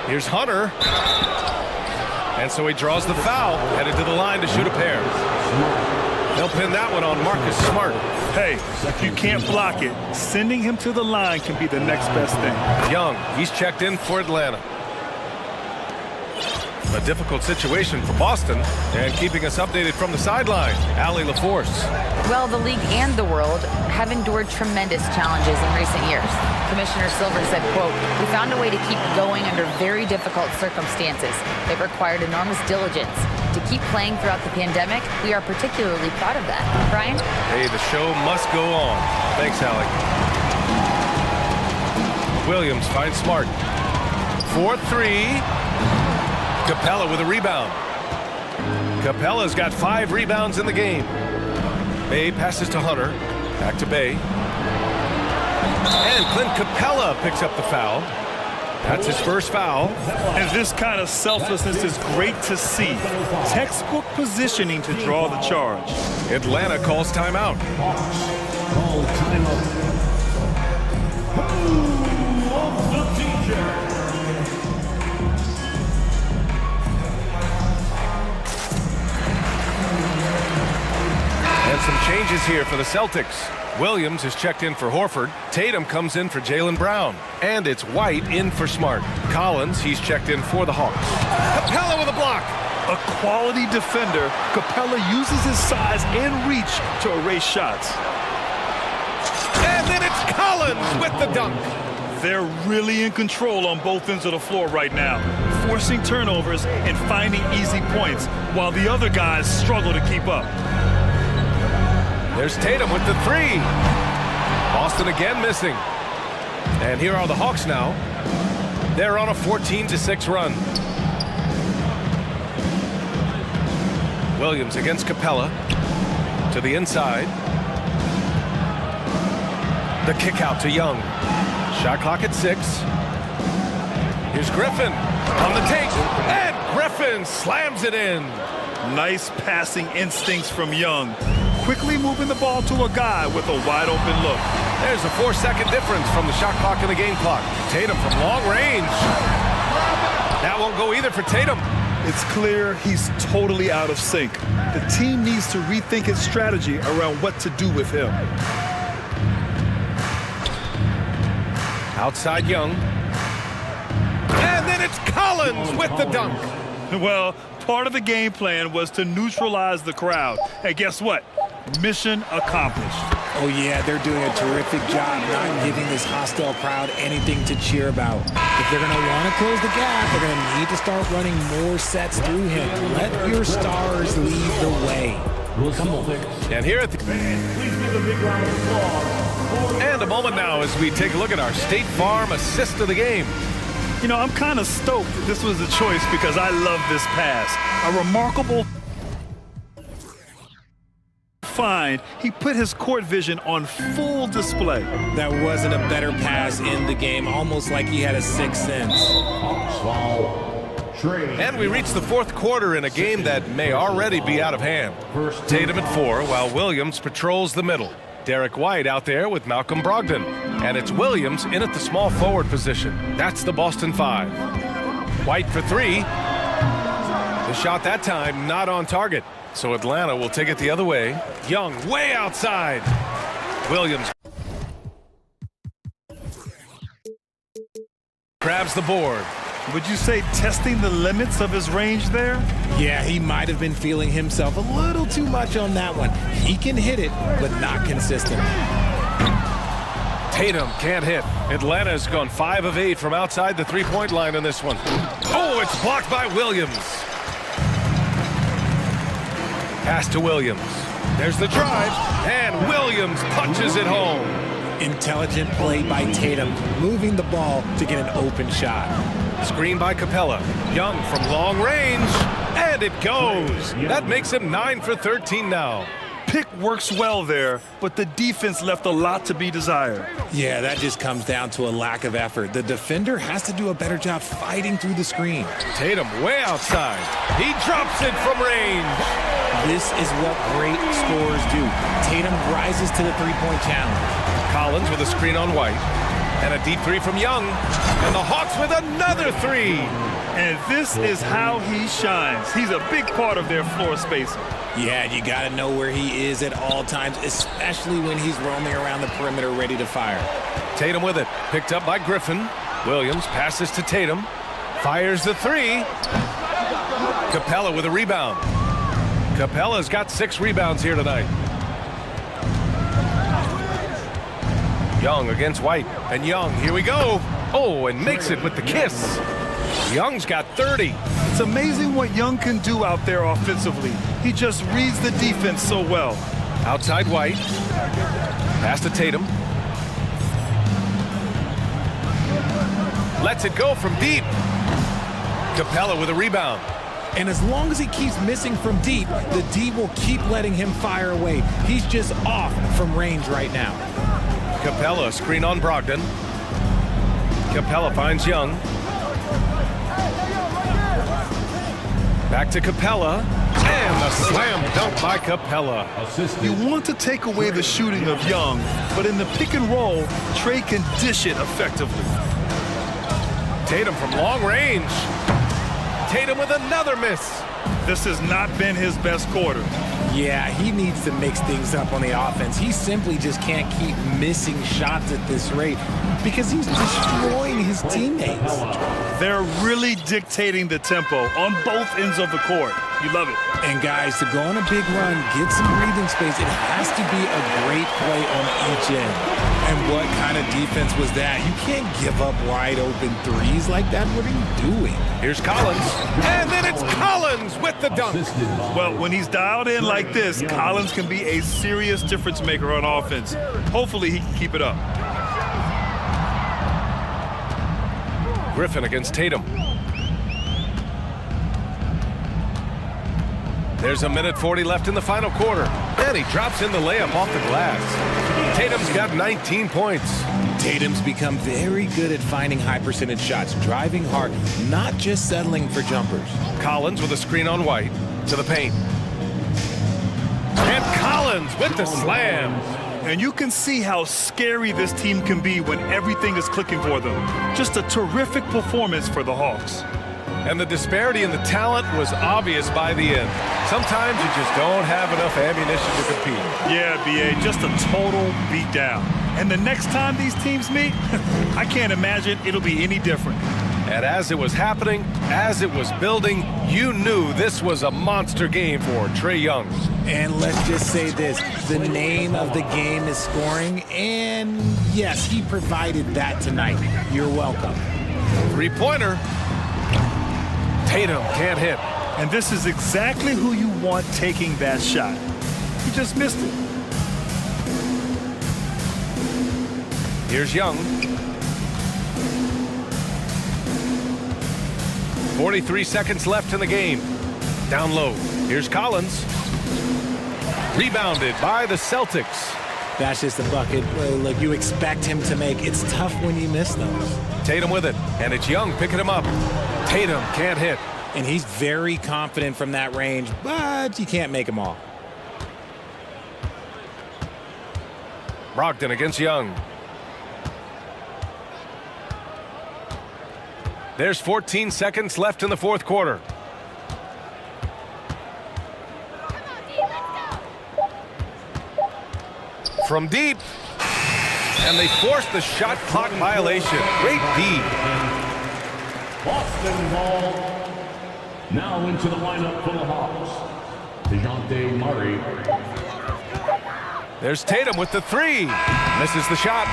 Here's Hunter. And so he draws the foul, headed to the line to shoot a pair. They'll pin that one on Marcus Smart. Hey, if you can't block it, sending him to the line can be the next best thing. Young, he's checked in for Atlanta. A difficult situation for Boston, and keeping us updated from the sideline, Allie LaForce. Well, the league and the world have endured tremendous challenges in recent years. Commissioner Silver said, quote, "We found a way to keep going under very difficult circumstances. It required enormous diligence. To keep playing throughout the pandemic, we are particularly proud of that." Brian? Hey, the show must go on. Thanks, Allie. Williams finds Smart. 4-3. Capella with a rebound. Capella's got 5 rebounds in the game. Bay passes to Hunter. Back to Bay. And Clint Capella picks up the foul. That's his first foul. And this kind of selflessness is great to see. Textbook positioning to draw the charge. Atlanta calls timeout. And some changes here for the Celtics. Williams is checked in for Horford. Tatum comes in for Jaylen Brown. And it's White in for Smart. Collins, he's checked in for the Hawks. Capella with a block. A quality defender, Capella uses his size and reach to erase shots. And then it's Collins with the dunk. They're really in control on both ends of the floor right now. forcing turnovers and finding easy points while the other guys struggle to keep up. There's Tatum with the three. Boston again missing. And here are the Hawks now. They're on a 14-6 run. Williams against Capella. To the inside. The kick out to Young. Shot clock at 6. Here's Griffin on the take. And Griffin slams it in. Nice passing instincts from Young. Quickly moving the ball to a guy with a wide open look. There's a 4-second difference from the shot clock and the game clock. Tatum from long range. That won't go either for Tatum. It's clear he's totally out of sync. The team needs to rethink its strategy around what to do with him. Outside Young. And then it's Collins with the dunk. Well, part of the game plan was to neutralize the crowd. And guess what? Mission accomplished. Oh, yeah, they're doing a terrific job not giving this hostile crowd anything to cheer about. If they're going to want to close the gap, they're going to need to start running more sets through him. Let your stars lead the way. Come on. And here at the... And a moment now as we take a look at our State Farm assist of the game. You know, I'm kind of stoked this was a choice because I love this pass. A remarkable find. He put his court vision on full display. That wasn't a better pass in the game, almost like he had a sixth sense. And we reach the fourth quarter in a game that may already be out of hand. Tatum at 4 while Williams patrols the middle. Derek White out there with Malcolm Brogdon. And it's Williams in at the small forward position. That's the Boston 5. White for 3. The shot that time not on target. So Atlanta will take it the other way. Young way outside. Williams grabs the board. Would you say testing the limits of his range there? Yeah, he might have been feeling himself a little too much on that one. He can hit it, but not consistent. Tatum can't hit. Atlanta's gone 5 of 8 from outside the three-point line in this one. Oh, it's blocked by Williams. Pass to Williams. There's the drive, and Williams punches it home. Intelligent play by Tatum, moving the ball to get an open shot. Screen by Capella. Young from long range, and it goes. That makes him 9 for 13 now. Pick works well there, but the defense left a lot to be desired. Yeah, that just comes down to a lack of effort. The defender has to do a better job fighting through the screen. Tatum way outside. He drops it from range. This is what great scorers do. Tatum rises to the three-point challenge. Collins with a screen on White. And a deep 3 from Young. And the Hawks with another 3. And this is how he shines. He's a big part of their floor spacing. Yeah, you got to know where he is at all times, especially when he's roaming around the perimeter ready to fire. Tatum with it. Picked up by Griffin. Williams passes to Tatum. Fires the 3. Capella with a rebound. Capella's got 6 rebounds here tonight. Young against White. And Young, here we go. Oh, and makes it with the kiss. Young's got 30. It's amazing what Young can do out there offensively. He just reads the defense so well. Outside White. Pass to Tatum. Lets it go from deep. Capella with a rebound. And as long as he keeps missing from deep, the D will keep letting him fire away. He's just off from range right now. Capella, screen on Brogdon. Capella finds Young. Back to Capella. And the slam dunk by Capella. You want to take away the shooting of Young, but in the pick and roll, Trey can dish it effectively. Tatum from long range. Tatum with another miss. This has not been his best quarter. Yeah, he needs to mix things up on the offense. He simply just can't keep missing shots at this rate because he's destroying his teammates. They're really dictating the tempo on both ends of the court. You love it. And guys, to go on a big run, get some breathing space, it has to be a great play on each end. And what kind of defense was that? You can't give up wide open threes like that. What are you doing? Here's Collins, and then it's Collins with the dunk. Well, when he's dialed in like this, Collins can be a serious difference maker on offense. Hopefully he can keep it up. Griffin against Tatum. There's a minute 40 left in the final quarter. And he drops in the layup off the glass. Tatum's got 19 points. Tatum's become very good at finding high percentage shots, driving hard, not just settling for jumpers. Collins with a screen on White to the paint. And Collins with the slam. And you can see how scary this team can be when everything is clicking for them. Just a terrific performance for the Hawks. And the disparity in the talent was obvious by the end. Sometimes you just don't have enough ammunition to compete. Yeah, B.A., just a total beatdown. And the next time these teams meet, I can't imagine it'll be any different. And as it was happening, as it was building, you knew this was a monster game for Trae Young. And let's just say this, the name of the game is scoring, and yes, he provided that tonight. You're welcome. Three-pointer. Tatum can't hit. And this is exactly who you want taking that shot. He just missed it. Here's Young. 43 seconds left in the game. Down low. Here's Collins. Rebounded by the Celtics. That's just a bucket. Look, you expect him to make. It's tough when you miss those. Tatum with it. And it's Young picking him up. Tatum can't hit. And he's very confident from that range, but you can't make them all. Brogdon against Young. There's 14 seconds left in the fourth quarter. From deep. And they forced the shot clock violation. Great D. Boston ball. Now into the lineup for the Hawks. DeJounte Murray. There's Tatum with the three. Misses the shot.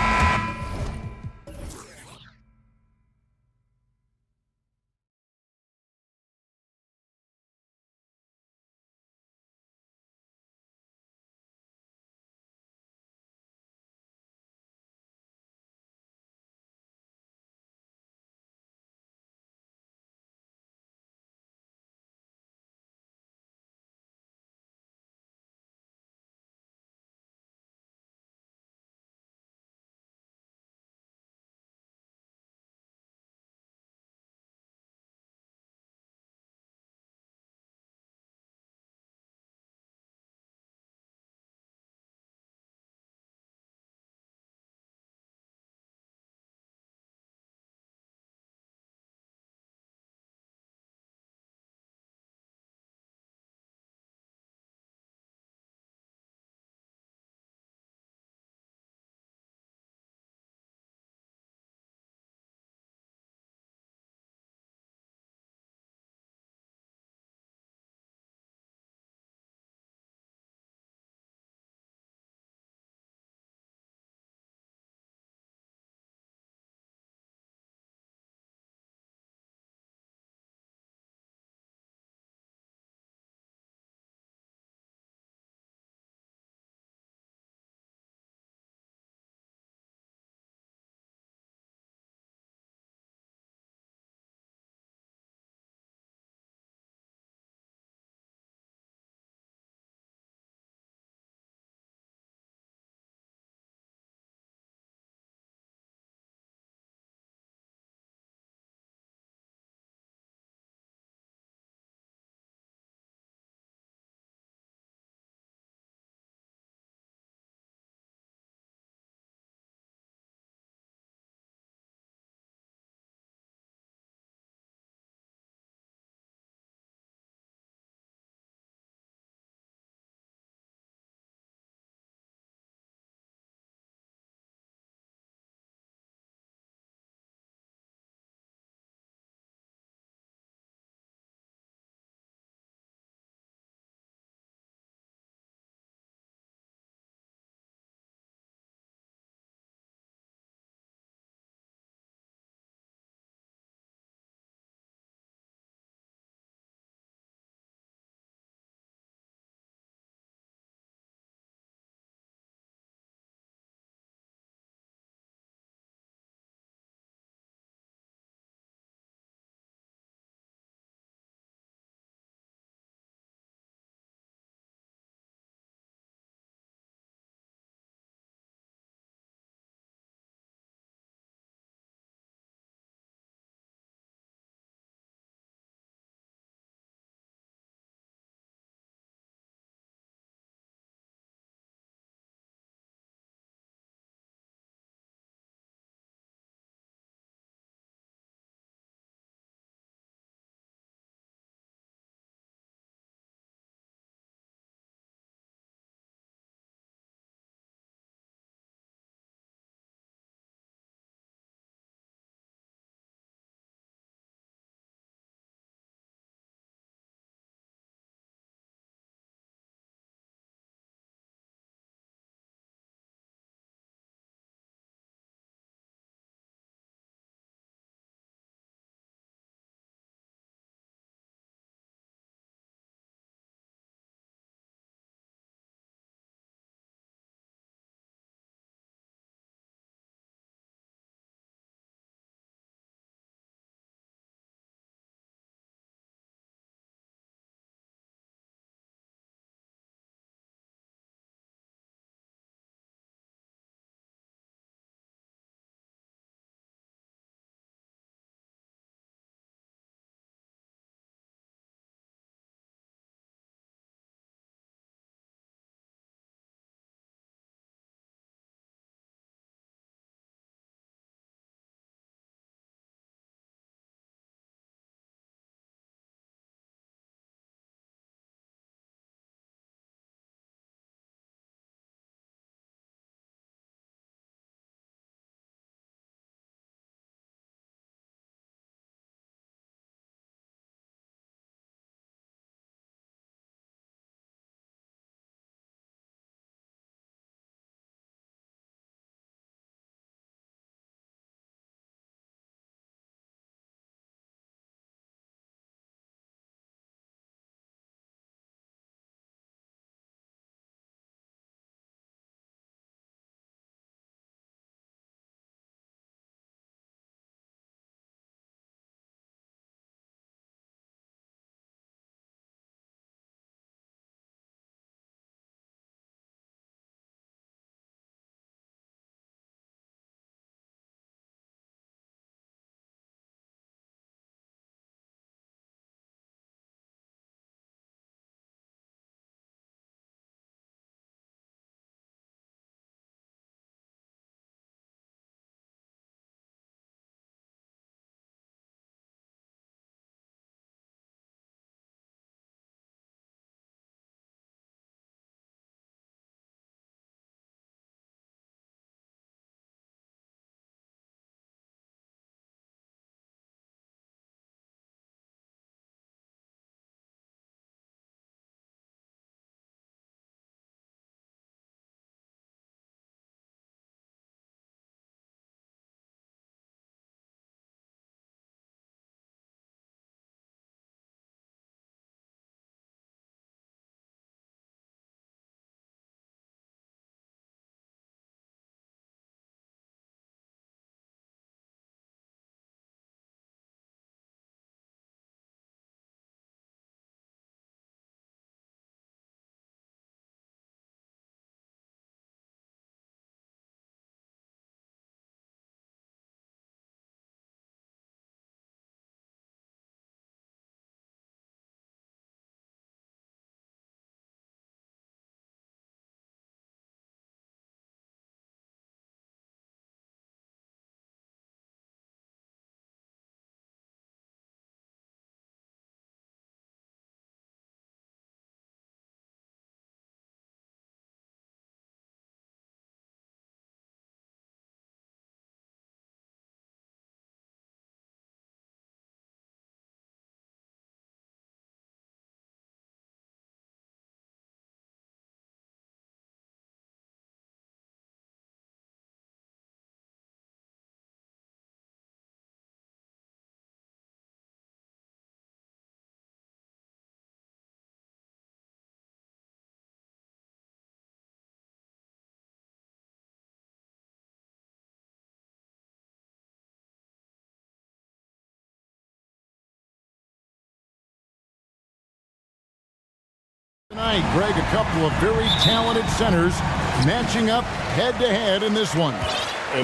Right, Greg, a couple of very talented centers matching up head-to-head in this one.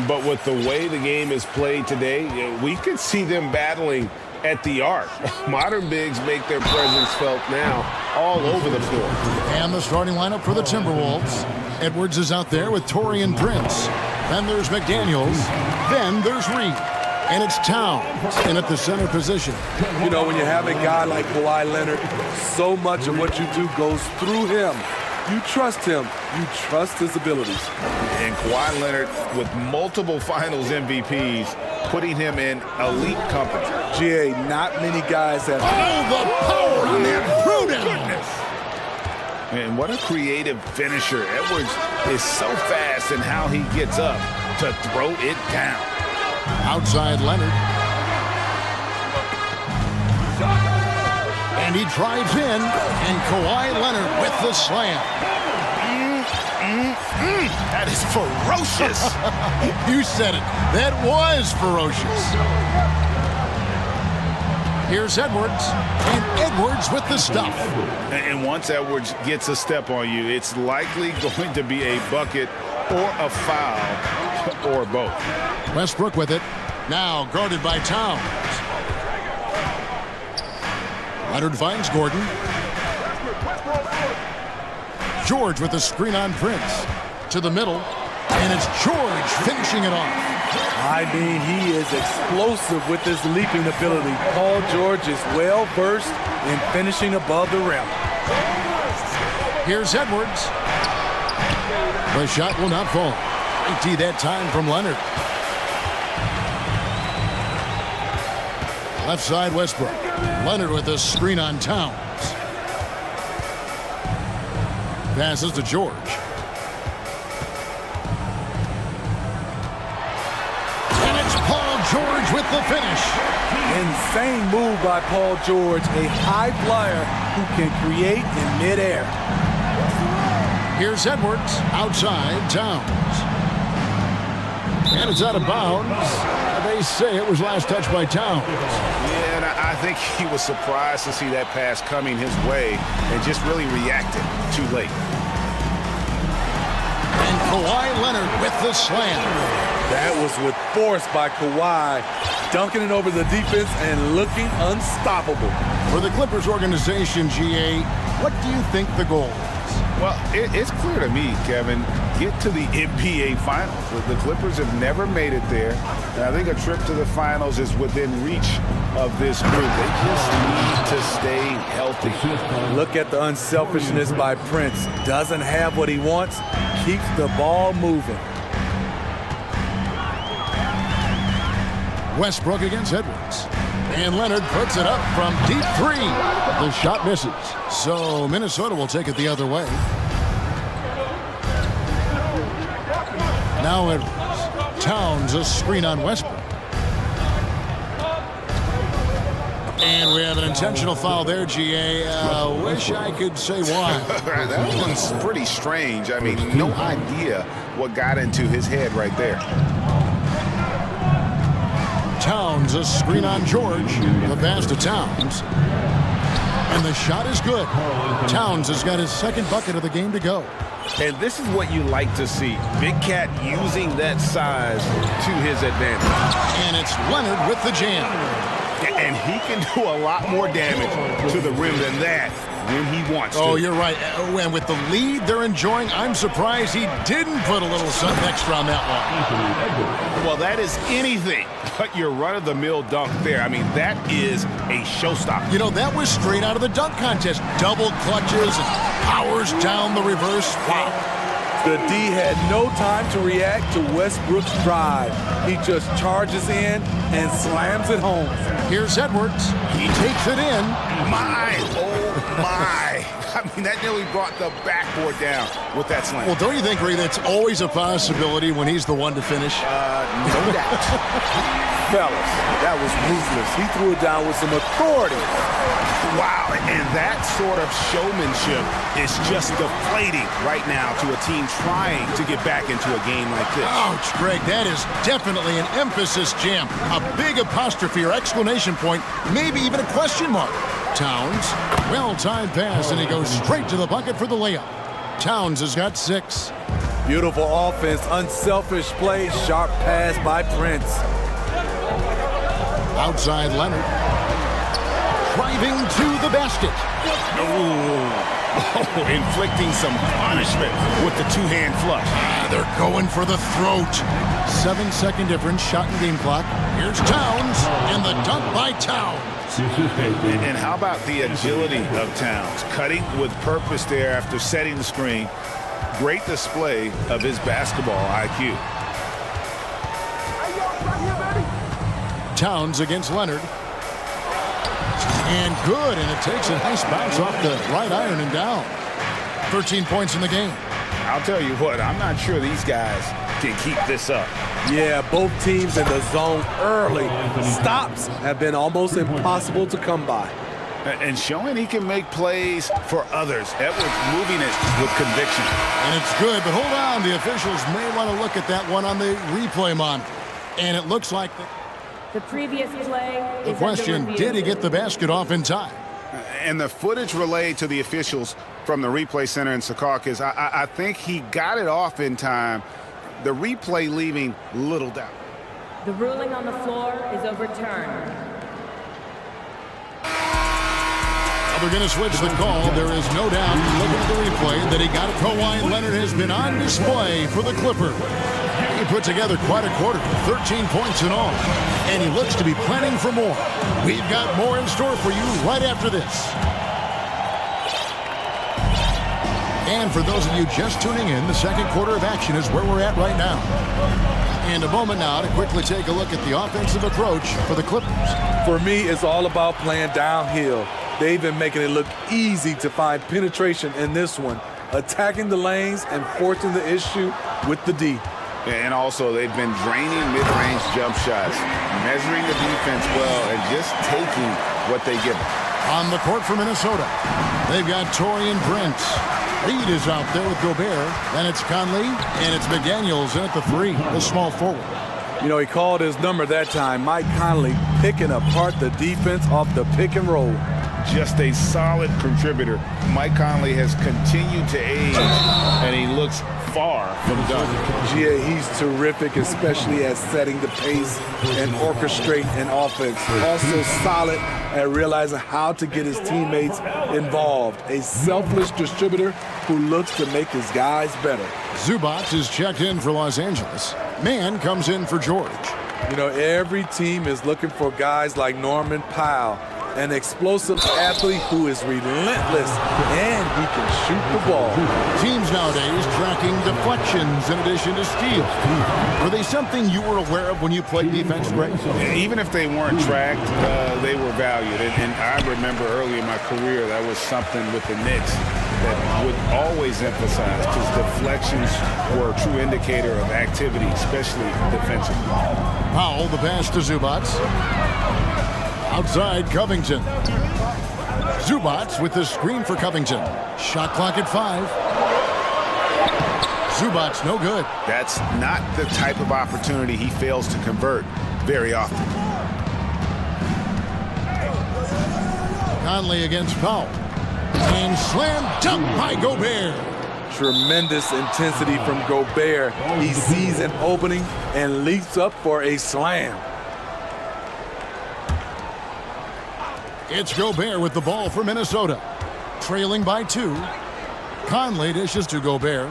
But with the way the game is played today, we could see them battling at the arc. Modern bigs make their presence felt now all over the floor. And the starting lineup for the Timberwolves. Edwards is out there with Torian Prince. Then there's McDaniels. Then there's Reed. And it's Towns in at the center position. You know, when you have a guy like Kawhi Leonard, so much of what you do goes through him. You trust him. You trust his abilities. And Kawhi Leonard with multiple finals MVPs, putting him in elite company. GA, not many guys have... Oh, the power on that throw-down. Goodness. And what a creative finisher. Edwards is so fast in how he gets up to throw it down. Outside Leonard. And he drives in, and Kawhi Leonard with the slam. That is ferocious. You said it. That was ferocious. Here's Edwards, and Edwards with the stuff. And once Edwards gets a step on you, it's likely going to be a bucket or a foul or both. Westbrook with it. Now guarded by Towns. Leonard finds Gordon. George with the screen on Prince. To the middle. And it's George finishing it off. I mean, he is explosive with his leaping ability. Paul George is well-versed in finishing above the rim. Here's Edwards. The shot will not fall. 80 that time from Leonard. Left side, Westbrook. Leonard with the screen on Towns. Passes to George. And it's Paul George with the finish. Insane move by Paul George, a high flyer who can create in midair. Here's Edwards, outside Towns. And it's out of bounds. They say it was last touched by Towns. Yeah, and I think he was surprised to see that pass coming his way and just really reacted too late. And Kawhi Leonard with the slam. That was with force by Kawhi, dunking it over the defense and looking unstoppable. For the Clippers organization, GA, what do you think the goal is? Well, it's clear to me, Kevin, get to the NBA Finals. The Clippers have never made it there, and I think a trip to the Finals is within reach of this group. They just need to stay healthy. Look at the unselfishness by Prince. Doesn't have what he wants, keeps the ball moving. Westbrook against Edwards. And Leonard puts it up from deep three. The shot misses. So Minnesota will take it the other way. Now Edwards. Towns a screen on Westbrook. And we have an intentional foul there, GA. Wish I could say why. That one's pretty strange. I mean, no idea what got into his head right there. Towns a screen on George. The pass to Towns. And the shot is good. Towns has got his second bucket of the game to go. And this is what you like to see. Big Cat using that size to his advantage. And it's Leonard with the jam. And he can do a lot more damage to the rim than that when he wants to. Oh, you're right. And with the lead they're enjoying, I'm surprised he didn't put a little something extra on that one. Well, that is anything but your run-of-the-mill dunk there. I mean, that is a showstopper. You know, that was straight out of the dunk contest. Double clutches and powers down the reverse. Wow. The D had no time to react to Westbrook's drive. He just charges in and slams it home. Here's Edwards. He takes it in. My, oh my. I mean, that nearly brought the backboard down with that slam. Well, don't you think, Ray, that's always a possibility when he's the one to finish? No doubt. Fellas, that was ruthless. He threw it down with some authority. Wow, and that sort of showmanship is just deflating right now to a team trying to get back into a game like this. Ouch, Greg, that is definitely an emphasis jam. A big apostrophe or exclamation point, maybe even a question mark. Towns, well-timed pass, and he goes straight to the bucket for the layup. Towns has got 6. Beautiful offense, unselfish play, sharp pass by Prince. Outside Leonard. Driving to the basket. Inflicting some punishment with the two-hand flush. They're going for the throat. 7-second difference, shot and game clock. Here's Towns, and the dunk by Towns. And how about the agility of Towns? Cutting with purpose there after setting the screen. Great display of his basketball IQ. Towns against Leonard. And good, and it takes a nice bounce off the right iron and down. 13 points in the game. I'll tell you what, I'm not sure these guys can keep this up. Yeah, both teams in the zone early. Stops have been almost impossible to come by. And showing he can make plays for others. Edwards moving it with conviction. And it's good, but hold on. The officials may want to look at that one on the replay monitor. And it looks like the previous play the is question, did he get the basket off in time? And the footage relayed to the officials from the replay center in Secaucus, I think he got it off in time. The replay leaving little doubt. The ruling on the floor is overturned. They're going to switch the call. There is no doubt, looking at the replay, that he got it. Kawhi Leonard has been on display for the Clippers. He put together quite a quarter, 13 points in all, and he looks to be planning for more. We've got more in store for you right after this. And for those of you just tuning in, the second quarter of action is where we're at right now. And a moment now to quickly take a look at the offensive approach for the Clippers. For me, it's all about playing downhill. They've been making it look easy to find penetration in this one, attacking the lanes and forcing the issue with the D. And also, they've been draining mid-range jump shots, measuring the defense well, and just taking what they give them. On the court for Minnesota, they've got Taurean Prince. Reed is out there with Gobert. Then it's Conley, and it's McDaniels in at the 3, the small forward. You know, he called his number that time. Mike Conley picking apart the defense off the pick and roll. Just a solid contributor. Mike Conley has continued to age, and he looks far from done. Yeah, he's terrific, especially at setting the pace and orchestrate an offense. Also solid at realizing how to get his teammates involved. A selfless distributor who looks to make his guys better. Zubac is checked in for Los Angeles. Mann comes in for George. You know, every team is looking for guys like Norman Powell, an explosive athlete who is relentless, and he can shoot the ball. Teams nowadays tracking deflections in addition to steals. Were they something you were aware of when you played defense, Greg? Even if they weren't tracked, they were valued. And I remember early in my career, that was something with the Knicks that would always emphasize, because deflections were a true indicator of activity, especially defensively. Powell, the pass to Zubac. Outside Covington. Zubac with the screen for Covington. Shot clock at 5. Zubac no good. That's not the type of opportunity he fails to convert very often. Conley against Powell. And slam dunk by Gobert. Tremendous intensity from Gobert. He sees an opening and leaps up for a slam. It's Gobert with the ball for Minnesota. Trailing by 2. Conley dishes to Gobert.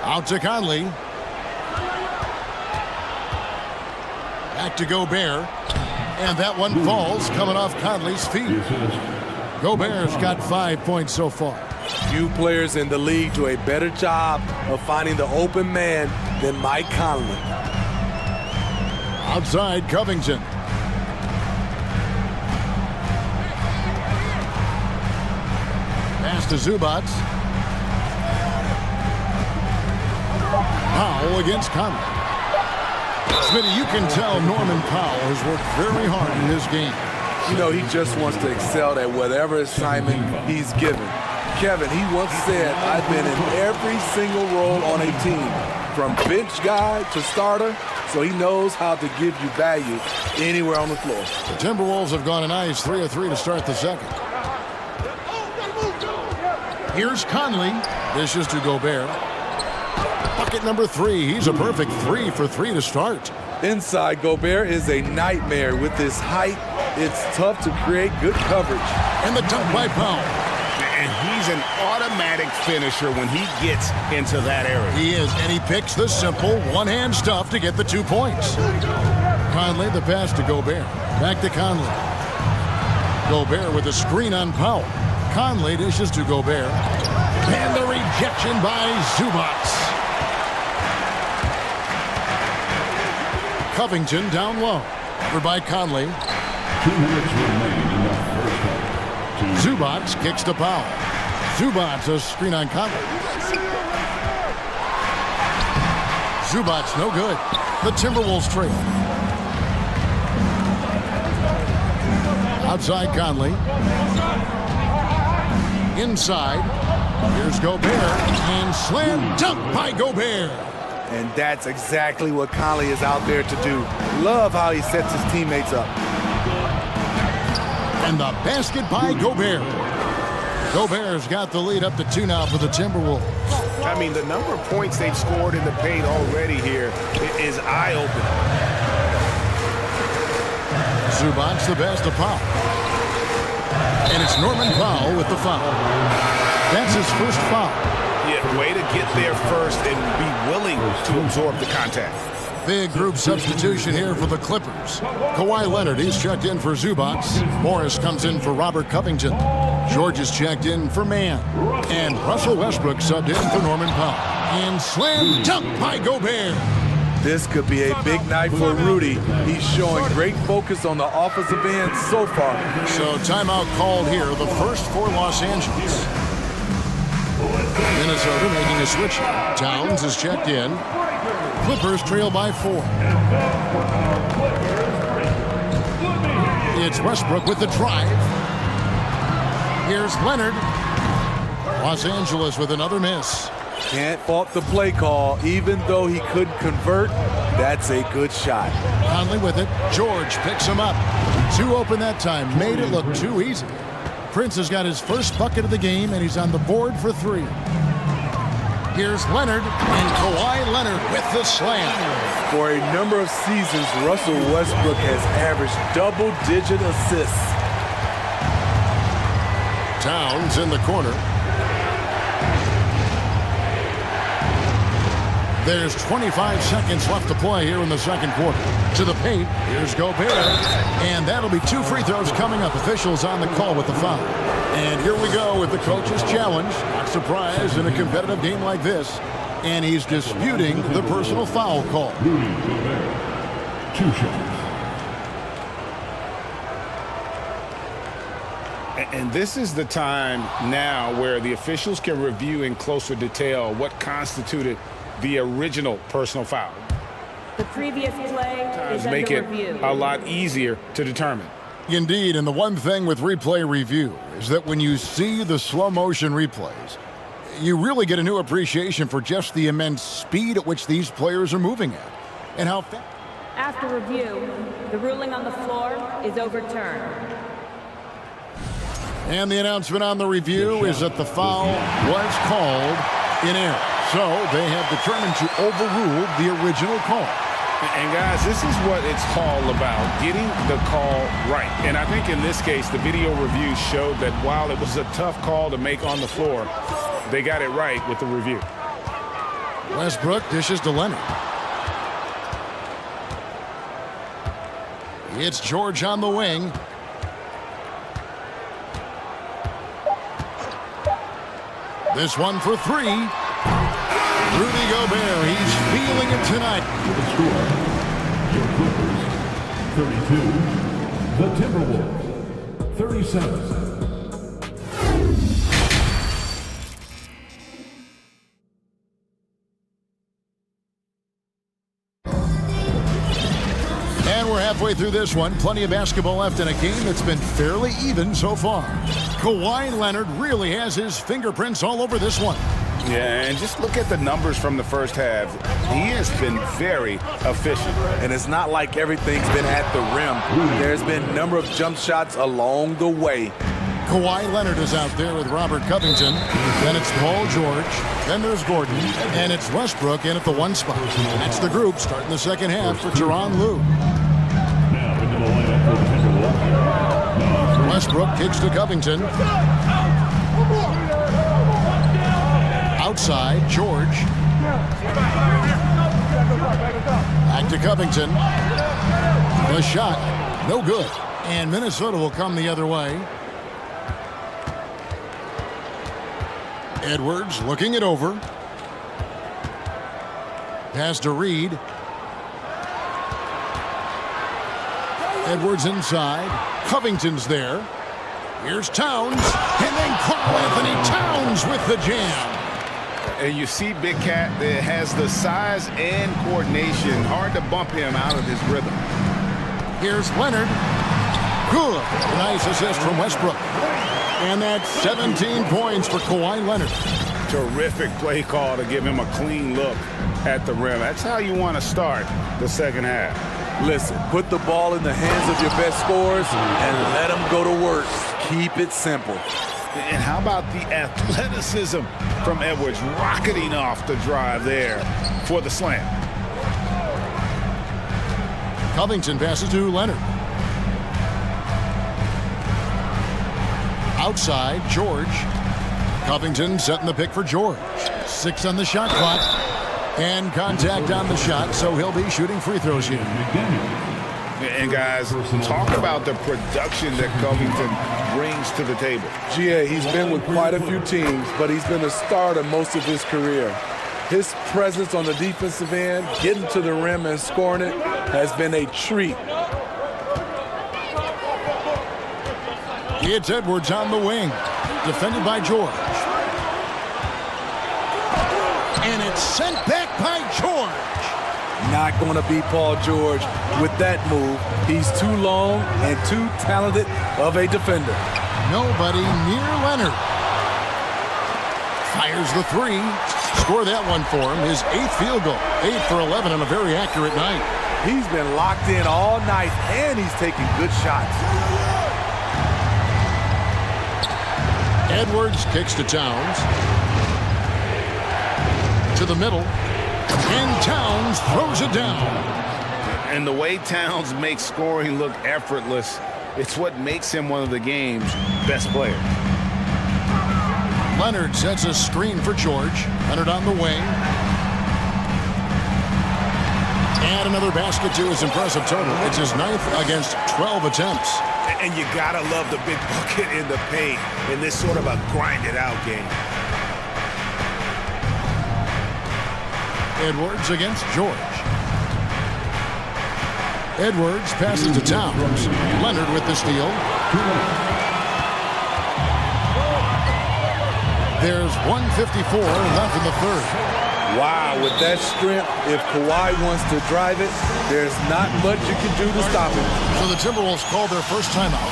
Out to Conley. Back to Gobert. And that one falls coming off Conley's feet. Gobert's got 5 points so far. Few players in the league do a better job of finding the open man than Mike Conley. Outside Covington. Pass to Zubac. Powell against Conley. Smitty, you can tell Norman Powell has worked very hard in this game. You know, he just wants to excel at whatever assignment he's given. Kevin, he once said, I've been in every single role on a team. from bench guy to starter, so he knows how to give you value anywhere on the floor. The Timberwolves have gone a nice 3 of 3 to start the second. Here's Conley. Dishes to Gobert. Bucket number 3. He's a perfect 3 for 3 to start. Inside, Gobert is a nightmare. With his height, it's tough to create good coverage. And the dunk by Powell. And he's an automatic finisher when he gets into that area. He is, and he picks the simple one-hand stuff to get the 2 points. Conley, the pass to Gobert. Back to Conley. Gobert with a screen on Powell. Conley dishes to Gobert. And the rejection by Zubac. Covington down low. Over by Conley. 2 minutes remaining in the first half. Zubac kicks to Powell. Zubac a screen on Conley. Zubac no good. The Timberwolves trail. Outside Conley. Inside. Here's Gobert. And slam dunk by Gobert. And that's exactly what Conley is out there to do. Love how he sets his teammates up. And the basket by Gobert. Gobert's got the lead up to 2 now for the Timberwolves. I mean, the number of points they've scored in the paint already here is eye-opening. Zubac the pass to Powell. And it's Norman Powell with the foul. That's his first foul. Yeah, way to get there first and be willing to absorb the contact. Big group substitution here for the Clippers. Kawhi Leonard, he's checked in for Zubac. Morris comes in for Robert Covington. George is checked in for Mann. And Russell Westbrook subbed in for Norman Powell. And slam dunk by Gobert. This could be a big night for Rudy. He's showing great focus on the offensive end so far. So timeout called here, the first for Los Angeles. Minnesota making a switch. Towns is checked in. Clippers trail by 4. It's Westbrook with the drive. Here's Leonard. Los Angeles with another miss. Can't fault the play call. Even though he couldn't convert, that's a good shot. Conley with it. George picks him up. 2 open that time. Made it look too easy. Prince has got his first bucket of the game, and he's on the board for 3. Here's Leonard, and Kawhi Leonard with the slam. For a number of seasons, Russell Westbrook has averaged double-digit assists. Towns in the corner. There's 25 seconds left to play here in the second quarter. To the paint, here's Gobert. And that'll be 2 free throws coming up. Officials on the call with the foul. And here we go with the coach's challenge. Not surprised in a competitive game like this. And he's disputing the personal foul call. 2 shots. And this is the time now where the officials can review in closer detail what constituted the original personal foul. The previous play is make under it review. a lot easier to determine. Indeed, and the one thing with replay review is that when you see the slow motion replays, you really get a new appreciation for just the immense speed at which these players are moving at and how fast. After review, the ruling on the floor is overturned. And the announcement on the review is that the foul was called in error. So they have determined to overrule the original call. And guys, this is what it's all about, getting the call right. And I think in this case, the video review showed that while it was a tough call to make on the floor, they got it right with the review. Westbrook dishes to Leonard. It's George on the wing. This one for 3. Rudy Gobert, he's feeling it tonight. The score, your Clippers, 32. The Timberwolves, 37. And we're halfway through this one. Plenty of basketball left in a game that's been fairly even so far. Kawhi Leonard really has his fingerprints all over this one. Yeah, and just look at the numbers from the first half. He has been very efficient. And it's not like everything's been at the rim. There's been a number of jump shots along the way. Kawhi Leonard is out there with Robert Covington. Then it's Paul George. Then there's Gordon. And it's Westbrook in at the 1 spot. That's the group starting the second half for Tyronn Lue. Westbrook kicks to Covington. Outside, George. Back to Covington. The shot, no good. And Minnesota will come the other way. Edwards looking it over. Pass to Reed. Edwards inside. Covington's there. Here's Towns. And then Karl Anthony Towns with the jam. And you see Big Cat that has the size and coordination. Hard to bump him out of his rhythm. Here's Leonard. Good. Nice assist from Westbrook. And that's 17 points for Kawhi Leonard. Terrific play call to give him a clean look at the rim. That's how you want to start the second half. Listen, put the ball in the hands of your best scorers and let them go to work. Keep it simple. And how about the athleticism from Edwards rocketing off the drive there for the slam. Covington passes to Leonard. Outside, George. Covington setting the pick for George. 6 on the shot clock. And contact on the shot, so he'll be shooting free throws here. And guys, talk about the production that Covington brings to the table. GA, he's been with quite a few teams, but he's been a starter most of his career. His presence on the defensive end, getting to the rim and scoring it, has been a treat. It's Edwards on the wing, defended by George. And it's sent back by George. Not going to beat Paul George with that move. He's too long and too talented of a defender. Nobody near Leonard. Fires the 3. Score that one for him. His 8th field goal. 8 for 11 on a very accurate night. He's been locked in all night, and he's taking good shots. Edwards kicks to Towns. To the middle. And Towns throws it down. And the way Towns makes scoring look effortless, it's what makes him one of the game's best players. Leonard sets a screen for George. Leonard on the wing. And another basket to his impressive total. It's his 9th against 12 attempts. And you gotta love the big bucket in the paint in this sort of a grinded-out game. Edwards against George. Edwards passes to Towns. Leonard with the steal. There's 1:54 left in the third. Wow, with that strength, if Kawhi wants to drive it, there's not much you can do to stop him. So the Timberwolves called their first timeout.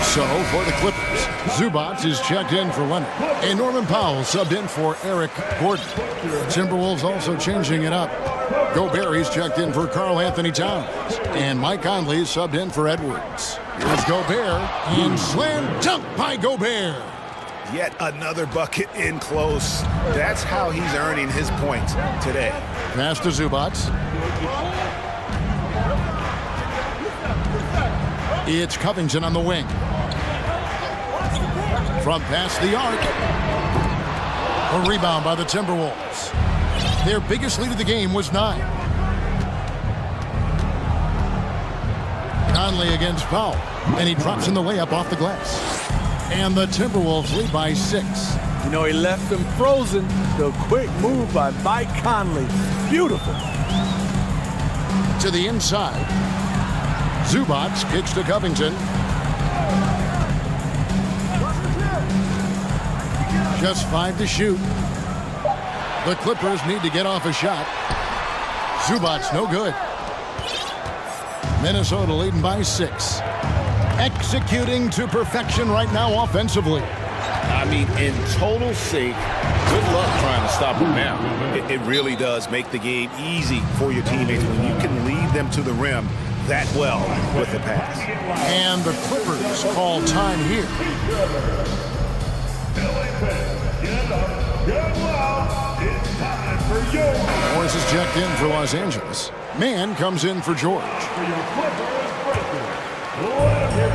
So for the Clippers, Zubac is checked in for Leonard. And Norman Powell subbed in for Eric Gordon. The Timberwolves also changing it up. Gobert is checked in for Karl Anthony Towns. And Mike Conley subbed in for Edwards. Here's Gobert. And slam dunk by Gobert. Yet another bucket in close. That's how he's earning his points today. Pass to Zubac. It's Covington on the wing. From past the arc. A rebound by the Timberwolves. Their biggest lead of the game was 9. Conley against Powell. And he drops in the layup off the glass. And the Timberwolves lead by 6. You know, he left them frozen. The quick move by Mike Conley. Beautiful. To the inside. Zubac kicks to Covington. Just 5 to shoot. The Clippers need to get off a shot. Zubac no good. Minnesota leading by 6. Executing to perfection right now offensively. I mean, in total sync. Good luck trying to stop them now. It really does make the game easy for your teammates when you can lead them to the rim that well with the pass. And the Clippers call time here. Morris is checked in for Los Angeles. Mann comes in for George.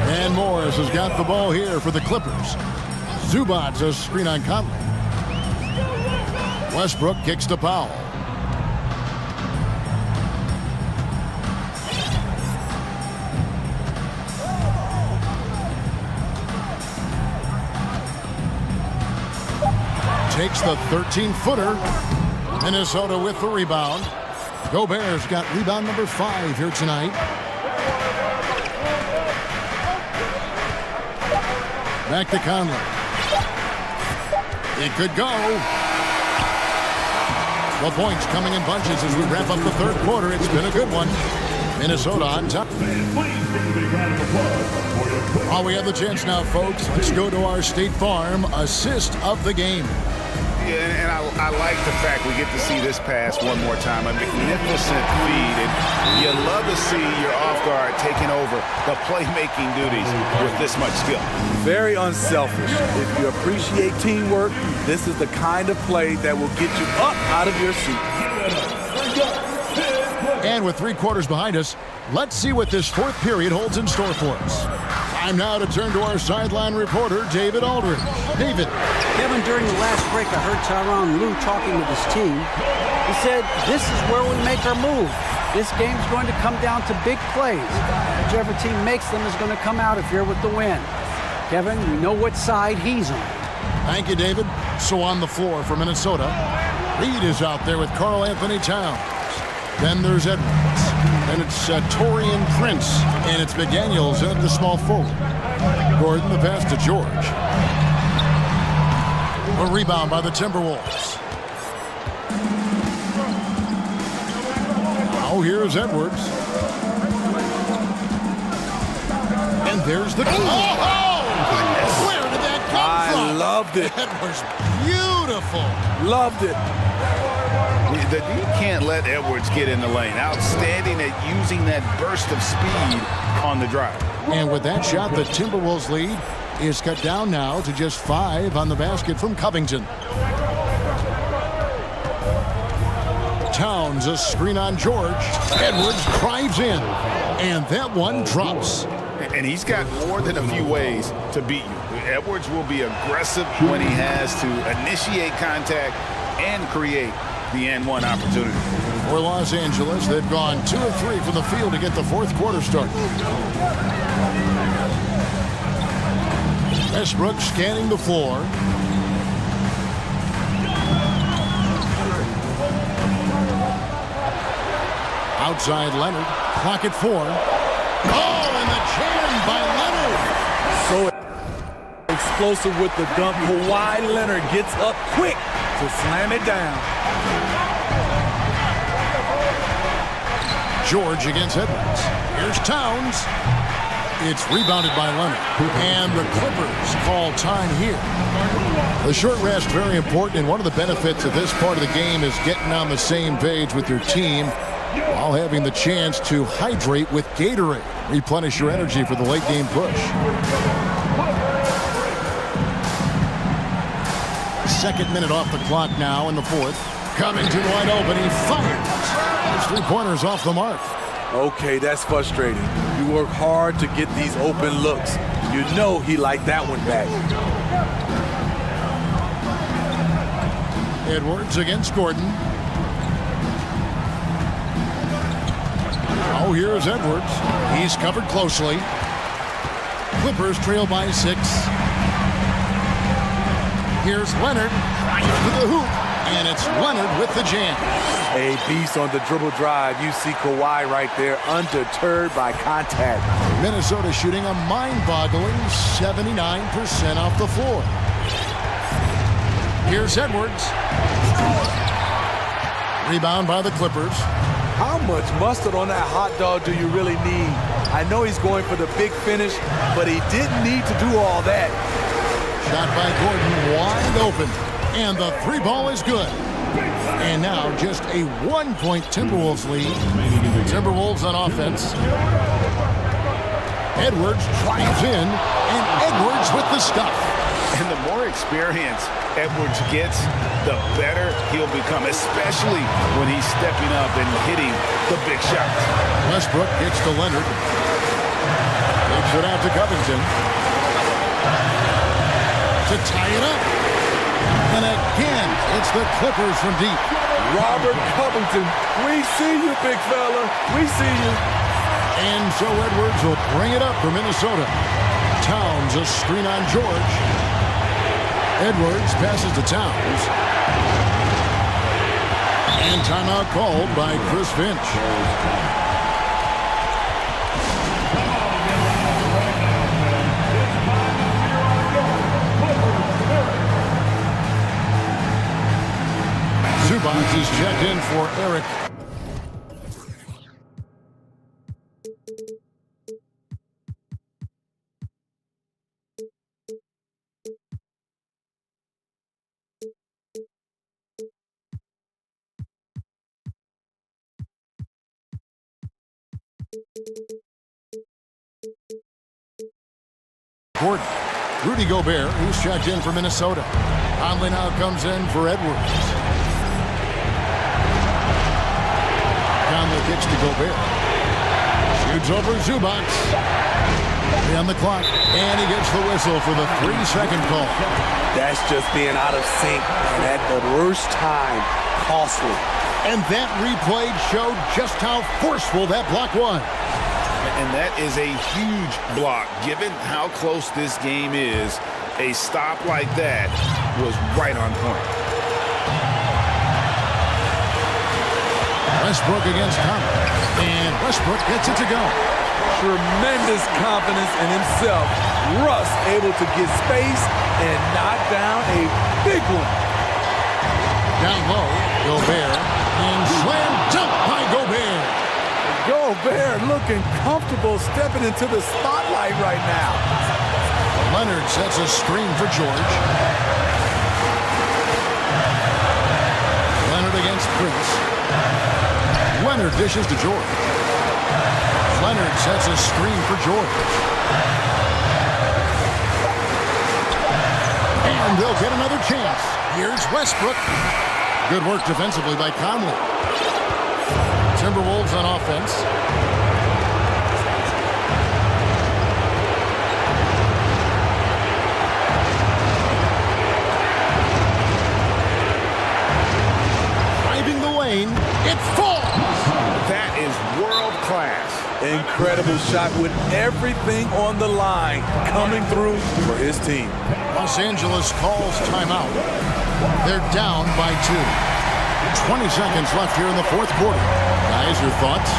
And Morris has got the ball here for the Clippers. Zubac's a screen on Conley. Westbrook kicks to Powell. Takes the 13-footer. Minnesota with the rebound. Gobert's got rebound number 5 here tonight. Back to Conley. It could go. The points coming in bunches as we wrap up the third quarter. It's been a good one. Minnesota on top. Oh, we have the chance now, folks. Let's go to our State Farm assist of the game. Yeah, and I like the fact we get to see this pass one more time. A magnificent feed, and you love to see your off guard taking over the playmaking duties with this much skill. Very unselfish. If you appreciate teamwork, this is the kind of play that will get you up out of your seat. And with 3 quarters behind us, let's see what this fourth period holds in store for us. Time now to turn to our sideline reporter, David Aldridge. David. Kevin, during the last break, I heard Tyronn Lue talking with his team. He said, this is where we make our move. This game's going to come down to big plays. Whichever team makes them is going to come out of here with the win. Kevin, we know what side he's on. Thank you, David. So on the floor for Minnesota, Reed is out there with Karl Anthony Towns. Then there's Edwards. Then it's Torian Prince. And it's McDaniels at the small forward. Gordon, the pass to George. A rebound by the Timberwolves. Now here's Edwards. And there's the... Oh! Where did that come from? I loved it. That was beautiful. Loved it. You can't let Edwards get in the lane. Outstanding at using that burst of speed on the drive. And with that shot, the Timberwolves lead is cut down now to just 5 on the basket from Covington. Towns, a screen on George. Edwards drives in. And that one drops. And he's got more than a few ways to beat you. Edwards will be aggressive when he has to initiate contact and create the N1 opportunity. For Los Angeles, they've gone 2 of 3 from the field to get the fourth quarter started. Westbrook scanning the floor. Outside Leonard. Clock at 4. Oh, and the jam by Leonard. So explosive with the dunk. Kawhi Leonard gets up quick to slam it down. George against Edwards. Here's Towns. It's rebounded by Leonard. And the Clippers call time here. The short rest, very important, and one of the benefits of this part of the game is getting on the same page with your team while having the chance to hydrate with Gatorade. Replenish your energy for the late game push. Second minute off the clock now in the fourth. Covington wide open. He fires. His 3-pointers off the mark. Okay, that's frustrating. You work hard to get these open looks. You know he liked that one back. Edwards against Gordon. Oh, here's Edwards. He's covered closely. Clippers trail by 6. Here's Leonard to the hoop, and it's Leonard with the jam. A beast on the dribble drive. You see Kawhi right there, undeterred by contact. Minnesota shooting a mind-boggling 79% off the floor. Here's Edwards. Rebound by the Clippers. How much mustard on that hot dog do you really need? I know he's going for the big finish, but he didn't need to do all that. Shot by Gordon, wide open, and the three ball is good. And now just a 1-point Timberwolves lead. Timberwolves on offense. Edwards drives in, and Edwards with the stuff. And the more experience Edwards gets, the better he'll become, especially when he's stepping up and hitting the big shots. Westbrook gets to Leonard. Takes it out to Covington. To tie it up. And again, it's the Clippers from deep. Robert Covington, we see you, big fella. We see you. And so Edwards will bring it up for Minnesota. Towns a screen on George. Edwards passes to Towns. And timeout called by Chris Finch. Zubac is checked in for Eric. Gordon. Rudy Gobert, who's checked in for Minnesota. Conley now comes in for Edwards. Conley kicks to Gobert. Shoots over Zubac. On the clock, and he gets the whistle for the 3-second call. That's just being out of sync, and at the worst time, costly. And that replay showed just how forceful that block was. And that is a huge block. Given how close this game is, a stop like that was right on point. Westbrook against Conley. And Westbrook gets it to go. Tremendous confidence in himself. Russ able to get space and knock down a big one. Down low, Gobert. And slam dunk by Gobert. Gobert looking comfortable stepping into the spotlight right now. Leonard sets a screen for George. Leonard against Prince. Leonard dishes to George. Leonard sets a screen for George. And they'll get another chance. Here's Westbrook. Good work defensively by Conley. Timberwolves on offense. Driving the lane. It falls. That is world class. Incredible shot with everything on the line coming through for his team. Los Angeles calls timeout. They're down by 2. 20 seconds left here in the fourth quarter. Guys, your thoughts?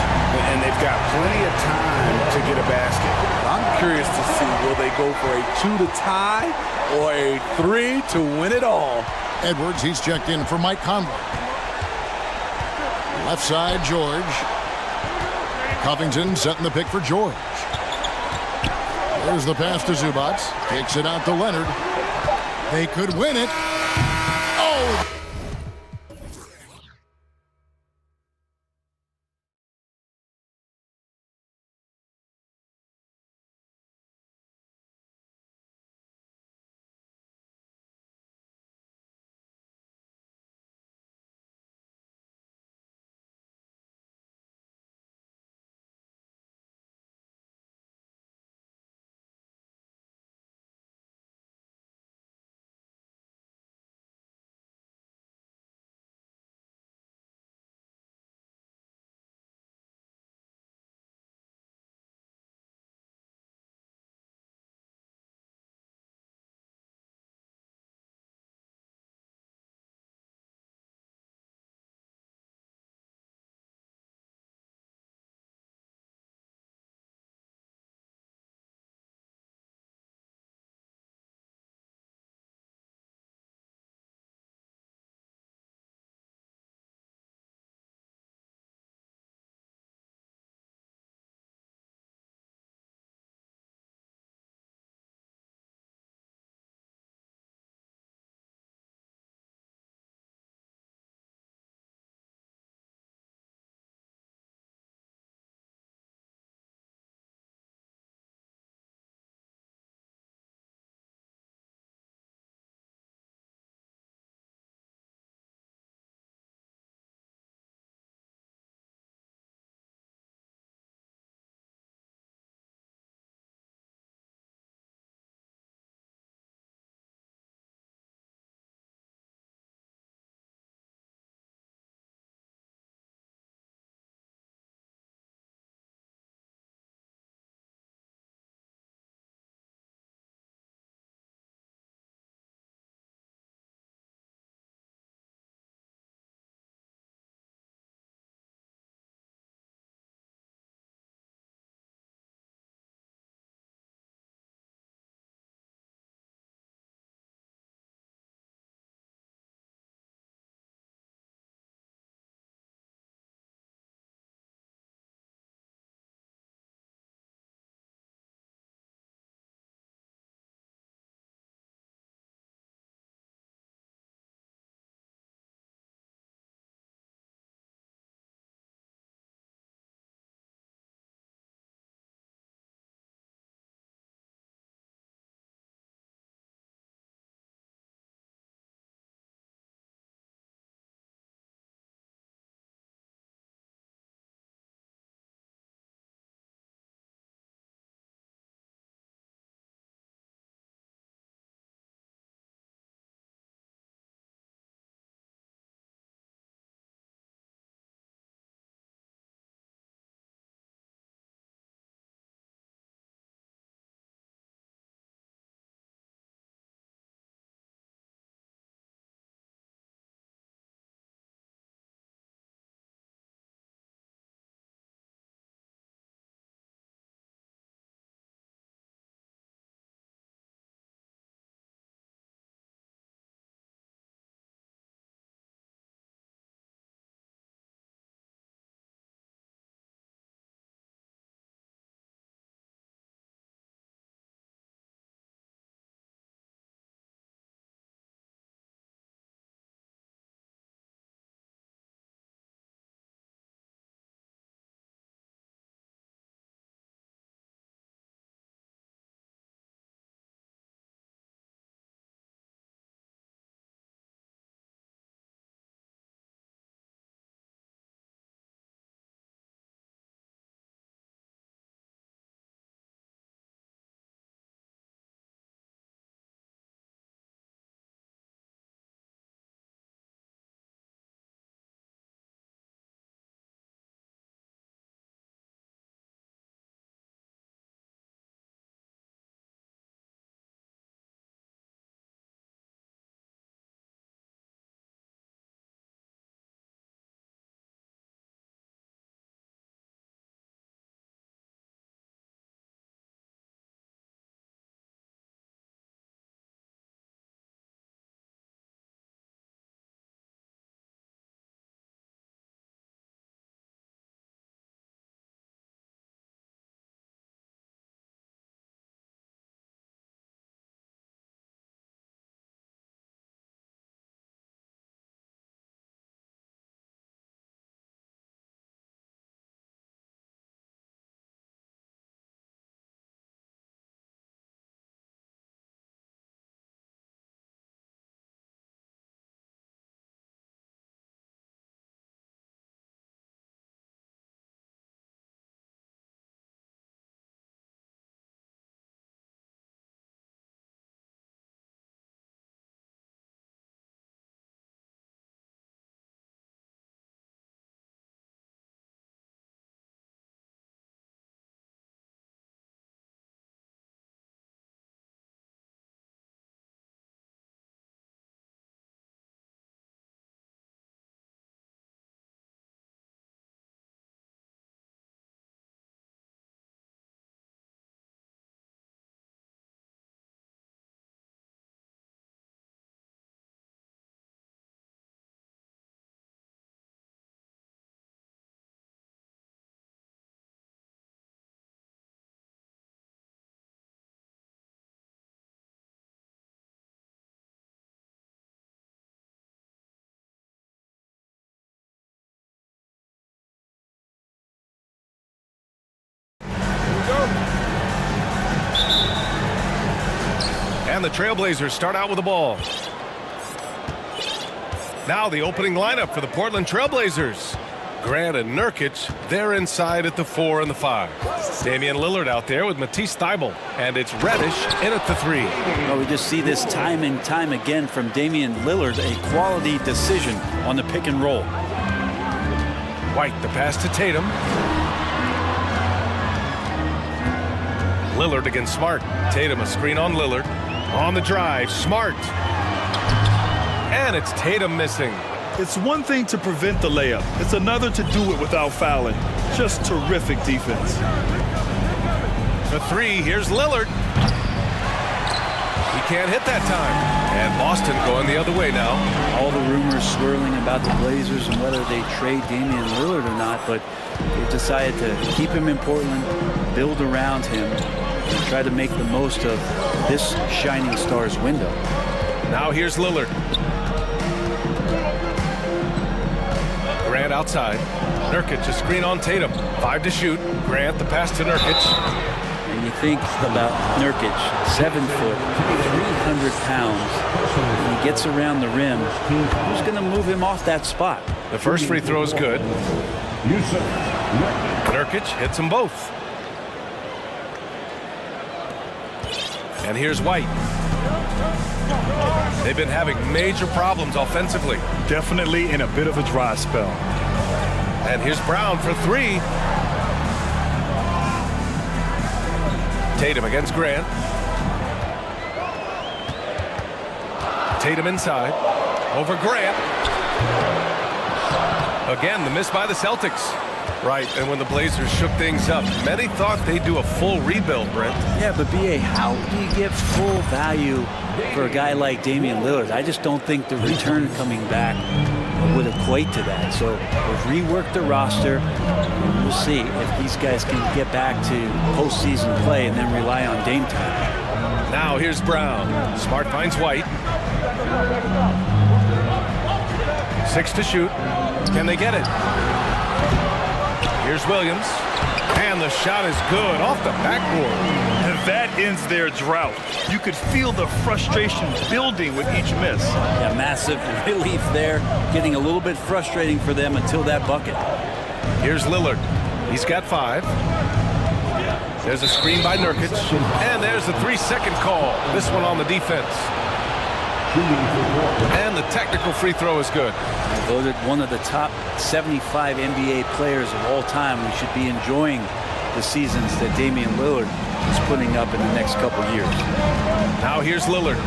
And they've got plenty of time to get a basket. I'm curious to see, will they go for a 2 to tie or a 3 to win it all? Edwards, he's checked in for Mike Conley. Left side, George. Covington setting the pick for George. There's the pass to Zubac. Takes it out to Leonard. They could win it. Oh! And the Trailblazers start out with the ball. Now the opening lineup for the Portland Trailblazers. Grant and Nurkic, they're inside at the 4 and the 5. Damian Lillard out there with Matisse Thybulle. And it's Reddish in at the 3. Well, we just see this time and time again from Damian Lillard, a quality decision on the pick and roll. White, the pass to Tatum. Lillard against Smart. Tatum, a screen on Lillard. On the drive, Smart. And it's Tatum missing. It's one thing to prevent the layup. It's another to do it without fouling. Just terrific defense. The 3, here's Lillard. He can't hit that time. And Boston going the other way now. All the rumors swirling about the Blazers and whether they trade Damian Lillard or not, but they've decided to keep him in Portland, build around him, and try to make the most of this shining star's window. Now here's Lillard. Grant outside. Nurkic, a screen on Tatum. 5 to shoot. Grant, the pass to Nurkic. And you think about Nurkic, 7 foot, 300 pounds. When he gets around the rim, who's going to move him off that spot? The first free throw is good. Nurkic hits them both. And here's White. They've been having major problems offensively. Definitely in a bit of a dry spell. And here's Brown for 3. Tatum against Grant. Tatum inside. Over Grant. Again, the miss by the Celtics. Right, and when the Blazers shook things up, many thought they'd do a full rebuild, Brent. Yeah, but B.A., how do you get full value for a guy like Damian Lillard? I just don't think the return coming back would equate to that. So we've reworked the roster. We'll see if these guys can get back to postseason play and then rely on Dame time. Now here's Brown. Smart finds White. 6 to shoot. Can they get it? Here's Williams. And the shot is good off the backboard. And that ends their drought. You could feel the frustration building with each miss. Yeah, massive relief there. Getting a little bit frustrating for them until that bucket. Here's Lillard. He's got 5. There's a screen by Nurkic. And there's the 3-second call. This one on the defense. And the technical free throw is good. Voted one of the top 75 NBA players of all time. We should be enjoying the seasons that Damian Lillard is putting up in the next couple years. Now here's Lillard.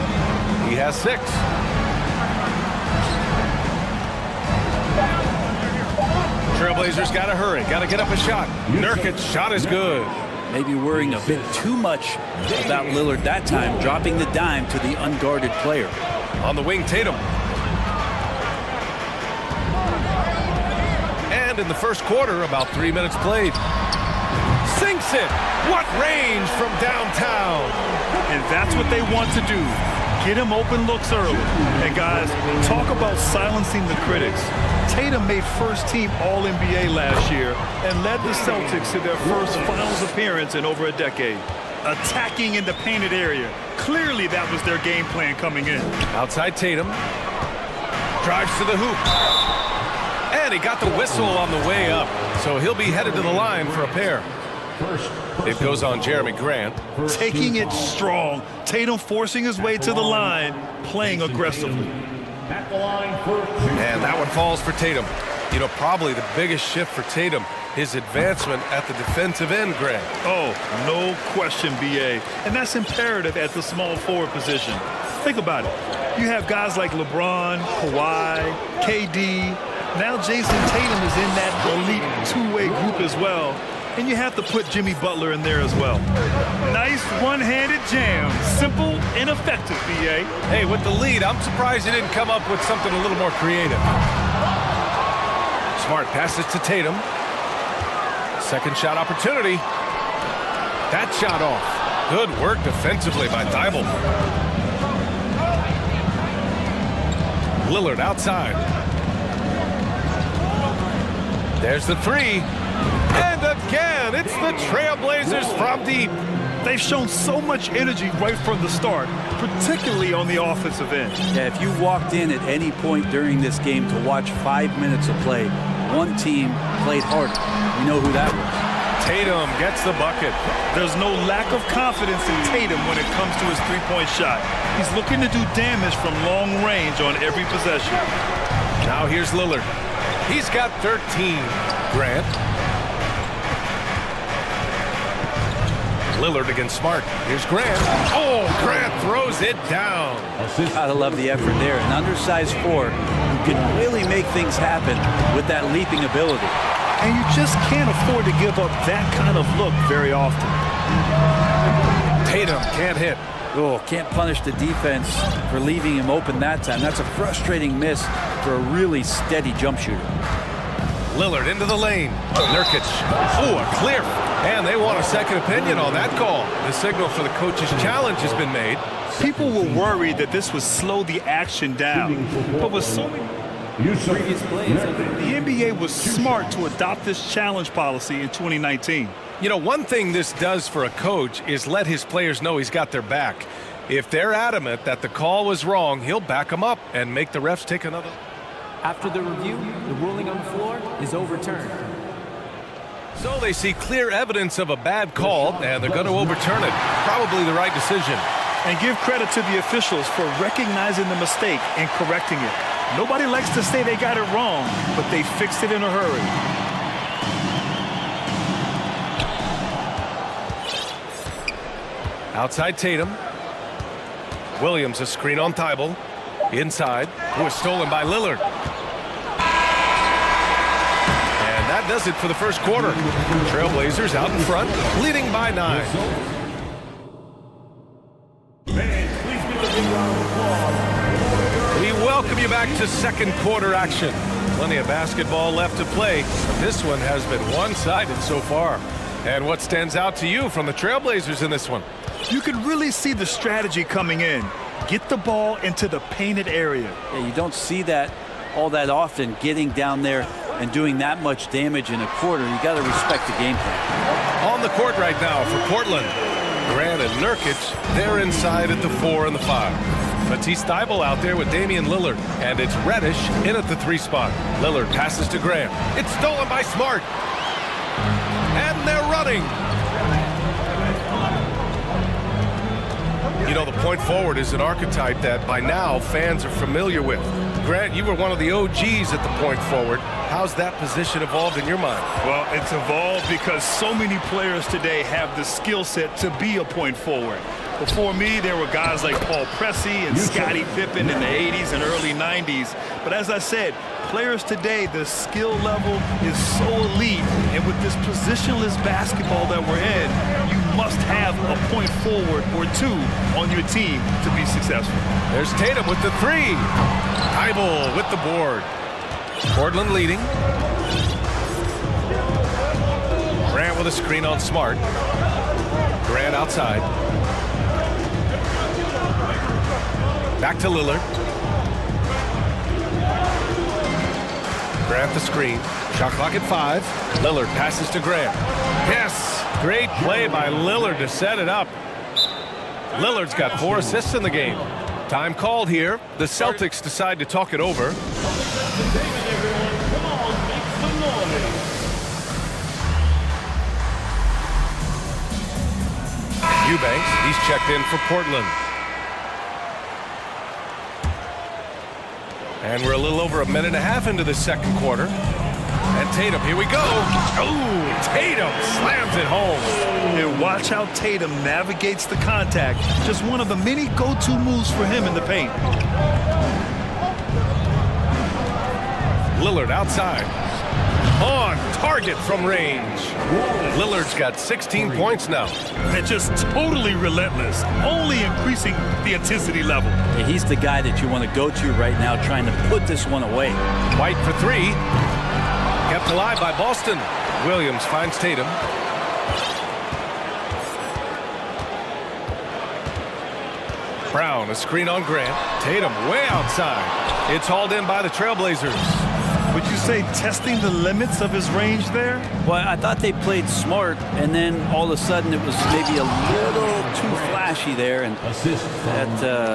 He has 6. Trailblazers got to hurry. Got to get up a shot. Nurkic's shot is good. Maybe worrying a bit too much about Lillard that time, dropping the dime to the unguarded player. On the wing, Tatum. And in the first quarter, about 3 minutes played. Sinks it! What range from downtown! And that's what they want to do. Get him open looks early. And guys, talk about silencing the critics. Tatum made first-team All-NBA last year and led the Celtics to their first finals appearance in over a decade. Attacking in the painted area. Clearly that was their game plan coming in. Outside Tatum. Drives to the hoop. And he got the whistle on the way up. So he'll be headed to the line for a pair. It goes on Jeremy Grant. Taking it strong. Tatum forcing his way to the line, playing aggressively. And that one falls for Tatum. You know, probably the biggest shift for Tatum, his advancement at the defensive end, Grant. Oh, no question, B.A. And that's imperative at the small forward position. Think about it. You have guys like LeBron, Kawhi, KD. Now Jason Tatum is in that elite two-way group as well. And you have to put Jimmy Butler in there as well. Nice one-handed jam. Simple and effective, B.A. Hey, with the lead, I'm surprised he didn't come up with something a little more creative. Smart passes to Tatum. Second shot opportunity. That shot off. Good work defensively by Thybulle. Lillard outside. There's the 3. And again, it's the Trailblazers from deep. They've shown so much energy right from the start, particularly on the offensive end. Yeah, if you walked in at any point during this game to watch 5 minutes of play, one team played harder. We know who that was. Tatum gets the bucket. There's no lack of confidence in Tatum when it comes to his three-point shot. He's looking to do damage from long range on every possession. Now here's Lillard. He's got 13. Grant. Lillard against Smart. Here's Grant. Oh, Grant throws it down. Gotta love the effort there. An undersized four who can really make things happen with that leaping ability. And you just can't afford to give up that kind of look very often. Tatum can't hit. Oh, can't punish the defense for leaving him open that time. That's a frustrating miss for a really steady jump shooter. Lillard into the lane. Nurkic. Oh, a clear. And they want a second opinion on that call. The signal for the coach's challenge has been made. People were worried that this would slow the action down. But with so many previous plays, the NBA was smart to adopt this challenge policy in 2019. You know, one thing this does for a coach is let his players know he's got their back. If they're adamant that the call was wrong, he'll back them up and make the refs take another. After the review, the ruling on the floor is overturned. So they see clear evidence of a bad call, and they're going to overturn it. Probably the right decision. And give credit to the officials for recognizing the mistake and correcting it. Nobody likes to say they got it wrong, but they fixed it in a hurry. Outside Tatum. Williams, a screen on Thibault. Inside, who was stolen by Lillard. And that does it for the first quarter. Trailblazers out in front, leading by 9. We welcome you back to second quarter action. Plenty of basketball left to play. This one has been one-sided so far. And what stands out to you from the Trailblazers in this one? You can really see the strategy coming in. Get the ball into the painted area. Yeah, you don't see that all that often, getting down there and doing that much damage in a quarter. You got to respect the game plan. On the court right now for Portland. Grant and Nurkic, they're inside at the 4 and the 5. Matisse Thybulle out there with Damian Lillard. And it's Reddish in at the 3 spot. Lillard passes to Grant. It's stolen by Smart. And they're running. You know, the point forward is an archetype that by now fans are familiar with. Grant, you were one of the OGs at the point forward. How's that position evolved in your mind? Well, it's evolved because so many players today have the skill set to be a point forward. Before me, there were guys like Paul Pressey and Scottie Pippen in the 80s and early 90s. But as I said, players today, the skill level is so elite. And with this positionless basketball that we're in, you must have a point forward or two on your team to be successful. There's Tatum with the 3. Thybulle with the board. Portland leading. Grant with a screen on Smart. Grant outside. Back to Lillard. Grant the screen. Shot clock at 5. Lillard passes to Grant. Yes! Great play by Lillard to set it up. Lillard's got 4 assists in the game. Time called here. The Celtics decide to talk it over. Eubanks, he's checked in for Portland. And we're a little over a minute and a half into the second quarter. And Tatum, here we go. Oh, Tatum slams it home. And watch how Tatum navigates the contact. Just one of the many go-to moves for him in the paint. Lillard outside. On target from range. Lillard's got 16 points now. And just totally relentless, only increasing the intensity level. Yeah, he's the guy that you want to go to right now, trying to put this one away. White for 3. Kept alive by Boston. Williams finds Tatum. Brown, a screen on Grant. Tatum way outside. It's hauled in by the Trailblazers. Would you say testing the limits of his range there? Well, I thought they played smart, and then all of a sudden it was maybe a little too flashy there, and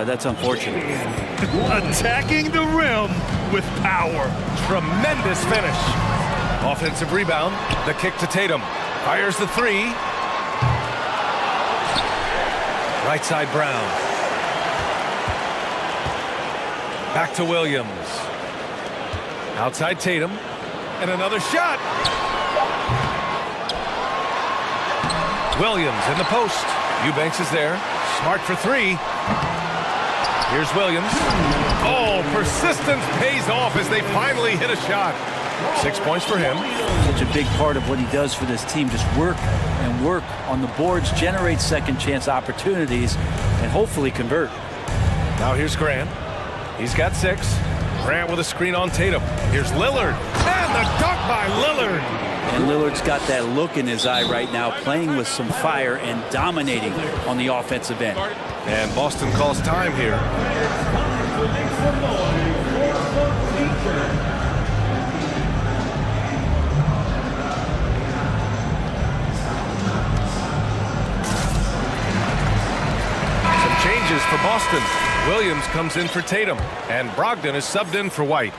that's unfortunate. Attacking the rim with power. Tremendous finish. Offensive rebound. The kick to Tatum. Fires the three. Right side Brown. Back to Williams. Outside Tatum. And another shot. Williams in the post. Eubanks is there. Smart for three. Here's Williams. Oh, persistence pays off as they finally hit a shot. 6 points for him. Such a big part of what he does for this team. Just work and work on the boards, generate second chance opportunities, and hopefully convert. Now here's Grant. He's got 6. Grant with a screen on Tatum. Here's Lillard. And the dunk by Lillard. And Lillard's got that look in his eye right now, playing with some fire and dominating on the offensive end. And Boston calls time here. Some changes for Boston. Williams comes in for Tatum, and Brogdon is subbed in for White.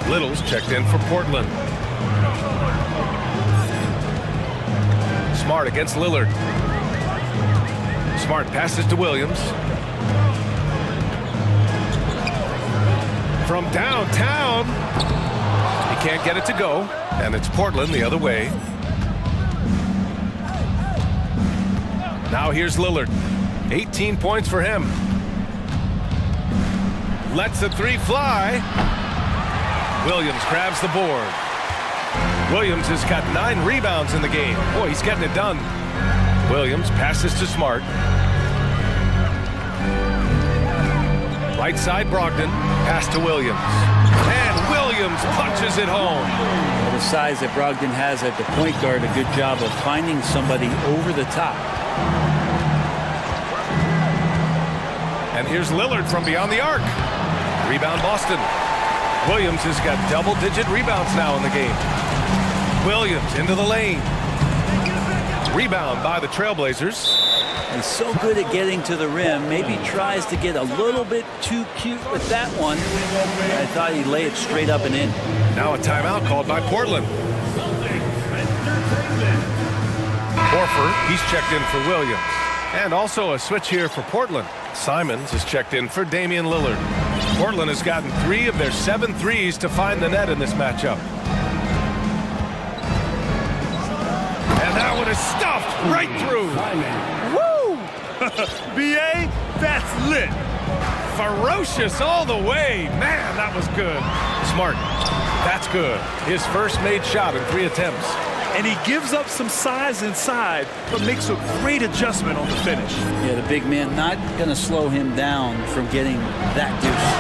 Little's checked in for Portland. Smart against Lillard. Smart passes to Williams. From downtown. He can't get it to go, and it's Portland the other way. Now here's Lillard. 18 points for him. Lets the three fly. Williams grabs the board. Williams has got 9 rebounds in the game. Boy, he's getting it done. Williams passes to Smart. Right side Brogdon. Pass to Williams. And Williams punches it home. Well, the size that Brogdon has at the point guard, a good job of finding somebody over the top. And here's Lillard from beyond the arc. Rebound Boston. Williams has got double-digit rebounds now in the game. Williams into the lane. Rebound by the Trailblazers. And so good at getting to the rim. Maybe tries to get a little bit too cute with that one. I thought he'd lay it straight up and in. Now a timeout called by Portland. Horford, he's checked in for Williams. And also a switch here for Portland. Simons is checked in for Damian Lillard. Portland has gotten 3 of their 7 threes to find the net in this matchup. And that one is stuffed right through. Woo! B.A., that's lit. Ferocious all the way. Man, that was good. Smart. That's good. His first made shot in 3 attempts. And he gives up some size inside, but makes a great adjustment on the finish. Yeah, the big man not going to slow him down from getting that deuce.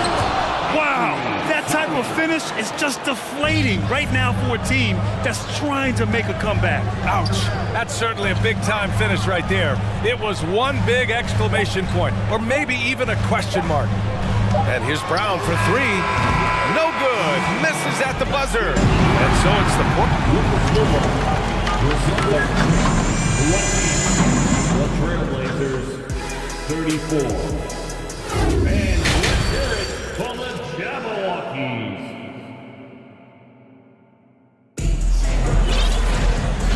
Wow, that type of finish is just deflating right now for a team that's trying to make a comeback. Ouch. That's certainly a big-time finish right there. It was one big exclamation point, or maybe even a question mark. And here's Brown for 3. No good. Misses at the buzzer. And so it's the Trailblazers 34. And let's hear it for the Jabberwockies.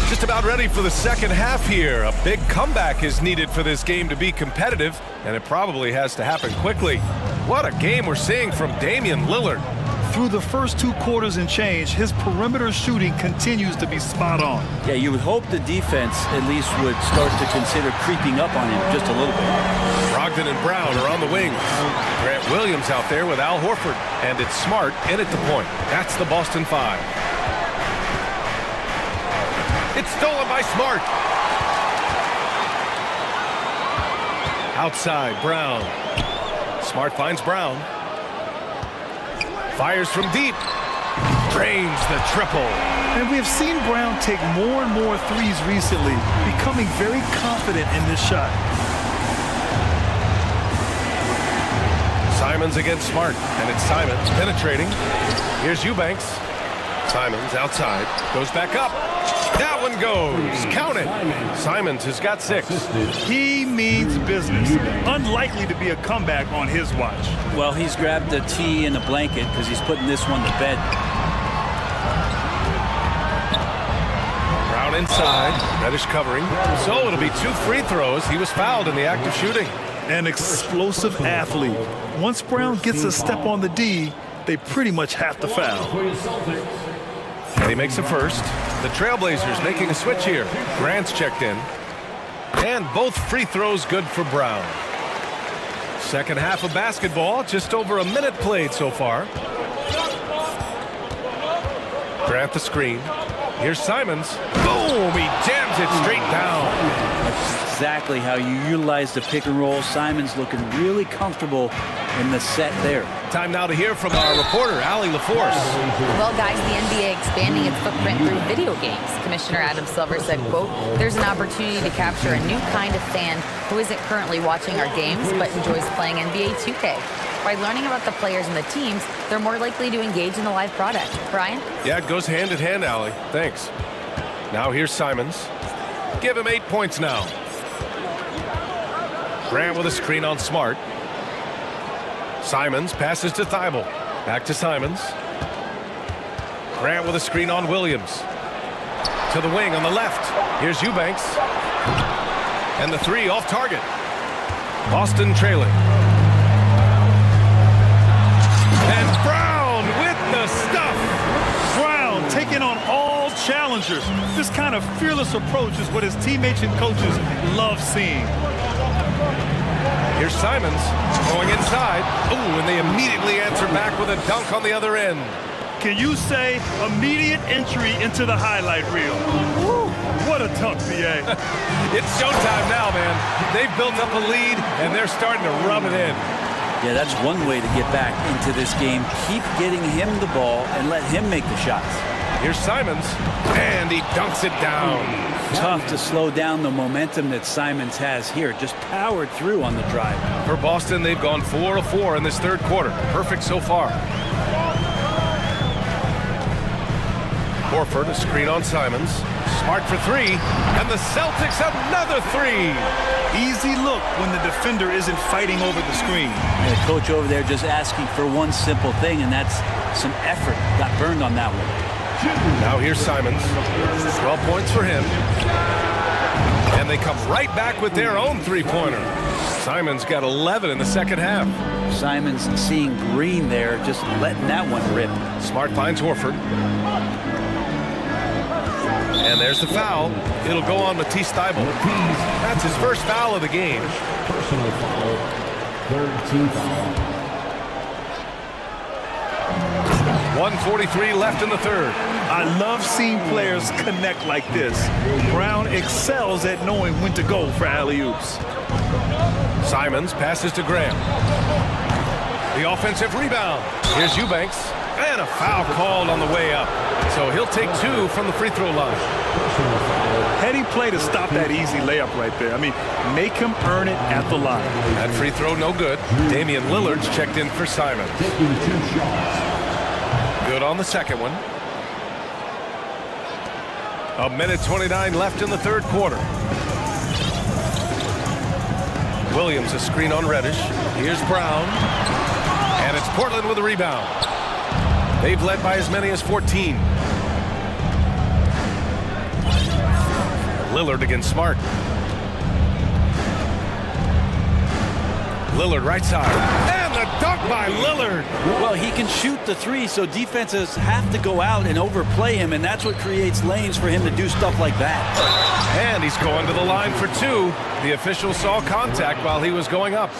Just about ready for the second half here. A big comeback is needed for this game to be competitive, and it probably has to happen quickly. What a game we're seeing from Damian Lillard. Through the first 2 quarters and change, his perimeter shooting continues to be spot on. Yeah, you would hope the defense at least would start to consider creeping up on him just a little bit. Brogdon and Brown are on the wings. Grant Williams out there with Al Horford. And it's Smart in at the point. That's the Boston 5. It's stolen by Smart. Outside, Brown. Smart finds Brown. Fires from deep. Drains the triple. And we have seen Brown take more and more threes recently, becoming very confident in this shot. Simons against Smart, and it's Simons penetrating. Here's Eubanks. Simons outside, goes back up. That one goes. Count it. Simons has got 6. He means business. Unlikely to be a comeback on his watch. Well, he's grabbed the tee and the blanket because he's putting this one to bed. Brown inside. Reddish covering. So it'll be 2 free throws. He was fouled in the act of shooting. An explosive athlete. Once Brown gets a step on the D, they pretty much have to foul. And he makes a first. The Trailblazers making a switch here. Grant's checked in. And both free throws good for Brown. Second half of basketball, just over a minute played so far. Grant the screen. Here's Simons. Boom! He jams it straight down. That's exactly how you utilize the pick and roll. Simons looking really comfortable in the set there. Time now to hear from our reporter, Allie LaForce. Well, guys, the NBA expanding its footprint through video games. Commissioner Adam Silver said, quote, there's an opportunity to capture a new kind of fan who isn't currently watching our games but enjoys playing NBA 2K. By learning about the players and the teams, they're more likely to engage in the live product. Brian? Yeah, it goes hand in hand, Allie. Thanks. Now here's Simons. Give him 8 points now. Grant with a screen on Smart. Simons passes to Thibault. Back to Simons. Grant with a screen on Williams. To the wing on the left. Here's Eubanks. And the 3 off target. Boston trailing. And Brown with the stuff. Brown taking on all challengers. This kind of fearless approach is what his teammates and coaches love seeing. Here's Simons going inside. Ooh, and they immediately answer back with a dunk on the other end. Can you say immediate entry into the highlight reel? Woo, what a dunk, BA. It's showtime now, man. They've built up a lead, and they're starting to rub it in. Yeah, that's one way to get back into this game. Keep getting him the ball and let him make the shots. Here's Simons, and he dunks it down. Tough to slow down the momentum that Simons has here. Just powered through on the drive. For Boston, they've gone 4 of 4 in this third quarter. Perfect so far. Horford, a screen on Simons. Smart for 3, and the Celtics another 3. Easy look when the defender isn't fighting over the screen. And the coach over there just asking for one simple thing, and that's some effort. Got burned on that one. Now here's Simons. 12 points for him. And they come right back with their own three-pointer. Simons got 11 in the second half. Simons seeing green there, just letting that one rip. Smart finds Horford. And there's the foul. It'll go on Matisse Thybulle. That's his first foul of the game. Personal foul. Third team foul. 1:43 left in the third. I love seeing players connect like this. Brown excels at knowing when to go for alley-oops. Simons passes to Graham. The offensive rebound. Here's Eubanks. And a foul called on the way up. So he'll take 2 from the free throw line. Heady play to stop that easy layup right there. I mean, make him earn it at the line. That free throw no good. Damian Lillard's checked in for Simons. Good on the second one. 1:29 left in the third quarter. Williams a screen on Reddish. Here's Brown. And it's Portland with a rebound. They've led by as many as 14. Lillard against Smart. Lillard right side. And the dunk by Lillard. Well, he can shoot the 3, so defenses have to go out and overplay him, and that's what creates lanes for him to do stuff like that. And he's going to the line for 2. The official saw contact while he was going up.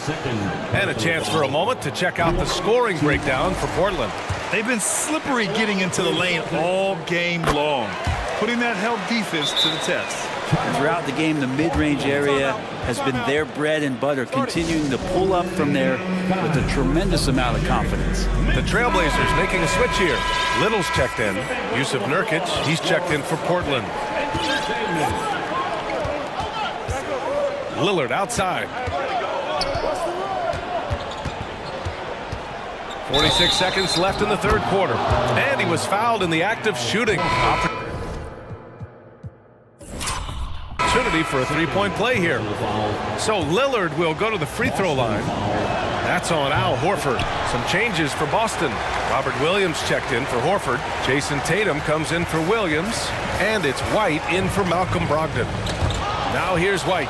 And a chance for a moment to check out the scoring breakdown for Portland. They've been slippery getting into the lane all game long, putting that help defense to the test. Throughout the game, the mid-range area has been their bread and butter, continuing to pull up from there with a tremendous amount of confidence. The Trailblazers making a switch here. Little's checked in. Yusuf Nurkic, he's checked in for Portland. Lillard outside. 46 seconds left in the third quarter. And he was fouled in the act of shooting. Opportunity for a three-point play here. So Lillard will go to the free throw line. That's on Al Horford. Some changes for Boston. Robert Williams checked in for Horford. Jason Tatum comes in for Williams. And it's White in for Malcolm Brogdon. Now here's White.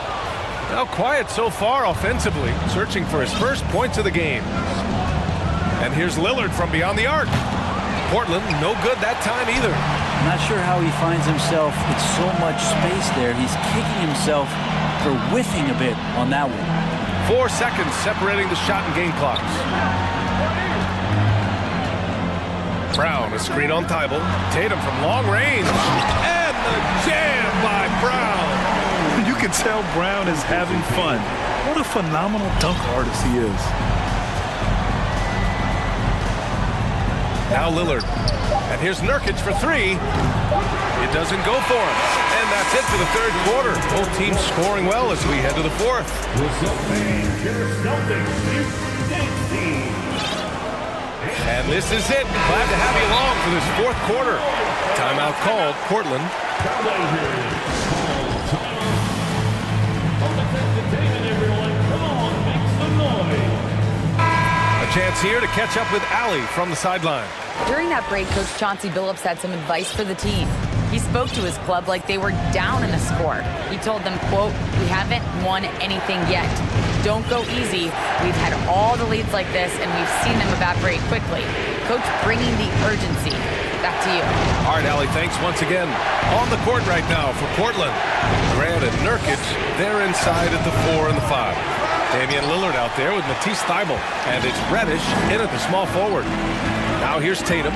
Now quiet so far offensively, searching for his first points of the game. And here's Lillard from beyond the arc. Portland, no good that time either. I'm not sure how he finds himself with so much space there. He's kicking himself for whiffing a bit on that one. 4 seconds separating the shot and game clocks. Brown, a screen on Thibault. Tatum from long range. And the jam by Brown. You can tell Brown is having fun. What a phenomenal dunk artist he is. Now Lillard. And here's Nurkic for three. It doesn't go for him. And that's it for the third quarter. Both teams scoring well as we head to the fourth. And this is it. Glad to have you along for this fourth quarter. Timeout called, Portland. A chance here to catch up with Allie from the sideline. During that break, Coach Chauncey Billups had some advice for the team. He spoke to his club like they were down in the score. He told them, quote, "We haven't won anything yet. Don't go easy. We've had all the leads like this, and we've seen them evaporate quickly." Coach bringing the urgency. Back to you. All right, Allie, thanks once again. On the court right now for Portland. Grant and Nurkic, they're inside at the 4 and the 5. Damian Lillard out there with Matisse Thybulle. And it's Reddish in at the small forward. Now here's Tatum.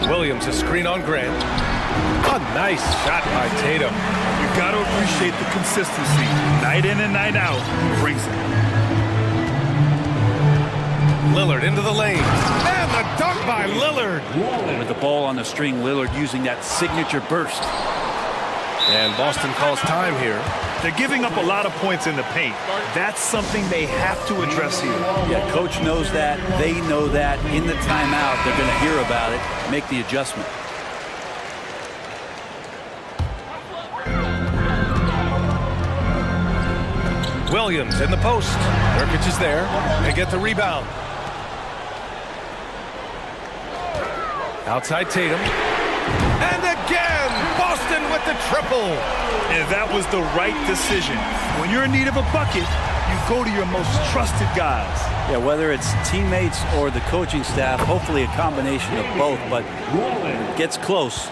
Williams, a screen on Grant. A nice shot by Tatum. You got to appreciate the consistency. Night in and night out, he brings it. Lillard into the lane. And the dunk by Lillard. With the ball on the string, Lillard using that signature burst. And Boston calls time here. They're giving up a lot of points in the paint. That's something they have to address here. Yeah, coach knows that. They know that. In the timeout, they're going to hear about it, make the adjustment. Williams in the post. Nurkic is there. They get the rebound. Outside Tatum. And again, Boston with the triple. And that was the right decision. When you're in need of a bucket, you go to your most trusted guys. Yeah, whether it's teammates or the coaching staff, hopefully a combination of both, but when it gets close,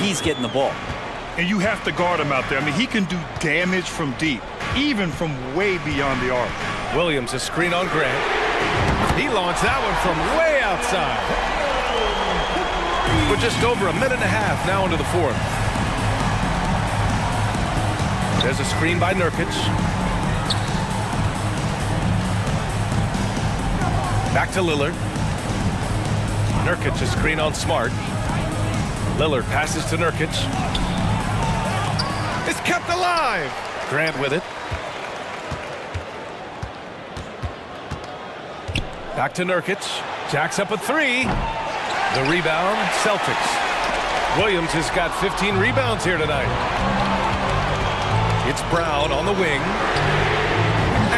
he's getting the ball. And you have to guard him out there. I mean, he can do damage from deep, even from way beyond the arc. Williams, a screen on Grant. He launched that one from way outside. We're just over a minute and a half now into the fourth. There's a screen by Nurkic. Back to Lillard. Nurkic, a screen on Smart. Lillard passes to Nurkic. It's kept alive. Grant with it. Back to Nurkic. Jacks up a three. The rebound, Celtics. Williams has got 15 rebounds here tonight. It's Brown on the wing.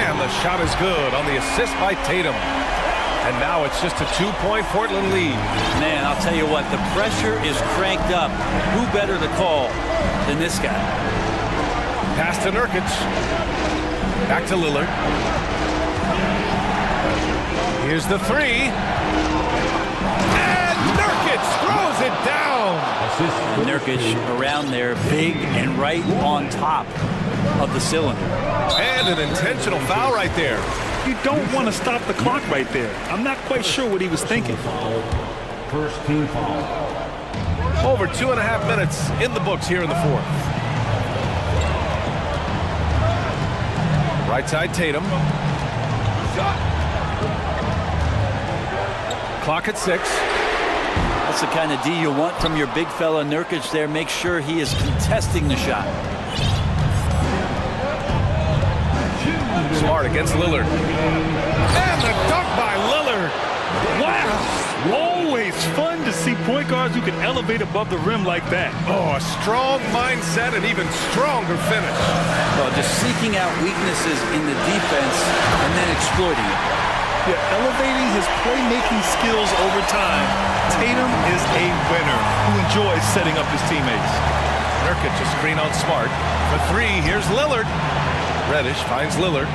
And the shot is good on the assist by Tatum. And now it's just a 2-point Portland lead. Man, I'll tell you what, the pressure is cranked up. Who better to call than this guy? Pass to Nurkic. Back to Lillard. Here's the three. Throws it down. Nurkic around there, big and right on top of the cylinder. And an intentional foul right there. You don't want to stop the clock right there. I'm not quite sure what he was thinking. First team foul. Over 2.5 minutes in the books here in the fourth. Right side Tatum. Clock at 6. That's the kind of D you want from your big fella Nurkic there. Make sure he is contesting the shot. Smart against Lillard. And the a dunk by Lillard. Wow! Always fun to see point guards who can elevate above the rim like that. Oh, a strong mindset and even stronger finish. Well, just seeking out weaknesses in the defense and then exploiting it. Yeah, elevating his playmaking skills over time. Tatum is a winner who enjoys setting up his teammates. Nurkic a screen on Smart. For three, here's Lillard. Reddish finds Lillard.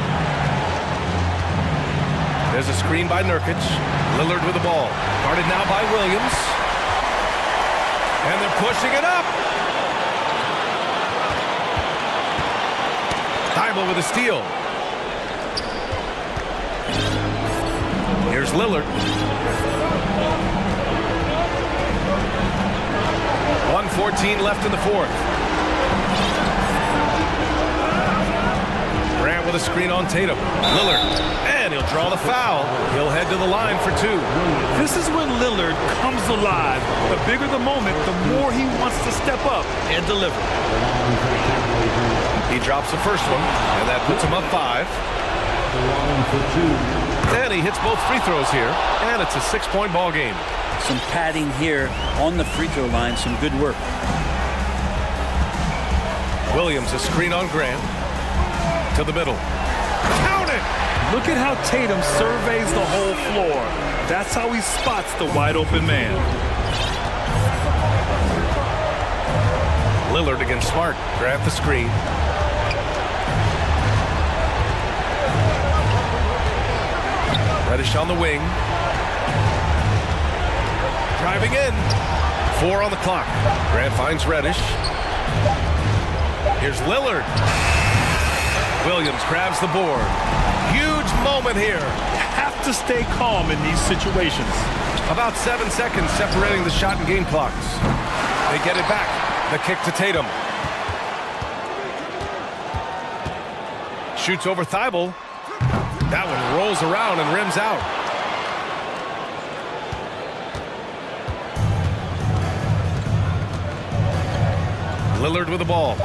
There's a screen by Nurkic. Lillard with the ball. Guarded now by Williams. And they're pushing it up. Thibault with a steal. Here's Lillard. 1:14 left in the fourth. Grant with a screen on Tatum. Lillard. And he'll draw the foul. He'll head to the line for two. This is when Lillard comes alive. The bigger the moment, the more he wants to step up and deliver. He drops the first one, and that puts him up 5. And he hits both free throws here, and it's a 6-point ball game. Some padding here on the free throw line. Some good work. Williams a screen on Grant. To the middle. Count it! Look at how Tatum surveys the whole floor. That's how he spots the wide open man. Lillard against Smart. Grant the screen. Reddish on the wing. Driving in. 4 on the clock. Grant finds Reddish. Here's Lillard. Williams grabs the board. Huge moment here. Have to stay calm in these situations. About 7 seconds separating the shot and game clocks. They get it back. The kick to Tatum. Shoots over Thibault. That one rolls around and rims out. Lillard with the ball.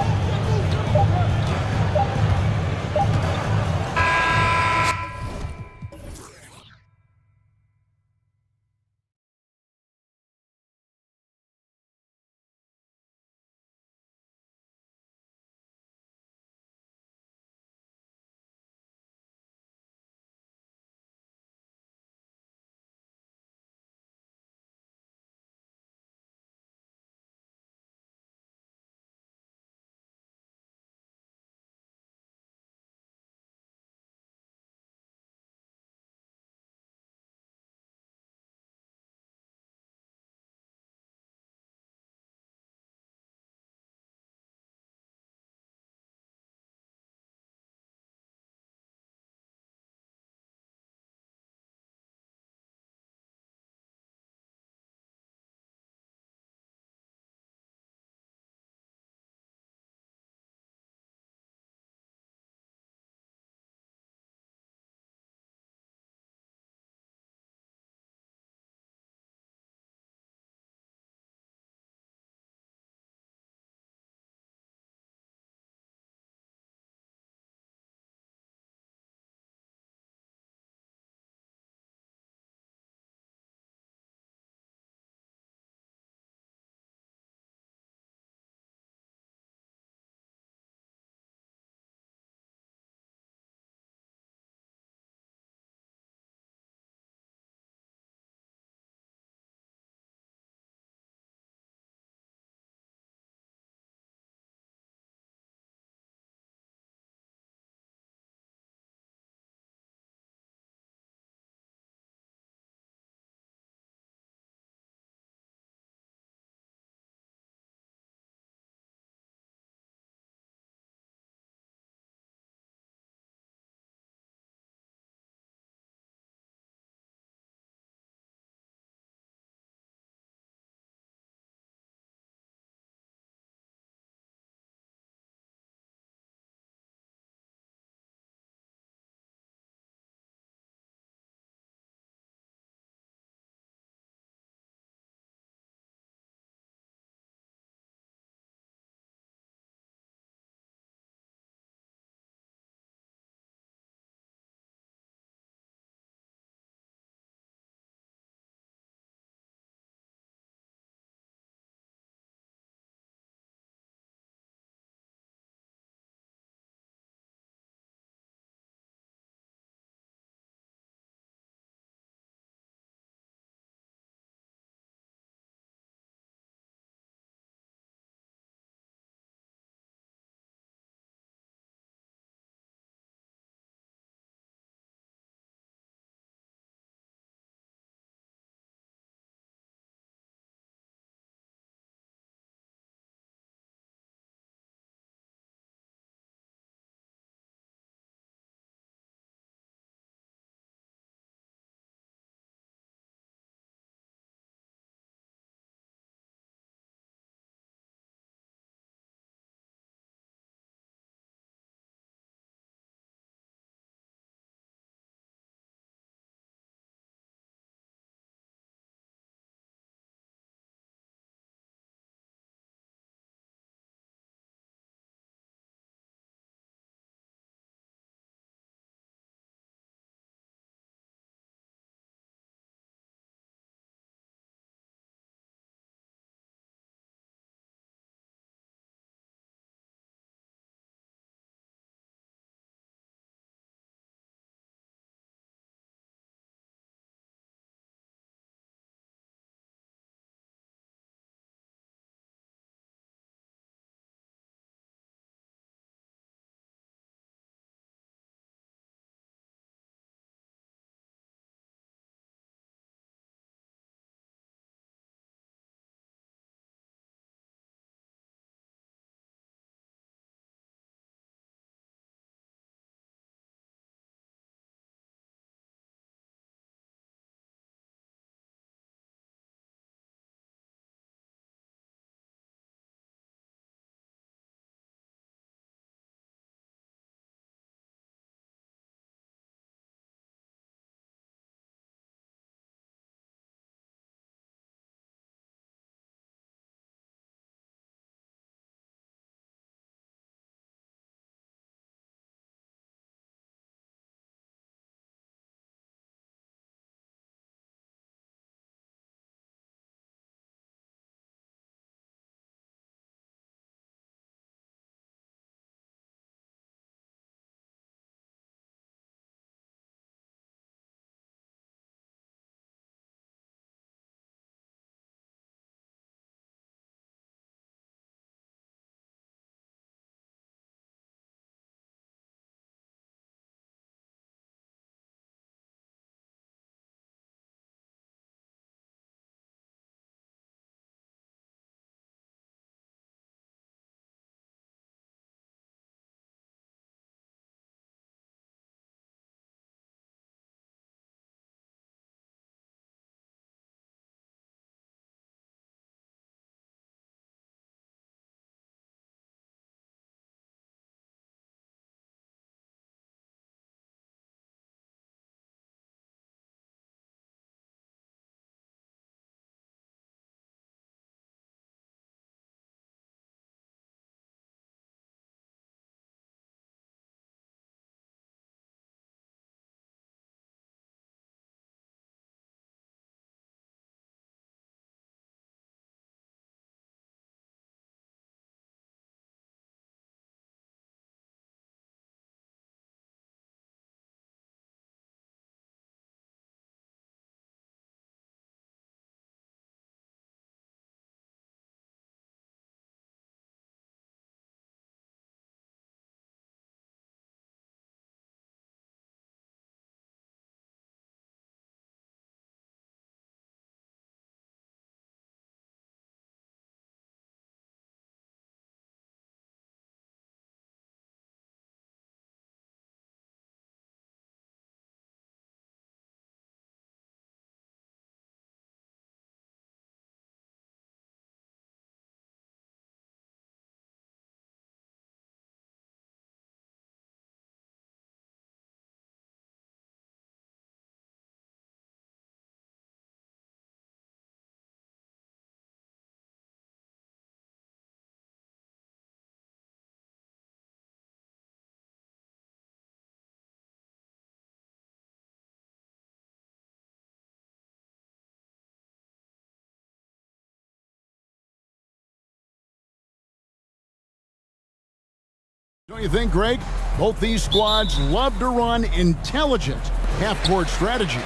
Don't you think, Greg? Both these squads love to run intelligent half-court strategies.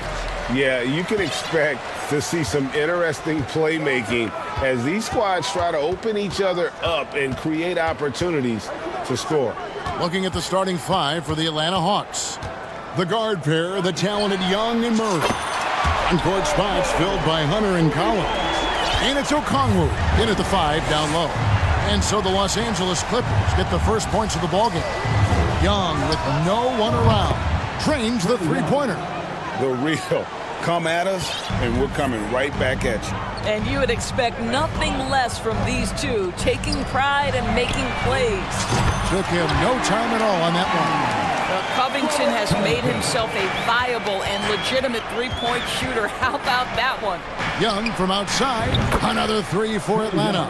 Yeah, you can expect to see some interesting playmaking as these squads try to open each other up and create opportunities to score. Looking at the starting five for the Atlanta Hawks. The guard pair, the talented Young and Murray. On-court spots filled by Hunter and Collins. And it's Okongwu in at the 5 down low. And so the Los Angeles Clippers get the first points of the ballgame. Young, with no one around, trains the three-pointer. The real. Come at us, and we're coming right back at you. And you would expect nothing less from these two, taking pride and making plays. Took him no time at all on that one. Covington has made himself a viable and legitimate three-point shooter. How about that one? Young from outside, another three for Atlanta.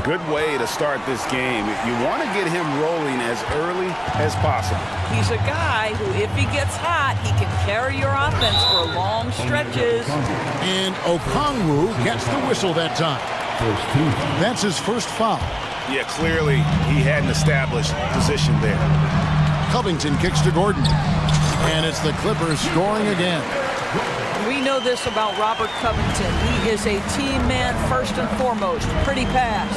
Good way to start this game. You want to get him rolling as early as possible. He's a guy who, if he gets hot, he can carry your offense for long stretches. And Okongwu gets the whistle that time. That's his first foul. Yeah, clearly he had an established position there. Covington kicks to Gordon. And it's the Clippers scoring again. We know this about Robert Covington. He is a team man first and foremost. Pretty pass.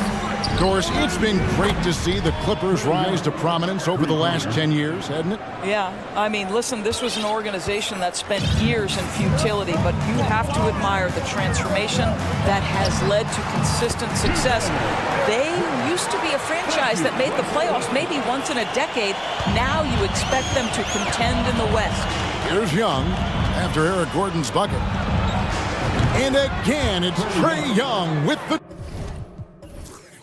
Of course, it's been great to see the Clippers rise to prominence over the last 10 years, hasn't it? Yeah, I mean, listen, this was an organization that spent years in futility, but you have to admire the transformation that has led to consistent success. They used to be a franchise that made the playoffs maybe once in a decade. Now you expect them to contend in the West. Here's Young after Eric Gordon's bucket. And again, it's Trae Young with the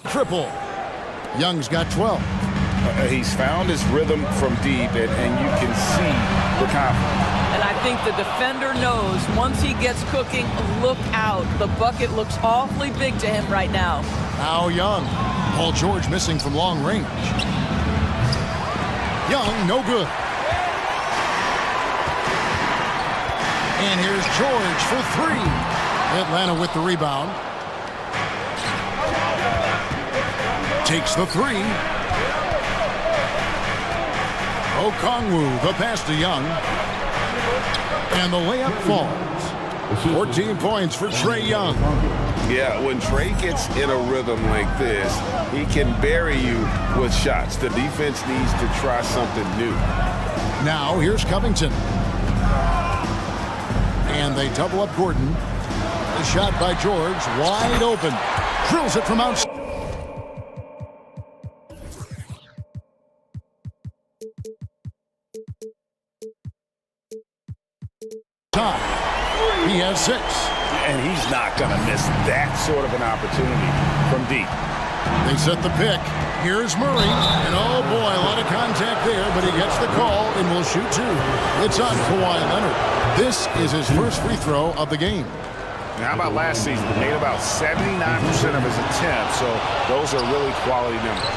triple. Young's got 12. He's found his rhythm from deep, and you can see the confidence. And I think the defender knows once he gets cooking, look out. The bucket looks awfully big to him right now. Now Young. Paul George missing from long range. Young, no good. And here's George for three. Atlanta with the rebound. Takes the three. Okongwu, the pass to Young. And the layup falls. 14 points for Trae Young. Yeah, when Trae gets in a rhythm like this, he can bury you with shots. The defense needs to try something new. Now here's Covington. And they double up Gordon. The shot by George, wide open. Drills it from outside. He has 6. And he's not going to miss that sort of an opportunity from deep. They set the pick. Here's Murray. And oh boy, a lot of contact there, but he gets the call and will shoot 2. It's on Kawhi Leonard. This is his first free throw of the game. Now, how about last season? He made about 79% of his attempts, so those are really quality numbers.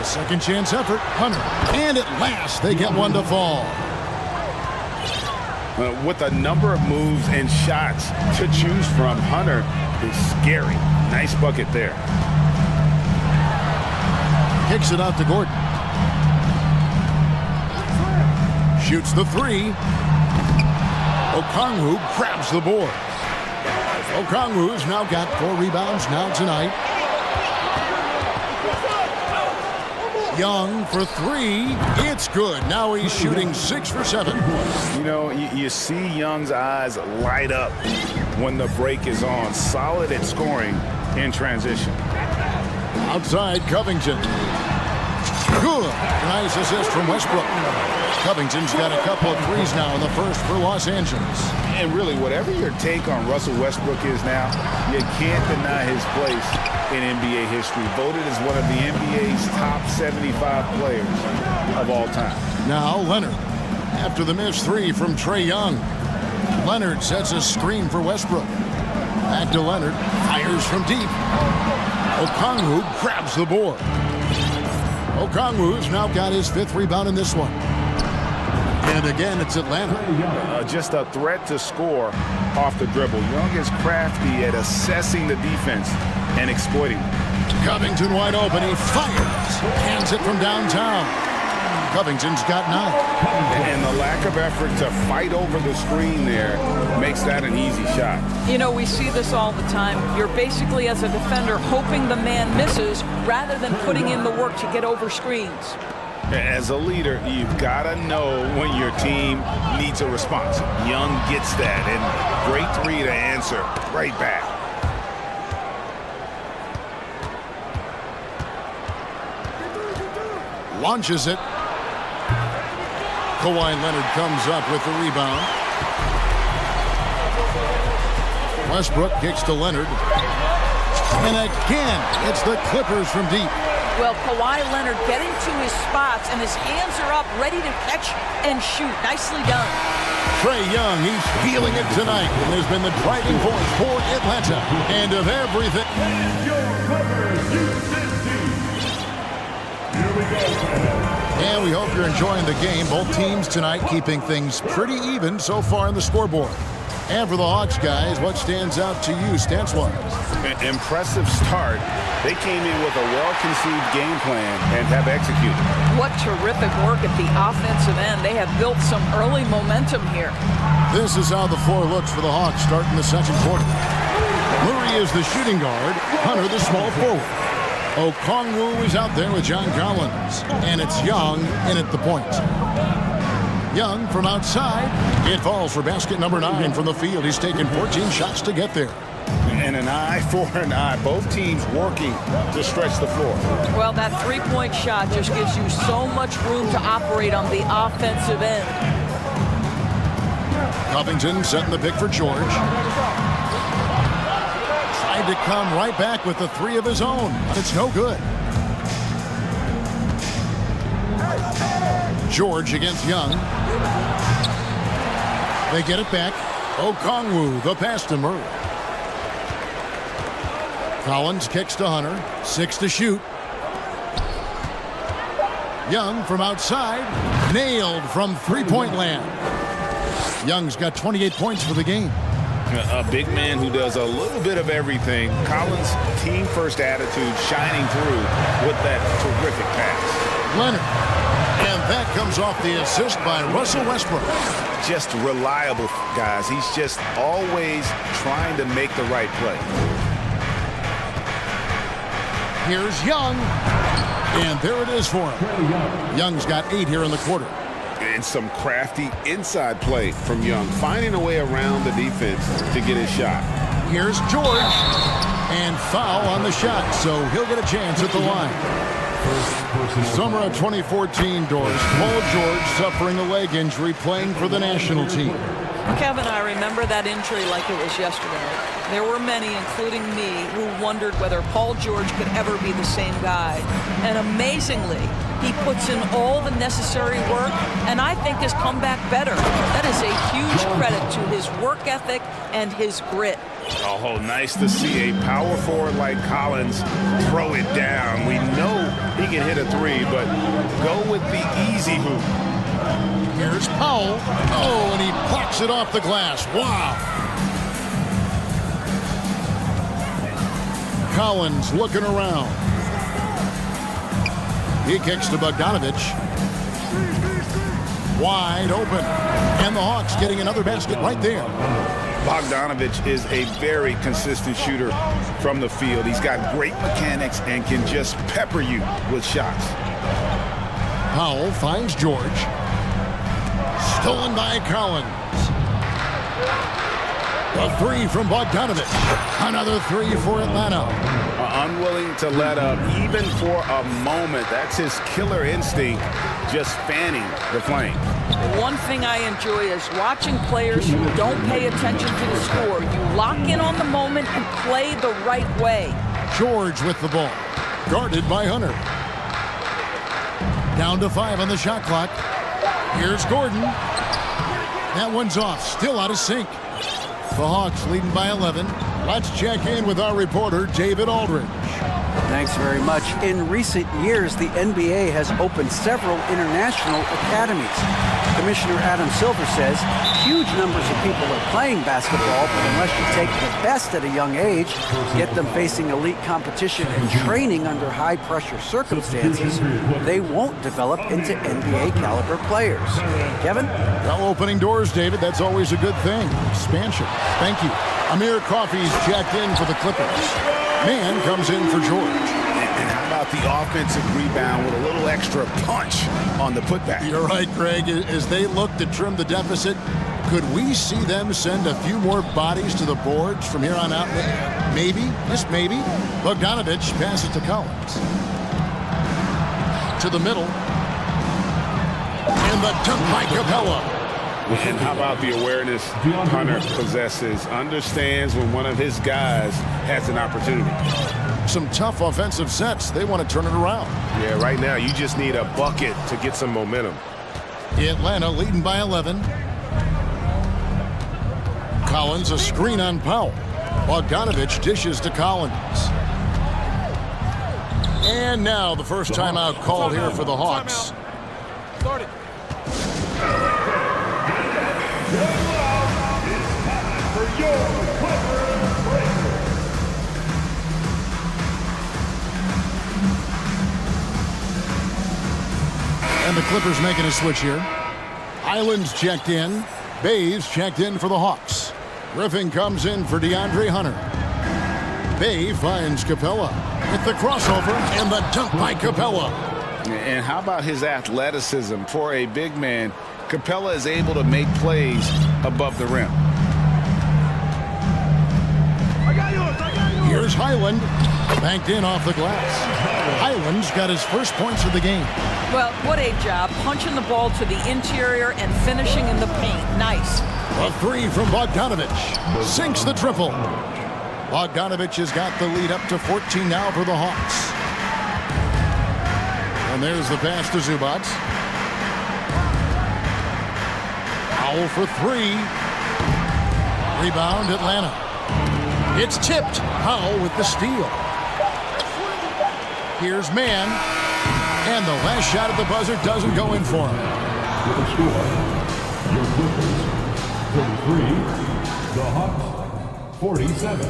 The second chance effort, Hunter. And at last, they get one to fall. With a number of moves and shots to choose from, Hunter is scary. Nice bucket there. Kicks it out to Gordon. Shoots the 3. Okongwu grabs the board. Okongwu's now got 4 rebounds now tonight. Young for 3. It's good. Now he's shooting 6 for 7. You know, you see Young's eyes light up when the break is on. Solid at scoring in transition. Outside, Covington. Good. Nice assist from Westbrook. Covington's got a couple of threes now in the first for Los Angeles. And really, whatever your take on Russell Westbrook is now, you can't deny his place in NBA history. Voted as one of the NBA's top 75 players of all time. Now Leonard, after the missed 3 from Trae Young. Leonard sets a screen for Westbrook. Back to Leonard, fires from deep. Okongwu grabs the board. Okongwu's now got his 5th rebound in this one. And again, it's Atlanta. Just a threat to score off the dribble. Young is crafty at assessing the defense and exploiting it. Covington wide open. He fires. Hands it from downtown. Covington's got 9. And the lack of effort to fight over the screen there makes that an easy shot. You know, we see this all the time. You're basically, as a defender, hoping the man misses rather than putting in the work to get over screens. As a leader, you've got to know when your team needs a response. Young gets that, and great three to answer right back. Launches it. Kawhi Leonard comes up with the rebound. Westbrook kicks to Leonard. And again, it's the Clippers from deep. Well, Kawhi Leonard getting to his spots, and his hands are up, ready to catch and shoot. Nicely done. Trae Young, he's feeling it tonight, and has been the driving force for Atlanta. And of everything. And we hope you're enjoying the game. Both teams tonight keeping things pretty even so far on the scoreboard. And for the Hawks guys, what stands out to you, stance-wise? Impressive start. They came in with a well-conceived game plan and have executed. What terrific work at the offensive end. They have built some early momentum here. This is how the floor looks for the Hawks starting the second quarter. Murray is the shooting guard, Hunter the small forward. Okongwu is out there with John Collins, and it's Young in at the point. Young from outside. It falls for basket number 9 from the field. He's taken 14 shots to get there. And an eye for an eye. Both teams working to stretch the floor. Well, that three-point shot just gives you so much room to operate on the offensive end. Covington setting the pick for George. Tried to come right back with the 3 of his own, but it's no good. George against Young. They get it back. Okongwu, the pass to Murray. Collins kicks to Hunter. 6 to shoot. Young from outside. Nailed from three-point land. Young's got 28 points for the game. A big man who does a little bit of everything. Collins' team-first attitude shining through with that terrific pass. Leonard. And that comes off the assist by Russell Westbrook. Just reliable, guys. He's just always trying to make the right play. Here's Young. And there it is for him. Young's got 8 here in the quarter. And some crafty inside play from Young, finding a way around the defense to get his shot. Here's George. And foul on the shot, so he'll get a chance at the line. Summer of 2014, Doris. Paul George suffering a leg injury playing for the national team. Kevin, I remember that injury like it was yesterday. There were many, including me, who wondered whether Paul George could ever be the same guy. And amazingly, he puts in all the necessary work, and I think has come back better. That is a huge credit to his work ethic and his grit. Oh, nice to see a power forward like Collins throw it down. We know he can hit a 3, but go with the easy hoop. Here's Powell. Oh, and he plucks it off the glass. Wow. Collins looking around. He kicks to Bogdanovich. Wide open. And the Hawks getting another basket right there. Bogdanovich is a very consistent shooter from the field. He's got great mechanics and can just pepper you with shots. Powell finds George. Stolen by Collins. A 3 from Bogdanovich. Another 3 for Atlanta. Unwilling to let up even for a moment. That's his killer instinct, just fanning the flame. One thing I enjoy is watching players who don't pay attention to the score. You lock in on the moment and play the right way. George with the ball. Guarded by Hunter. Down to 5 on the shot clock. Here's Gordon. That one's off. Still out of sync. The Hawks leading by 11. Let's check in with our reporter, David Aldridge. Thanks very much. In recent years, the NBA has opened several international academies. Commissioner Adam Silver says huge numbers of people are playing basketball, but unless you take the best at a young age, get them facing elite competition and training under high-pressure circumstances, they won't develop into NBA-caliber players. Kevin? Well, opening doors, David, that's always a good thing. Expansion. Thank you. Amir Coffey's checked in for the Clippers. Man comes in for George. And how about the offensive rebound with a little extra punch on the putback? You're right, Greg. As they look to trim the deficit, could we see them send a few more bodies to the boards from here on out? Maybe, just maybe. Bogdanovich passes to Collins. To the middle. And the dunk by Capella. And how about the awareness Hunter possesses? Understands when one of his guys has an opportunity. Some tough offensive sets. They want to turn it around. Yeah, right now you just need a bucket to get some momentum. Atlanta leading by 11. Collins, a screen on Powell. Bogdanovich dishes to Collins. And now the first timeout called here for the Hawks. Start it. And the Clippers making a switch here. Island's checked in. Bay's checked in for the Hawks. Griffin comes in for DeAndre Hunter. Bay finds Capella with the crossover and the dunk by Capella. And how about his athleticism? For a big man, Capella is able to make plays above the rim. Here's Highland, banked in off the glass. Highland's got his first points of the game. Well, what a job, punching the ball to the interior and finishing in the paint. Nice. A three from Bogdanovich. Sinks the triple. Bogdanovich has got the lead up to 14 now for the Hawks. And there's the pass to Zubac. Powell for three. Rebound, Atlanta. It's tipped. Powell with the steal. Here's Mann. And the last shot at the buzzer doesn't go in for him. With the score, your Clippers 33, the Hawks 47.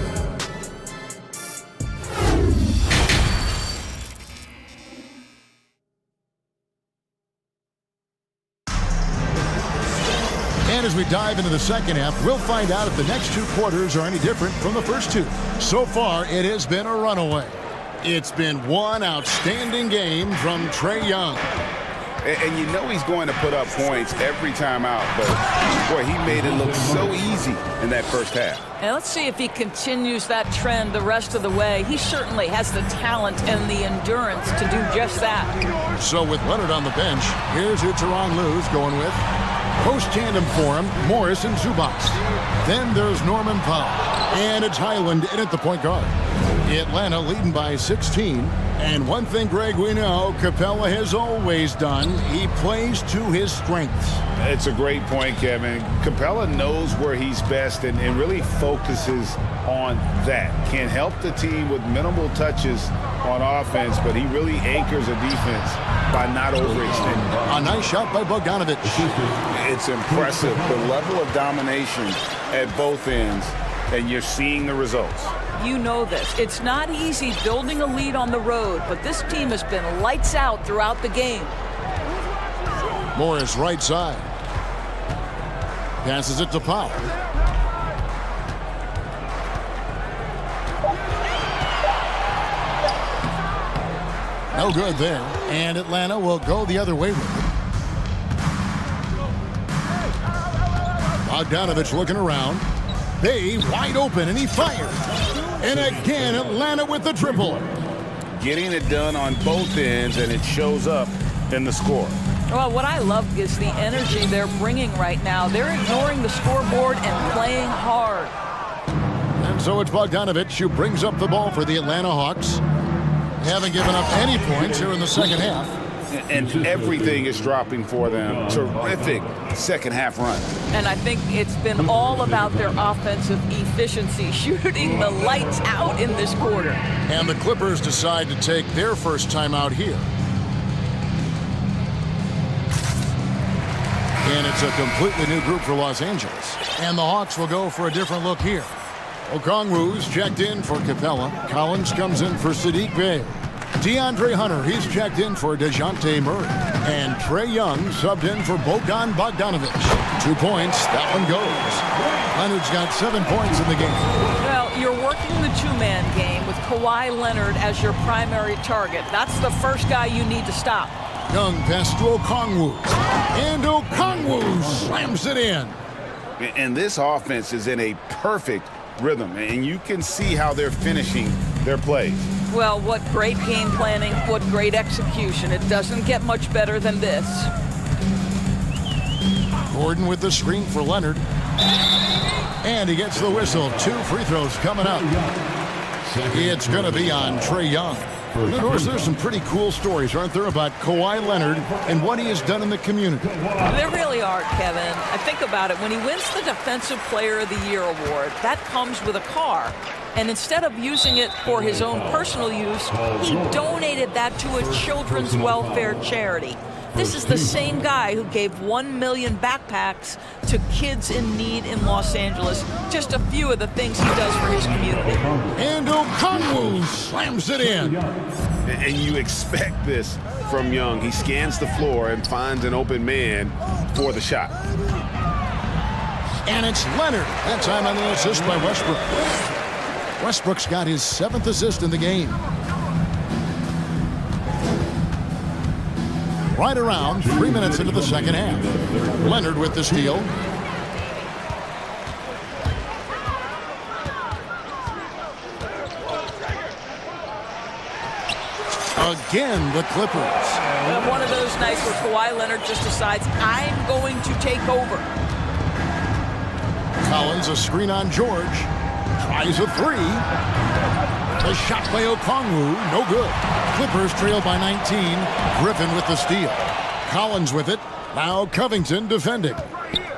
And as we dive into the second half, we'll find out if the next two quarters are any different from the first two. So far, it has been a runaway. It's been one outstanding game from Trae Young. And you know he's going to put up points every time out, but boy, he made it look so easy in that first half. And let's see if he continues that trend the rest of the way. He certainly has the talent and the endurance to do just that. So with Leonard on the bench, here's who Tyronn Lue's going with. Post-tandem for him, Morris and Zubac. Then there's Norman Powell. And it's Highland in at the point guard. Atlanta leading by 16. And one thing, Greg, we know Capella has always done. He plays to his strengths. It's a great point, Kevin. Capella knows where he's best and really focuses on that. Can help the team with minimal touches on offense, but he really anchors a defense by not overextending. A nice shot by Bogdanovich. It's impressive, the level of domination at both ends, and you're seeing the results. You know this. It's not easy building a lead on the road, but this team has been lights out throughout the game. Morris right side. Passes it to Powell. No good there. And Atlanta will go the other way with it. Bogdanovich looking around. Bay wide open, and he fires. And again, Atlanta with the triple. Getting it done on both ends, and it shows up in the score. Well, what I love is the energy they're bringing right now. They're ignoring the scoreboard and playing hard. And so it's Bogdanovich who brings up the ball for the Atlanta Hawks. Haven't given up any points here in the second half. and everything is dropping for them. Terrific second half run. And I think it's been all about their offensive efficiency, shooting the lights out in this quarter. And the Clippers decide to take their first time out here. And it's a completely new group for Los Angeles. And the Hawks will go for a different look here. Okongwu's checked in for Capella. Collins comes in for Sadiq Bey. DeAndre Hunter, he's checked in for DeJounte Murray. And Trae Young subbed in for Bogdan Bogdanovic. 2 points, that one goes. Leonard's got 7 points in the game. Well, you're working the two-man game with Kawhi Leonard as your primary target. That's the first guy you need to stop. Young pass to Okongwu. And Okongwu slams it in. And this offense is in a perfect rhythm, and you can see how they're finishing their plays. Well, what great game planning, what great execution. It doesn't get much better than this. Gordon with the screen for Leonard. And he gets the whistle. 2 free throws coming up. It's going to be on Trae Young. And of course, there's some pretty cool stories, aren't there, about Kawhi Leonard and what he has done in the community. There really are, Kevin. I think about it. When he wins the Defensive Player of the Year award, that comes with a car. And instead of using it for his own personal use, he donated that to a children's welfare charity. This is the same guy who gave 1 million backpacks to kids in need in Los Angeles. Just a few of the things he does for his community. And Okongwu slams it in. And you expect this from Young. He scans the floor and finds an open man for the shot. And it's Leonard. That time on the assist by Westbrook. Westbrook's got his 7th assist in the game. Right around 3 minutes into the second half. Leonard with the steal. Again, the Clippers. One of those nights where Kawhi Leonard just decides, I'm going to take over. Collins, a screen on George. Tries a 3. The shot by Okongwu, no good. Clippers trail by 19. Griffin with the steal. Collins with it. Now Covington defending.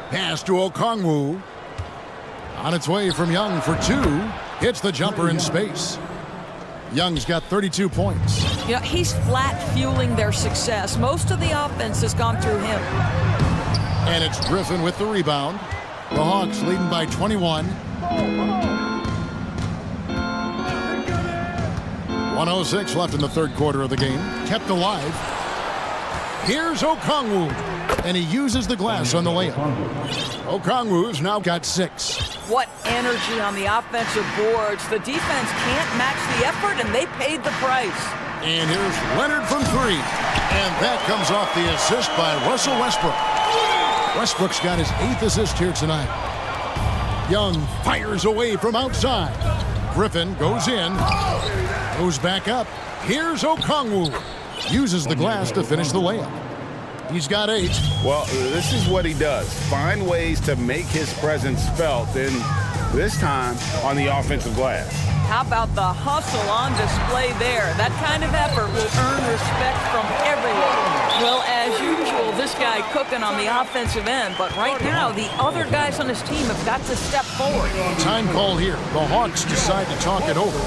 Pass to Okongwu. On its way from Young for 2. Hits the jumper in space. Young's got 32 points. You know, he's flat fueling their success. Most of the offense has gone through him. And it's Griffin with the rebound. The Hawks leading by 21. 1:06 left in the third quarter of the game. Kept alive. Here's Okongwu. And he uses the glass on the layup. Okongwu's now got 6. What energy on the offensive boards. The defense can't match the effort, and they paid the price. And here's Leonard from 3. And that comes off the assist by Russell Westbrook. Westbrook's got his 8th assist here tonight. Young fires away from outside. Griffin goes in. Goes back up. Here's Okongwu. Uses the glass to finish the layup. He's got 8. Well, this is what he does. Find ways to make his presence felt, and this time on the offensive glass. How about the hustle on display there? That kind of effort will earn respect from everyone. Well, as usual, this guy cooking on the offensive end, but right now, the other guys on his team have got to step forward. Time call here. The Hawks decide to talk it over.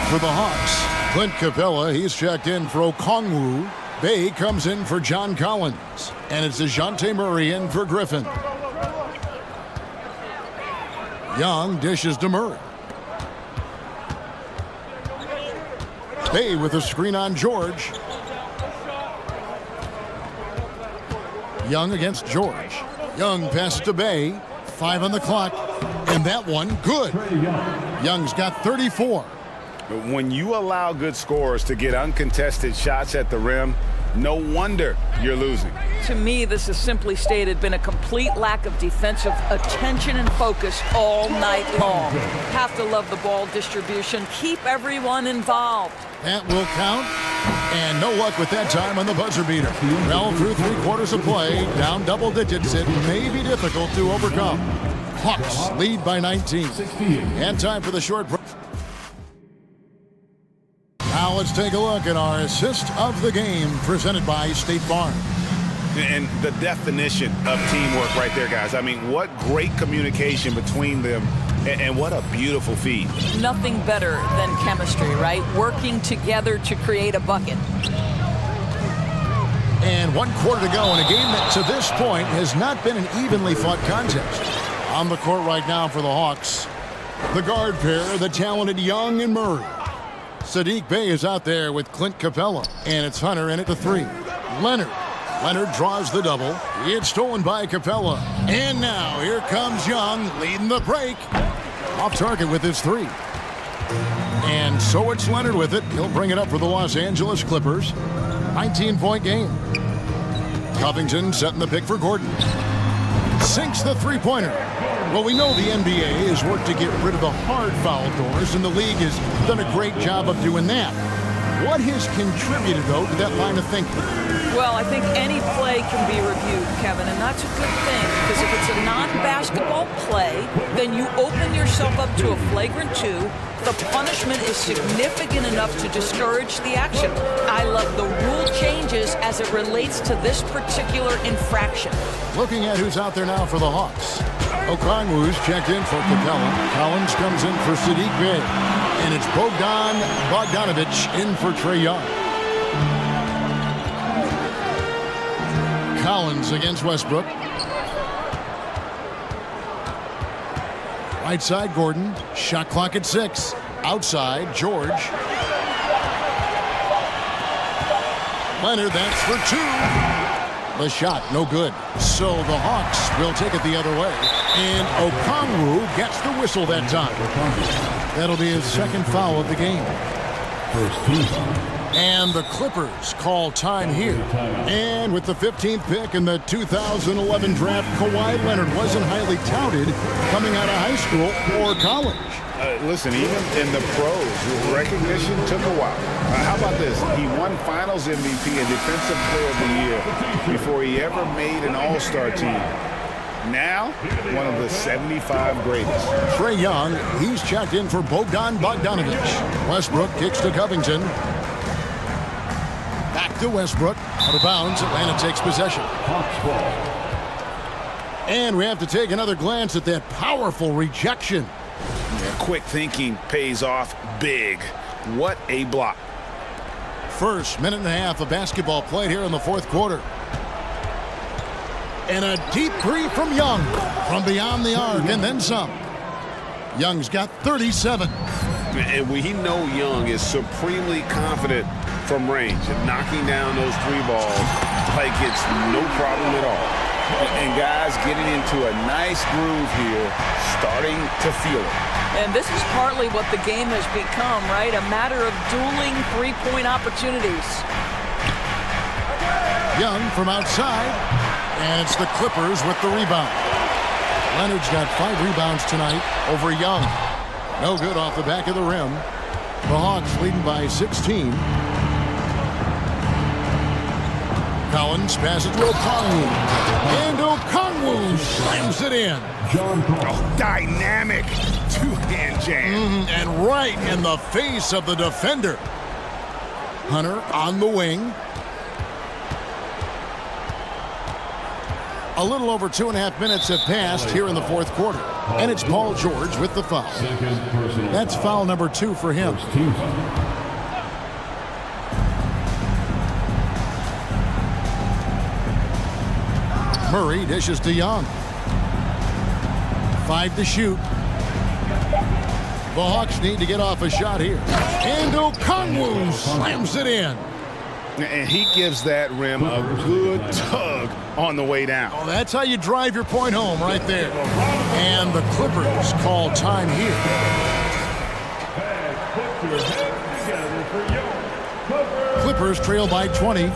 For the Hawks, Clint Capella, he's checked in for Okongwu. Bey comes in for John Collins. And it's DeJounte Murray in for Griffin. Young dishes to Murray. Bey with a screen on George. Young against George. Young passes to Bey. 5 on the clock. And that one, good. Young's got 34. When you allow good scorers to get uncontested shots at the rim, no wonder you're losing. To me, this has simply stated been a complete lack of defensive attention and focus all night long. Have to love the ball distribution. Keep everyone involved. That will count. And no luck with that time on the buzzer beater. Well, through 3 quarters of play, down double digits, it may be difficult to overcome. Hawks lead by 19. And time for the short break. Now let's take a look at our assist of the game presented by State Farm. And the definition of teamwork right there, guys. I mean, what great communication between them, and what a beautiful feed. Nothing better than chemistry, right? Working together to create a bucket. And 1 quarter to go in a game that to this point has not been an evenly fought contest. On the court right now for the Hawks, the guard pair, the talented Young and Murray. Sadiq Bey is out there with Clint Capella, and it's Hunter in at the 3. Leonard draws the double. It's stolen by Capella. And now here comes Young leading the break. Off target with his 3. And so it's Leonard with it. He'll bring it up for the Los Angeles Clippers. 19-point game. Covington setting the pick for Gordon. Sinks the three-pointer. Well, we know the NBA has worked to get rid of the hard foul doors, and the league has done a great job of doing that. What has contributed, though, to that line of thinking? Well, I think any play can be reviewed, Kevin, and that's a good thing, because if it's a non-basketball play, then you open yourself up to a flagrant 2. The punishment is significant enough to discourage the action. I love the rule changes as it relates to this particular infraction. Looking at who's out there now for the Hawks. Okongwu's checked in for Capella. Collins comes in for Sadiq Bey. And it's Bogdanovich in for Trae Young. Collins against Westbrook. Right side, Gordon. Shot clock at 6. Outside, George. Leonard, that's for 2. The shot, no good. So the Hawks will take it the other way. And Okongwu gets the whistle that time. That'll be his second foul of the game. And the Clippers call time here. And with the 15th pick in the 2011 draft, Kawhi Leonard wasn't highly touted coming out of high school or college. Listen, even in the pros, recognition took a while. How about this? He won Finals MVP and Defensive Player of the Year before he ever made an All-Star team. Now, one of the 75 greatest. Trae Young, he's checked in for Bogdanovich. Westbrook kicks to Covington. Back to Westbrook. Out of bounds, Atlanta takes possession. And we have to take another glance at that powerful rejection. Yeah, quick thinking pays off big. What a block. First minute and a half of basketball played here in the fourth quarter. And a deep three from Young from beyond the arc and then some. Young's got 37. And we know Young is supremely confident from range and knocking down those 3 balls like it's no problem at all. And guys getting into a nice groove here, starting to feel it. And this is partly what the game has become, right? A matter of dueling 3-point opportunities. Young from outside, and it's the Clippers with the rebound. Leonard's got 5 rebounds tonight over Young. No good off the back of the rim. The Hawks leading by 16. Collins passes to Okongwu. And Okongwu slams it in. Oh, dynamic 2-hand jam. And right in the face of the defender. Hunter on the wing. A little over 2.5 minutes have passed here in the fourth quarter. And it's Paul George with the foul. That's foul number 2 for him. Murray dishes to Young. 5 to shoot. The Hawks need to get off a shot here. And Okongwu slams it in. And he gives that rim a good tug on the way down. Oh, that's how you drive your point home right there. And the Clippers call time here. Clippers trail by 20.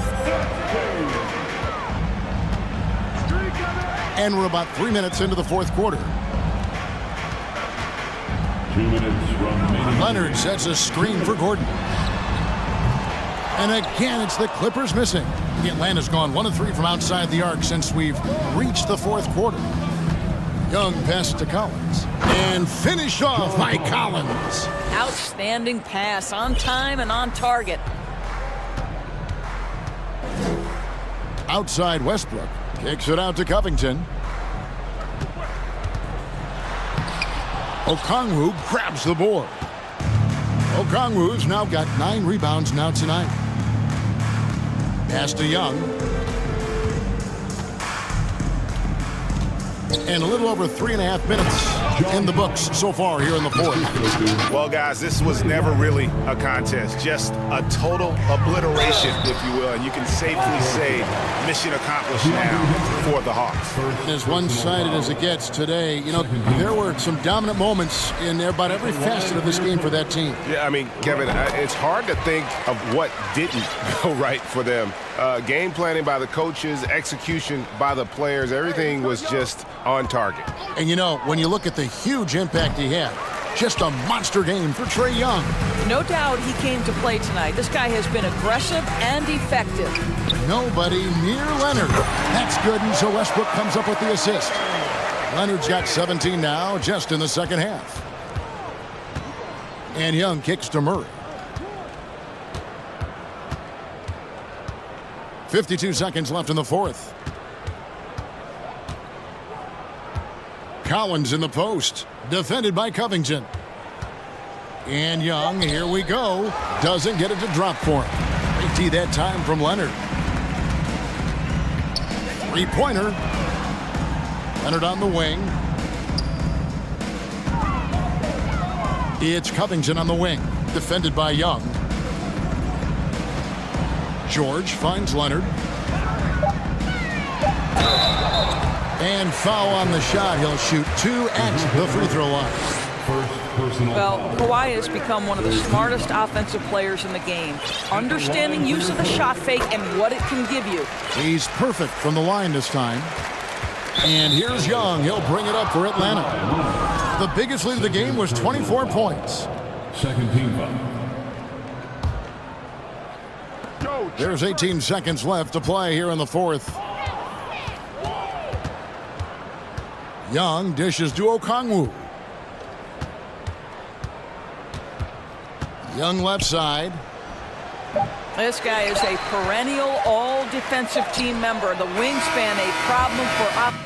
And we're about 3 minutes into the fourth quarter. 2 minutes remaining. Leonard sets a screen for Gordon. And again, it's the Clippers missing. Atlanta's gone 1 of 3 from outside the arc since we've reached the fourth quarter. Young pass to Collins. And finished off by Collins. Outstanding pass, on time and on target. Outside Westbrook. Kicks it out to Covington. Okongwu grabs the board. Okongwu's now got 9 rebounds now tonight. Pass to Young. And a little over 3.5 minutes in the books so far here in the fourth. Well, guys, this was never really a contest, just a total obliteration, if you will. And you can safely say mission accomplished now for the Hawks. And as one-sided as it gets today, you know, there were some dominant moments in about every facet of this game for that team. Yeah, I mean, Kevin, it's hard to think of what didn't go right for them. Game planning by the coaches, execution by the players, everything was just on target. And you know, when you look at the huge impact he had, just a monster game for Trae Young. No doubt he came to play tonight. This guy has been aggressive and effective. Nobody near Leonard. That's good, and so Westbrook comes up with the assist. Leonard's got 17 now, just in the second half. And Young kicks to Murray. 52 seconds left in the fourth. Collins in the post, defended by Covington. And Young, here we go, doesn't get it to drop for him. Big D that time from Leonard. Three-pointer. Leonard on the wing. It's Covington on the wing, defended by Young. George finds Leonard. And foul on the shot. He'll shoot 2 at the free throw line. Well, Kawhi has become one of the smartest offensive players in the game. Understanding use of the shot fake and what it can give you. He's perfect from the line this time. And here's Young. He'll bring it up for Atlanta. The biggest lead of the game was 24 points. Second team foul. There's 18 seconds left to play here in the fourth. Young dishes to Okongwu. Young left side. This guy is a perennial all-defensive team member. The wingspan, a problem for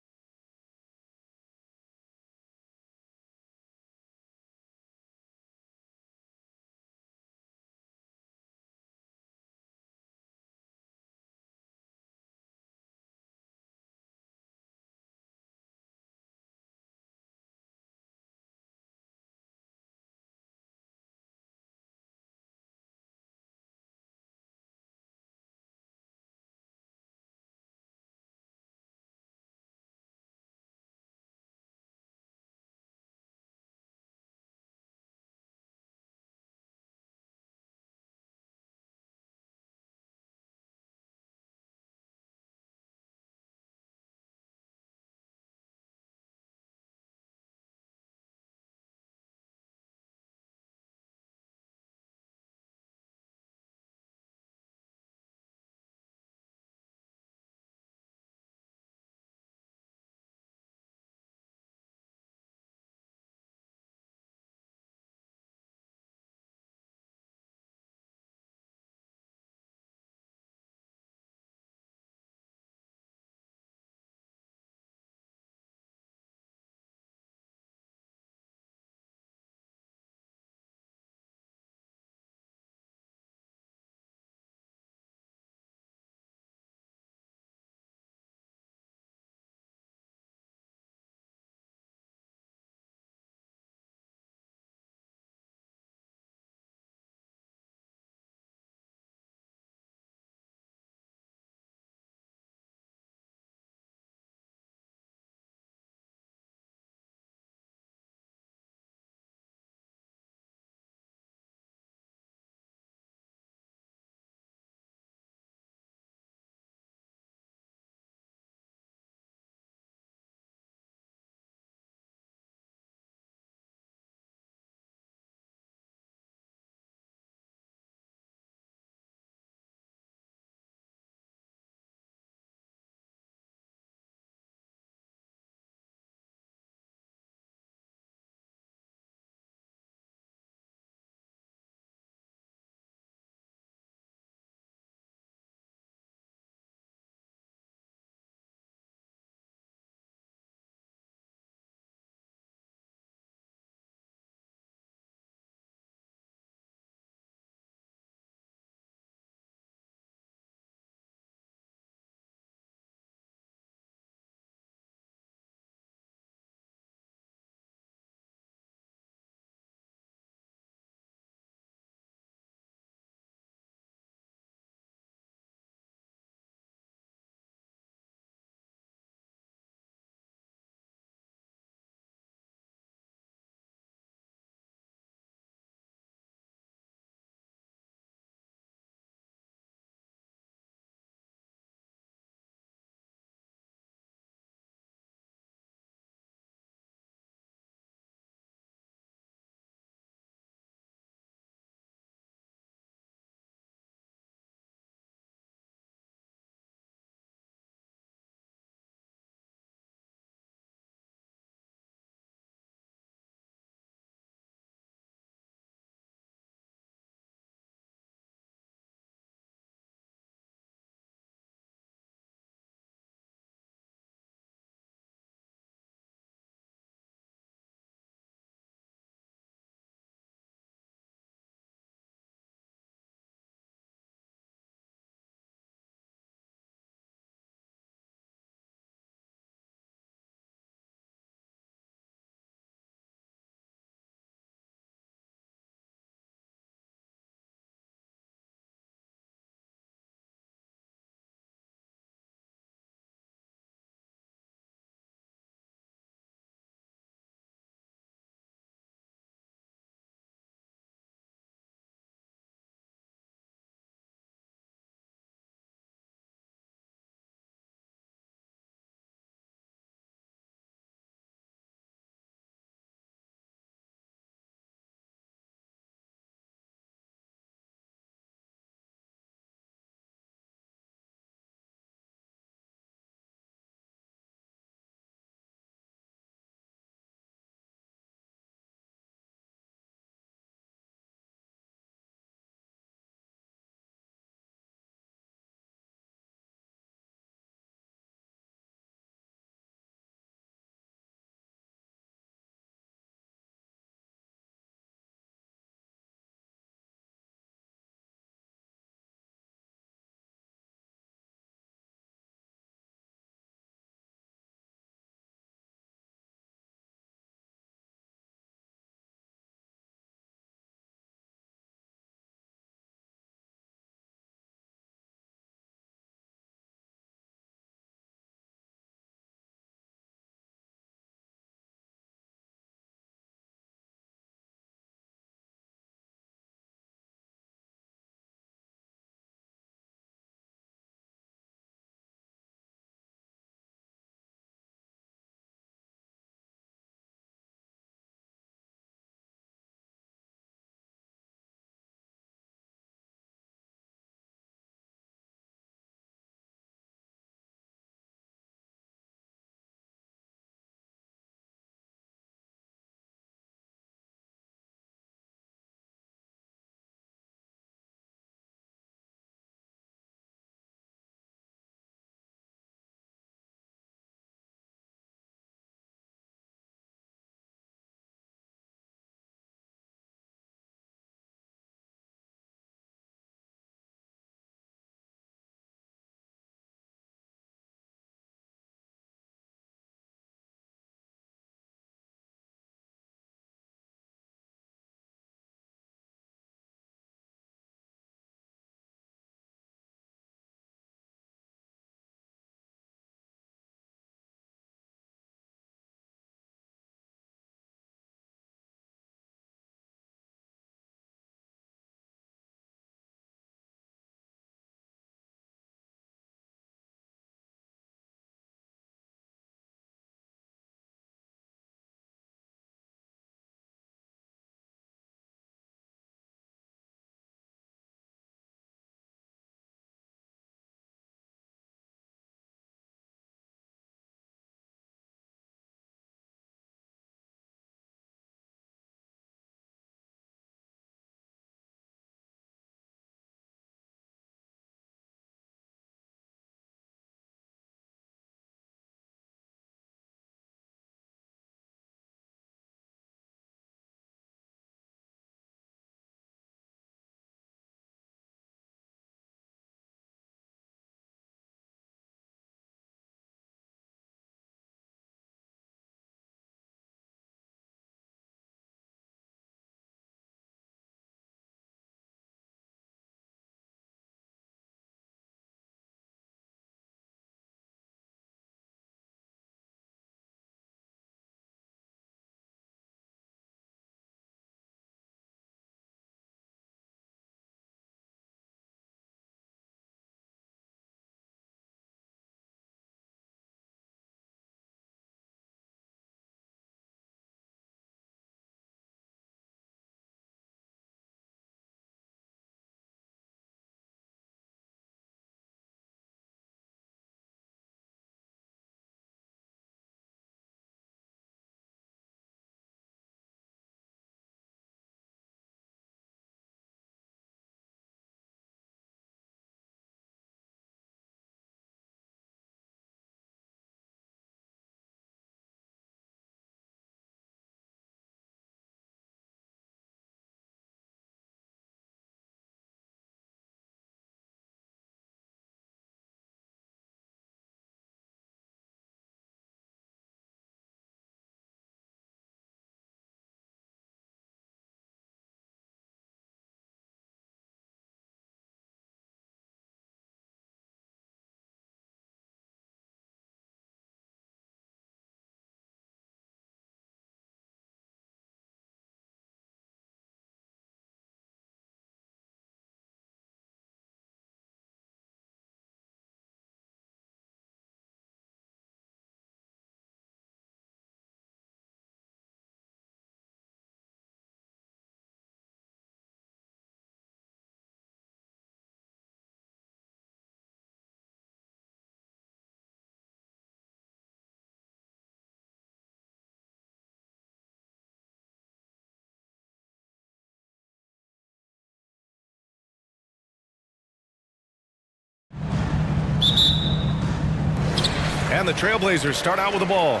And the Trailblazers start out with the ball.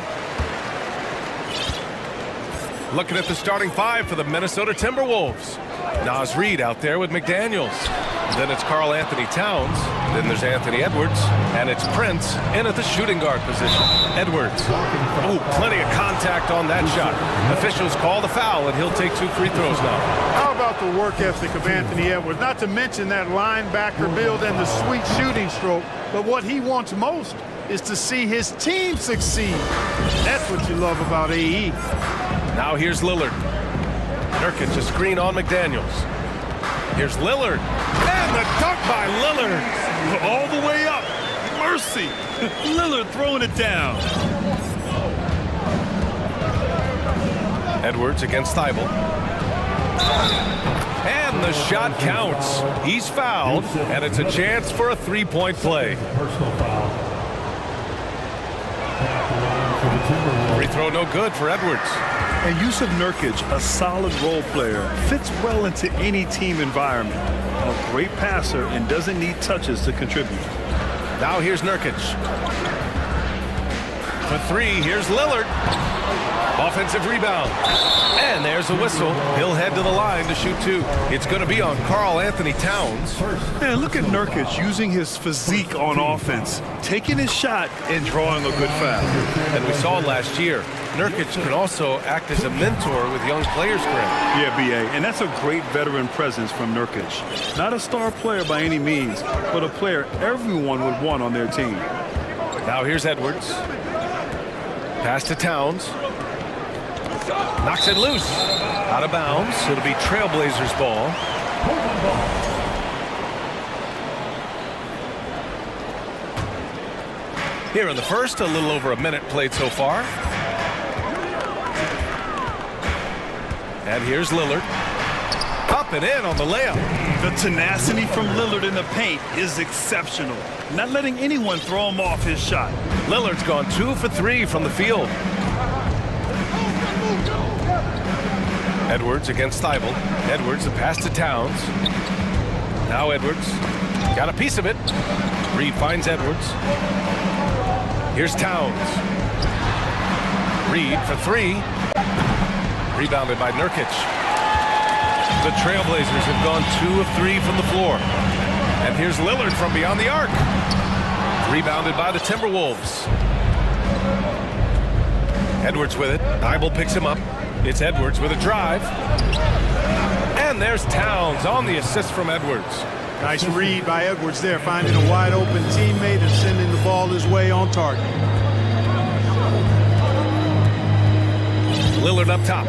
Looking at the starting five for the Minnesota Timberwolves. Naz Reid out there with McDaniels. Then it's Karl Anthony Towns. Then there's Anthony Edwards. And it's Prince in at the shooting guard position. Edwards. Oh, plenty of contact on that shot. Officials call the foul, and he'll take 2 free throws now. How about the work ethic of Anthony Edwards? Not to mention that linebacker build and the sweet shooting stroke. But what he wants most is to see his team succeed. That's what you love about AE. Now here's Lillard. Nurkic, a screen on McDaniels. Here's Lillard. And the dunk by Lillard. All the way up. Mercy. Lillard throwing it down. Edwards against Thibault. And the shot counts. He's fouled, and it's a chance for a three-point play. Personal foul. Free throw no good for Edwards. And Yusuf Nurkic, a solid role player, fits well into any team environment. A great passer and doesn't need touches to contribute. Now here's Nurkic. For three, here's Lillard. Offensive rebound. And there's a whistle. He'll head to the line to shoot 2. It's going to be on Karl Anthony Towns. Man, look at Nurkic using his physique on offense, taking his shot and drawing a good foul. And we saw last year, Nurkic can also act as a mentor with young players, Grant. Yeah, B.A., and that's a great veteran presence from Nurkic. Not a star player by any means, but a player everyone would want on their team. Now here's Edwards. Pass to Towns. Knocks it loose. Out of bounds. It'll be Trailblazers ball. Here in the first, a little over a minute played so far. And here's Lillard. Up and in on the layup. The tenacity from Lillard in the paint is exceptional. Not letting anyone throw him off his shot. Lillard's gone 2 for 3 from the field. Edwards against Thibault. Edwards, the pass to Towns. Now Edwards. Got a piece of it. Reid finds Edwards. Here's Towns. Reid for 3. Rebounded by Nurkic. The Trailblazers have gone 2 of 3 from the floor. And here's Lillard from beyond the arc. Rebounded by the Timberwolves. Edwards with it. Thibault picks him up. It's Edwards with a drive. And there's Towns on the assist from Edwards. Nice read by Edwards there, finding a wide open teammate and sending the ball his way on target. Lillard up top.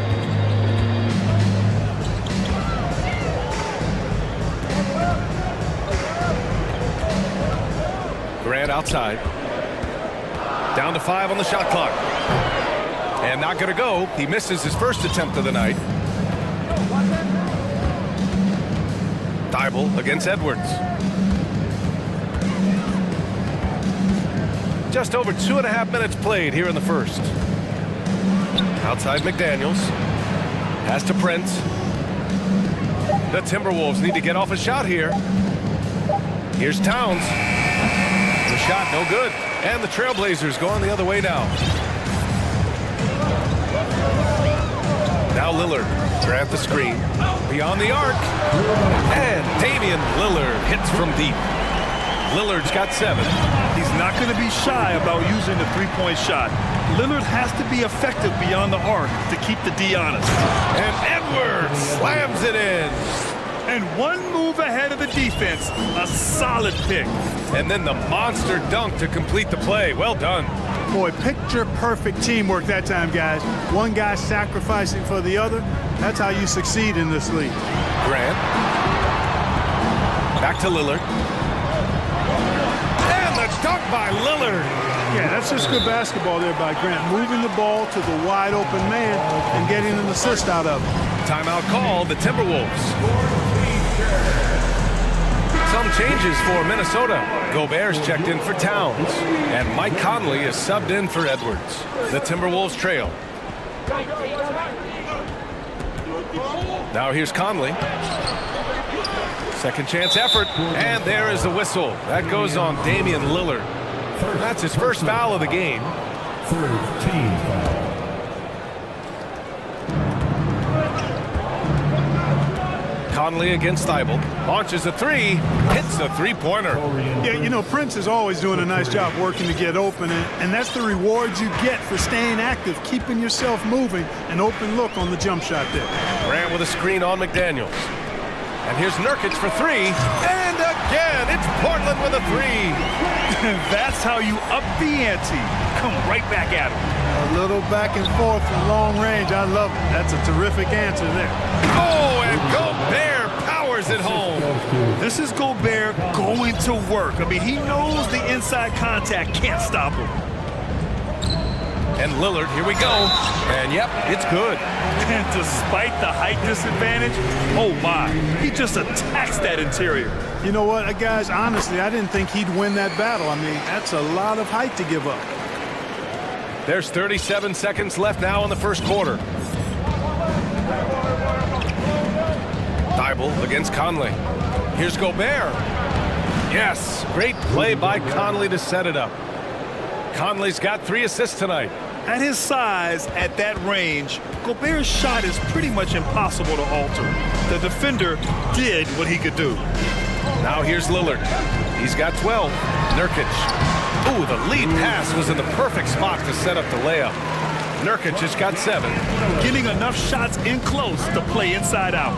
Grant outside. Down to 5 on the shot clock. And not going to go. He misses his first attempt of the night. Thibault against Edwards. Just over 2.5 minutes played here in the first. Outside McDaniels. Pass to Prince. The Timberwolves need to get off a shot here. Here's Towns. The shot no good. And the Trailblazers going the other way now. Now Lillard, Grant the screen, beyond the arc, and Damian Lillard hits from deep. Lillard's got 7. He's not going to be shy about using the three-point shot. Lillard has to be effective beyond the arc to keep the D honest. And Edwards slams it in. And one move ahead of the defense, a solid pick. And then the monster dunk to complete the play. Well done. Boy, picture-perfect teamwork that time, guys. One guy sacrificing for the other. That's how you succeed in this league. Grant. Back to Lillard. And the dunk by Lillard. Yeah, that's just good basketball there by Grant. Moving the ball to the wide-open man and getting an assist out of it. Timeout called, the Timberwolves. Some changes for Minnesota. Gobert's checked in for Towns. And Mike Conley is subbed in for Edwards. The Timberwolves trail. Now here's Conley. Second chance effort. And there is the whistle. That goes on Damian Lillard. That's his first foul of the game. First team foul. Conley against Thibault. Launches a three. Hits a three-pointer. Yeah, you know, Prince is always doing a nice job working to get open, and that's the rewards you get for staying active, keeping yourself moving, an open look on the jump shot there. Grant with a screen on McDaniels. And here's Nurkic for three. And again, it's Portland with a three. That's how you up the ante. Come right back at him. A little back and forth from long range. I love it. That's a terrific answer there. Oh, and Gobert powers it home. This is Gobert going to work. I mean, he knows the inside contact can't stop him. And Lillard, here we go. And yep, it's good. And despite the height disadvantage, oh my, he just attacks that interior. You know what, guys, honestly, I didn't think he'd win that battle. I mean, that's a lot of height to give up. There's 37 seconds left now in the first quarter. Thibault against Conley. Here's Gobert. Yes, great play by Conley to set it up. Conley's got 3 assists tonight. At his size, at that range, Gobert's shot is pretty much impossible to alter. The defender did what he could do. Now here's Lillard. He's got 12. Nurkic. Ooh, the lead pass was in the perfect spot to set up the layup. Nurkic has got 7. Getting enough shots in close to play inside out.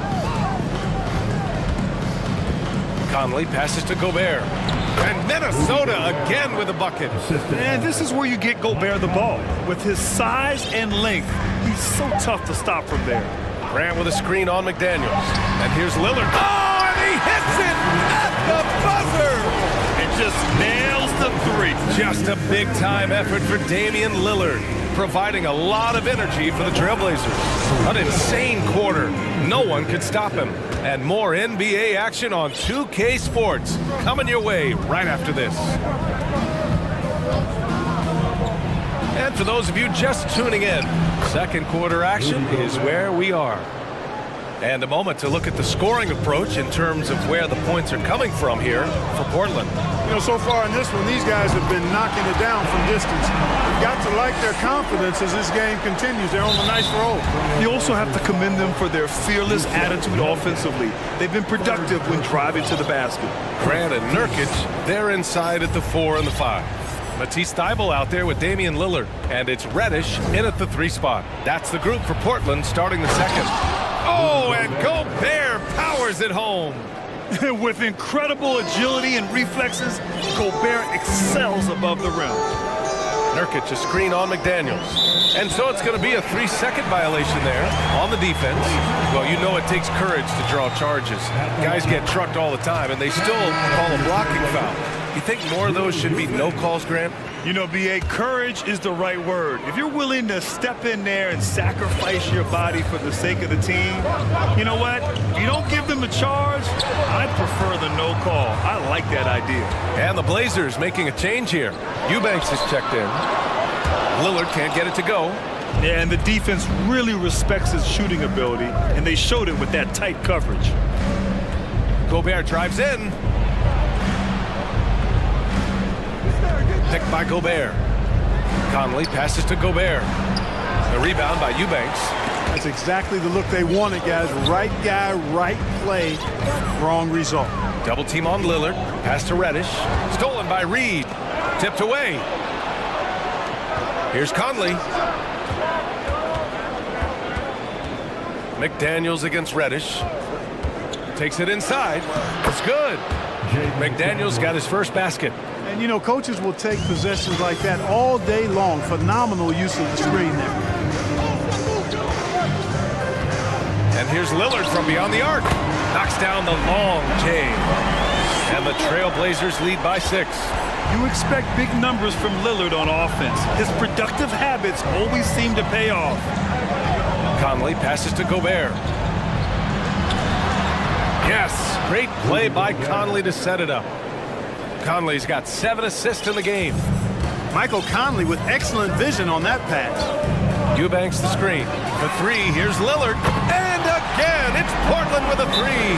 Conley passes to Gobert. And Minnesota again with a bucket. And this is where you get Gobert the ball. With his size and length, he's so tough to stop from there. Grant with a screen on McDaniels. And here's Lillard. Oh, and he hits it at the buzzer. And just nails the three. Just a big-time effort for Damian Lillard, providing a lot of energy for the Trailblazers. An insane quarter. No one could stop him. And more NBA action on 2K Sports coming your way right after this. And for those of you just tuning in, second quarter action is where we are. And a moment to look at the scoring approach in terms of where the points are coming from here for Portland. You know, so far in this one, these guys have been knocking it down from distance. You've got to like their confidence as this game continues. They're on a nice roll. You also have to commend them for their fearless attitude offensively. They've been productive when driving to the basket. Grant and Nurkic, they're inside at the 4 and the 5. Matisse Thybulle out there with Damian Lillard. And it's Reddish in at the 3 spot. That's the group for Portland starting the second. Oh, and Gobert powers it home. With incredible agility and reflexes, Gobert excels above the rim. Nurkic a screen on McDaniels. And so it's going to be a 3-second violation there on the defense. Well, you know it takes courage to draw charges. Guys get trucked all the time, and they still call a blocking foul. You think more of those should be no calls, Grant? You know, B.A., courage is the right word. If you're willing to step in there and sacrifice your body for the sake of the team, you know what? If you don't give them a charge, I prefer the no call. I like that idea. And the Blazers making a change here. Eubanks is checked in. Lillard can't get it to go. Yeah, and the defense really respects his shooting ability, and they showed it with that tight coverage. Gobert drives in. Picked by Gobert. Conley passes to Gobert. The rebound by Eubanks. That's exactly the look they wanted, guys. Right guy, right play, wrong result. Double team on Lillard. Pass to Reddish. Stolen by Reed. Tipped away. Here's Conley. McDaniels against Reddish. Takes it inside. It's good. McDaniels got his first basket. And, you know, coaches will take possessions like that all day long. Phenomenal use of the screen there. And here's Lillard from beyond the arc. Knocks down the long J. And the Trailblazers lead by 6. You expect big numbers from Lillard on offense. His productive habits always seem to pay off. Conley passes to Gobert. Yes, great play by Conley to set it up. Conley's got 7 assists in the game. Michael Conley with excellent vision on that pass. Eubanks the screen. The 3, here's Lillard. And again, It's Portland with a three.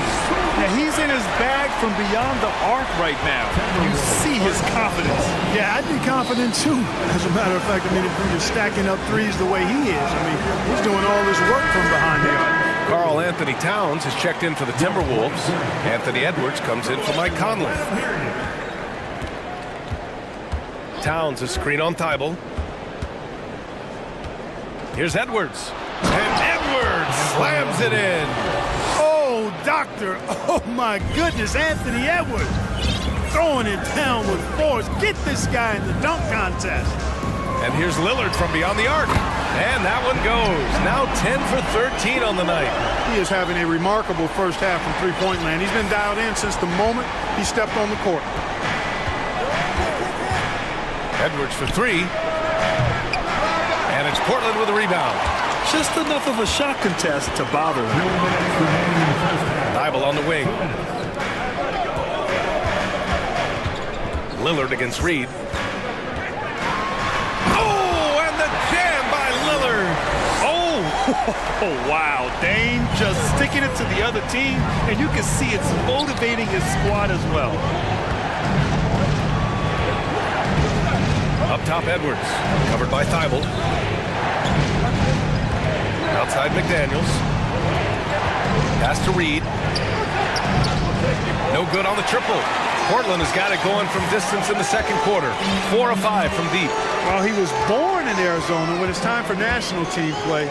Yeah, he's in his bag from beyond the arc right now. You see his confidence. Yeah, I'd be confident too. As a matter of fact, I mean, if you're stacking up threes the way he is, I mean, he's doing all this work from behind the arc. Karl Anthony Towns has checked in for the Timberwolves. Anthony Edwards comes in for Mike Conley. Towns, a screen on Thibault. Here's Edwards. And Edwards slams it in. Oh, doctor. Oh, my goodness. Anthony Edwards throwing it down with force. Get this guy in the dunk contest. And here's Lillard from beyond the arc. And that one goes. Now 10 for 13 on the night. He is having a remarkable first half from three-point land. He's been dialed in since the moment he stepped on the court. Edwards for three. And it's Portland with a rebound. Just enough of a shot contest to bother him. Thibault on the wing. Lillard against Reed. Oh, and the jam by Lillard. Oh, wow. Dame just sticking it to the other team, and you can see it's motivating his squad as well. Up top, Edwards. Covered by Thibault. Outside McDaniels. Pass to Reed. No good on the triple. Portland has got it going from distance in the second quarter. 4 of 5 from deep. Well, he was born in Arizona. When it's time for national team play,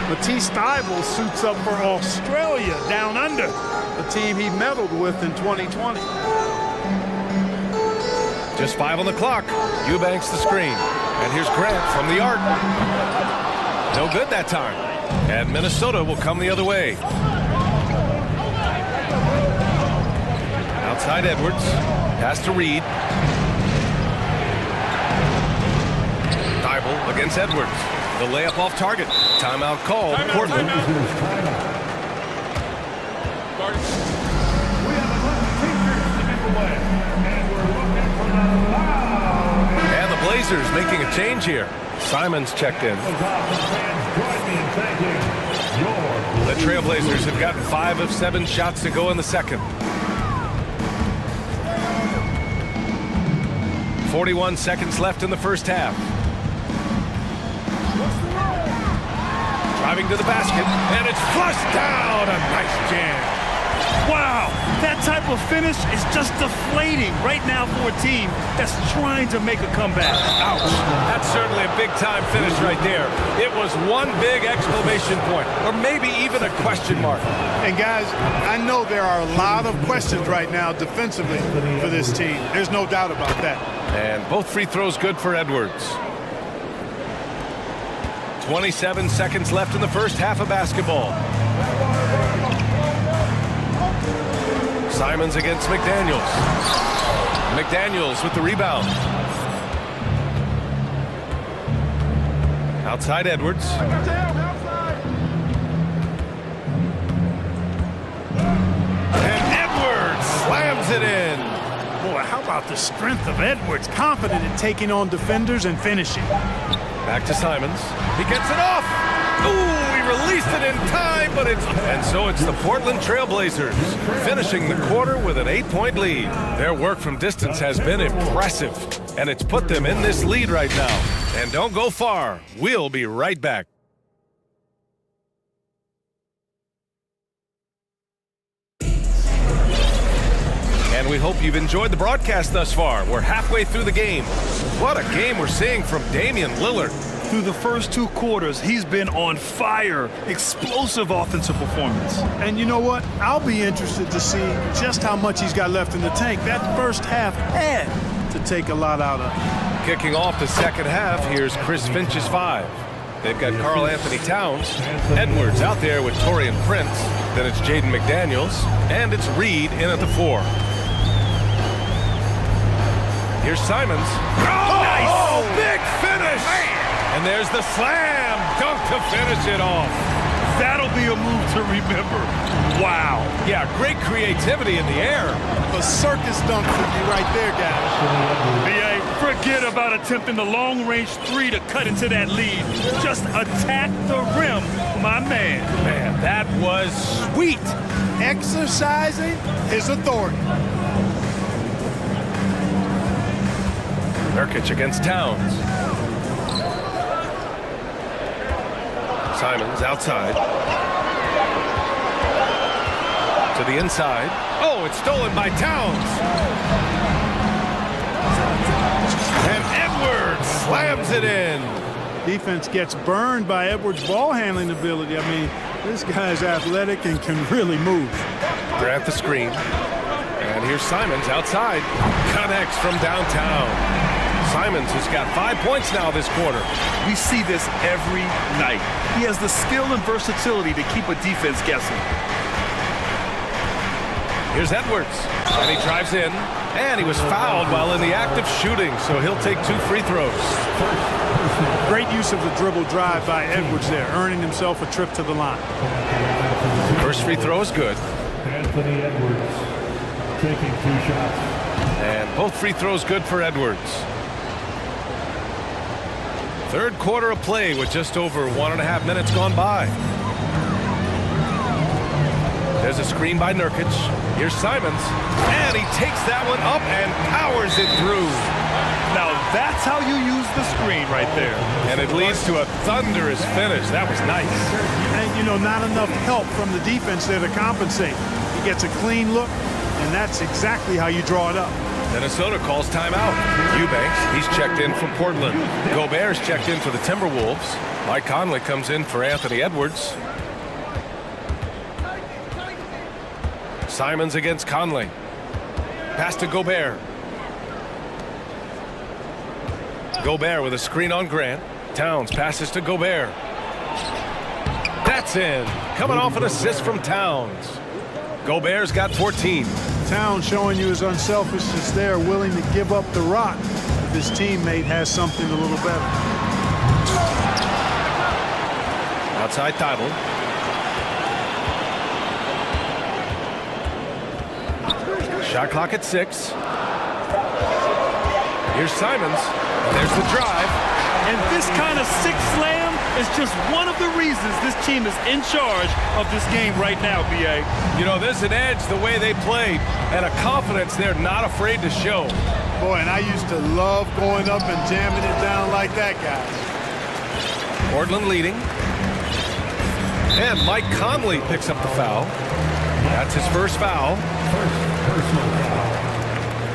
Matisse Thybulle suits up for Australia down under, a team he medaled with in 2020. Just 5 on the clock. Eubanks the screen. And here's Grant from the arc. No good that time. And Minnesota will come the other way. Outside Edwards. Pass to Reed. Thibault against Edwards. The layup off target. Timeout called. Portland. And the Blazers making a change here. Simons checked in. The Trailblazers have gotten 5 of 7 shots to go in the second. 41 seconds left in the first half. Driving to the basket, and it's flushed down. A nice jam. Wow, that type of finish is just deflating right now for a team that's trying to make a comeback. Ouch. That's certainly a big-time finish right there. It was one big exclamation point, or maybe even a question mark. And guys, I know there are a lot of questions right now defensively for this team. There's no doubt about that. And both free throws good for Edwards. 27 seconds left in the first half of basketball. Simons against McDaniels. McDaniels with the rebound. Outside Edwards. And Edwards slams it in. Boy, how about the strength of Edwards? Confident in taking on defenders and finishing. Back to Simons. He gets it off. Ooh, he released it in time, but it's... And so it's the Portland Trailblazers finishing the quarter with an 8-point lead. Their work from distance has been impressive, and it's put them in this lead right now. And don't go far. We'll be right back. And we hope you've enjoyed the broadcast thus far. We're halfway through the game. What a game we're seeing from Damian Lillard. Through the first 2 quarters, he's been on fire. Explosive offensive performance. And you know what? I'll be interested to see just how much he's got left in the tank. That first half had to take a lot out of him. Kicking off the second half, here's Chris Finch's 5. They've got Karl Anthony Towns, Edwards out there with Taurean Prince. Then it's Jaden McDaniels, and it's Reed in at the 4. Here's Simons. Oh, nice! Oh, big finish! And there's the slam dunk to finish it off. That'll be a move to remember. Wow. Yeah, great creativity in the air. A circus dunk for you right there, guys. BA, forget about attempting the long-range three to cut into that lead. Just attack the rim, my man. Man, that was sweet. Exercising his authority. Nurkic against Towns. Simons outside. To the inside. Oh, it's stolen by Towns. And Edwards slams it in. Defense gets burned by Edwards' ball handling ability. I mean, this guy's athletic and can really move. Grant the screen. And here's Simons outside. Connects from downtown. Simons has got 5 points now this quarter. We see this every night. He has the skill and versatility to keep a defense guessing. Here's Edwards, and he drives in, and he was fouled while in the act of shooting, so he'll take 2 free throws. Great use of the dribble drive by Edwards there, earning himself a trip to the line. First free throw is good. Anthony Edwards taking 2 shots. And both free throws good for Edwards. Third quarter of play with just over 1.5 minutes gone by. There's a screen by Nurkic. Here's Simons, and he takes that one up and powers it through. Now that's how you use the screen right there. And it leads to a thunderous finish. That was nice. And, you know, not enough help from the defense there to compensate. He gets a clean look, and that's exactly how you draw it up. Minnesota calls timeout. Eubanks, he's checked in for Portland. Gobert's checked in for the Timberwolves. Mike Conley comes in for Anthony Edwards. Simons against Conley. Pass to Gobert. Gobert with a screen on Grant. Towns passes to Gobert. That's in. Coming off an assist from Towns. Gobert's got 14. Towns showing you his unselfishness there, willing to give up the rock if his teammate has something a little better. Outside Thibault. Shot clock at 6. Here's Simons. There's the drive. And this kind of six slam is just one of the reasons this team is in charge of this game right now, BA. You know, there's an edge the way they played and a confidence they're not afraid to show. Boy, and I used to love going up and jamming it down like that, guys. Portland leading. And Mike Conley picks up the foul. That's his first foul. First personal foul.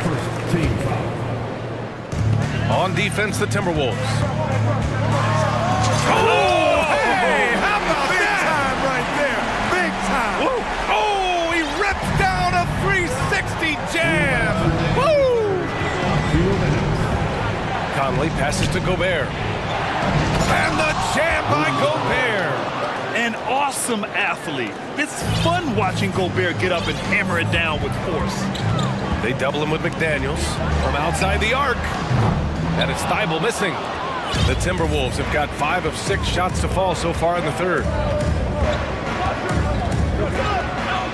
First team foul. On defense, the Timberwolves. Oh, hey, how about that? Big time right there. Big time. Woo. Oh, he rips down a 360 jam. Woo! Conley passes to Gobert. And the jam by Gobert. An awesome athlete. It's fun watching Gobert get up and hammer it down with force. They double him with McDaniels from outside the arc. And it's Thibault missing. The Timberwolves have got 5 of 6 shots to fall so far in the third.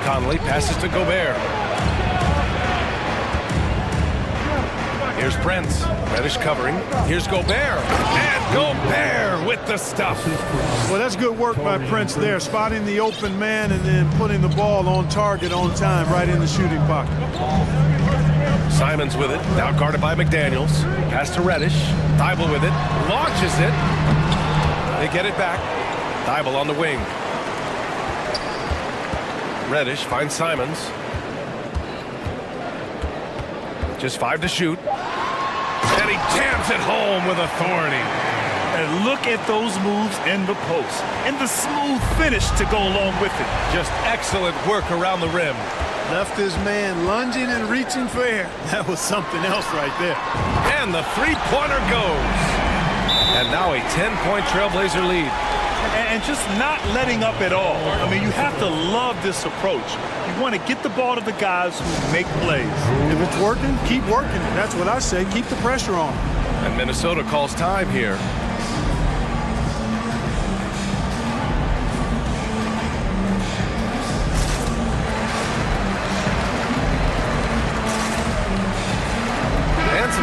Conley passes to Gobert. Here's Brents. Reddish covering. Here's Gobert. And Gobert with the stuff. Well, that's good work by Prince there, spotting the open man and then putting the ball on target on time right in the shooting pocket. Simons with it, now guarded by McDaniels. Pass to Reddish. Thibault with it, launches it. They get it back. Thibault on the wing. Reddish finds Simons. Just 5 to shoot. And he jams it home with authority. And look at those moves in the post. And the smooth finish to go along with it. Just excellent work around the rim. Left his man lunging and reaching for air. That was something else right there. And the three-pointer goes. And now a 10-point Trailblazer lead. And just not letting up at all. I mean, you have to love this approach. You want to get the ball to the guys who make plays. If it's working, keep working it. That's what I say. Keep the pressure on. And Minnesota calls time here.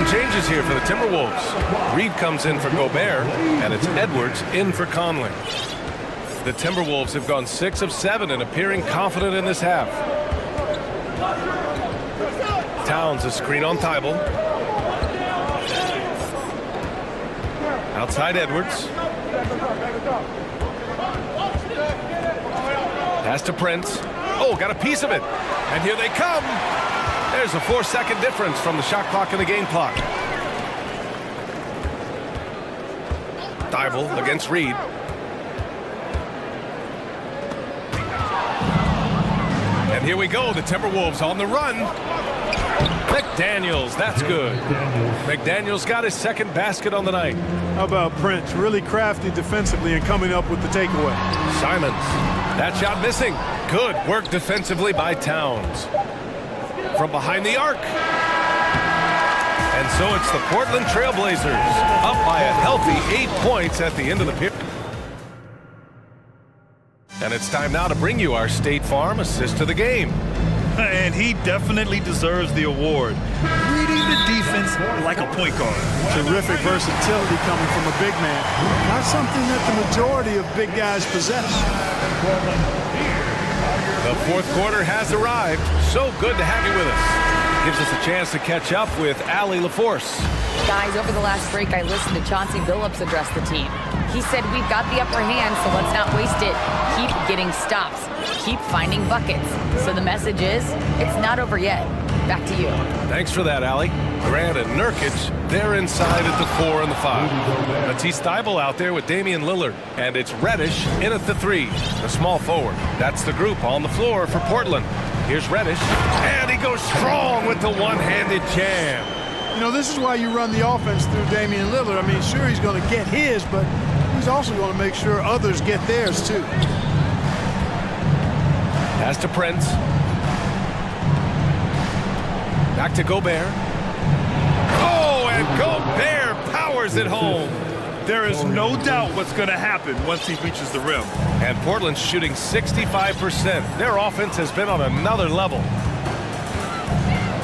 some changes here for the Timberwolves. Reed comes in for Gobert, and it's Edwards in for Conley. The Timberwolves have gone 6 of 7 and appearing confident in this half. Towns a screen on Thibault. Outside Edwards. Pass to Prince. Oh, got a piece of it. And here they come. There's a 4-second difference from the shot clock and the game clock. Thibault against Reed. And here we go, the Timberwolves on the run. McDaniels, that's good. McDaniels got his second basket on the night. How about Prince? Really crafty defensively and coming up with the takeaway. Simons, that shot missing. Good work defensively by Towns. From behind the arc. And so it's the Portland Trailblazers up by a healthy 8 points at the end of the period. And it's time now to bring you our State Farm assist to the game. And he definitely deserves the award. Reading the defense like a point guard. Terrific versatility coming from a big man. Not something that the majority of big guys possess. The fourth quarter has arrived. So good to have you with us. Gives us a chance to catch up with Allie LaForce. Guys, over the last break, I listened to Chauncey Billups address the team. He said, we've got the upper hand, so let's not waste it. Keep getting stops. Keep finding buckets. So the message is, it's not over yet. Back to you. Thanks for that, Allie. Grant and Nurkic, they're inside at the 4 and the 5. Matisse Thybulle out there with Damian Lillard. And it's Reddish in at the 3, the small forward. That's the group on the floor for Portland. Here's Reddish, and he goes strong with the one-handed jam. You know, this is why you run the offense through Damian Lillard. I mean, sure, he's going to get his, but he's also going to make sure others get theirs, too. Pass to Prince. Back to Gobert. Oh, and Gobert powers it home. There is no doubt what's going to happen once he reaches the rim. And Portland's shooting 65%. Their offense has been on another level.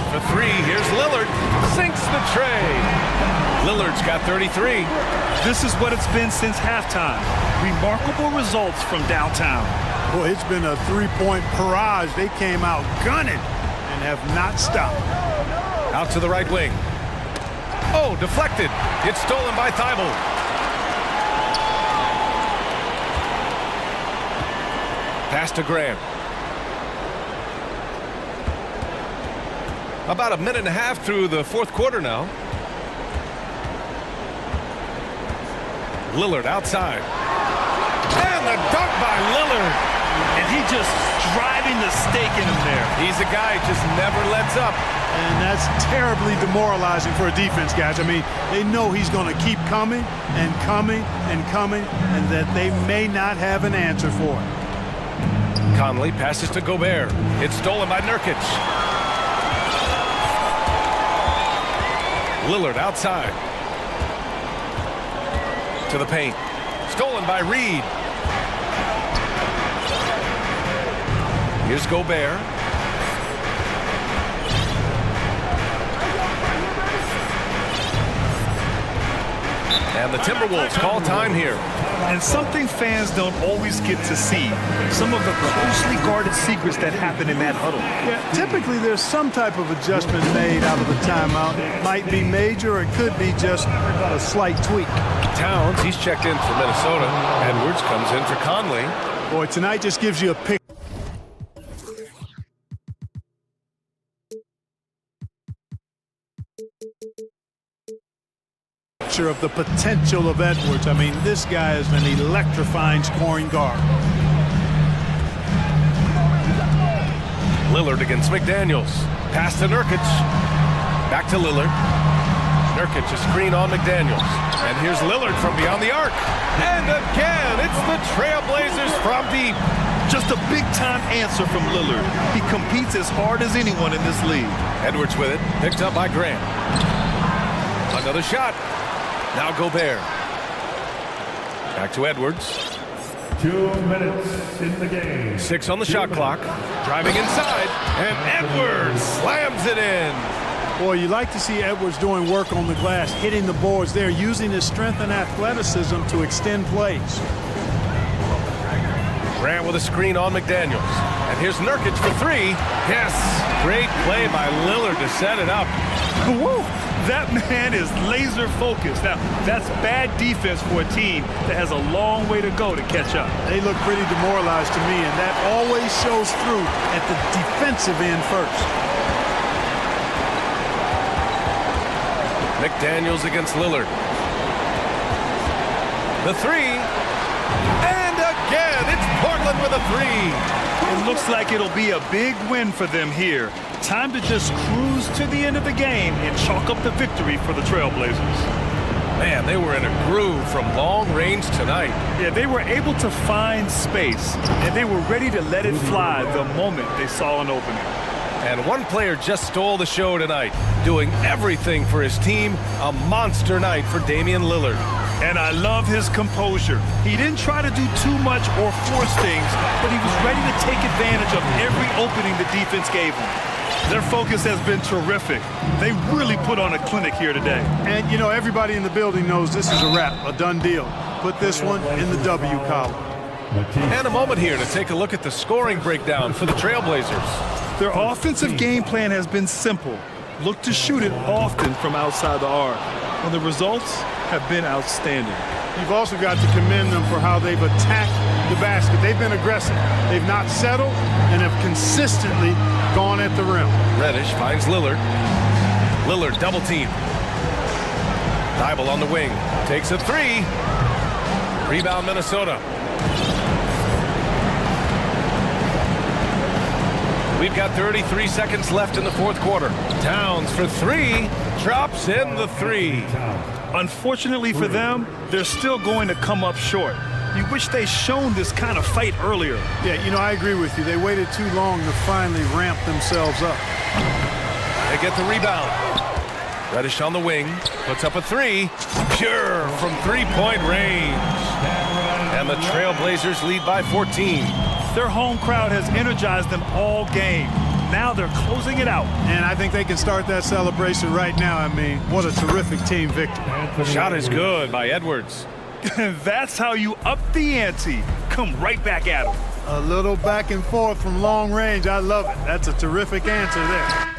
For 3, here's Lillard. Sinks the tray. Lillard's got 33. This is what it's been since halftime. Remarkable results from downtown. Boy, it's been a three-point barrage. They came out gunning and have not stopped. Out to the right wing. Oh, deflected. It's stolen by Thybulle. Pass to Grant. About a minute and a half through the fourth quarter now. Lillard outside. And the dunk by Lillard. And he just driving the stake in him there. He's a guy who just never lets up. And that's terribly demoralizing for a defense, guys. I mean, they know he's going to keep coming and coming and coming, and that they may not have an answer for it. Conley passes to Gobert. It's stolen by Nurkic. Lillard outside. To the paint. Stolen by Reed. Here's Gobert. And the Timberwolves call time here. And something fans don't always get to see. Some of the closely guarded secrets that happen in that huddle. Yeah, typically there's some type of adjustment made out of the timeout. It might be major or it could be just a slight tweak. Towns, he's checked in for Minnesota. Edwards comes in for Conley. Boy, tonight just gives you a picture of the potential of Edwards. I mean, this guy is an electrifying scoring guard. Lillard against McDaniels. Pass to Nurkic. Back to Lillard. Nurkic, a screen on McDaniels. And here's Lillard from beyond the arc. And again, it's the Trailblazers from deep. Just a big-time answer from Lillard. He competes as hard as anyone in this league. Edwards with it. Picked up by Grant. Another shot. Now Gobert. Back to Edwards. 2 minutes in the game. 6 on the shot clock. Driving inside. And Edwards slams it in. Boy, you like to see Edwards doing work on the glass, hitting the boards there, using his strength and athleticism to extend plays. Grant with a screen on McDaniels. And here's Nurkic for three. Yes, great play by Lillard to set it up. Woo! That man is laser focused. Now, that's bad defense for a team that has a long way to go to catch up. They look pretty demoralized to me, and that always shows through at the defensive end first. McDaniels against Lillard. The three. And again, it's Portland with a three. It looks like it'll be a big win for them here. Time to just cruise to the end of the game and chalk up the victory for the Trailblazers. Man, they were in a groove from long range tonight. Yeah, they were able to find space, and they were ready to let it fly the moment they saw an opening. And one player just stole the show tonight, doing everything for his team. A monster night for Damian Lillard. And I love his composure. He didn't try to do too much or force things, but he was ready to take advantage of every opening the defense gave him. Their focus has been terrific. They really put on a clinic here today. And, you know, everybody in the building knows this is a wrap, a done deal. Put this one in the W column. And a moment here to take a look at the scoring breakdown for the Trailblazers. Their offensive game plan has been simple. Look to shoot it often from outside the arc. And the results have been outstanding. You've also got to commend them for how they've attacked the basket. They've been aggressive. They've not settled and have consistently gone at the rim. Reddish finds Lillard. Lillard double team. Thibault on the wing. Takes a three. Rebound Minnesota. We've got 33 seconds left in the fourth quarter. Towns for three. Drops in the three. Unfortunately for them, they're still going to come up short. You wish they'd shown this kind of fight earlier. Yeah, you know, I agree with you. They waited too long to finally ramp themselves up. They get the rebound. Reddish on the wing. Puts up a three. Pure from three-point range. And the Trailblazers lead by 14. Their home crowd has energized them all game. Now they're closing it out. And I think they can start that celebration right now. I mean, what a terrific team victory. Shot is good by Edwards. That's how you up the ante. Come right back at them. A little back and forth from long range. I love it. That's a terrific answer there.